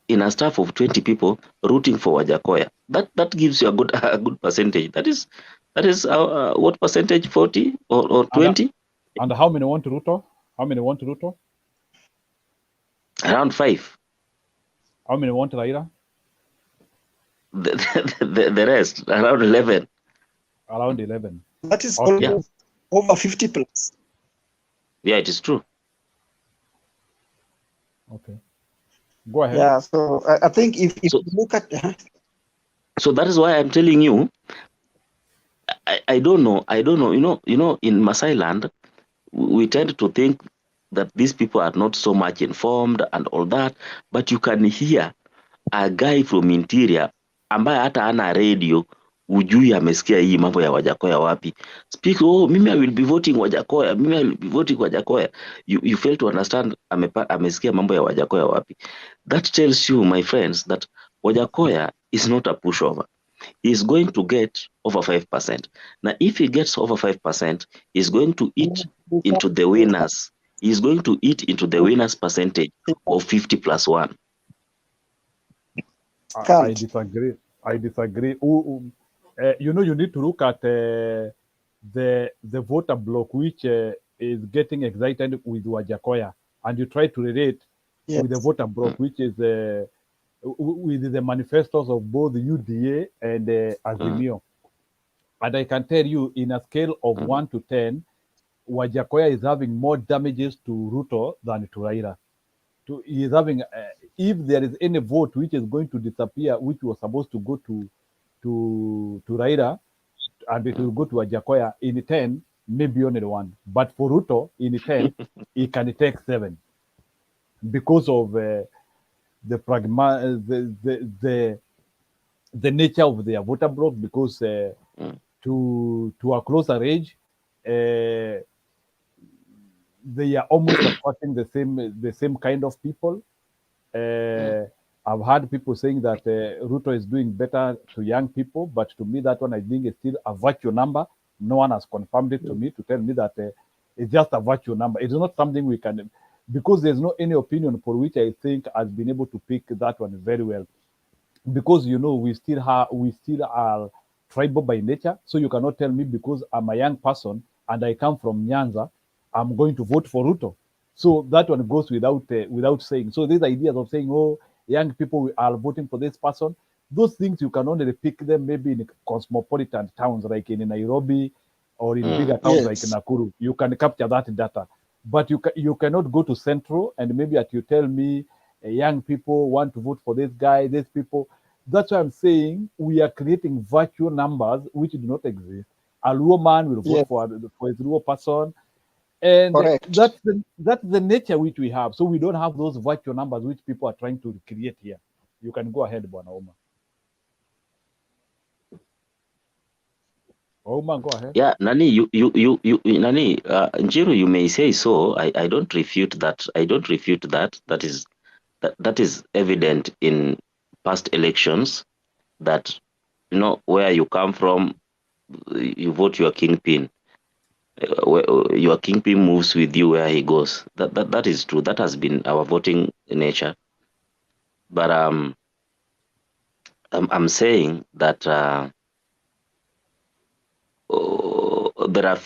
in a staff of 20 people rooting for Wajakoya. That gives you a good percentage. That is what percentage? 40 or 20? And how many want Ruto? How many want Ruto? Around 5. How many want Raila? The rest, around 11. Around 11. That is almost over 50 plus. Yeah, it is true. Okay. Go ahead. Yeah, so I think if you look at... So that is why I'm telling you, I don't know. In Masai land, we tend to think that these people are not so much informed and all that, but you can hear a guy from interior ambaye hata ana radio ujui amesikia hii mambo ya Wajakoya wapi. Speak, mimi I will be voting Wajakoya, mimi I will be voting Wajakoya. You fail to understand amesikia mambo ya Wajakoya wapi. That tells you, my friends, that Wajakoya is not a pushover. He is going to get over 5%. Now, if he gets over 5%, he's going to eat into the winners. He's going to eat into the winners percentage of 50 plus 1. I disagree. You need to look at the voter block, which is getting excited with Wajakoya, and you try to relate with the voter block, which is with the manifestos of both the UDA and Azimio. And I can tell you, in a scale of 1 to 10, Wajakoya is having more damages to Ruto than to Raila. He is having, if there is any vote which is going to disappear, which was supposed to go to Raila, and it will go to Wajakoya, in 10, maybe only 1. But for Ruto, in 10, he can take 7 because of the nature of their voter block, because to a closer age, they are almost attracting the same kind of people. I've heard people saying that Ruto is doing better to young people, but to me, that one I think is still a virtue number. No one has confirmed it to me to tell me that it's just a virtue number. It's not something we can, because there's no any opinion for which I think has been able to pick that one very well. Because we still are tribal by nature, so you cannot tell me because I'm a young person and I come from Nyanza, I'm going to vote for Ruto. So that one goes without saying. So these ideas of saying, young people are voting for this person, those things you can only pick them maybe in cosmopolitan towns like in Nairobi or in bigger towns like Nakuru. You can capture that data, but you cannot go to Central and maybe you tell me young people want to vote for this guy, these people. That's why I'm saying we are creating virtual numbers which do not exist. A Luo man will vote for his Luo person. And that's the nature which we have. So we don't have those virtual numbers which people are trying to create here. You can go ahead, Bwana Oma. Oma, go ahead. Yeah, Nani, Nani, Njiru, you may say so. I don't refute that. I don't refute that. That is evident in past elections that, where you come from, you vote your kingpin. your kingpin moves with you where he goes. That is true. That has been our voting nature. But I'm saying that there are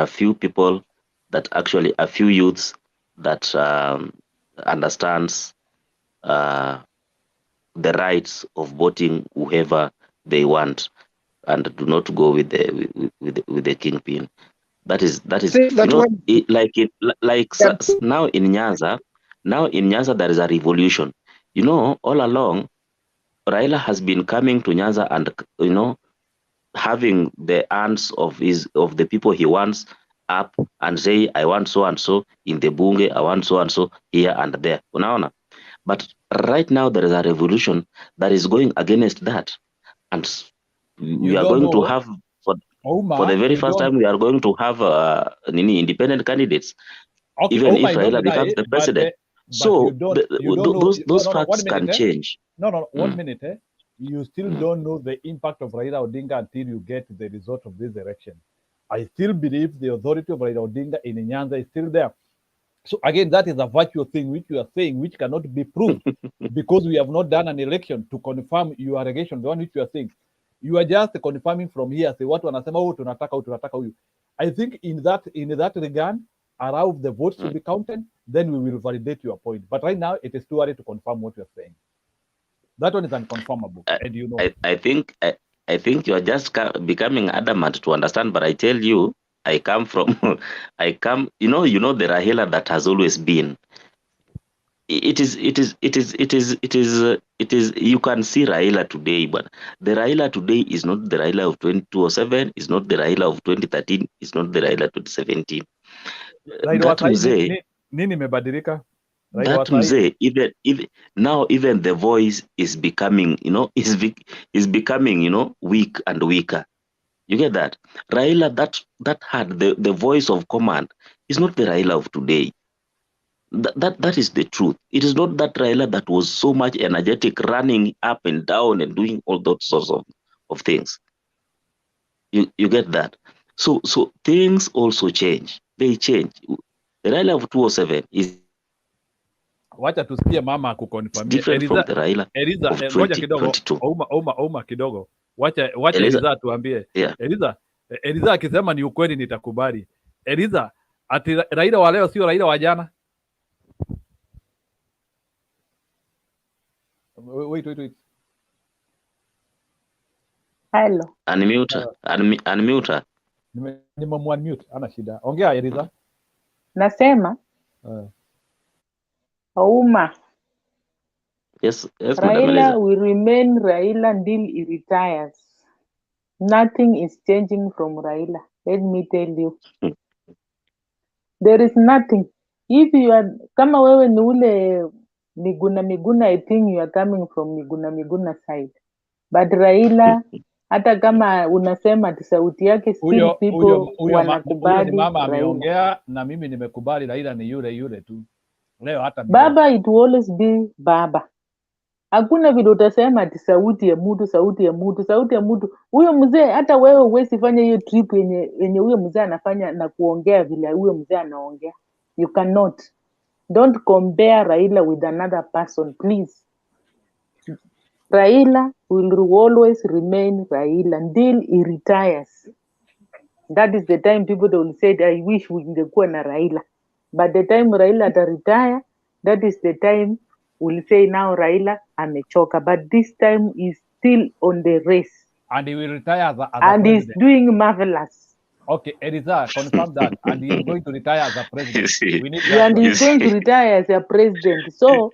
few people that actually, a few youths that understands the rights of voting whoever they want and do not go with the kingpin. That is See, that one. now in Nyanza there is a revolution. All along Raila has been coming to Nyanza and having the hands of the people he wants up and say, I want so and so in the bunge, I want so and so here and there. Unaona? But right now there is a revolution that is going against that, and we You are don't going to know, have for Ouma, the very you first don't. time we are going to have independent candidates, Okay, even Ouma, if I don't Raila deny becomes it, the but president. you So don't know. those No, 1 facts can minute. change. No, 1 Mm. minute. You still don't know the impact of Raila Odinga until you get the result of this election. I still believe the authority of Raila Odinga in Nyanza is still there. So again, that is a virtual thing which you are saying, which cannot be proved because we have not done an election to confirm your allegation, the one which you are saying. You are just confirming from here, say what wanasema, oh, tunataka huyu. I think in that regard, allow the votes to be counted, then we will validate your point. But right now, it is too early to confirm what you are saying. That one is unconfirmable, and you know. I think you are just becoming adamant to understand, but I tell you, I come from, you know the Rahela that has always been. It is, you can see Raila today, but the Raila today is not the Raila of 2007, is not the Raila of 2013, is not the Raila 2017. Raila That wa sai mzee, nini imebadilika? Raila that wa sai mzee, even the voice is becoming, is becoming, weak and weaker. You get that? Raila that had the voice of command is not the Raila of today. That is the truth. It is not that Raila that was so much energetic, running up and down and doing all those sorts of things. You get that? So things also change. They change. The Raila of 2007 is wacha tusikie mama akukonfirmia. different from the Raila Eliza, of ngoja kidogo. 2022. Ouma kidogo. Wacha Eliza tuambie. Yeah. Eliza akisema ni ukweli nitakubali. Eliza, ati Raila wa leo sio Raila wa jana? Wait. Hello. Unmute. Nimemwanmute, ana shida. Ongea Eliza. Nasema Ouma, Yes, Madam Raila Eliza. will remain Raila until he retires. Nothing is changing from Raila. Let me tell you. There is nothing. If you are, kama wewe ni ule Miguna, I think you are coming from Miguna side. But Raila, hata kama unasema ati sauti yake still people wanakubali ni mama Raila. ameongea na mimi nimekubali Raila ni yule tu. Leo hata Baba, it will always be baba. Hakuna vile utasema ati sauti ya mtu. Huyo mzee hata wewe huwezi fanya hiyo trip yenye huyo mzee anafanya na kuongea vile huyo mzee anaongea. You cannot. Don't compare Raila with another person, please. Raila will always remain Raila until he retires. That is the time people will say, I wish ungekuwa na Raila. But the time Raila ataretire, that is the time we'll say now Raila amechoka. But this time he's still on the race. And he will retire as a and president. he's doing marvelous. Okay, Eliza, confirm that. And he is going to retire as a president. We need Yeah, that and one. he's going to retire as a president. So,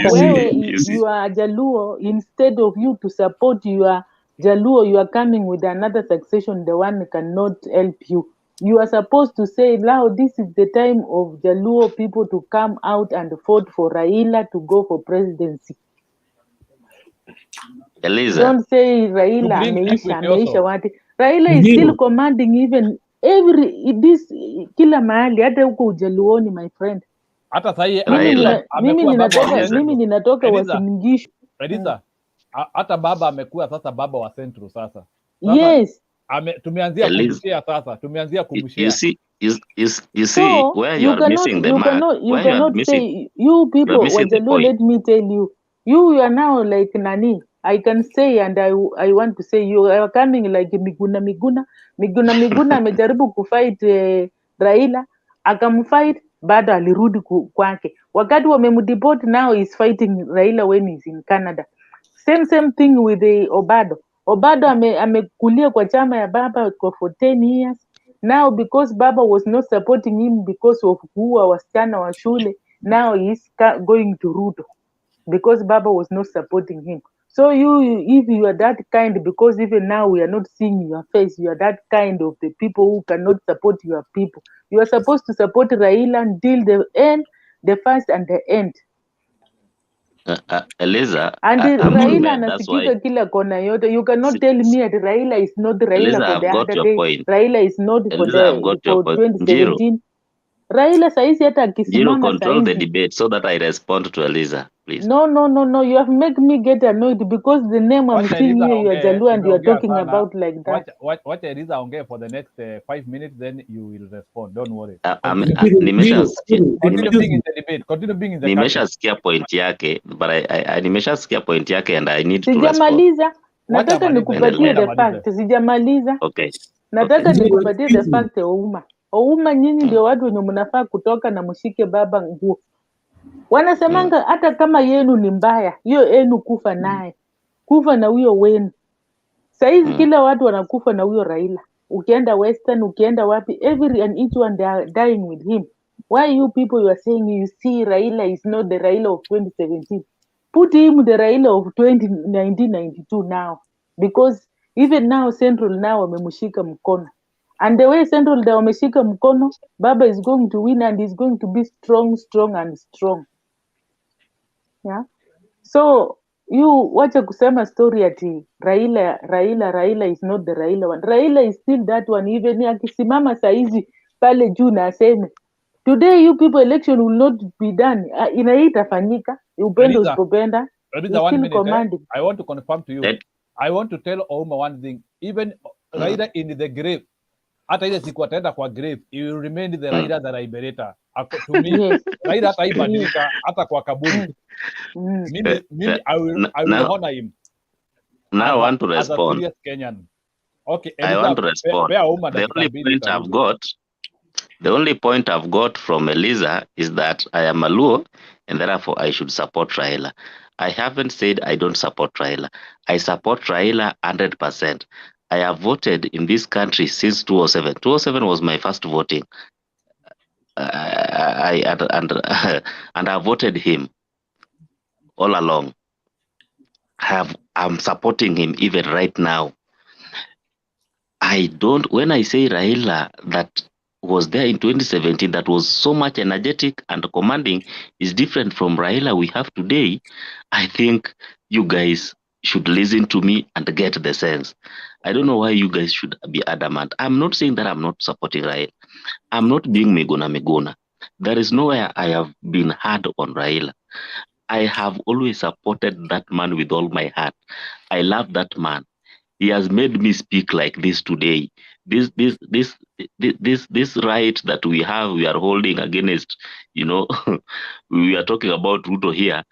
where you are Jaluo, instead of you to support your Jaluo, you are coming with another succession, the one cannot help you. You are supposed to say, now this is the time of Jaluo people to come out and vote for Raila to go for presidency. Eliza. Don't say Raila ameisha wati. Raila is still commanding even kila mahali, hata huko Ujaluoni, my friend. Hata sahi mimi ninatoka Wasingishu. Eliza, hata baba amekuwa sasa baba wa Central sasa. Yes. Tumeanzia At least kumshare sasa, tumeanzia you kumshare. see, you see So where you are missing the mark. you Where you are cannot missing, say, you you are people missing the Wajaluo, point. let me tell you, you are now like Nani. I can say, and I want to say, you are coming like Miguna amejaribu kufight Raila, akamfight, bado alirudi kwake. Wakati wamemdeport, now he's fighting Raila when he's in Canada. Same thing with the Obado. Obado amekulia kwa chama ya baba for 10 years. Now because baba was not supporting him because of kuua wasichana wa shule, now he's going to Ruto because baba was not supporting him. So if you are that kind, because even now we are not seeing your face, you are that kind of the people who cannot support your people. You are supposed to support Raila until the end, the first and the end. Eliza, And I'm Raila prepared. That's why, anasikika kila kona yote. You cannot tell me that Raila is not Raila Eliza, for the I've got other your day. point. Raila is not for Eliza, I've got your point. 2017. Raila saizi hata Jiro, akisimama control the saizi. debate so that I respond to Eliza, please. No. You have made me get annoyed because the name I'm Wacha seeing Eliza here, you are aongee, Jaluo and you are tumeongea talking sana. about like that. Wacha Eliza aongee for the next 5 minutes, then you will respond. Don't worry. Nimeshasikia Continue being in the debate. Continue being in the country. nimeshasikia point yake, but nimeshasikia point yake and I need to respond. Sijamaliza. Nataka amalize, nikupatie Endelea. the fact. Sijamaliza. Okay. Nataka Okay. nikupatie the fact ya Ouma nyinyi ndio watu wenye mnafaa kutoka na mshike baba nguo. Wanasemanga hata kama yenu ni mbaya, hiyo yenu kufa naye. Kufa na huyo wenu. Saizi kila watu wanakufa na huyo Raila. Ukienda Western, ukienda wapi, every and each one they are dying with him. Why you people you are saying you see Raila is not the Raila of 2017? Put him the Raila of 1992 now. Because even now Central now wamemshika mkono. And the way Central they wameshika mkono, Baba is going to win and is going to be strong and strong. Yeah. So you wacha kusema story ati Raila is not the Raila one. Raila is still that one, even akisimama saizi pale juu na aseme today you people election will not be done. Inaitafanyika upendo usipopenda. Eliza, 1 minute. I want to confirm to you. I want to tell Ouma one thing. Even Raila in the grave, hata ile siku ataenda kwa grave, he will remain the Raila that I bereta. To me, yes. Raila hata ibadilika hata kwa kaburi. Mimi I will honor him. Now I want to respond. As a serious Kenyan. Okay, I want to respond. The only point I've got from Eliza is that I am a Luo and therefore I should support Raila. I haven't said I don't support Raila. I support Raila 100%. I have voted in this country since 2007. 2007 was my first voting. And I voted him all along. I'm supporting him even right now. When I say Raila that was there in 2017, that was so much energetic and commanding, is different from Raila we have today. I think you guys should listen to me and get the sense. I don't know why you guys should be adamant. I'm not saying that I'm not supporting Raila. I'm not being Miguna. There is nowhere I have been hard on Raila. I have always supported that man with all my heart. I love that man. He has made me speak like this today. This right that we are holding against, we are talking about Ruto here.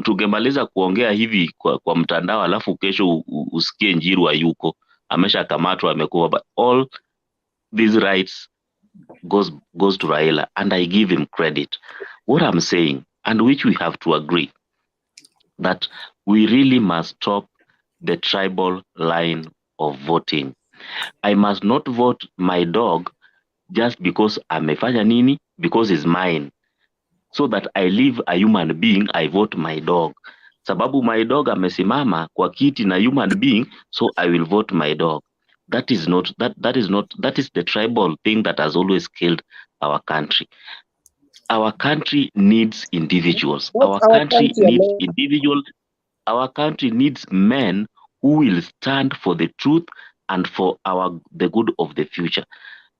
Tungemaliza kuongea hivi kwa mtandao alafu kesho usikie Njiru hayuko, ameshakamatwa, amekuwa, but all these rights goes to Raila, and I give him credit. What I'm saying, and which we have to agree, that we really must stop the tribal line of voting. I must not vote my dog just because amefanya nini, because it's mine. So that I live a human being, I vote my dog. Sababu my dog amesimama kwa kiti na human being, so I will vote my dog. That is the tribal thing that has always killed our country. Our country needs individuals. Our country needs men who will stand for the truth and for the good of the future.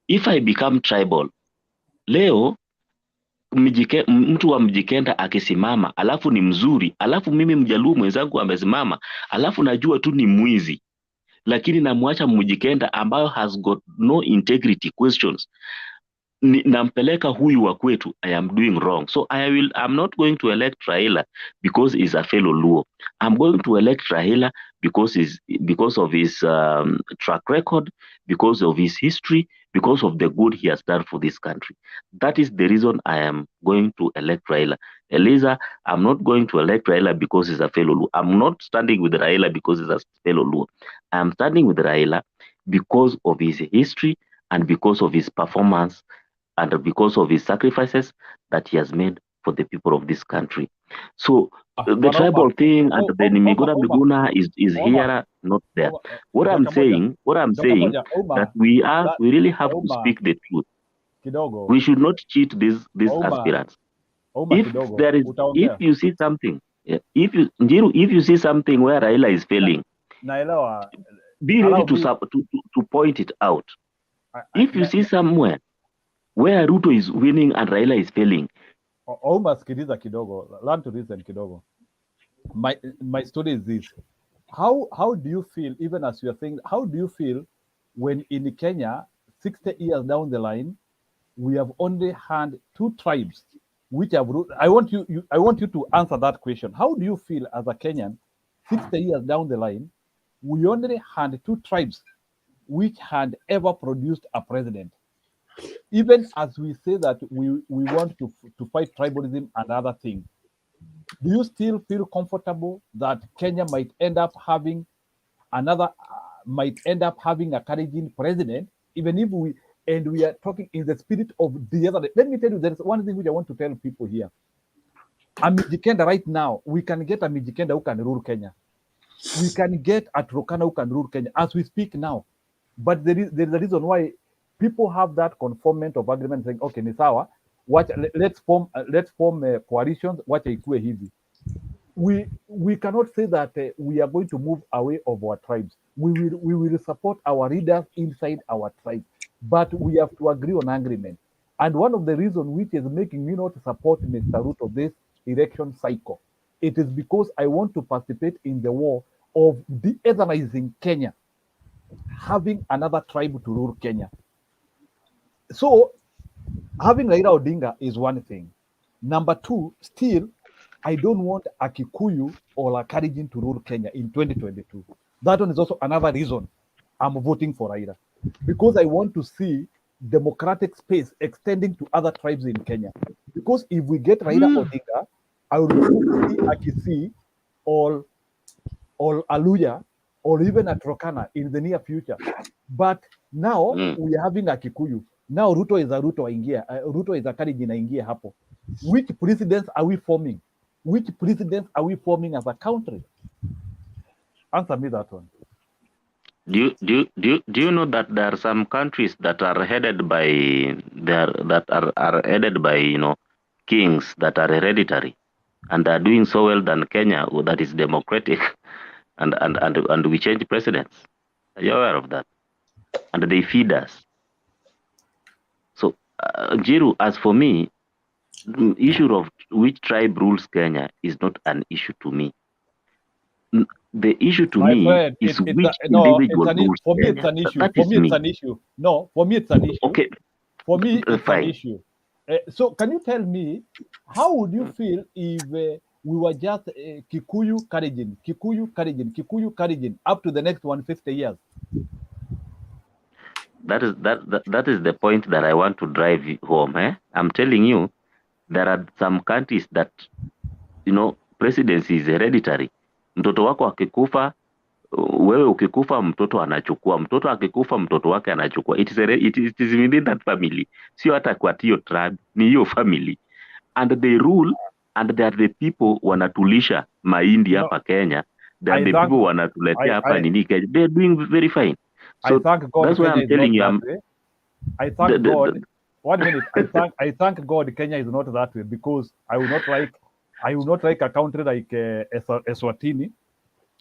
If I become tribal, leo mtu wa Mjikenda akisimama alafu ni mzuri, alafu mimi Mjaluo mwenzangu amesimama, alafu najua tu ni mwizi, lakini namwacha Mujikenda ambayo has got no integrity questions. Nampeleka huyu wa kwetu, I am doing wrong. So I'm not going to elect Raila because he's a fellow Luo. I'm going to elect Raila because of his track record, because of his history, because of the good he has done for this country. That is the reason I am going to elect Raila. Eliza, I'm not going to elect Raila because he's a fellow Luo. I'm not standing with Raila because he's a fellow Luo. I'm standing with Raila because of his history and because of his performance and because of his sacrifices that he has made for the people of this country. So the tribal thing and the Miguna is here, not there. What I'm saying that we really have to speak the truth. Kidogo. We should not cheat these aspirants. If you see something, if you see something where Raila is failing, Naelewa. be ready to point it out. If you see somewhere where Ruto is winning and Raila is failing. Omar, sikiliza kidogo. Learn to listen kidogo. My story is this. How do you feel, even as you are saying, how do you feel when in Kenya, 60 years down the line, we have only had 2 tribes which have ruled? I want you to answer that question. How do you feel as a Kenyan, 60 years down the line, we only had 2 tribes which had ever produced a president? Even as we say that we want to fight tribalism and other things, do you still feel comfortable that Kenya might end up having a Kalenjin president, even if we are talking in the spirit of the other day? Let me tell you, there is one thing which I want to tell people here. A Mijikenda right now, we can get a Mijikenda who can rule Kenya. We can get a Turkana who can rule Kenya as we speak now. But there is a reason why people have that conformment of agreement saying, okay, ni sawa, let's form coalitions, wacha ikue hivi. We cannot say that we are going to move away of our tribes. We will support our leaders inside our tribe, but we have to agree on agreement. And one of the reasons which is making me not support Mr. Ruto this election cycle, it is because I want to participate in the war of de-ethnicizing Kenya, having another tribe to rule Kenya. So having Raila Odinga is one thing. Number 2, still, I don't want a Kikuyu or a Kalenjin to rule Kenya in 2022. That one is also another reason I'm voting for Raila, because I want to see democratic space extending to other tribes in Kenya. Because if we get Raila Odinga, I will see a Kisii or Aluya or even a Turkana in the near future. But now we are having a Kikuyu. Now Ruto is a Kalenjin aingia hapo. Which precedents are we forming? Which precedents are we forming as a country? Answer me that one. Do you know that there are some countries that are headed by kings that are hereditary, and are doing so well than Kenya, that is democratic, and we change presidents. Are you aware of that? And they feed us. So, Jiru, as for me, the issue of which tribe rules Kenya is not an issue to me. The issue to me is which individual rules for me Kenya. it's an issue. That For is me it's me. an issue. No, for me it's an issue. Okay. For me it's Fine. an issue. So can you tell me, how would you feel if we were just Kikuyu Kalenjin, Kikuyu Kalenjin, Kikuyu Kalenjin up to the next 150 years? That is the point that I want to drive home. I'm telling you, there are some countries that, presidency is hereditary. Mtoto wako akikufa, wewe ukikufa, mtoto anachukua. Mtoto akikufa, mtoto wake anachukua. It is within that family. Sio hata kwa hiyo tribe, ni hiyo family. And they rule, and they are the people wanatulisha mahindi hapa Kenya. They are the people wanatuletea hapa nini Kenya. They are doing very fine. So I thank God that's why Kenya I'm telling you. I thank God. 1 minute. I thank God Kenya is not that way, because I would not like a country like Eswatini,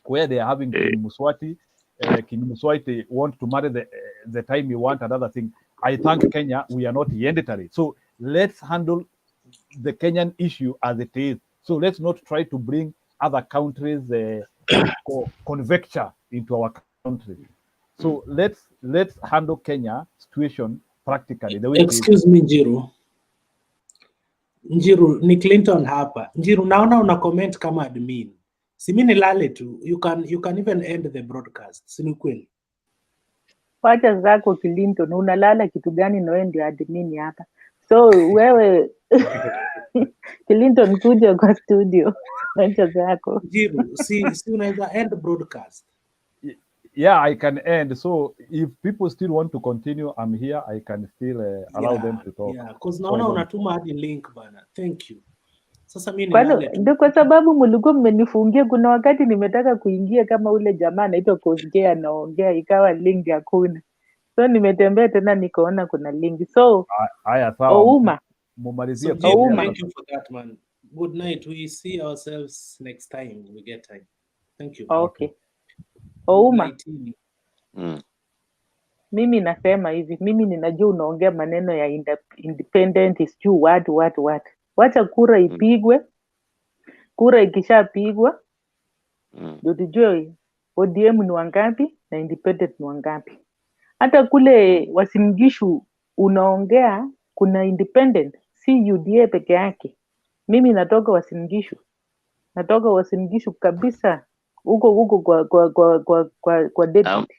where they are having King Muswati. King Muswati want to marry the time you want, another thing. I thank Kenya, we are not hereditary. So let's handle the Kenyan issue as it is. So let's not try to bring other countries' conjecture into our country. So let's handle Kenya situation practically the way it is. Excuse me, Njiru, ni Clinton hapa. Njiru, naona una comment kama admin. Si mimi nilale tu. You can even end the broadcast. Si ni kweli? Wacha zako Clinton, unalala kitu gani na wewe ndio admin hapa? So wewe Clinton kuja kwa studio. Wacha zako. Njiru, si unaweza end broadcast. Yeah, I can end. So if people still want to continue, I'm here. I can still allow them to talk. Yeah, because naona unatuma hadi link bana. Thank you. Sasa mimi Kwani nilale tu. ndio kwa sababu mlikuwa mmenifungia. Kuna wakati nimetaka kuingia kama ule jamaa anaitwa Kosgei anaongea, ikawa link hakuna. So nimetembea tena nikaona kuna link. So haya sawa. Ouma. Mumalizie. So Jim, thank you for that, man. Good night. We see ourselves next time we get time. Thank you. Okay. Ouma. Good night. Mimi nasema hivi, mimi ninajua unaongea maneno ya independent is true watu. Wacha kura ipigwe. Kura ikishapigwa ndio tujue ODM ni wangapi na independent ni wangapi. Hata kule Uasin Gishu unaongea kuna independent, si UDA peke yake. Mimi natoka Uasin Gishu. Natoka Uasin Gishu kabisa. Huko kwa deputy.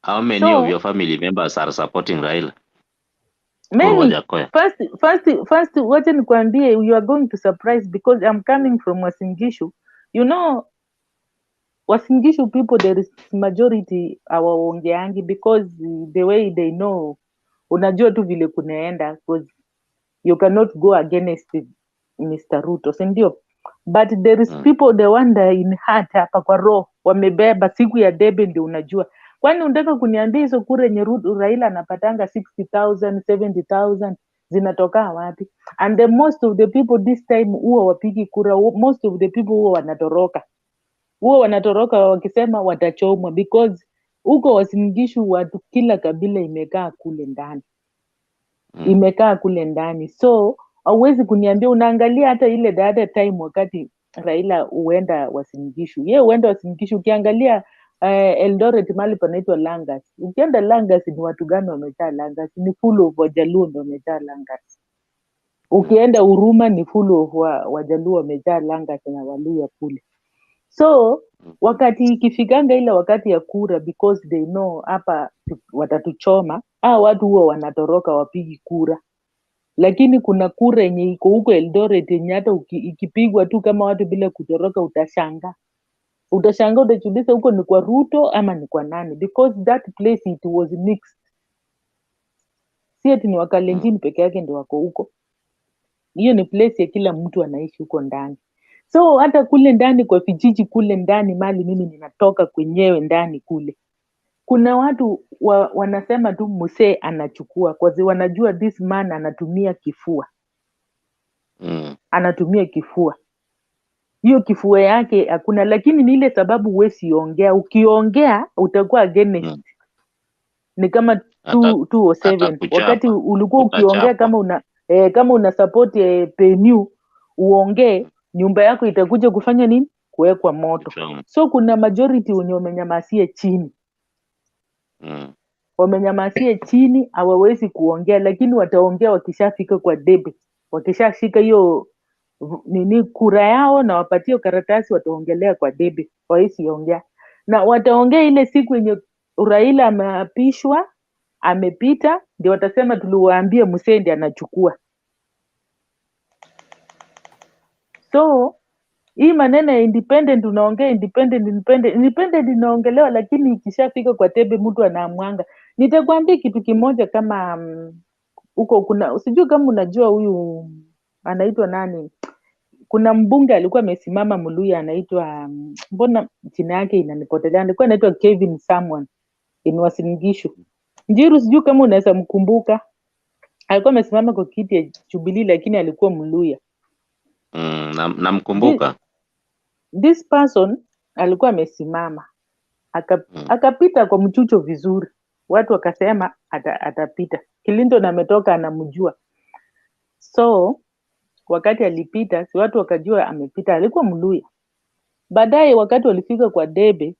How many of your family members are supporting Raila? Many. First, wacha nikwambie, you are going to surprise because I'm coming from Uasin Gishu. You know, Uasin Gishu people, there is majority hawaongeangi because the way they know, unajua tu vile kunaenda, because you cannot go against Mr. Ruto, si ndio? But there is people they wonder in heart hapa kwa roho, wamebeba siku ya debe ndio unajua. Kwani unataka kuniambia hizo kura yenye Raila anapatanga 60,000, 70,000 zinatoka wapi? And the most of the people this time huwa wapigi kura, most of the people huwa wanatoroka wakisema watachomwa because huko Uasin Gishu watu kila kabila imekaa kule ndani. So hauwezi kuniambia, unaangalia hata ile the other time wakati Raila huenda Uasin Gishu. Yeye huenda Uasin Gishu, ukiangalia Eldoret mahali panaitwa Langas. Ukienda Langas ni watu gani wamejaa Langas? Ni full of Wajaluo ndio wamejaa Langas. Ukienda Huruma ni full of Wajaluo wamejaa Langas na Waluya kule. So wakati ikifikanga ile wakati ya kura, because they know hapa watatuchoma, watu huwa wanatoroka wapigi kura. Lakini kuna kura yenye iko huko Eldoret yenye hata ikipigwa tu kama watu bila kutoroka utashangaa, utajiuliza huko ni kwa Ruto ama ni kwa nani, because that place it was mixed. Si ati ni Wakalenjin peke yake ndio wako huko. Hiyo ni place ya kila mtu anaishi huko ndani. So hata kule ndani kwa vijiji kule ndani mali mimi ninatoka kwenyewe ndani kule, kuna watu wanasema tu Msee anachukua kwa sababu wanajua this man anatumia kifua. Anatumia kifua. Hiyo kifua yake hakuna, lakini ni ile sababu huwezi ongea. Ukiongea utakuwa against. Ni kama 207 wakati ulikuwa ukiongea kama una support PNU uongee, nyumba yako itakuja kufanya nini? Kuwekwa moto. So kuna majority wenye wamenyamasia chini. Wamenyamasia chini, hawawezi kuongea, lakini wataongea wakishafika kwa debe. Wakishashika hiyo kura yao na wapatie karatasi, wataongelea kwa debe. Hawawezi ongea. Na wataongea ile siku yenye Raila ameapishwa, amepita, ndio watasema tuliwaambia Msee ndiye anachukua. So hii maneno ya independent, unaongea independent inaongelewa, lakini ikishafika kwa tebe mtu anaamwanga. Nitakwambia kitu kimoja, kama huko kuna, sijui kama unajua huyu anaitwa nani, kuna mbunge alikuwa amesimama Mluya anaitwa mbona jina yake inanipotelea, alikuwa anaitwa Kevin someone in Uasin Gishu. Njiru, sijui kama unaweza mkumbuka. Alikuwa amesimama kwa kiti ya Jubilee lakini alikuwa Mluya. Namkumbuka. This person alikuwa amesimama akapita kwa mchucho vizuri, watu wakasema atapita. Clinton ametoka anamjua, so wakati alipita, si watu wakajua amepita, alikuwa Mluya. Baadaye wakati walifika kwa debe,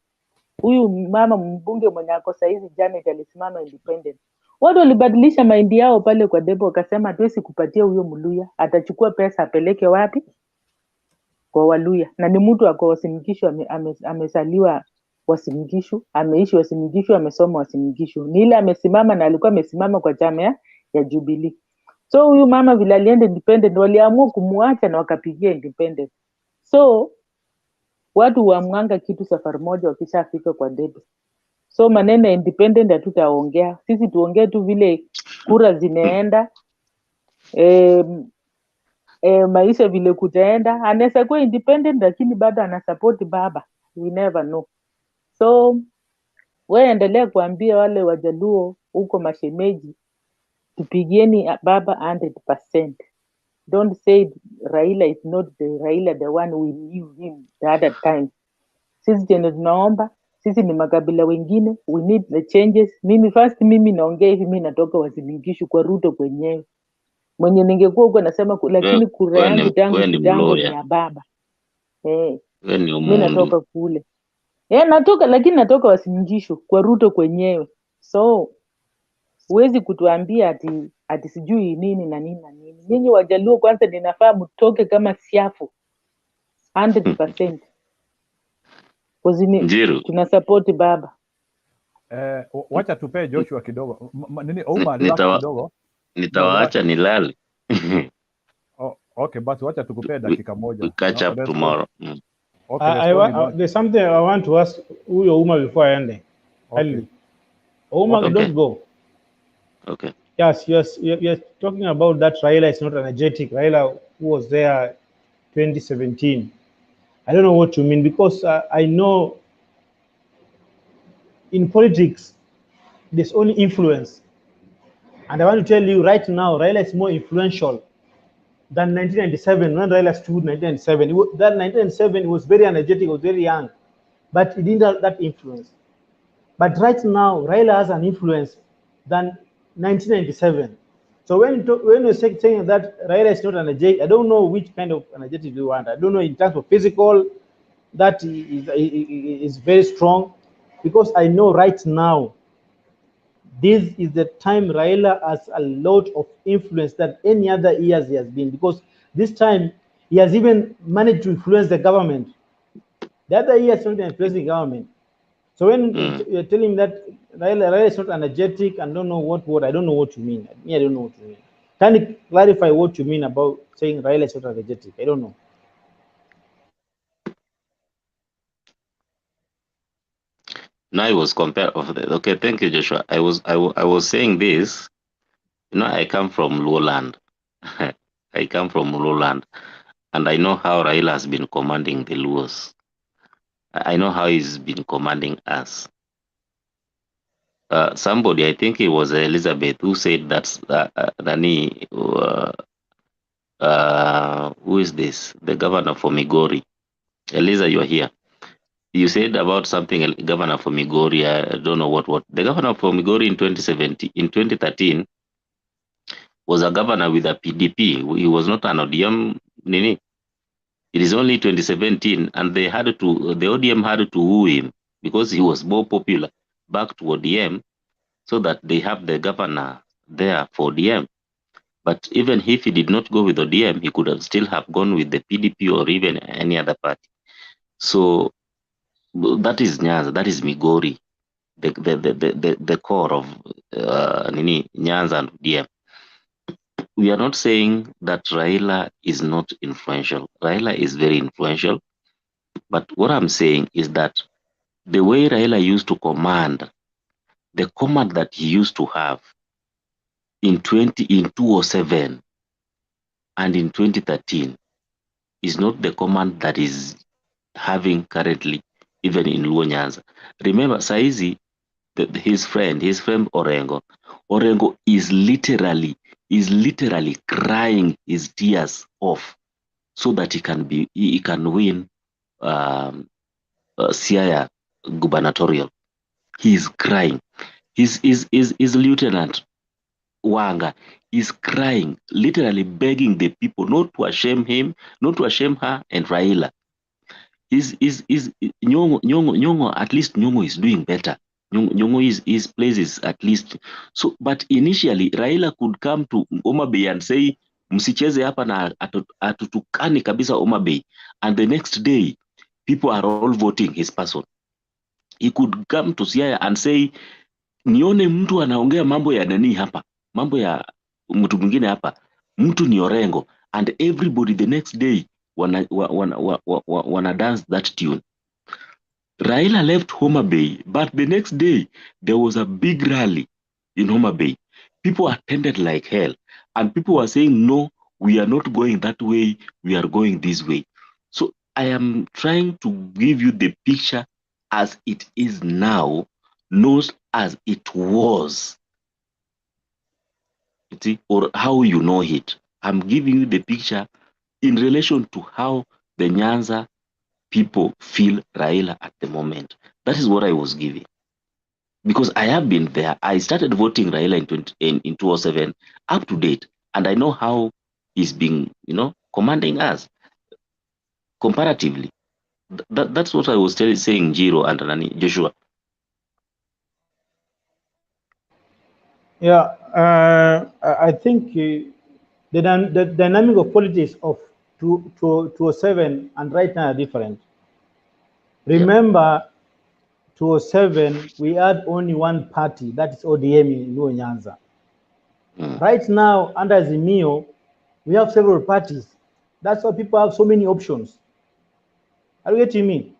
Huyu mama mbunge mwenye ako saizi Janet alisimama independent. Watu walibadilisha maindi yao pale kwa debo, wakasema hatuwezi kupatia huyo Mluya, atachukua pesa apeleke wapi? Kwa Waluya. Na ni mtu ako Uasin Gishu, amezaliwa Uasin Gishu, ameishi Uasin Gishu, amesoma Uasin Gishu. Ni ile amesimama, na alikuwa amesimama kwa chama ya Jubilee. So huyu mama vile alienda independent, waliamua kumuacha na wakapigia independent. So watu waamwanga kitu safari moja wakishafika kwa debe. So maneno ya independent hatutaongea. Sisi tuongee tu vile kura zimeenda. Maisha vile kutaenda. Anaweza kuwa independent lakini bado anasupport baba. We never know. So wewe endelea kuambia wale Wajaluo huko mashemeji, tupigieni baba 100%. Don't say Raila is not the Raila the one we knew him the other time. Sisi tena tunaomba, sisi ni makabila wengine, we need the changes. Mimi naongea hivi, mimi natoka Uasin Gishu kwa Ruto kwenyewe. Mwenye ningekuwa huko nasema lakini kura yangu tangu kitambo ni ya baba. Mimi natoka kule. Natoka, lakini natoka Uasin Gishu kwa Ruto kwenyewe. So huwezi kutuambia ati sijui nini na nini na nini. Nyinyi Wajaluo kwanza ninafaa mtoke kama siafu 100%. Njiru. Tuna support baba. Wacha tupee Joshua kidogo. Nini Uma alibaki kidogo? Nitawaacha nilale. Okay, basi wacha tukupee dakika moja. Catch up tomorrow. Okay, there's something I want to ask huyo Uma before I end. Okay. Uma, okay. Don't go. Okay. Yes, you're talking about that Raila is not energetic. Raila who was there 2017. I don't know what you mean, because I know in politics there's only influence. And I want to tell you right now, Raila is more influential than 1997 when Raila stood 1997. That 1997 was very energetic, was very young, but it didn't have that influence. But right now, Raila has an influence than 1997. So when you're saying that Raila is not energetic, I don't know which kind of energetic you want. I don't know in terms of physical, that is very strong, because I know right now, this is the time Raila has a lot of influence than any other years he has been, because this time he has even managed to influence the government. The other years, not influencing the government. So when you're telling that Raila is not energetic and don't know what, I don't know what you mean. I don't know what you mean. Can you clarify what you mean about saying Raila is not energetic? I don't know. Now I was compared of the, okay, thank you, Joshua. I was saying this, I come from lowland. I come from lowland, and I know how Raila has been commanding the Luos. I know how he's been commanding us. Somebody, I think it was Elizabeth, who said that who is this? The governor for Migori. Eliza, you are here. You said about something, governor for Migori. I don't know what. The governor for Migori in 2013 was a governor with a PDP. He was not an ODM. Nini. It is only 2017, and the ODM had to woo him because he was more popular back to ODM, so that they have the governor there for ODM. But even if he did not go with ODM, he could have still have gone with the PDP or even any other party. So that is Nyanza, that is Migori, the core of Nyanza and ODM. We are not saying that Raila is not influential. Raila is very influential. But what I'm saying is that the way Raila used to command, the command that he used to have in 2007 and in 2013 is not the command that is having currently, even in Luo Nyanza. Remember, Saizi, his friend Orengo is literally crying his tears off so that he can win Siaya gubernatorial. He is crying. His lieutenant Wanga is crying, literally begging the people not to shame him, not to shame her and Raila. Nyong'o, at least Nyong'o is doing better. Nyong'o his place is at least so, but initially Raila could come to Homa Bay and say msicheze hapa na atutukani kabisa Homa Bay, and the next day people are all voting his person. He could come to Siaya and say nione mtu anaongea mambo ya nani hapa, mambo ya mtu mwingine hapa, mtu ni Orengo, and everybody the next day wana dance that tune. Raila left Homa Bay, but the next day there was a big rally in Homa Bay. People attended like hell, and people were saying, no, we are not going that way, we are going this way. So I am trying to give you the picture as it is now, not as it was. You see, or how you know it. I'm giving you the picture in relation to how the Nyanza people feel Raila at the moment. That is what I was giving. Because I have been there. I started voting Raila in 2007 up to date. And I know how he's been, commanding us comparatively. That's what I was saying, Jiro and Joshua. Yeah, I think the dynamic of politics of 2007 and right now are different. Remember, 2007, we had only one party, that is ODM in Luo Nyanza. Right now, under Azimio, we have several parties. That's why people have so many options. Are you getting me?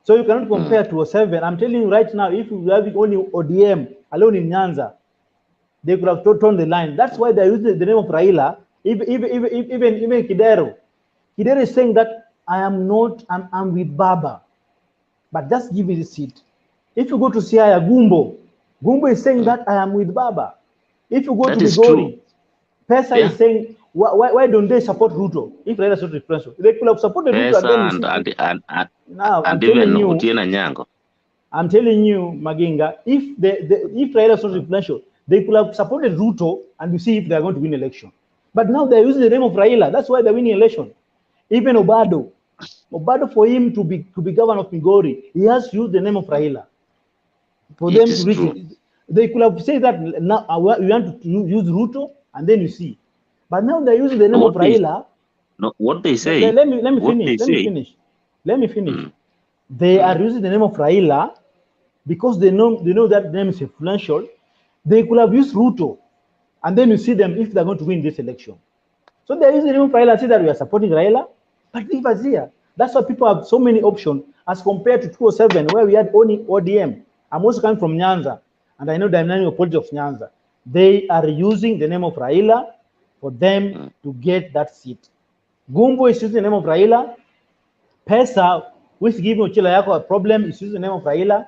So you cannot compare 2007. I'm telling you right now, if you have only ODM alone in Nyanza, they could have turned the line. That's why they use the name of Raila. Even Kidero. Kidero is saying that I'm with Baba. But just give me the seat. If you go to Siaya, Gumbo is saying that I am with Baba. If you go to Migori, Pesa is saying, why don't they support Ruto? If Raila is not referential, they could have supported Ruto and then you see. Now, I'm telling you, Maginga, if Raila is not referential, they could have supported Ruto and you see if they are going to win election. But now they're using the name of Raila. That's why they're winning election. Even Obado, for him to be governor of Migori, he has used the name of Raila. For them to reach it, they could have said that now we want to use Ruto and then you see. But now they're using the name of Raila. What they say. Let me finish. They are using the name of Raila because they know that name is influential. They could have used Ruto, and then you see them if they're going to win this election. So they're using the name of Raila and say that we are supporting Raila, but leave us here. That's why people have so many options as compared to 2007, where we had only ODM. I'm also coming from Nyanza, and I know the dynamic of politics of Nyanza. They are using the name of Raila for them to get that seat. Gumbo is using the name of Raila. Pesa, which is giving Ochila Yako a problem, is using the name of Raila.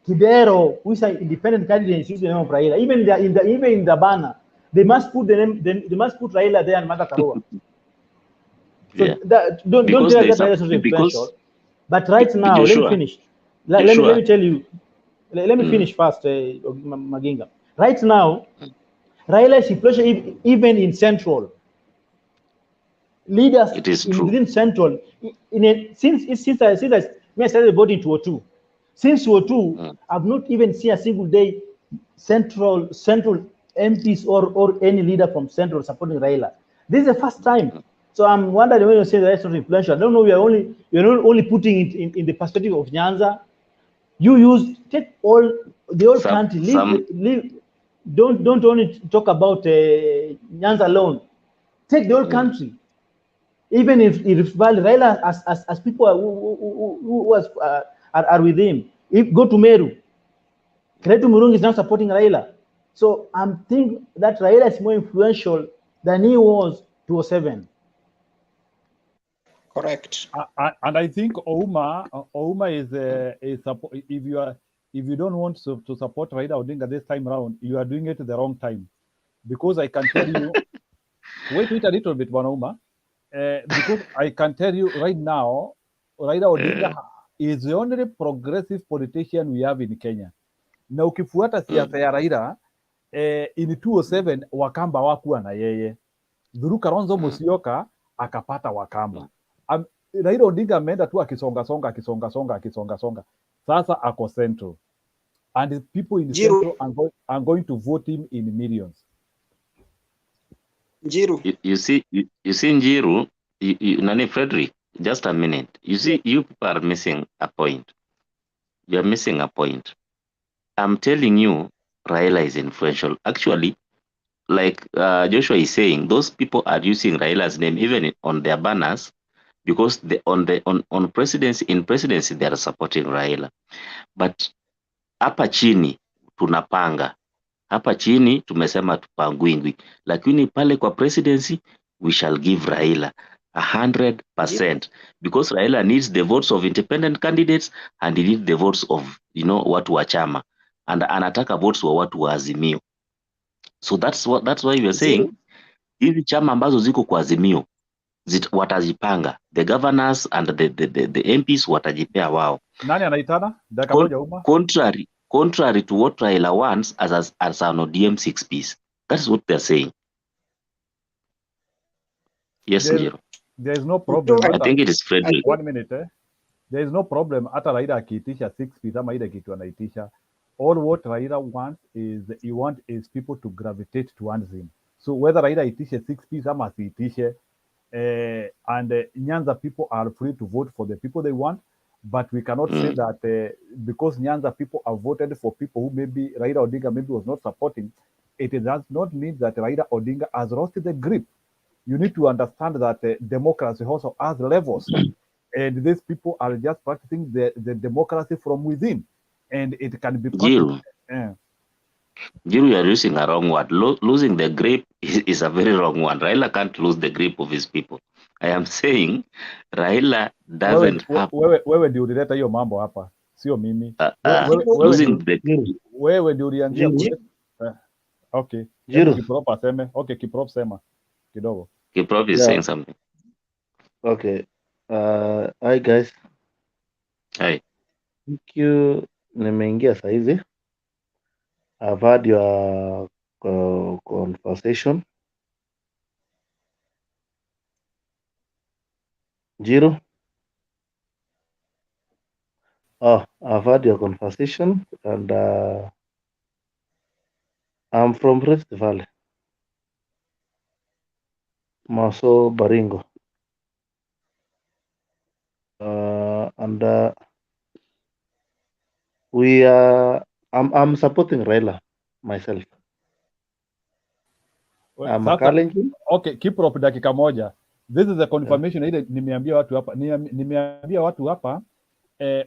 Kidero, who is an independent candidate, is using the name of Raila. Even in the banner, they must put the name. They must put Raila there and Martha Karua. So don't tell that Raila is not influential. But right now, let me finish. Let me tell you. Let me finish first, Maginga. Right now, Raila is influential even in Central. Leaders within Central, since I started voting in 2002, since 2002, I've not even seen a single day Central MPs or any leader from Central supporting Raila. This is the first time. So I'm wondering when you say that it's not influential. I don't know. You're not only putting it in the perspective of Nyanza. Take all the whole country. Don't only talk about Nyanza alone. Take the whole country. Even if Raila as people who are with him, go to Meru. Kretu Murungi is now supporting Raila. So I'm thinking that Raila is more influential than he was 2007. Correct. And I think Ouma is if you don't want to support Raila Odinga this time around, you are doing it at the wrong time, because I can tell you. wait a little bit, Ouma. Because I can tell you right now, Raila Odinga is the only progressive politician we have in Kenya. Na ukifuata siasa ya Raila in 2007 Wakamba wakuwa na yeye. Dhuru Kalonzo Musyoka akapata Wakamba. Raila Odinga ameenda tu akisonga songa. Sasa ako central. And the people in the central are going to vote him in millions. Njiru. You see, Njiru, Nani Frederick, just a minute. You see, you people are missing a point. You're missing a point. I'm telling you, Raila is influential. Actually, like Joshua is saying, those people are using Raila's name even on their banners because on presidency, in presidency they are supporting Raila. But hapa chini tunapanga, hapa chini tumesema tupangwingwi, lakini pale kwa presidency we shall give Raila 100% because Raila needs the votes of independent candidates and he needs the votes of watu wa chama and anataka votes wa watu wa Azimio. So that's why we are saying hizi chama ambazo ziko kwa Azimio watajipanga, the governors and the MPs watajipea wao. Nani anaitana? Dakika moja uma. Contrary to what Raila wants as an ODM 6 piece. That is what they're saying. Yes, Njiro. There is no problem. I think it is Frederick. 1 minute. There is no problem hata Raila akiitisha 6 piece ama ile kitu anaitisha. All what Raila wants is is people to gravitate towards him. So whether Raila itishe 6 piece ama asiitishe, and Nyanza people are free to vote for the people they want, but we cannot say that because Nyanza people have voted for people who maybe Raila Odinga maybe was not supporting, it does not mean that Raila Odinga has lost the grip. You need to understand that democracy also has levels, and these people are just practicing the democracy from within, and it can be practiced. Jiru, you are using a wrong word. Losing the grip is a very wrong one. Raila can't lose the grip of his people. I am saying Raila doesn't have... Wewe ndio ulileta hiyo mambo hapa, sio mimi. Losing the grip. Wewe ndio ulianzia. Okay. Jiru. Kiprop aseme. Okay, Kiprop sema kidogo. Kiprop is saying something. Okay. Hi guys. Hi. Thank you. Nimeingia saizi. I've had your conversation. Jiru? Oh, I've had your conversation and I'm from Rift Valley. Maso Baringo. And we I'm supporting Raila myself. I'm a Kalenjin. Okay, Kiprop dakika moja. This is a confirmation ile nimeambia watu hapa.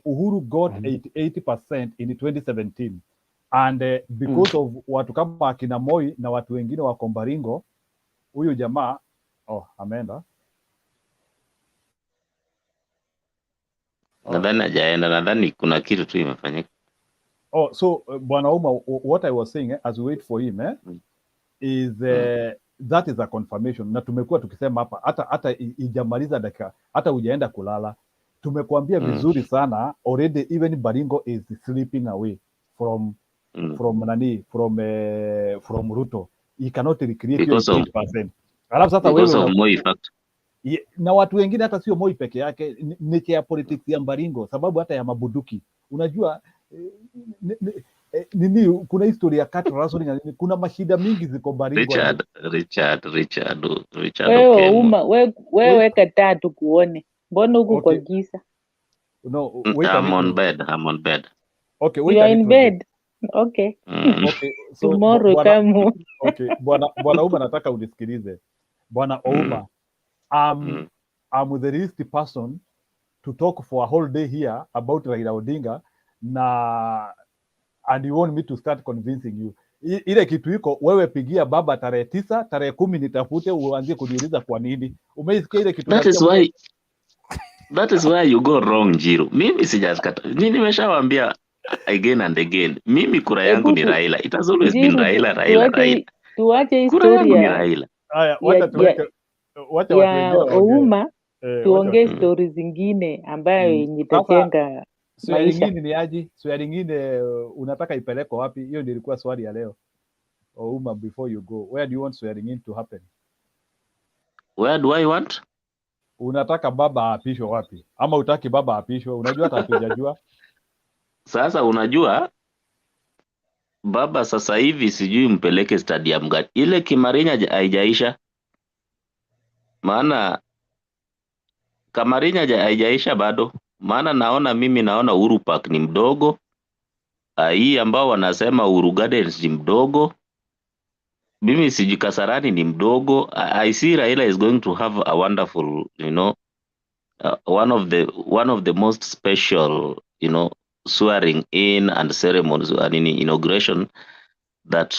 Uhuru got 88% in 2017 and because of watu kama akina Moi na watu wengine wa Kombaringo, huyu jamaa ameenda. Nadhani hajaenda, nadhani kuna kitu tu imefanyika. So Bwana Uma, what I was saying as we wait for him is that is a confirmation, na tumekuwa tukisema hapa hata ijamaliza dakika, hata hujaenda kulala, tumekuambia vizuri sana already. Even Baringo is slipping away from Ruto. He cannot recreate 8%. Alafu sasa wewe na watu wengine, hata sio Moi peke yake, ni ya politics ya Baringo, sababu hata ya mabuduki, unajua nini, kuna historia ya cat rustling, kuna mashida mingi ziko Baringo. Richard wewe Uma, wewe weka taa tukuone, mbona huku kwa giza? No, I'm on bed. Okay, wait. You are in bed. Okay. Okay, so tomorrow come. Okay, Bwana Uma, nataka unisikilize. Bwana Uma, I'm the least person to talk for a whole day here about Raila Odinga and you want me to start convincing you. Ile kitu iko, wewe pigia baba tarehe 9, tarehe 10 nitafute, uanzie kuniuliza kwa nini. Umeisikia ile kitu? That is why you go wrong, Jiru. Mimi sijaskata. Mimi nimeshawaambia again and again. Mimi kura yangu ni Raila. It has always been Raila. Tuache historia. Haya, wacha Ouma, tuongee stories zingine ambayo itajenga maisha. Ni aje? Swali nyingine unataka ipeleke wapi? Hiyo ndio ilikuwa swali ya leo. Ouma, before you go, where do you want swearing in to happen? Where do I want? unataka baba aapishwe wapi? Ama utaki baba aapishwe? Unajua hata hatujajua. Sasa unajua baba sasa hivi sijui mpeleke stadium gani. Ile Kimarinya haijaisha. Maana Kamarinya haijaisha bado. Maana naona Uhuru Park ni mdogo. Hii ambao wanasema Uhuru Gardens ni mdogo. Mimi sijui Kasarani ni mdogo. I see Raila is going to have a wonderful, one of the most special, swearing in and ceremonies and inauguration that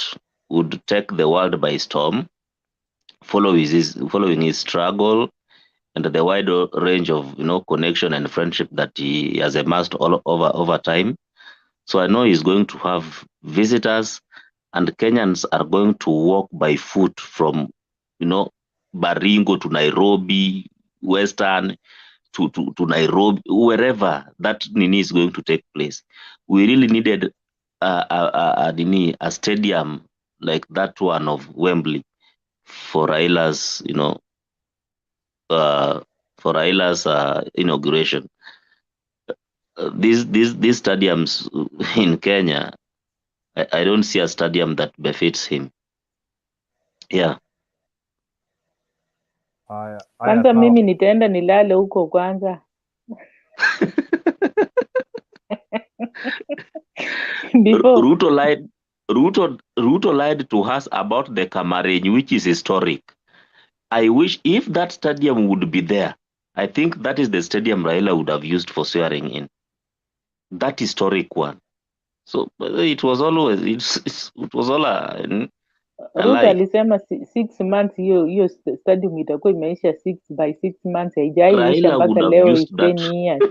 would take the world by storm, following his struggle and the wide range of connection and friendship that he has amassed all over time. So I know he's going to have visitors, and Kenyans are going to walk by foot from Baringo to Nairobi, Western to Nairobi, wherever that Nini is going to take place. We really needed a stadium like that one of Wembley for Raila's, inauguration. These stadiums in Kenya, I don't see a stadium that befits him. Yeah. Kwanza mimi nitaenda nilale huko kwanza. Ruto lied to us about the Kamareny, which is historic. I wish if that stadium would be there, I think that is the stadium Raila would have used for swearing in. That historic one. So it was always it was all a Ruto lie. alisema 6 months hiyo stadium itakuwa imeisha 6 by 6 months, haijaisha Raila would mpaka have leo used is that. 10 years.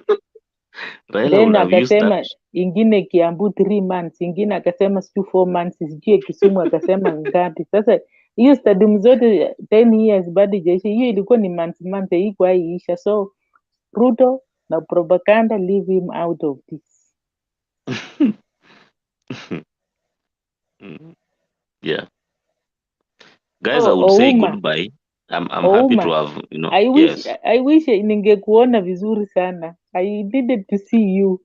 Raila Then would have used akasema that. ingine Kiambu 3 months, ingine akasema 4 months, sijui Kisumu akasema ngapi. Sasa hiyo stadium zote 10 years bado haijaisha. Hiyo ilikuwa ni months hii kwa iisha. So Ruto na propaganda, leave him out of this. Yeah. Guys, I would say goodbye. I'm happy to have, I wish ningekuona vizuri sana. I needed to see you.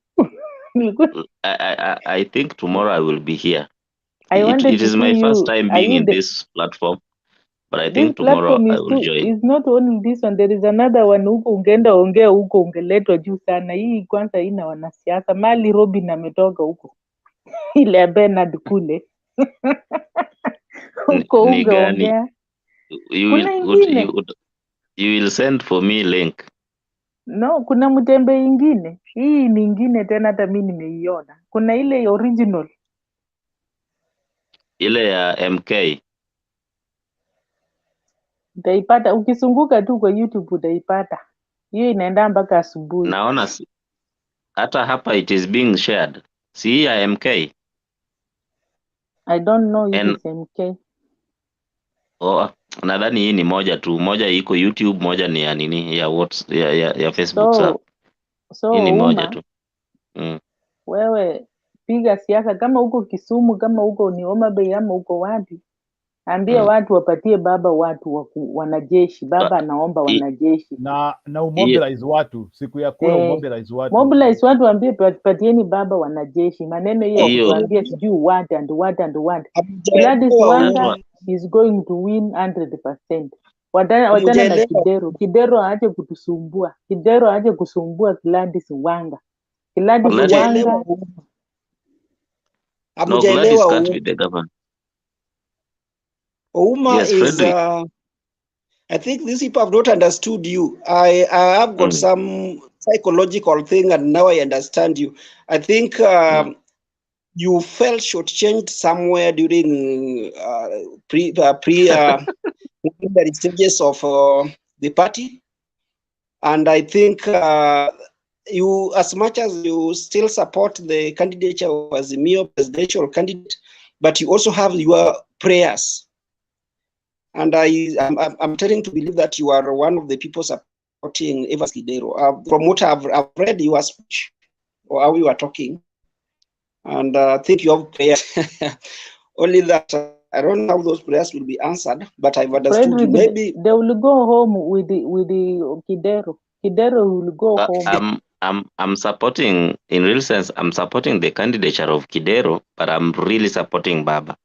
I think tomorrow I will be here. Wanted It to is my see first you. time Are being you in the, this platform, but I this think tomorrow platform I is will join. is not only this one, there is another one. Huko ungeenda ongea huko ungeletwa juu sana. Hii kwanza ina wanasiasa. Mali Robin ametoka huko. Ile Bernard kule. Huko Ni gani? ungeongea. You Kuna will ingine. you will send for me link. No, kuna mtembe ingine. Hii ni ingine tena, hata mimi nimeiona. Kuna ile original. Ile ya MK. Utaipata ukisunguka tu kwa YouTube, utaipata. Hiyo inaenda mpaka asubuhi. Naona hata hapa it is being shared. See ya MK. I don't know if it's MK. Oh, nadhani hii ni moja tu. Moja iko YouTube, moja ni ya nini ya Facebook. So hii ni moja Uma, tu. wewe piga siasa, kama uko Kisumu, kama uko ni Homa Bay, ama uko wapi, ambia watu wapatie baba watu wanajeshi. Baba anaomba wanajeshi na umobilize watu siku ya kura, umobilize watu, mobilize watu, ambie patieni baba wanajeshi. Maneno hiyo kutuambia sijui what and what and what. Gladys Wanga is going to win 100%. Watana na Kidero aache kutusumbua. Kidero aache kusumbua Gladys Wanga. Gladys Wanga. No, Gladys can't be the governor. Ouma yes, is, I think these people have not understood you. I have got some psychological thing, and now I understand you. I think you felt shortchanged somewhere during preliminary stages of the party, and I think you, as much as you still support the candidature of Azimio presidential candidate, but you also have your prayers. And I'm tending to believe that you are one of the people supporting Evans Kidero. From what I've read your speech or how you are talking, and I think you have prayers. Only that I don't know how those prayers will be answered, but I've understood you. Frederick, Maybe they will go home with the Kidero. Kidero will go home. I'm supporting, in real sense, I'm supporting the candidature of Kidero, but I'm really supporting Baba.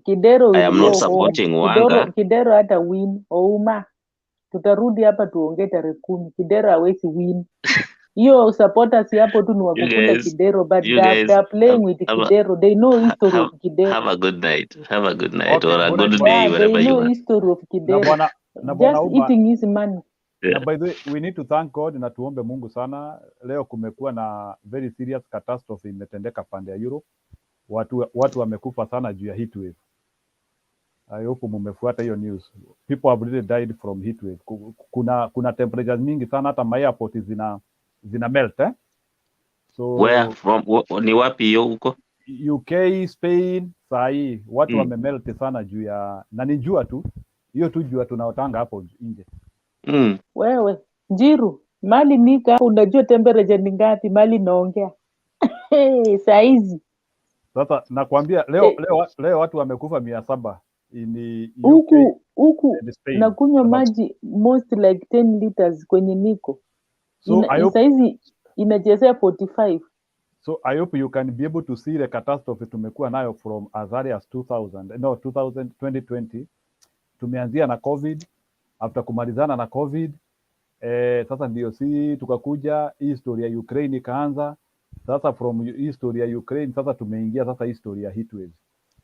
Kidero I will am go not home. supporting Wanga. Kidero hata win. Ouma. Tutarudi hapa tuongee tarehe 10. Kidero hawezi win. Hiyo supporters hapo tu ni wa You kukula guys, Kidero, but you they guys are playing with have, Kidero. They know history of Kidero. have a good night. Have a good night Okay, or a mbona good mbona day Yeah, they wherever know you are. history of na Kidero. bwana Just Uma, eating his money. na by the way, we need to thank God na tuombe Mungu sana. Leo kumekuwa na very serious catastrophe imetendeka pande ya Europe. Watu wamekufa sana juu ya heat wave. I hope mumefuata hiyo news. People have really died from heat wave. Kuna temperatures mingi sana, hata airport zina melt So Where from? Ni wapi hiyo huko? UK, Spain, saa hii watu wamemelt sana juu ya, na ni jua tu hiyo tu jua tunaotanga hapo nje. Wewe Njiru, mali nika unajua temperature ni ngapi? Mali naongea saizi Sasa nakwambia leo watu wamekufa 700 in UK huku and Spain. nakunywa maji most like 10 liters kwenye niko So I hope, saizi inachezea 45. So I hope you can be able to see the catastrophe tumekuwa nayo from as early as 2020. Tumeanzia na COVID, after kumalizana na COVID sasa ndio tukakuja hii story ya Ukraine ikaanza. Sasa from hii story ya Ukraine sasa tumeingia sasa hii story ya heat waves.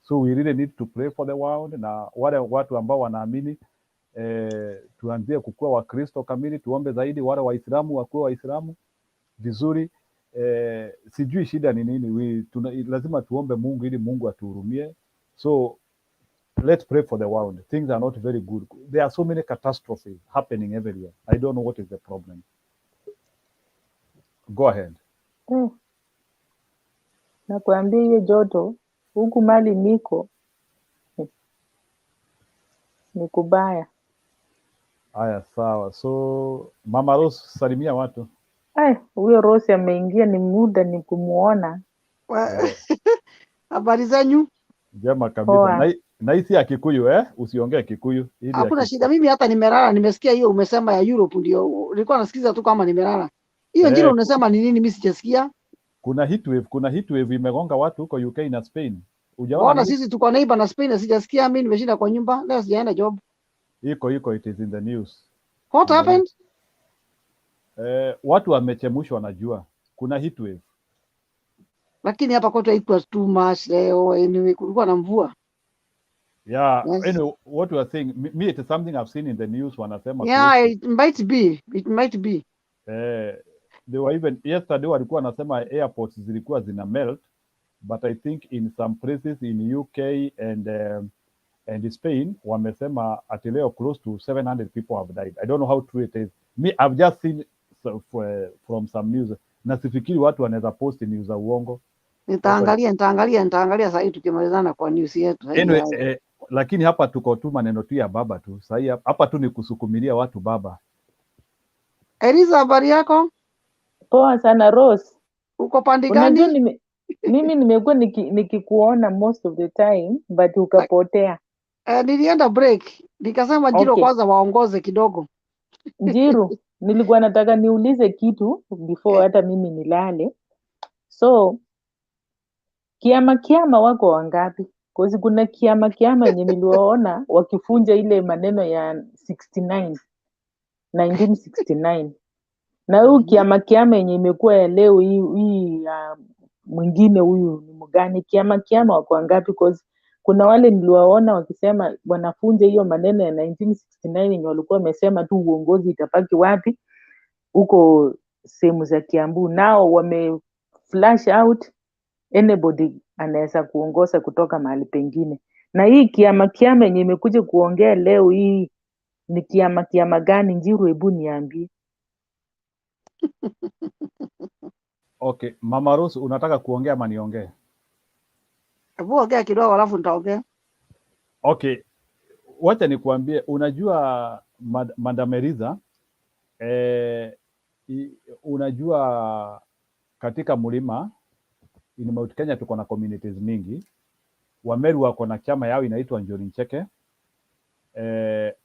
So we really need to pray for the world, na wale watu ambao wanaamini tuanzie kukua Wakristo kamili, tuombe zaidi. Wale Waislamu wakuwe Waislamu vizuri. Sijui shida ni nini, lazima tuombe Mungu ili Mungu atuhurumie. So let's pray for the world. Things are not very good. There are so many catastrophes happening everywhere. I don't know what is the problem. Go ahead. Nakwambia hiyo joto huku mali niko ni kubaya. Haya, sawa. So Mama Rose, salimia watu. Huyo Rose ameingia, ni muda ni kumuona. Habari zenyu? Jema kabisa. Na hii si ya Kikuyu usiongee Kikuyu. Hakuna shida. Mimi hata nimelala, nimesikia hiyo umesema ya Europe, ndio nilikuwa nasikiza tu kama nimelala. Hiyo Njiro unasema ni nini? Mimi sijasikia. Kuna heat wave imegonga watu huko UK na Spain. Ujaona? Mbona sisi tuko neighbor na Spain, sijasikia. Mimi nimeshinda kwa nyumba leo, sijaenda job. Iko it is in the news. What happened? Watu wamechemushwa na jua. Kuna heat wave. Lakini hapa kwetu it was too much leo. Anyway, kulikuwa na mvua. Yeah, yes. Anyway, what you are saying, me it is something I've seen in the news wanasema. Yeah, it might be. They were even yesterday walikuwa wanasema airports zilikuwa zina melt, but I think in some places in UK and Spain wamesema at leo close to 700 people have died. I don't know how true it is. Me, I've just seen from some news. Na sifikiri watu wanaweza post news za uongo. Nitaangalia sasa tukimalizana kwa news yetu. Anyway, lakini hapa tuko tu maneno tu ya baba tu. Sasa hapa tu ni kusukumilia watu baba. Eliza, habari yako? Poa sana Rose. Uko pande gani? Unajua mimi nimekuwa nikikuona most of the time but ukapotea. Nilienda break. Nikasema Njiro kwanza waongoze kidogo. Njiru, nilikuwa nataka niulize kitu before hata mimi nilale. So kiama wako wangapi? Kozi kuna kiama yenye niliwaona wakifunja ile maneno ya 1969. Na huyu kiama yenye imekuwa ya leo hii mwingine huyu ni mgani? Kiama wako wangapi? Kozi kuna wale niliwaona wakisema wanafunja hiyo maneno ya 1969 yenye walikuwa wamesema tu uongozi itapaki wapi huko sehemu za Kiambu. Nao wame flash out anybody anaweza kuongoza kutoka mahali pengine. Na hii kiama yenye imekuja kuongea leo hii ni kiama gani? Njiru, hebu niambie. Okay, Mama Rose, unataka kuongea ama niongee? Hebu ongea kidogo alafu nitaongea. Okay. Wacha nikuambie, unajua Madam Eliza, unajua katika mlima in Mount Kenya tuko na communities mingi. Wameru wako na chama yao inaitwa Njori Ncheke.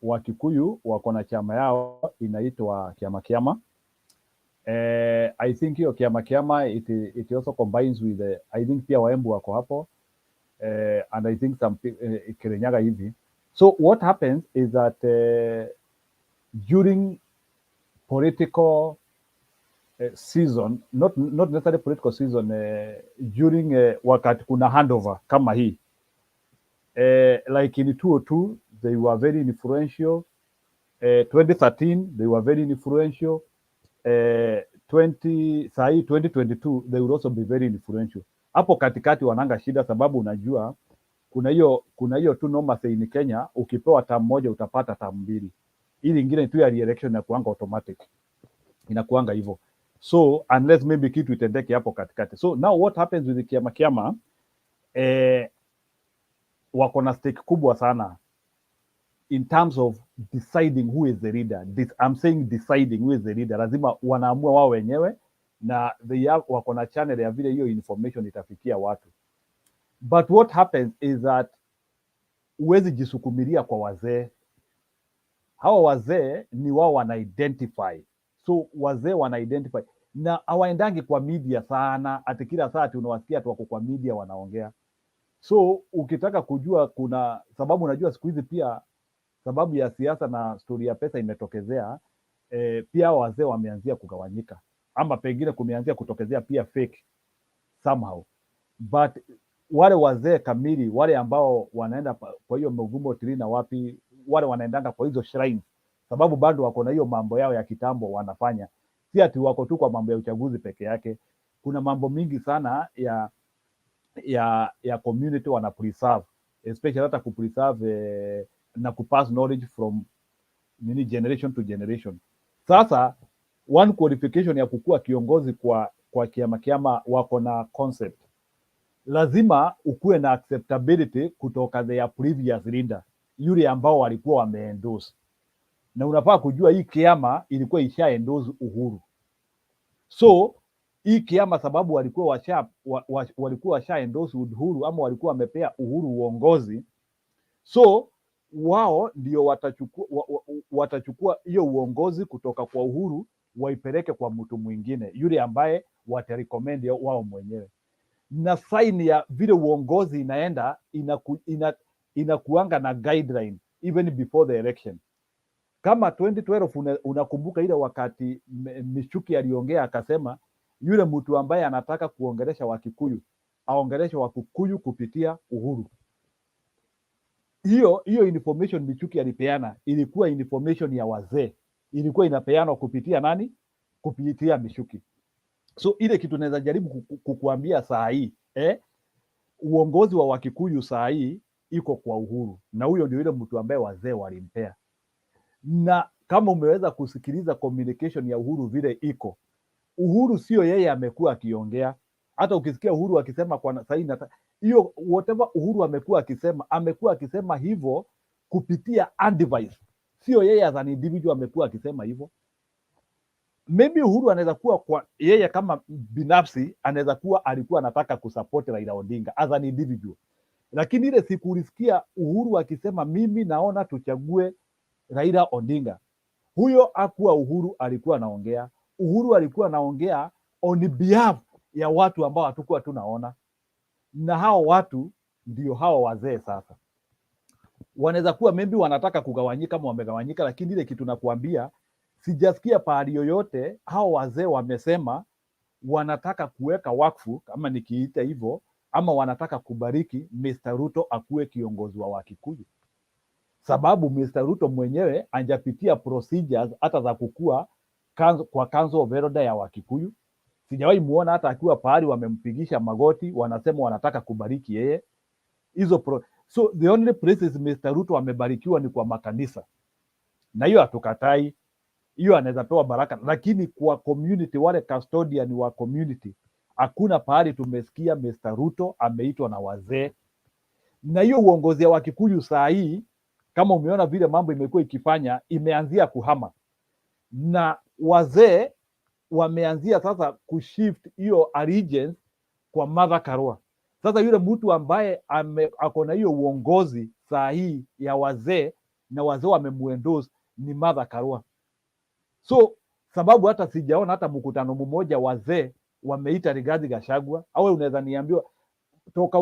Wakikuyu wako na chama yao inaitwa Kiama Kiama. I think hiyo Kiama Kiama it also combines with I think pia Waembu wako hapo, and I think some Kirinyaga hivi. So what happens is that during political season, not necessarily political season, during wakati kuna handover kama hii, like in 2002 they were very influential. 2013 they were very influential. 2022 they will also be very influential. Hapo katikati wananga shida, sababu unajua kuna hiyo tu normal say in Kenya, ukipewa term moja utapata term mbili. Ili ingine tu ya re-election ya kuanga automatic, inakuanga hivyo. So unless maybe kitu itendeke hapo katikati. So now what happens with the Kiama Kiama, wako na stake kubwa sana in terms of deciding who is the leader. I'm saying deciding who is the leader. Lazima wanaamua wao wenyewe, na wako na channel ya vile hiyo information itafikia watu. But what happens is that huwezi jisukumilia kwa wazee. Hawa wazee ni wao wana identify. So wazee wana identify na hawaendangi kwa media sana, ati kila saa tunawasikia tu wako kwa media wanaongea. So ukitaka kujua, kuna sababu, unajua siku hizi pia sababu ya siasa na stori ya pesa imetokezea, pia wazee wameanzia kugawanyika, ama pengine kumeanzia kutokezea pia fake somehow. But wale wazee kamili, wale ambao wanaenda kwa hiyo Mugumo Tree na wapi, wale wanaendanga kwa hizo shrines, sababu bado wako na hiyo mambo yao ya kitambo wanafanya. Si ati wako tu kwa mambo ya uchaguzi peke yake. Kuna mambo mingi sana ya community wana preserve, especially hata kupreserve na kupass knowledge from generation to generation. Sasa one qualification ya kukua kiongozi kwa Kiama Kiama, wako na concept, lazima ukuwe na acceptability kutoka their previous leader, yule ambao walikuwa wameendorse. Na unafaa kujua hii Kiama ilikuwa isha endorse Uhuru. So hii Kiama sababu walikuwa washa endorse Uhuru, ama walikuwa wamepea Uhuru uongozi, so wao ndio watachukua hiyo uongozi kutoka kwa Uhuru waipeleke kwa mtu mwingine, yule ambaye watarecommend wao mwenyewe. Na sign ya vile uongozi inaenda inakuanga na guideline even before the election. Kama 2012 unakumbuka ile wakati Michuki aliongea akasema yule mtu ambaye anataka kuongelesha Wakikuyu aongelesha Wakikuyu kupitia Uhuru. Hiyo information Michuki alipeana ilikuwa information ya wazee, ilikuwa inapeanwa kupitia nani? Kupitia Michuki. So ile kitu naweza jaribu kukuambia saa hii, uongozi wa Wakikuyu saa hii iko kwa Uhuru, na huyo ndio ile mtu ambaye wazee walimpea. Na kama umeweza kusikiliza communication ya Uhuru vile iko, Uhuru sio yeye amekuwa akiongea. Hata ukisikia Uhuru akisema kwa sahi hiyo whatever Uhuru amekuwa akisema hivyo kupitia advice, sio yeye as an individual amekuwa akisema hivyo. Maybe Uhuru anaweza kuwa kwa yeye kama binafsi, anaweza kuwa alikuwa anataka kusupport Raila Odinga as an individual, lakini ile siku ulisikia Uhuru akisema mimi naona tuchague Raila Odinga, huyo akuwa Uhuru alikuwa anaongea. Uhuru alikuwa anaongea on behalf ya watu ambao hatukuwa tunaona, na hao watu ndio hao wazee. Sasa wanaweza kuwa maybe wanataka kugawanyika kama wamegawanyika, lakini ile kitu nakuambia, sijasikia pahali yoyote hao wazee wamesema wanataka kuweka wakfu, kama nikiita hivyo, ama wanataka kubariki Mr. Ruto akuwe kiongozi wa Wakikuyu. Sababu Mr. Ruto mwenyewe anjapitia procedures hata za kukua kwa Council of Elders ya Wakikuyu. Sijawahi muona hata akiwa pahali wamempigisha magoti wanasema wanataka kubariki yeye. So the only places Mr. Ruto amebarikiwa ni kwa makanisa, na hiyo hatukatai, hiyo anaweza pewa baraka, lakini kwa community, wale custodian wa community, hakuna pahali tumesikia Mr. Ruto ameitwa na wazee. Na hiyo uongozi wa Kikuyu saa hii, kama umeona vile mambo imekuwa ikifanya, imeanzia kuhama, na wazee wameanzia sasa kushift hiyo allegiance kwa Martha Karua. Sasa yule mtu ambaye ako na hiyo uongozi saa hii ya wazee na wazee wamemuendorse ni Martha Karua. So sababu hata sijaona hata mkutano mmoja wazee wameita Rigathi Gachagua, au unaweza niambiwa toka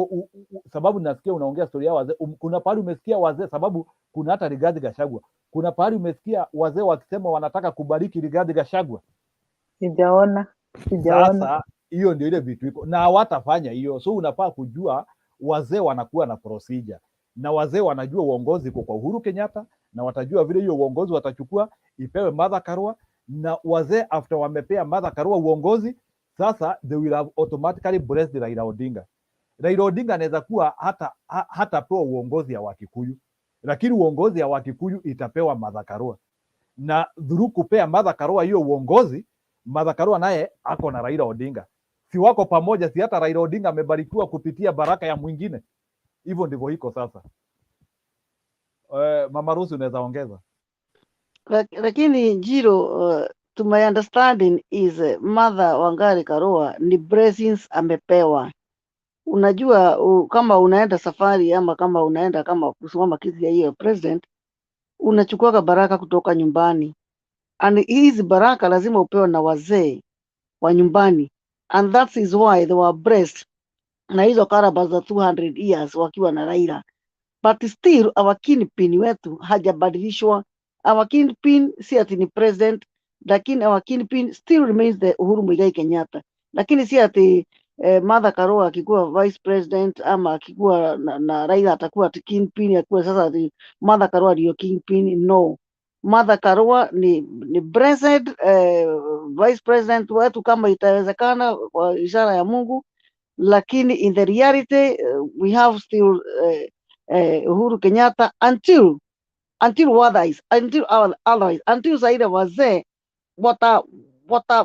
sababu nasikia unaongea story ya wazee, kuna pahali umesikia wazee, sababu kuna hata Rigathi Gachagua, kuna pahali umesikia wazee wakisema wanataka kubariki Rigathi Gachagua? Sijaona. Sasa hiyo ndio ile vitu iko na hawatafanya hiyo. So unafaa kujua wazee wanakuwa na procedure, na wazee wanajua uongozi uko kwa Uhuru Kenyatta, na watajua vile hiyo uongozi watachukua ipewe Martha Karua, na wazee after wamepea Martha Karua uongozi, sasa they will have automatically blessed Raila Odinga. Raila Odinga anaweza kuwa hatapewa uongozi ya Wakikuyu, lakini uongozi ya Wakikuyu itapewa Martha Karua, na dhuru kupea Martha Karua hiyo uongozi, Martha Karua naye ako na Raila Odinga, si wako pamoja? Si hata Raila Odinga amebarikiwa kupitia baraka ya mwingine? Hivyo ndivyo iko sasa. Mama Rusi, unaweza ongeza? Lakini Njiro, to my understanding is Martha Wangari Karua ni blessings amepewa. Unajua kama unaenda safari ama kama unaenda kama kusimama kiti ya hiyo president, unachukua baraka kutoka nyumbani, and hizi baraka lazima upewe na wazee wa nyumbani, and that is why they were blessed na hizo karaba za 200 years wakiwa na Raila. But still our kingpin wetu hajabadilishwa. Our kingpin si ati ni president, lakini our kingpin still remains the Uhuru Muigai Kenyatta. Lakini si ati Martha Karua akikuwa vice president ama akikuwa na Raila atakuwa ati kingpin, akikuwa sasa ati Martha Karua ndio kingpin. No, Martha Karua ni blessed vice president wetu kama itawezekana kwa ishara ya Mungu, lakini in the reality we have still Uhuru Kenyatta until zaidi wazee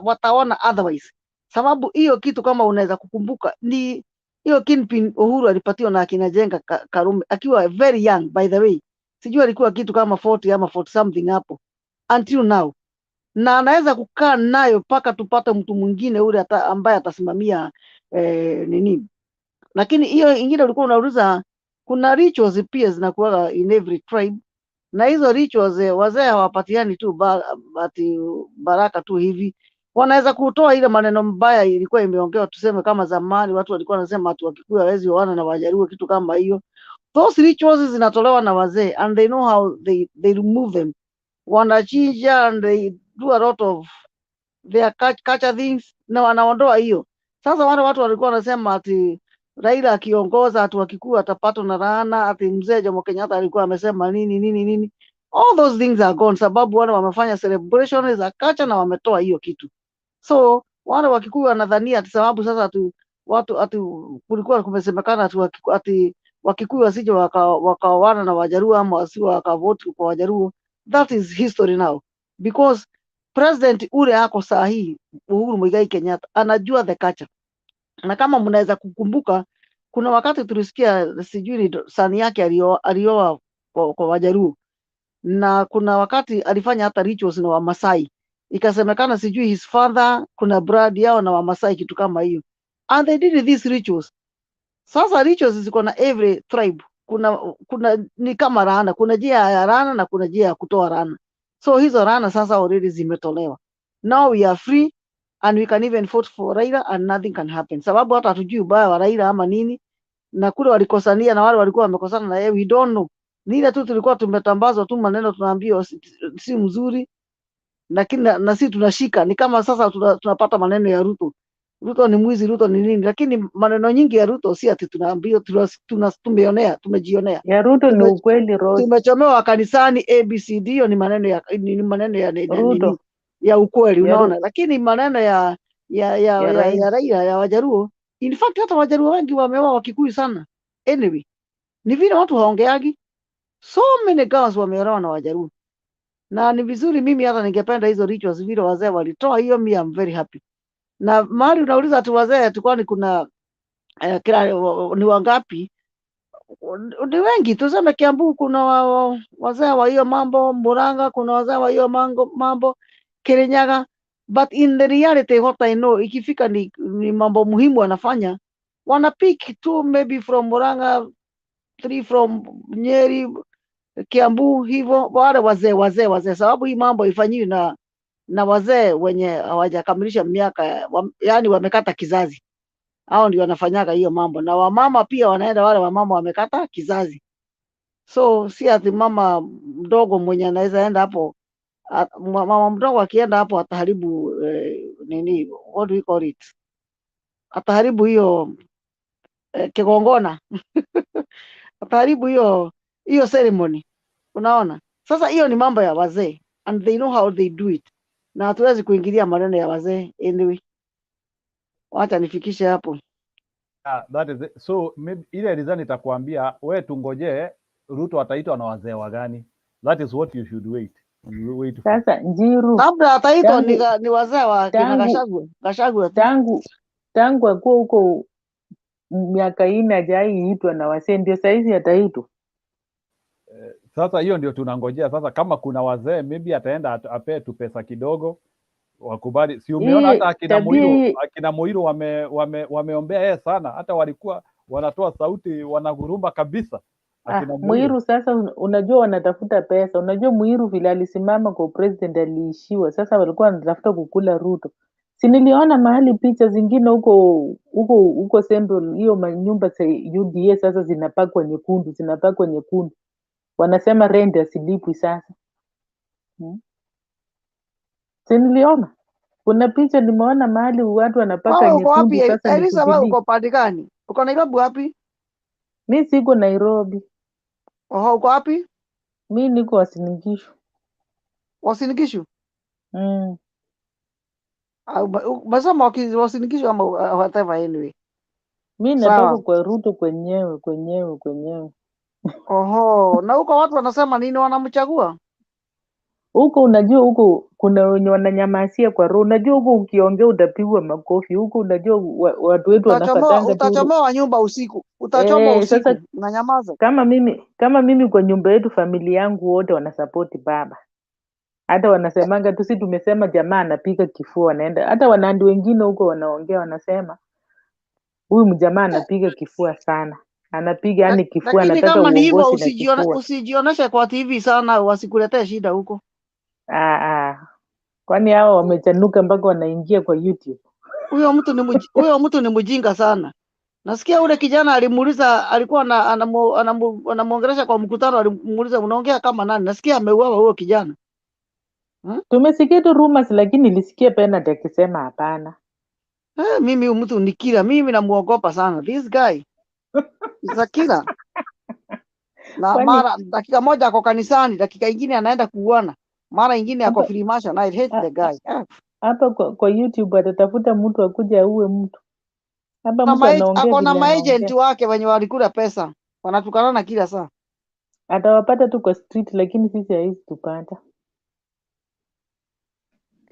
wataona otherwise. Sababu hiyo kitu kama unaweza kukumbuka ni hiyo kingpin Uhuru alipatiwa na akina Jenga Karume akiwa very young, by the way, sijui alikuwa kitu kama 40 ama 40 something hapo until now, na anaweza kukaa nayo mpaka tupate mtu mwingine ule ambaye atasimamia nini. Lakini hiyo ingine ulikuwa unauliza, kuna rituals pia zinakuwa in every tribe, na hizo rituals wazee hawapatiani tu ati baraka tu hivi, wanaweza kutoa ile maneno mbaya ilikuwa imeongewa, tuseme kama zamani watu walikuwa wanasema watu Wakikuyu hawezi oana na Wajaluo, kitu kama hiyo. Those rituals zinatolewa na wazee and they know how they remove them. Wanachinja and they do a lot of their culture things na wanaondoa hiyo. Sasa wale watu walikuwa wanasema ati Raila akiongoza ati Wakikuyu atapatwa na laana, ati mzee Jomo Kenyatta alikuwa amesema nini. All those things are gone, sababu wale wamefanya celebration za culture na wametoa hiyo kitu. So wale Wakikuyu wanadhania ati sababu sasa ati kulikuwa kumesemekana ati Wakikuyu wasije wakaoana na Wajaruo ama wasiwe wakavote kwa Wajaruo. That is history now, because president ule ako saa hii Uhuru Muigai Kenyatta anajua the culture. Na kama mnaweza kukumbuka, kuna wakati tulisikia sijui sani yake alioa kwa Wajaruo, na kuna wakati alifanya hata rituals na Wamasai, ikasemekana sijui his father kuna blood yao na Wamasai, kitu kama hiyo, and they did these rituals. Sasa rituals ziko na every tribe, kuna ni kama laana, kuna njia ya laana na kuna njia ya kutoa laana. So hizo laana sasa already zimetolewa. Now we are free and we can even vote for Raila and nothing can happen, sababu hata hatujui ubaya wa Raila ama nini, na kule walikosania na wale walikuwa wamekosana na yeye, we don't know. Nile tu tulikuwa tumetambazwa tu maneno, tunaambiwa si mzuri, lakini na sisi tunashika. Ni kama sasa tunapata maneno ya Ruto ni mwizi, Ruto ni nini, lakini maneno nyingi ya Ruto si ati tunaambiwa, tumejionea ya Ruto ni ukweli. Rose, tumechomewa kanisani ABCD, hiyo ni maneno ya Ruto ya ukweli, unaona. Ruto. Lakini maneno ya Raila ya Wajaruo, in fact hata Wajaruo wengi wameoa Wakikuyu sana. Anyway, ni vile watu haongeagi. So many girls wameolewa na Wajaruo, na ni vizuri. Mimi hata ningependa hizo rituals vile wazee walitoa hiyo, me I'm very happy. Na mahali unauliza ati wazee ati kwani kuna kila ni wangapi? Ni wengi, tuseme Kiambu kuna wazee wa hiyo mambo, Murang'a kuna wazee wa hiyo mambo, Kirinyaga. But in the reality what I know, ikifika ni mambo muhimu wanafanya, wana pick tu maybe from Murang'a, 3 from Nyeri, Kiambu, hivyo wale wazee, sababu hii mambo ifanyiwi na wazee wenye hawajakamilisha miaka yani wamekata kizazi. Hao ndio wanafanyaga hiyo mambo, na wamama pia wanaenda, wale wamama wamekata kizazi. So si ati mama mdogo mwenye anaweza enda hapo. Mama mdogo akienda hapo ataharibu nini, what do we call it, ataharibu hiyo kigongona ataharibu hiyo ceremony. Unaona, sasa hiyo ni mambo ya wazee and they know how they do it, na hatuwezi kuingilia maneno ya wazee. Anyway, wacha nifikishe hapo. That is it. So maybe ile reason itakwambia we tungoje Ruto ataitwa na wazee wa gani. That is what you should wait. You wait for. Sasa Njiru, Labda ataitwa ni wazee wa kina Gachagua tangu akuwa huko miaka 4 hajaiitwa na wazee, ndio saizi ataitwa. Sasa hiyo ndio tunangojea sasa, kama kuna wazee maybe ataenda apee tu pesa kidogo wakubali. Si umeona hata akina Muiru wameombea yeye sana, hata walikuwa wanatoa sauti wanagurumba kabisa. Muiru sasa, unajua wanatafuta pesa. Unajua Muiru vile alisimama kwa president aliishiwa, sasa walikuwa wanatafuta kukula Ruto. Si niliona mahali picha zingine huko Central, hiyo manyumba za UDA sasa zinapakwa nyekundu, wanasema rent asilipwi sasa. Si niliona kuna picha nimeona mahali watu wanapaka nyekundu sasa. Elisa, uko pande gani? Uko Nairobi wapi? Mimi siko Nairobi. Uko wapi? Mimi niko Uasin Gishu. Uasin Masama Uasin Gishu ama whatever anyway. Mimi natoka kwa Ruto kwenyewe. Na huko watu wanasema nini wanamchagua? Huko unajua huko kuna wenye wananyamasia kwa roho. Unajua huko ukiongea utapigwa makofi. Huko unajua watu wetu wanafatanga tu. Utachomewa nyumba usiku. Utachoma usiku. Sasa, unanyamaza. Kama mimi kwa nyumba yetu familia yangu wote wanasupport baba. Hata wanasemanga tu, si tumesema jamaa anapiga kifua anaenda. Hata wanandi wengine huko wanaongea wanasema huyu mjamaa anapiga kifua sana. Anapiga yani kifua, anataka kama ni hivyo usijioneshe kwa TV sana, wasikuletee shida huko. Kwani hao wamechanuka mpaka wanaingia kwa YouTube. Huyo mtu ni mjinga sana. Nasikia ule kijana alimuuliza, alikuwa anamuongelesha kwa mkutano, alimuuliza unaongea kama nani? Nasikia ameuawa huyo kijana. Tumesikia tu rumors, lakini nilisikia Penalty akisema hapana. Mimi huyu mtu ni killer, mimi namuogopa sana. This guy is a killer. Na mara dakika moja ako kanisani, dakika ingine anaenda kuuana, mara ingine ako Freemason. I hate the guy. Hapa kwa YouTube atatafuta mtu akuja auwe mtu. Hapa mtu anaongea ako na maagent wake wenye walikula pesa, wanatukanana kila saa. Atawapata tu kwa street, lakini sisi haizi tupata.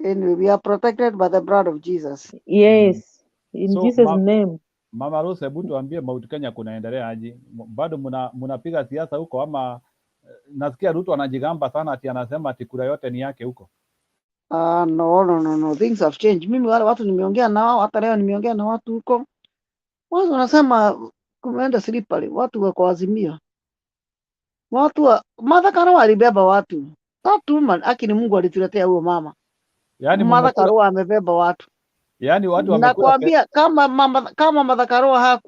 Anyway, we are protected by the blood of Jesus. Yes, in Jesus name. Mama Rose, hebu tuambie Mount Kenya kunaendelea aje? Bado mnapiga siasa huko ama? Nasikia Ruto anajigamba sana ati anasema ati kura yote ni yake huko. No, things have changed. Mimi wale watu nimeongea nao, hata leo nimeongea na watu huko. Watu wanasema kumeenda slippery, watu wako Azimio. Martha Karua alibeba watu. That woman, ni Mungu alituletea huyo mama. Yaani Martha Karua amebeba watu. Yaani watu wamekula. Nakwambia kama Martha Karua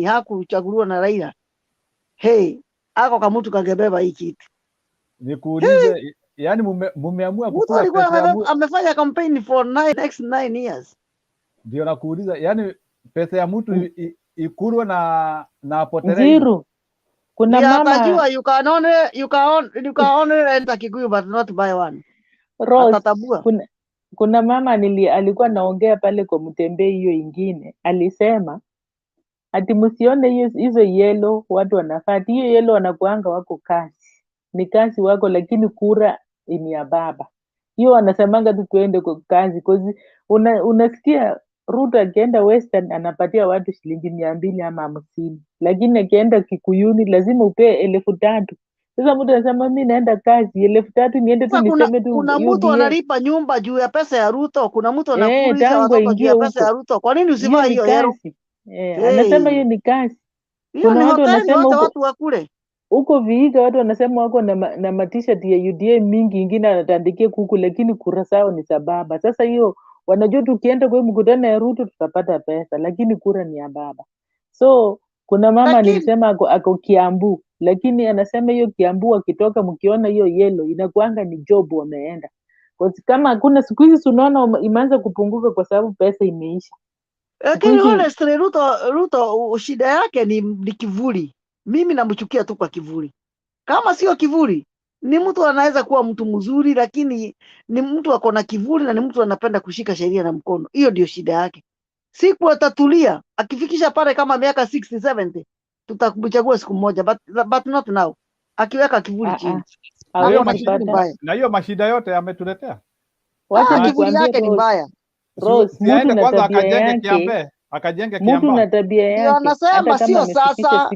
hakuchaguliwa na Raila. Ako kama mtu kagebeba hii kitu. Nikuulize, yaani mumeamua kukula pesa ya mtu. Amefanya campaign for next 9 years. Ndio nakuuliza, yaani pesa ya mtu ikurwe na apotelee. Njiru. Kuna mama atajua you can only rent a Kikuyu but not buy one. Atatambua. Kuna mama alikuwa naongea pale kwa Mtembei hiyo ingine, alisema ati msione hizo yellow watu wanafati. Hiyo yellow wanakuanga wako kazi. Ni kazi wako, lakini kura ni ya baba. Hiyo wanasemanga tu tuende kwa kazi. Unasikia Ruto akienda Western anapatia watu shilingi 200 ama 50. Lakini akienda Kikuyuni lazima upee 3,000. Sasa mtu anasema mimi naenda kazi 3,000 niende tu niseme tu. Kuna mtu analipa nyumba juu ya pesa ya Ruto, kuna mtu anakulisha watoto juu ya pesa ya Ruto. Kwa nini usivaa hiyo yero? Anasema hiyo ni kazi. Hiyo Kuna ni watu hoteli, wanasema wacha huko watu wakule. huko Vihiga watu wanasema wako na matishat ya UDA mingi, ingine anatandikia kuku, lakini kura zao ni za baba. Sasa hiyo wanajua tukienda kwa mkutano ya Ruto tutapata pesa, lakini kura ni ya baba. So kuna mama nilisema ako Kiambu, lakini anasema hiyo Kiambu akitoka mkiona hiyo yellow inakuanga ni job wameenda. Kama hakuna siku hizi tunaona imeanza kupunguka kwa sababu pesa imeisha. Lakini honestly Ruto shida yake ni kivuli. Mimi namchukia tu kwa kivuli. Kama sio kivuli, ni mtu anaweza kuwa mtu mzuri, lakini ni mtu ako na kivuli na ni mtu anapenda kushika sheria na mkono. Hiyo ndio shida yake. Siku atatulia, akifikisha pale kama miaka 60 70, tutamchagua siku moja, but not now. Akiweka kivuli chini. Na hiyo mashida yote ametuletea. Kivuli yake ni mbaya. Rose, mtu na tabia yake. Mtu na tabia yake. Anasema sio sasa.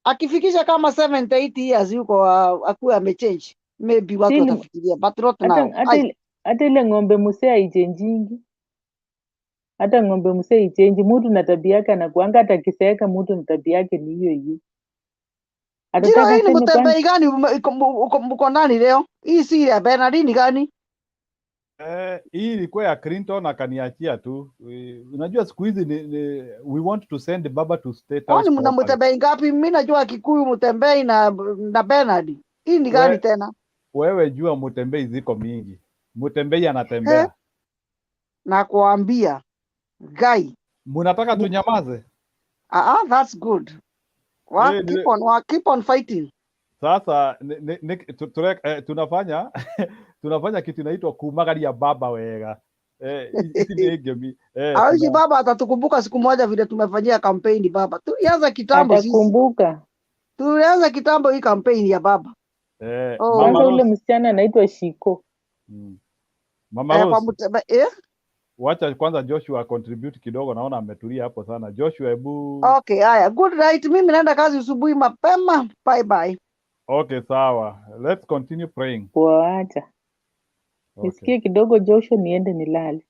Akifikisha kama 78 years yuko akuwe amechange. Maybe watu watafikiria, but not now. Hata ile ng'ombe msee haichenjingi. Hata ng'ombe msee haichenji. Mtu na tabia yake anakuanga, hata kiseeka mtu na tabia yake ni hiyo hiyo. Hii ni mtembei gani uko ndani leo? Hii si ya Bernardini gani? Hii ilikuwa ya Clinton akaniachia tu. Unajua siku hizi we want to send baba to State House. Mna mtembei ngapi? Mimi najua Kikuyu mtembei na Bernard. Hii ni gani tena? Wewe jua mtembei ziko mingi. Mtembei anatembea. Na kuambia guy. Mnataka tunyamaze? That's good. Keep on fighting. Sasa tunafanya kitu inaitwa kumagaria baba wega. Aishi baba atatukumbuka siku moja vile tumefanyia kampeni baba. Tulianza kitambo sisi. Atakumbuka. Tulianza kitambo hii kampeni ya baba. Kwanza ule msichana anaitwa Shiko. Mama Rose. Wacha kwanza Joshua contribute kidogo, naona ametulia hapo sana. Joshua, hebu. Okay, haya. Good night. Mimi naenda kazi asubuhi mapema. Bye bye. Okay, sawa. Let's continue praying. Waacha. Nisikie kidogo Joshua niende nilale.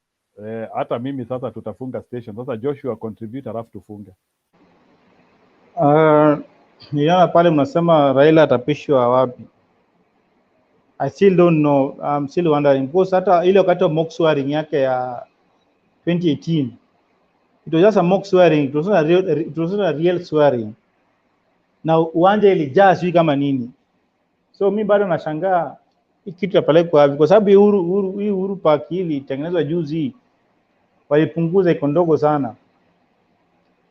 Hata mimi sasa tutafunga station. Sasa Joshua contribute alafu tufunge. Niliona pale mnasema Raila atapishwa wapi? I still don't know. I'm still wondering. Because hata ile wakati wa mock swearing yake ya 2018, it was just a mock swearing. It was not a real swearing. Na uwanja ilijaa sijui kama nini. So mi bado nashangaa hii kitu yapelekwa wapi, kwa sababu Uhuru Park hili tengenezwa juzi, walipunguza iko ndogo sana.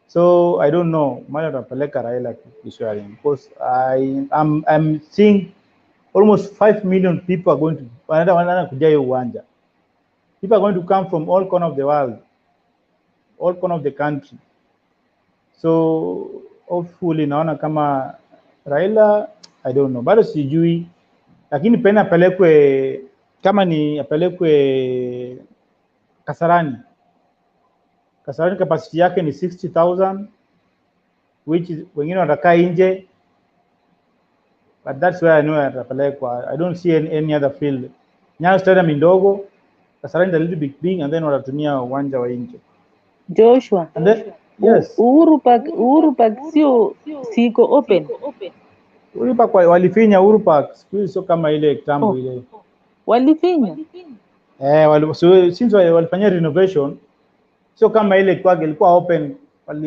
So I don't know mali atapeleka Raila swearing, because I'm seeing almost 5 million people are going to wanaenda kuja hiyo uwanja. People are going to come from all corner of the world, all corner of the country. So hopefully naona kama Raila, I don't know, bado sijui, lakini pena apelekwe, kama ni apelekwe Kasarani. Kasarani capacity yake ni 60,000, which is wengine watakaa nje, but that's where I know atapelekwa. I don't see any other field. Nyayo stadium ndogo, Kasarani is a little bit big, and then watatumia uwanja wa nje. Joshua, and then, yes. Uhuru Park siko open. Uhuru Park walifinya Uhuru Park, sio kama ile kitambo ile. Walifinya? Since walifanya renovation, sio kama ile kwake ilikuwa open,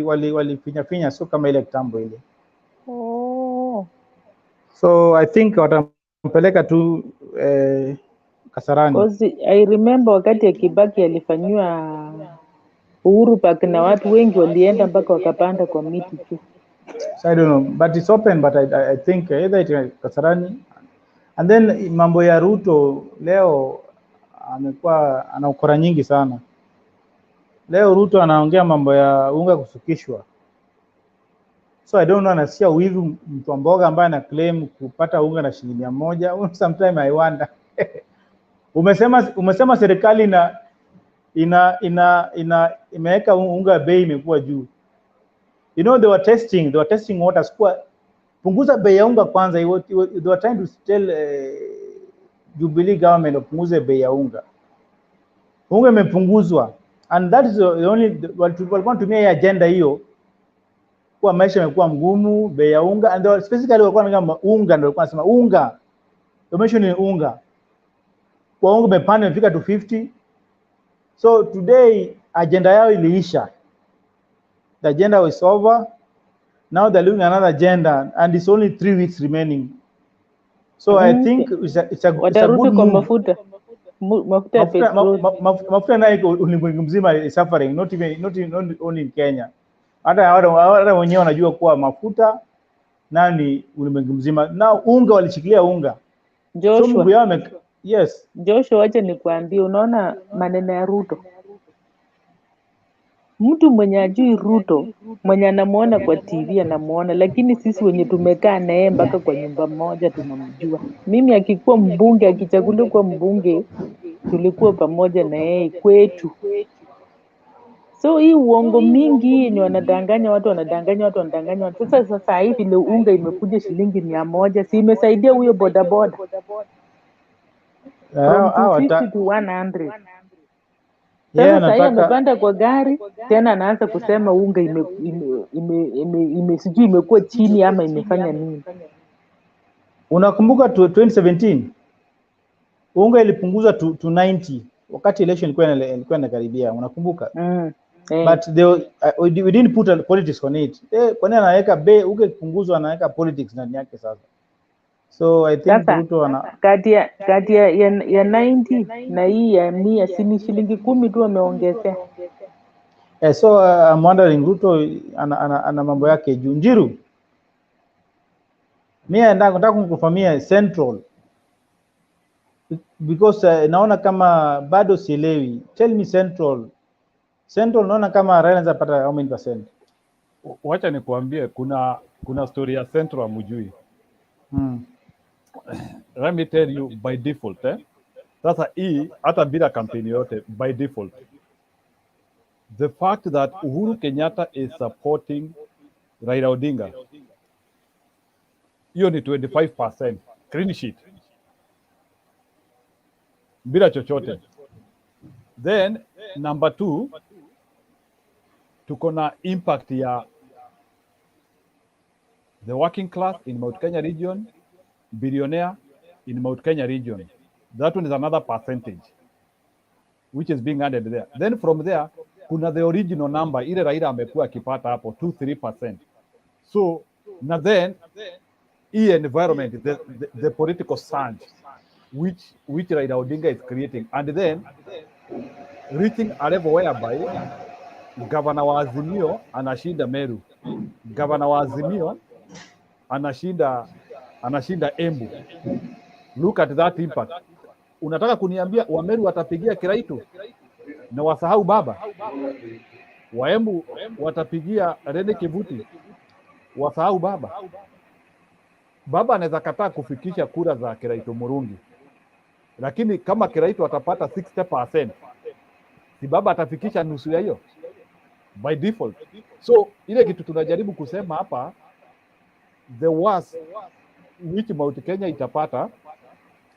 walifinya sio kama ile kitambo ile. So I think watampeleka tu Kasarani. Because I remember wakati ya Kibaki alifanywa Uhuru Park na watu wengi walienda mpaka wakapanda kwa miti tu. So I don't know, but it's open, but I think either it's Kasarani. And then mambo ya Ruto leo amekuwa ana ukora nyingi sana. Leo Ruto anaongea mambo ya unga kusukishwa. So I don't know, anasikia wivu mtu wa mboga ambaye ana claim kupata unga na shilingi 100. Sometimes I wonder. Umesema serikali imeweka unga bei imekuwa juu. You know, they were testing waters kwa punguza bei ya unga kwanza. They were trying to tell Jubilee government punguze bei ya unga. Unga imepunguzwa, and that is the only walikuwa tumia hii agenda hiyo kuwa maisha yamekuwa mgumu, bei ya unga, and specifically walikuwa wanasema unga, ndio walikuwa wanasema unga, information ni unga, kwa unga umepanda imefika to 50. So today agenda yao iliisha, the agenda was over. Now they're looking at another agenda, and it's only 3 weeks remaining. So I think it's a watarudi good kwa move. mafuta ya petroli. Mafuta nayo ulimwengu mzima is suffering, not only in Kenya. Hata wenyewe wanajua kuwa mafuta nani ulimwengu mzima. Na unga walishikilia unga. So Mungu yao yes. Joshua, wacha nikwambie, unaona maneno ya Ruto. Mtu mwenye ajui Ruto, mwenye anamuona kwa TV anamuona, lakini sisi wenye tumekaa na yeye mpaka kwa nyumba moja tunamjua. Mimi akikuwa mbunge, akichaguliwa kuwa mbunge, tulikuwa pamoja na yeye kwetu. So hii uongo mingi ni wanadanganya watu. Sasa hivi ile unga imekuja shilingi 100, si imesaidia huyo bodaboda from 250 to 100. Sasa sasa amepanda kwa gari tena anaanza kusema unga sijui imekuwa chini ama imefanya nini. Unakumbuka 2017 unga ilipunguzwa to 90 wakati election ilikuwa inakaribia, unakumbuka? But we didn't put politics on it. Kwa nini anaweka bei unga ikipunguzwa, anaweka politics ndani yake sasa? So I think Ruto kati ya 90 na hii ya 100 si ni shilingi 10 tu ameongezea. So I'm wondering Ruto ana mambo yake juu. Njiru, mimi nataka kukufamia Central because naona kama bado sielewi. Tell me Central naona kama Raila anaweza pata how many %? Wacha nikuambie, kuna story ya Central amujui. Let me tell you by default sasa hii hata bila kampeni yote, by default the fact that Uhuru Kenyatta is supporting Raila Odinga, hiyo ni 25% clean sheet bila chochote. Then number 2, tuko na impact ya the working class in Mount Kenya region, billionaire in Mount Kenya region. That one is another percentage which is being added there. Then from there kuna the original number ile Raila amekuwa akipata hapo 2-3%. So na then hii environment, the political surge which Raila Odinga is creating, and then reaching a level whereby gavana wa Azimio anashinda Meru, gavana wa Azimio anashinda Embu. Look at that impact. Unataka kuniambia Wameru watapigia Kiraitu na wasahau baba? Waembu watapigia Rene Kivuti wasahau baba? Baba anaweza kataa kufikisha kura za Kiraitu Murungi, lakini kama Kiraitu atapata 60%, si baba atafikisha nusu ya hiyo by default? So ile kitu tunajaribu kusema hapa, the worst which Mount Kenya itapata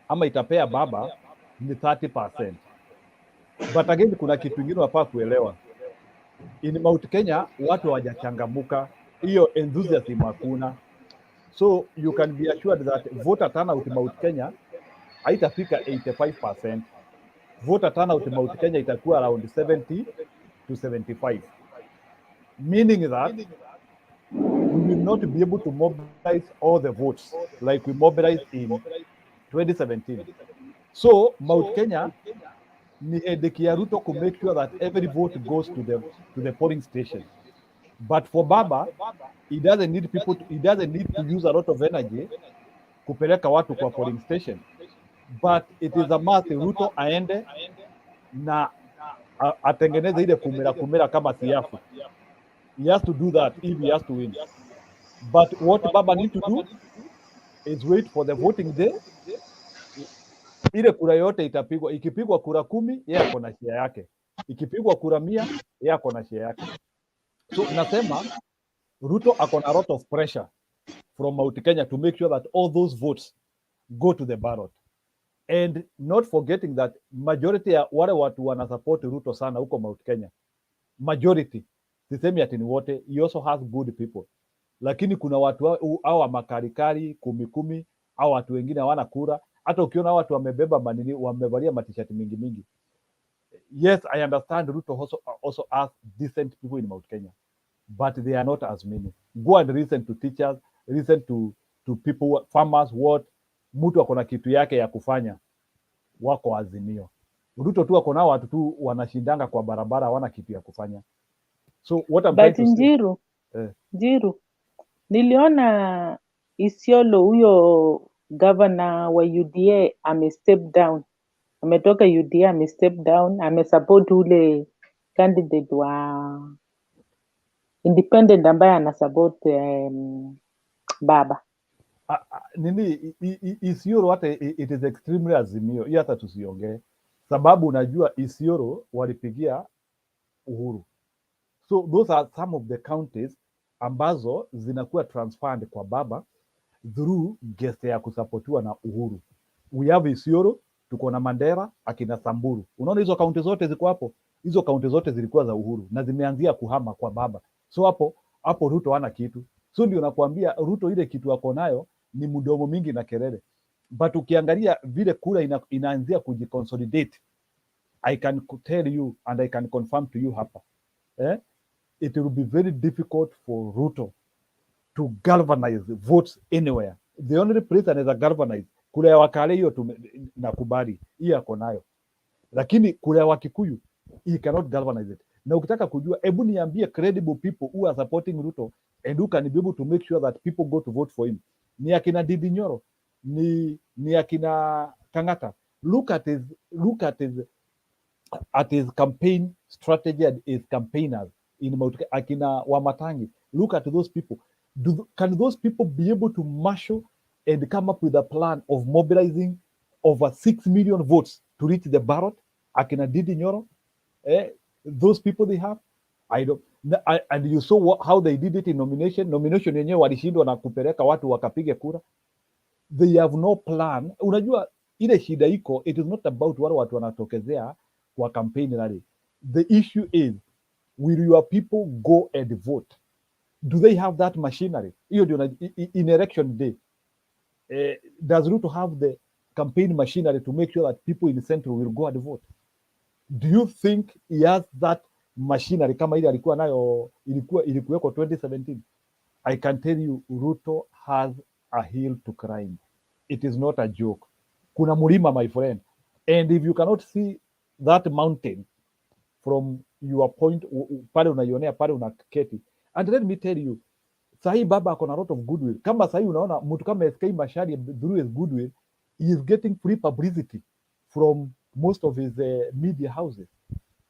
ama itapea baba ni 30%. But again kuna kitu kingine hapa kuelewa. In Mount Kenya watu hawajachangamuka, hiyo enthusiasm hakuna. So you can be assured that voter turnout Mount Kenya haitafika 85%. Voter turnout Mount Kenya itakuwa around 70 to 75. Meaning that we will not be able to mobilize all the votes like we mobilized in 2017. So Mount Kenya ni headache ya Ruto to make sure that every vote goes to the polling station. But for Baba, he doesn't need to use a lot of energy kupeleka watu kwa polling station. But it is a must Ruto aende na atengeneze ile kumera kama siafu. He has to do that if he has to win. But what Baba need to do is wait for the voting day. Ile kura yote itapigwa, ikipigwa kura 10 yeye ako na share yake, ikipigwa kura 100 yeye ako na share yake. So nasema Ruto ako na a lot of pressure from Mount Kenya to make sure that all those votes go to the ballot, and not forgetting that majority ya wale watu wana support Ruto sana huko Mount Kenya, majority sisemi ati ni wote, he also has good people, lakini kuna watu hawa makarikari 10 au watu wengine hawana kura. Hata ukiona watu wamebeba manini, wamevalia matishati mingi. Yes, I understand Ruto also has decent people in Mount Kenya, but they are not as many. Go and listen to teachers, listen to people, farmers, what mtu akona kitu yake ya kufanya, wako Azimio. Ruto tu akona watu tu wanashindanga kwa barabara, hawana kitu ya kufanya. So what I'm trying But to say, Njiru, niliona Isiolo huyo governor wa UDA step down, ametoka UDA step down, amesupport ule candidate wa independent ambaye anasupport baba. nini Isiolo hata it is extremely Azimio, hii hata tusiongee, sababu unajua Isiolo walipigia Uhuru. So those are some of the counties ambazo zinakuwa transferred kwa baba through guest ya kusapotiwa na Uhuru. We have Isiolo, tuko na Mandera, akina Samburu. Unaona hizo kaunti zote ziko hapo, hizo kaunti zote zilikuwa za Uhuru na zimeanzia kuhama kwa baba. So hapo Ruto hana kitu. So ndio nakwambia Ruto ile kitu ako nayo ni mdomo mingi na kelele, but ukiangalia vile kura inaanzia kujiconsolidate, I can tell you and I can confirm to you hapa, it will be very difficult for Ruto to galvanize votes anywhere. The only place anaweza galvanize kura ya Wakale, hiyo nakubali, hiyo ako nayo, lakini kura ya Wakikuyu he cannot galvanize it. Na ukitaka kujua, hebu niambie credible people who are supporting Ruto and who can be able to make sure that people go to vote for him. Ni akina Didi Nyoro, ni akina Kangata. Look at his campaign strategy and his campaigners in akina Wamatangi. Look at those people. Can those people be able to marshal and come up with a plan of mobilizing over 6 million votes to reach the ballot? Akina Didi Nyoro, those people they have, I don't. And you saw how they did it in nomination yenyewe walishindwa na kupeleka watu wakapige kura. They have no plan. Unajua ile shida iko, it is not about wale watu wanatokezea kwa campaign rally. The issue is, will your people go and vote? Do they have that machinery? Hiyo ndio in election day. Does Ruto have the campaign machinery to make sure that people in the center will go and vote? Do you think he has that machinery kama ile alikuwa nayo ilikuweko 2017? I can tell you Ruto has a hill to climb. It is not a joke. Kuna mulima, my friend, and if you cannot see that mountain from your point pale unaionea pale unaketi, and let me tell you, sahi baba akona lot of goodwill. Kama sahi unaona mtu kama SK Mashari through his goodwill, he is getting free publicity from most of his media houses.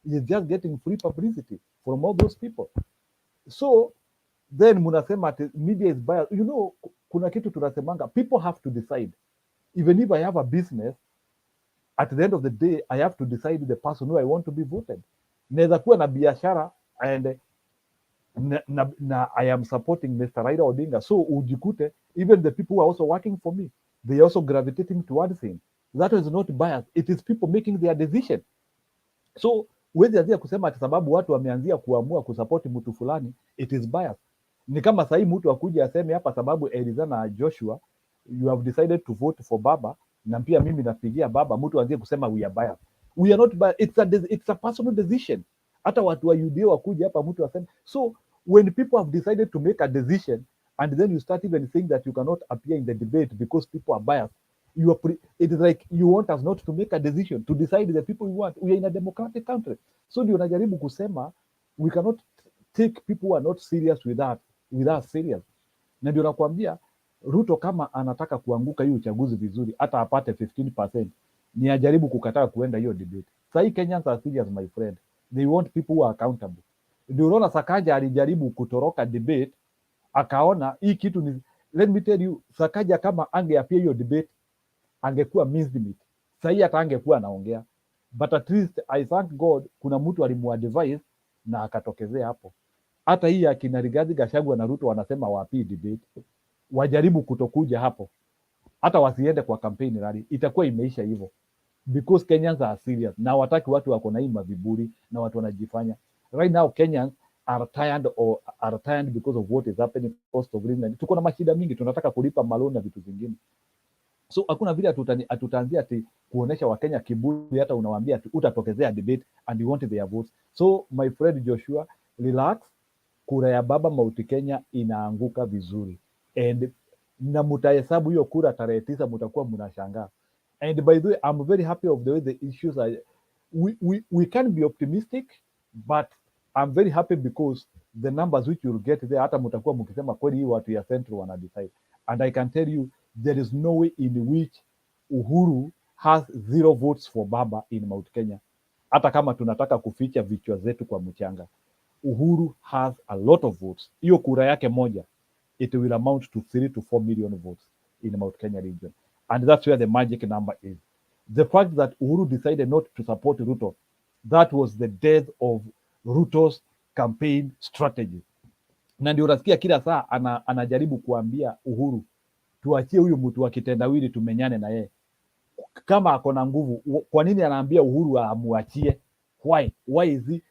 He is just getting free publicity from all those people. So then munasema media is biased. You know, kuna kitu tunasemanga, people have to decide. Even if I have a business, at the end of the day, I have to decide the person who I want to be voted. Naweza kuwa na biashara and I am supporting Mr. Raila Odinga. So ujikute, even the people who are also working for me, they are also gravitating towards him. That is not bias. It is people making their decision. So huwezi anzia kusema ati sababu watu wameanzia kuamua kusapoti mtu fulani, it is bias. Ni kama sahii mtu akuja aseme hapa sababu Eliza na Joshua you have decided to vote for baba na pia mimi napigia baba, mtu anzie kusema we are biased. We are not biased. It's a personal decision. Hata watu wa UDA wakuja hapa mtu aseme. So when people have decided to make a decision and then you start even saying that you cannot appear in the debate because people are biased, it is like you want us not to make a decision, to decide the people we want. We are in a democratic country. So ndio najaribu kusema we cannot take people who are not serious with us serious. Na ndio nakwambia Ruto kama anataka kuanguka hii uchaguzi vizuri, hata apate 15%, ni ajaribu kukataa kuenda hiyo debate. Sasa Kenyans are serious, my friend. They want people who are accountable. Ndio unaona Sakaja alijaribu kutoroka debate, akaona hii kitu ni, let me tell you, Sakaja kama angeapia hiyo debate angekuwa minced. Sasa hata angekuwa anaongea, but at least I thank God kuna mtu alimuadvise na akatokezea hapo. Hata hii akina Rigathi Gachagua na Ruto wanasema wapi debate, wajaribu kutokuja hapo, hata wasiende kwa campaign rally, itakuwa imeisha hivyo, because Kenyans are serious na wataki watu wako na hii maviburi na watu wanajifanya. Right now Kenyans are tired because of what is happening, cost of living. Tuko na mashida mingi, tunataka kulipa maloni na vitu vingine. So hakuna vile hatutaanzia ati kuonesha Wakenya kiburi, hata unawaambia ati utatokezea debate and you want their votes. So my friend Joshua, relax. Kura ya baba Mount Kenya inaanguka vizuri, and na mutahesabu hiyo kura tarehe 9, mutakuwa mnashangaa. And by the way, I'm very happy of the way the issues are. We can be optimistic, but I'm very happy because the numbers which you'll get there, hata mutakuwa mkisema kweli hii watu ya Central wana decide. And I can tell you there is no way in which Uhuru has 0 votes for baba in Mount Kenya. Hata kama tunataka kuficha vichwa zetu kwa mchanga, Uhuru has a lot of votes. Hiyo kura yake moja, it will amount to 3 to 4 million votes in Mount Kenya region. And that's where the magic number is. The fact that Uhuru decided not to support Ruto, that was the death of Ruto's campaign strategy. Na ndio unasikia kila saa anajaribu kuambia Uhuru, tuachie huyu mtu wa kitendawili tumenyane na yeye. Kama ako na nguvu, kwa nini anaambia Uhuru amuachie? Why is he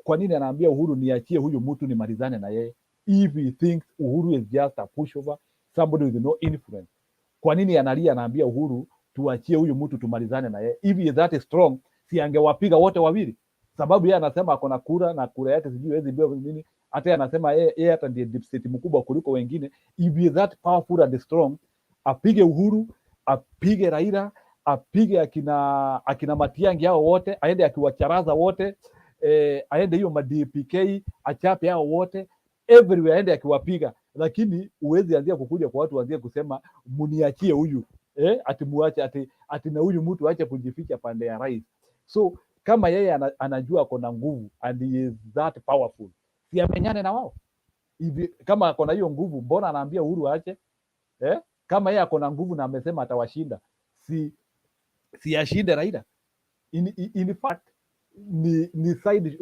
kwa nini anaambia Uhuru niachie huyu mtu nimalizane na yeye? If he thinks Uhuru is just a pushover, somebody with no influence, kwa nini anaambia Uhuru tuachie huyu mtu tumalizane na yeye? If he is that strong, si angewapiga wote wawili? Sababu yeye anasema ako na kura na kura yake sijui hawezi bia nini, hata anasema yeye hata ndiye deep state mkubwa kuliko wengine. If he is that powerful and strong, apige Uhuru, apige Raila, apige akina Matiang'i hao wote, aende akiwacharaza wote, aende hiyo ma-DPK achape hao wote, everywhere aende akiwapiga. Lakini uwezi anzia kukuja kwa watu waanzie kusema muniachie huyu, ati muache ati na huyu mtu aache kujificha pande ya rais. So kama yeye anajua ako na nguvu and he is that powerful, si amenyane na wao. Kama ako na hiyo nguvu, mbona anaambia Uhuru aache? Kama yeye ako na nguvu na amesema atawashinda, si ashinde Raila. In fact ni side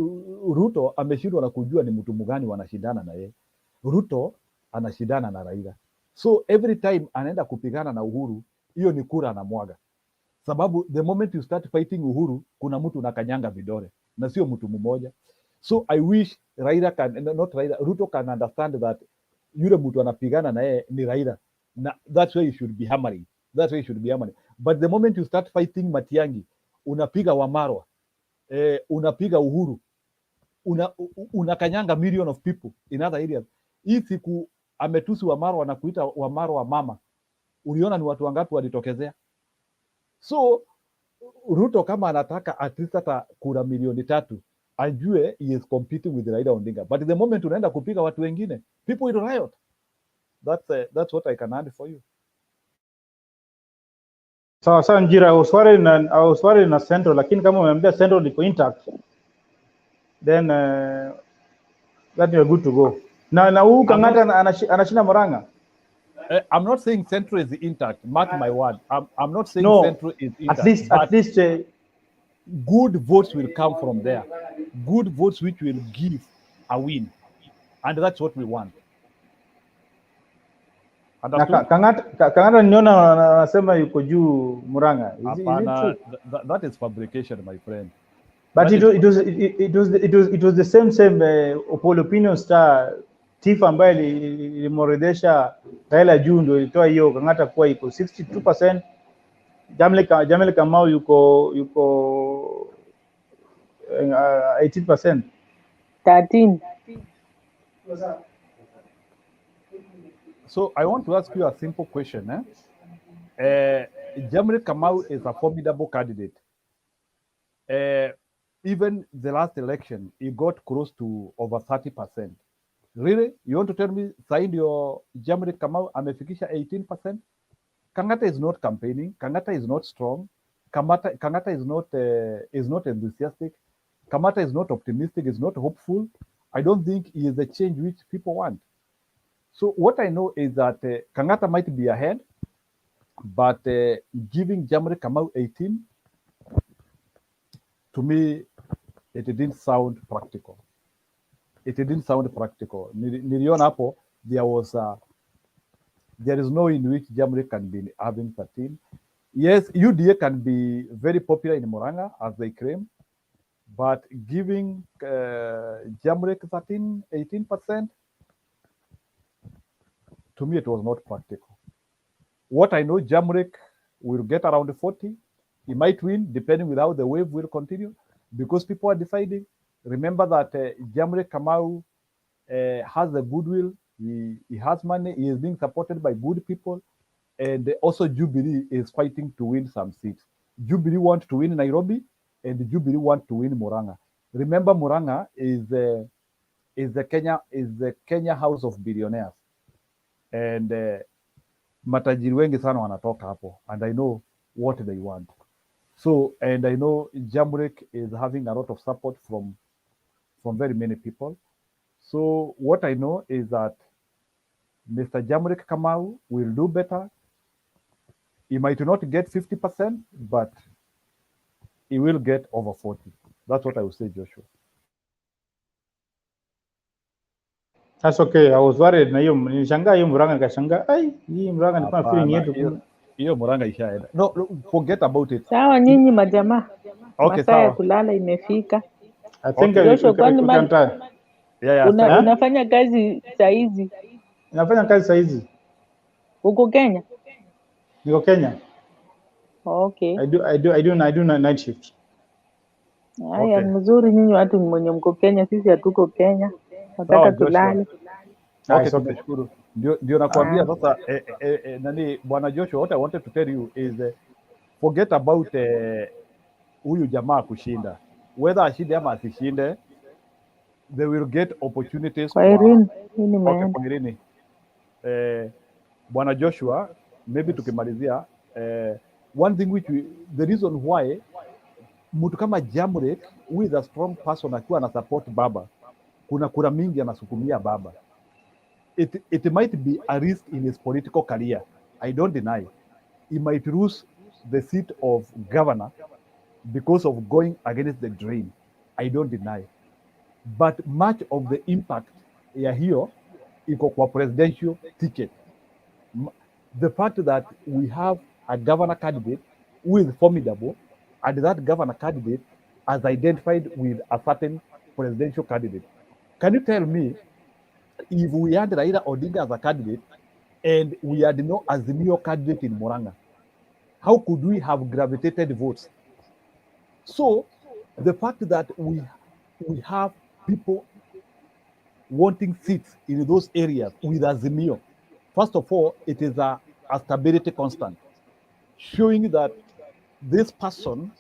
Ruto ameshindwa na kujua ni mtu mgani wanashindana na yeye. Ruto anashindana na Raila, so every time anaenda kupigana na Uhuru, hiyo ni kura anamwaga, sababu the moment you start fighting Uhuru, kuna mtu unakanyanga vidole na sio mtu mmoja. So I wish Ruto can understand that yule mtu anapigana na yeye ni Raila. That's why you should be hammering. But the moment you start fighting Matiang'i, unapiga Wamarwa, unapiga Uhuru, unakanyanga million of people in other areas. Hii siku ametusi Wamarwa na kuita Wamarwa mama, uliona ni watu wangapi walitokezea? So Ruto kama anataka at least hata kura 3,000,000, ajue he is competing with Raila Odinga. But the moment unaenda kupiga watu wengine, people will riot. That's what I can add for you. Sawa Njira, I was worried na Central, lakini kama umeambia Central liko intact, then that you're good to go. Na huu Kang'ata anashinda Murang'a. I'm not saying Central is intact. Mark my word. I'm not saying Central is intact. At least good votes will come from there. Good votes which will give a win, and that's what we want. Kang'ata niona anasema yuko juu Murang'a. Is it true? That is fabrication, my friend. But it was the same opinion star Tifa ambaye ilimoredesha Raila juu ndio ilitoa hiyo Kang'ata kuwa iko 62%. Jamel Kamau yuko 18%. 13. So I want to ask you a simple question. Jamil Kamau is a formidable candidate. Even the last election, he got close to over 30%. Really? You want to tell me, signed your Jamil Kamau amefikisha 18%? Kang'ata is not campaigning. Kang'ata is not strong. Kang'ata is not enthusiastic. Kang'ata is not optimistic. Is not hopeful. I don't think he is the change which people want. So what I know is that Kang'ata might be ahead, but giving Jamil Kamau 18, to me, it didn't sound practical. Niliona hapo there is no in which Jamil can be having 13. Yes, UDA can be very popular in Murang'a as they claim, But giving Jamrek 18%, to me, it was not practical. What I know, Jamrek will get around 40. He might win, depending with how the wave will continue, because people are deciding. Remember that Jamrek Kamau has the goodwill. He has money. He is being supported by good people. And also Jubilee is fighting to win some seats. Jubilee want to win Nairobi, and Jubilee want to win Murang'a. Remember, Murang'a is the Kenya House of Billionaires, and matajiri wengi sana wanatoka hapo, and I know what they want. So, and I know Jamrek is having a lot of support from very many people. So what I know is that Mr. Jamrek Kamau will do better. He might not get 50%, but he will get over 40. That's what I would say, Joshua. That's okay. I was worried na hiyo nilishangaa hiyo Murang'a nikashangaa hii Murang'a nilikuwa feeling yetu hiyo Murang'a ishaenda. No, forget about it. Sawa nyinyi majamaa. Okay, masaa ya sawa. kulala imefika. I think Joshua, kwani unafanya kazi saa hizi? Nafanya kazi saa hizi. Uko Kenya? Niko Kenya. Okay. I do night shift. Haya, mzuri nyinyi watu mwenye mko Kenya, sisi hatuko Kenya. Nataka tulale. Okay, tumeshukuru. Ndio nakwambia sasa nani bwana Joshua, what I wanted to tell you is forget about huyu jamaa kushinda. Whether ashinde ama asishinde, they will get opportunities. Kwa Irene, okay, kwa Irene. Bwana Joshua, maybe tukimalizia one thing which the reason why mtu kama Jamrek with a strong person akiwa na support baba, kuna kura mingi anasukumia baba. It might be a risk in his political career. I don't deny. He might lose the seat of governor because of going against the grain. I don't deny. But much of the impact ya hiyo iko kwa presidential ticket. The fact that we have a governor candidate who is formidable, and that governor candidate has identified with a certain presidential candidate. Can you tell me, if we had Raila Odinga as a candidate and we had no Azimio candidate in Murang'a, how could we have gravitated votes? So the fact that we have people wanting seats in those areas with Azimio, first of all, it is a stability constant, showing that this person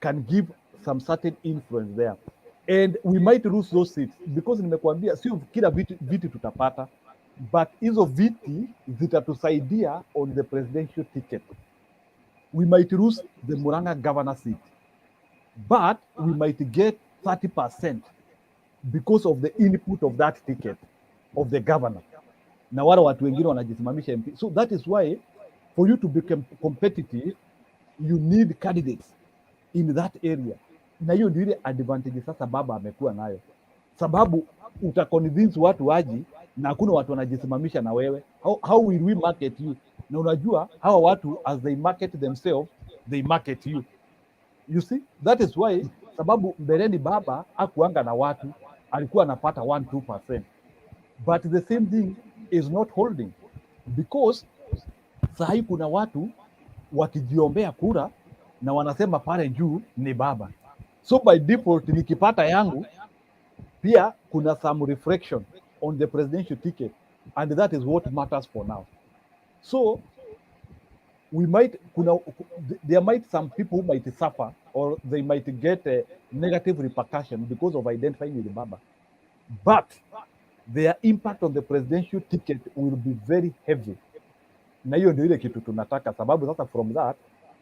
can give some certain influence there. And we might lose those seats because nimekuambia sio kila viti tutapata, but hizo viti zitatusaidia on the presidential ticket. We might lose the Murang'a governor seat, but we might get 30% because of the input of that ticket of the governor. Na wale watu wengine wanajisimamisha MP. So that is why for you to become competitive, you need candidates in that area. Na hiyo ndio ile advantage sasa baba amekuwa nayo, sababu utaconvince watu waji na hakuna watu wanajisimamisha na wewe. How will we market you? Na unajua hawa watu as they market themselves, they market you. You see, that is why, sababu mbeleni baba hakuanga na watu, alikuwa anapata 1-2%, but the same thing is not holding because sahi kuna watu wakijiombea kura na wanasema pale juu ni baba. So by default nikipata yangu pia kuna some reflection on the presidential ticket, and that is what matters for now. So we might there might some people who might suffer or they might get a negative repercussion because of identifying with baba, but their impact on the presidential ticket will be very heavy. Na hiyo ndio ile kitu tunataka, sababu sasa from that,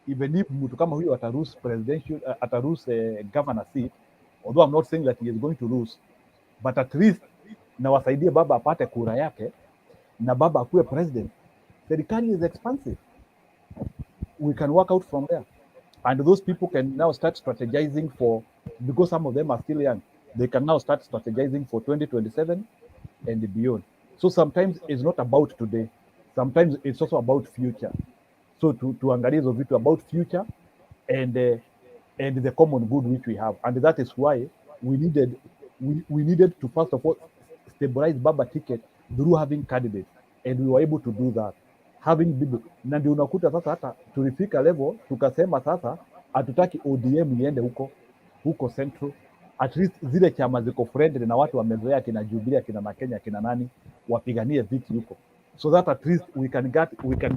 even if mtu kama huyo ataruse presidential ataruse governor seat, although I'm not saying that he is going to lose, but at least na wasaidie baba apate kura yake na baba akuwe president. Serikali is expensive. We can work out from there, and those people can now start strategizing for, because some of them are still young, they can now start strategizing for 2027 and beyond. So sometimes it's not about today, sometimes it's also about future. So tuangalie hizo vitu about future and and the common good which we have. And that is why we needed to first of all stabilize Baba ticket through having candidates, and we were able to do that having bibi. Na ndio unakuta sasa hata tulifika level tukasema sasa hatutaki ODM iende huko Central, at least zile chama ziko friendly na watu wamezoea kina Jubilee kina na Kenya kina nani wapiganie viti huko, so that at least we can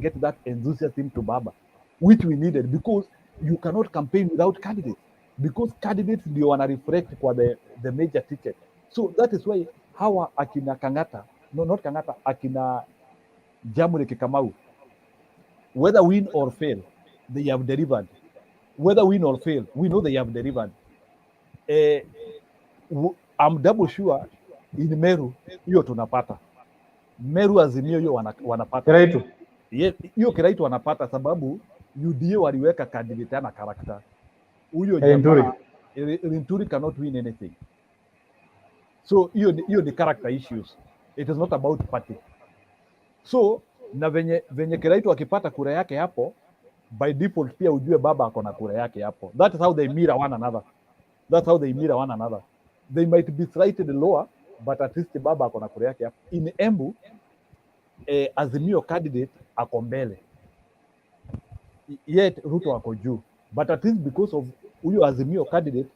get that enthusiasm to Baba which we needed, because you cannot campaign without candidates, because candidates ndio wana reflect kwa the major ticket. So that is why hawa akina Kangata, no not Kangata, akina Jamhuri Kamau, whether win or fail, they have delivered. Whether win or fail, we know they have delivered. I'm double sure in Meru hiyo tunapata. Meru Azimio hiyo wanapata. Kiraitu. Hiyo Kiraitu wanapata sababu UDA waliweka candidate na character. Huyo Rinturi. jamaa Rinturi cannot win anything. So hiyo ni character issues. It is not about party. So na venye Kiraitu akipata kura yake hapo, by default pia ujue Baba ako na kura yake hapo. That is how they mirror one another. That's how they mirror one another. They might be slightly lower, but at least Baba ako na kura yake hapo. In Embu, Azimio candidate ako mbele, yet Ruto ako juu, but at least because of huyo Azimio candidate,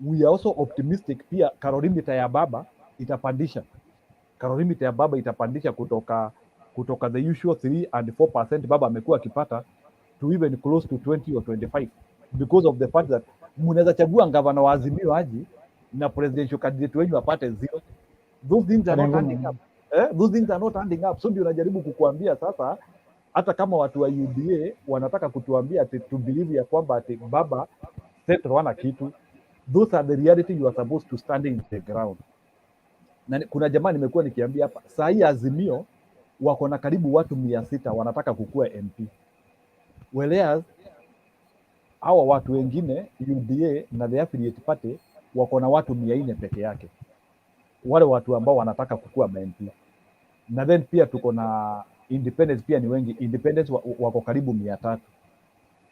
we are also optimistic pia calorimita ya Baba itapandisha. Calorimita ya Baba itapandisha kutoka the usual 3 and 4% Baba amekuwa akipata to even close to 20 or 25, because of the fact that mnaweza chagua gavana wa Azimio aje na presidential candidate wenyu apate 0. Those things are not handing up. Those things are not handing up. So ndio najaribu kukuambia sasa, hata kama watu wa UDA wanataka kutuambia ati to believe ya kwamba ati Baba Central wana kitu, those are the reality you are supposed to stand in the ground. Na kuna jamaa nimekuwa nikiambia hapa, saa hii Azimio wako na karibu watu 600 wanataka kukua MP. Whereas hawa watu wengine UDA na the affiliate party wako na watu 400 peke yake, wale watu ambao wanataka kukua MP. Na then pia tuko na independents pia ni wengi, independents wako karibu 300.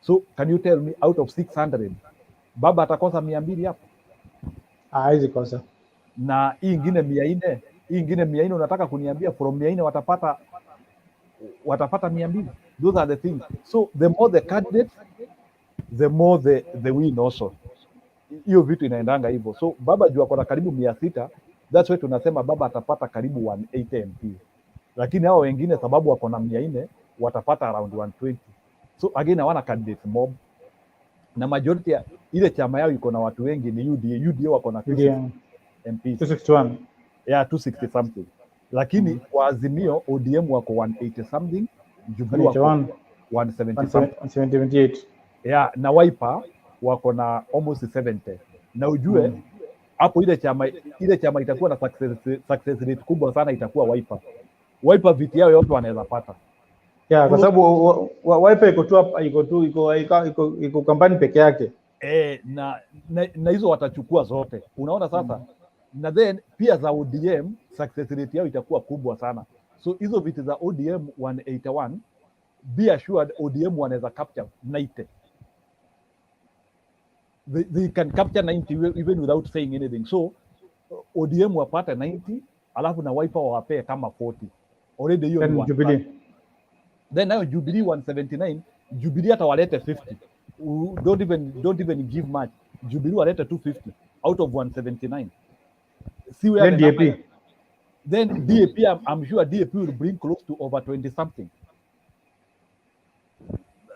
So can you tell me out of 600 Baba atakosa 200 hapo? Haizi kosa. Na hii ingine 400 unataka kuniambia from 400 watapata 200? Those are the things. So the more the candidates, the more the win also. Hiyo vitu inaendanga hivyo. So Baba juu ako na karibu 600, that's why tunasema Baba atapata karibu 180 MP. Lakini hao wengine sababu wako na 400 watapata around 120. So again hawana candidates mob. Na majority ya ile chama yao iko na watu wengi ni UDA. UDA wako na MPs. 261. Yeah, 260 something. Lakini kwa Azimio ODM wako 180 something, Jubilee wako 170 something. 178. Yeah, na Wiper wako na almost 70. Na ujue hapo ile chama itakuwa na success rate kubwa sana, itakuwa Wiper. Wiper viti yao yote wanaweza pata. Yeah, kwa sababu Wiper iko kampani peke yake. Na hizo watachukua zote. Unaona sasa? Na then pia za ODM success rate yao itakuwa kubwa sana. So hizo viti za ODM 181, be assured ODM wanaweza capture 90. They can capture 90 even without saying anything. So ODM wapate 90, alafu na Wiper wawapee kama 40. Already hiyo ni Jubilee. Then now Jubilee 179, Jubilee hata walete 50. Don't even give much. Jubilee walete 250 out of 179. See where then DAP. Then DAP, I'm sure DAP will bring close to over 20 something.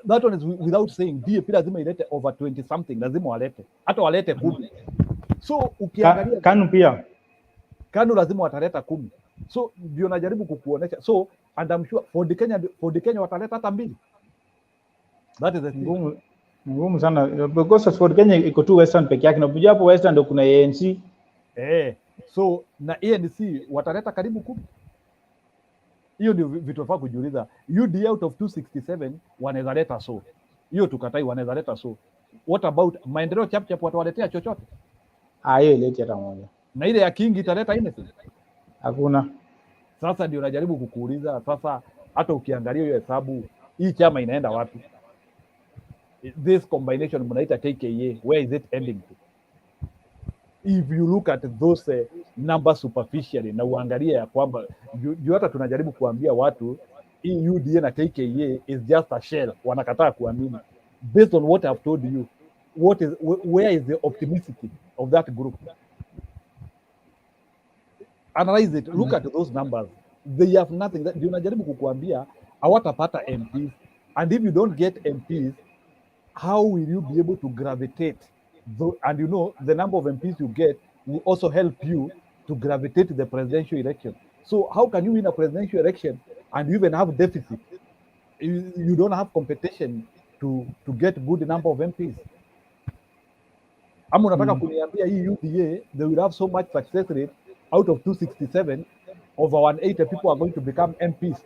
That one is without saying. DAP lazima ilete over 20 something, lazima walete. Hata walete 10. So ukiangalia KANU lazima wataleta 10. So ndio najaribu kukuonesha. So and I'm sure for the Kenya wataleta hata 2. That is the thing. Ngumu sana because for Kenya iko tu Western peke yake, na buja hapo Western ndio kuna ANC. So na ANC wataleta karibu 10. Hiyo ndio vitu vya kujiuliza. UDA out of 267 wanaweza leta so. Hiyo tukatai wanaweza leta so. What about maendeleo chap watawaletea chochote? Hiyo ilete hata moja. Na ile ya King italeta anything? Hakuna. Sasa ndio najaribu kukuuliza sasa, hata ukiangalia hiyo hesabu, hii chama inaenda wapi? this combination mnaita KKA, where is it ending to? If you look at those numbers superficially na uangalia ya kwamba juu hata tunajaribu kuambia watu hii UDA na KKA is just a shell, wanakataa kuamini. Based on what I've told you, where is the optimistic of that group? Analyze it, look at those numbers, they have nothing. Unajaribu kukuambia hawatapata MPs, and if you don't get MPs, how will you be able to gravitate? And you know, the number of MPs you get will also help you to gravitate the presidential election. So how can you win a presidential election and you even have deficit? You don't have competition to get good number of MPs. Ama unataka kuniambia hii UDA, they will have so much success rate out of 267, over 180 people are going to become MPs.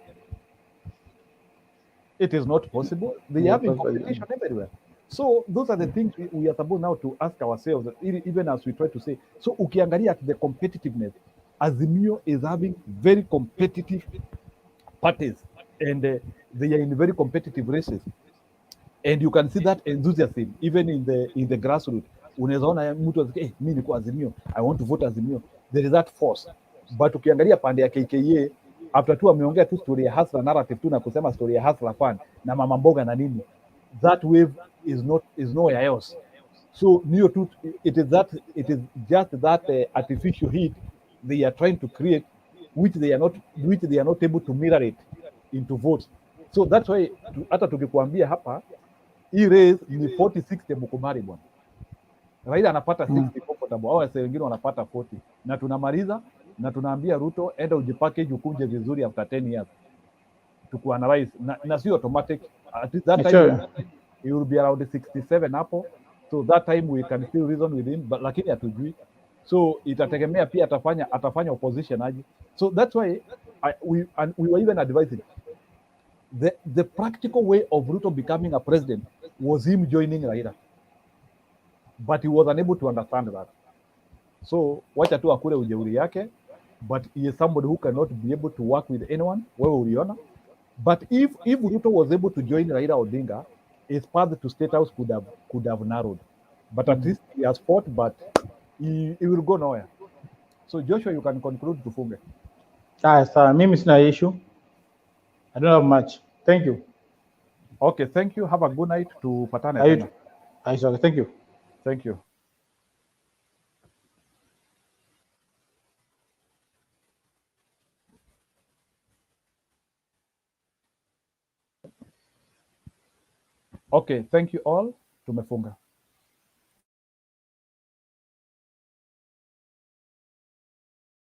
It is not possible. They have competition everywhere. So those are the things we are supposed now to ask ourselves, even as we try to say. So ukiangalia at the competitiveness, Azimio is having very competitive parties, and they are in very competitive races. And you can see that enthusiasm even in the grassroots. Unaweza ona mtu asikie, mimi niko Azimio, I want to vote Azimio. There is that force. But ukiangalia pande ya KKA, after tu ameongea tu story ya hustler narrative tu na kusema story ya hustler fan na mama mboga na nini, that wave is nowhere else. So niyo tu, it is just that artificial heat they are trying to create, which they are not able to mirror it into votes. So that's why hata tukikuambia hapa hii race ni 40-60 Mkumari bwana. Raila anapata 60 comfortable, au wase wengine wanapata 40, na tunamaliza na tunaambia Ruto, enda ujipackage ukunje vizuri after 10 years tukuanalyze, na sio automatic. At that time he will be around 67 hapo, so that time we can still reason with him, but lakini hatujui, so itategemea pia atafanya opposition aje. So that's why we were even advising the practical way of Ruto becoming a president was him joining Raila, but he was unable to understand that. So wacha tu akule ujeuri yake, but he is somebody who cannot be able to work with anyone. Wewe uliona, but if Ruto was able to join Raila Odinga, his path to State House could have narrowed, but at least he has fought, but he will go nowhere. So Joshua, you can conclude tufunge. Sawa, mimi sina issue. I don't have much. Thank you. Okay, thank you. Have a good night. Tupatane tena. Thank you. Thank you. Okay, thank you all. Tumefunga.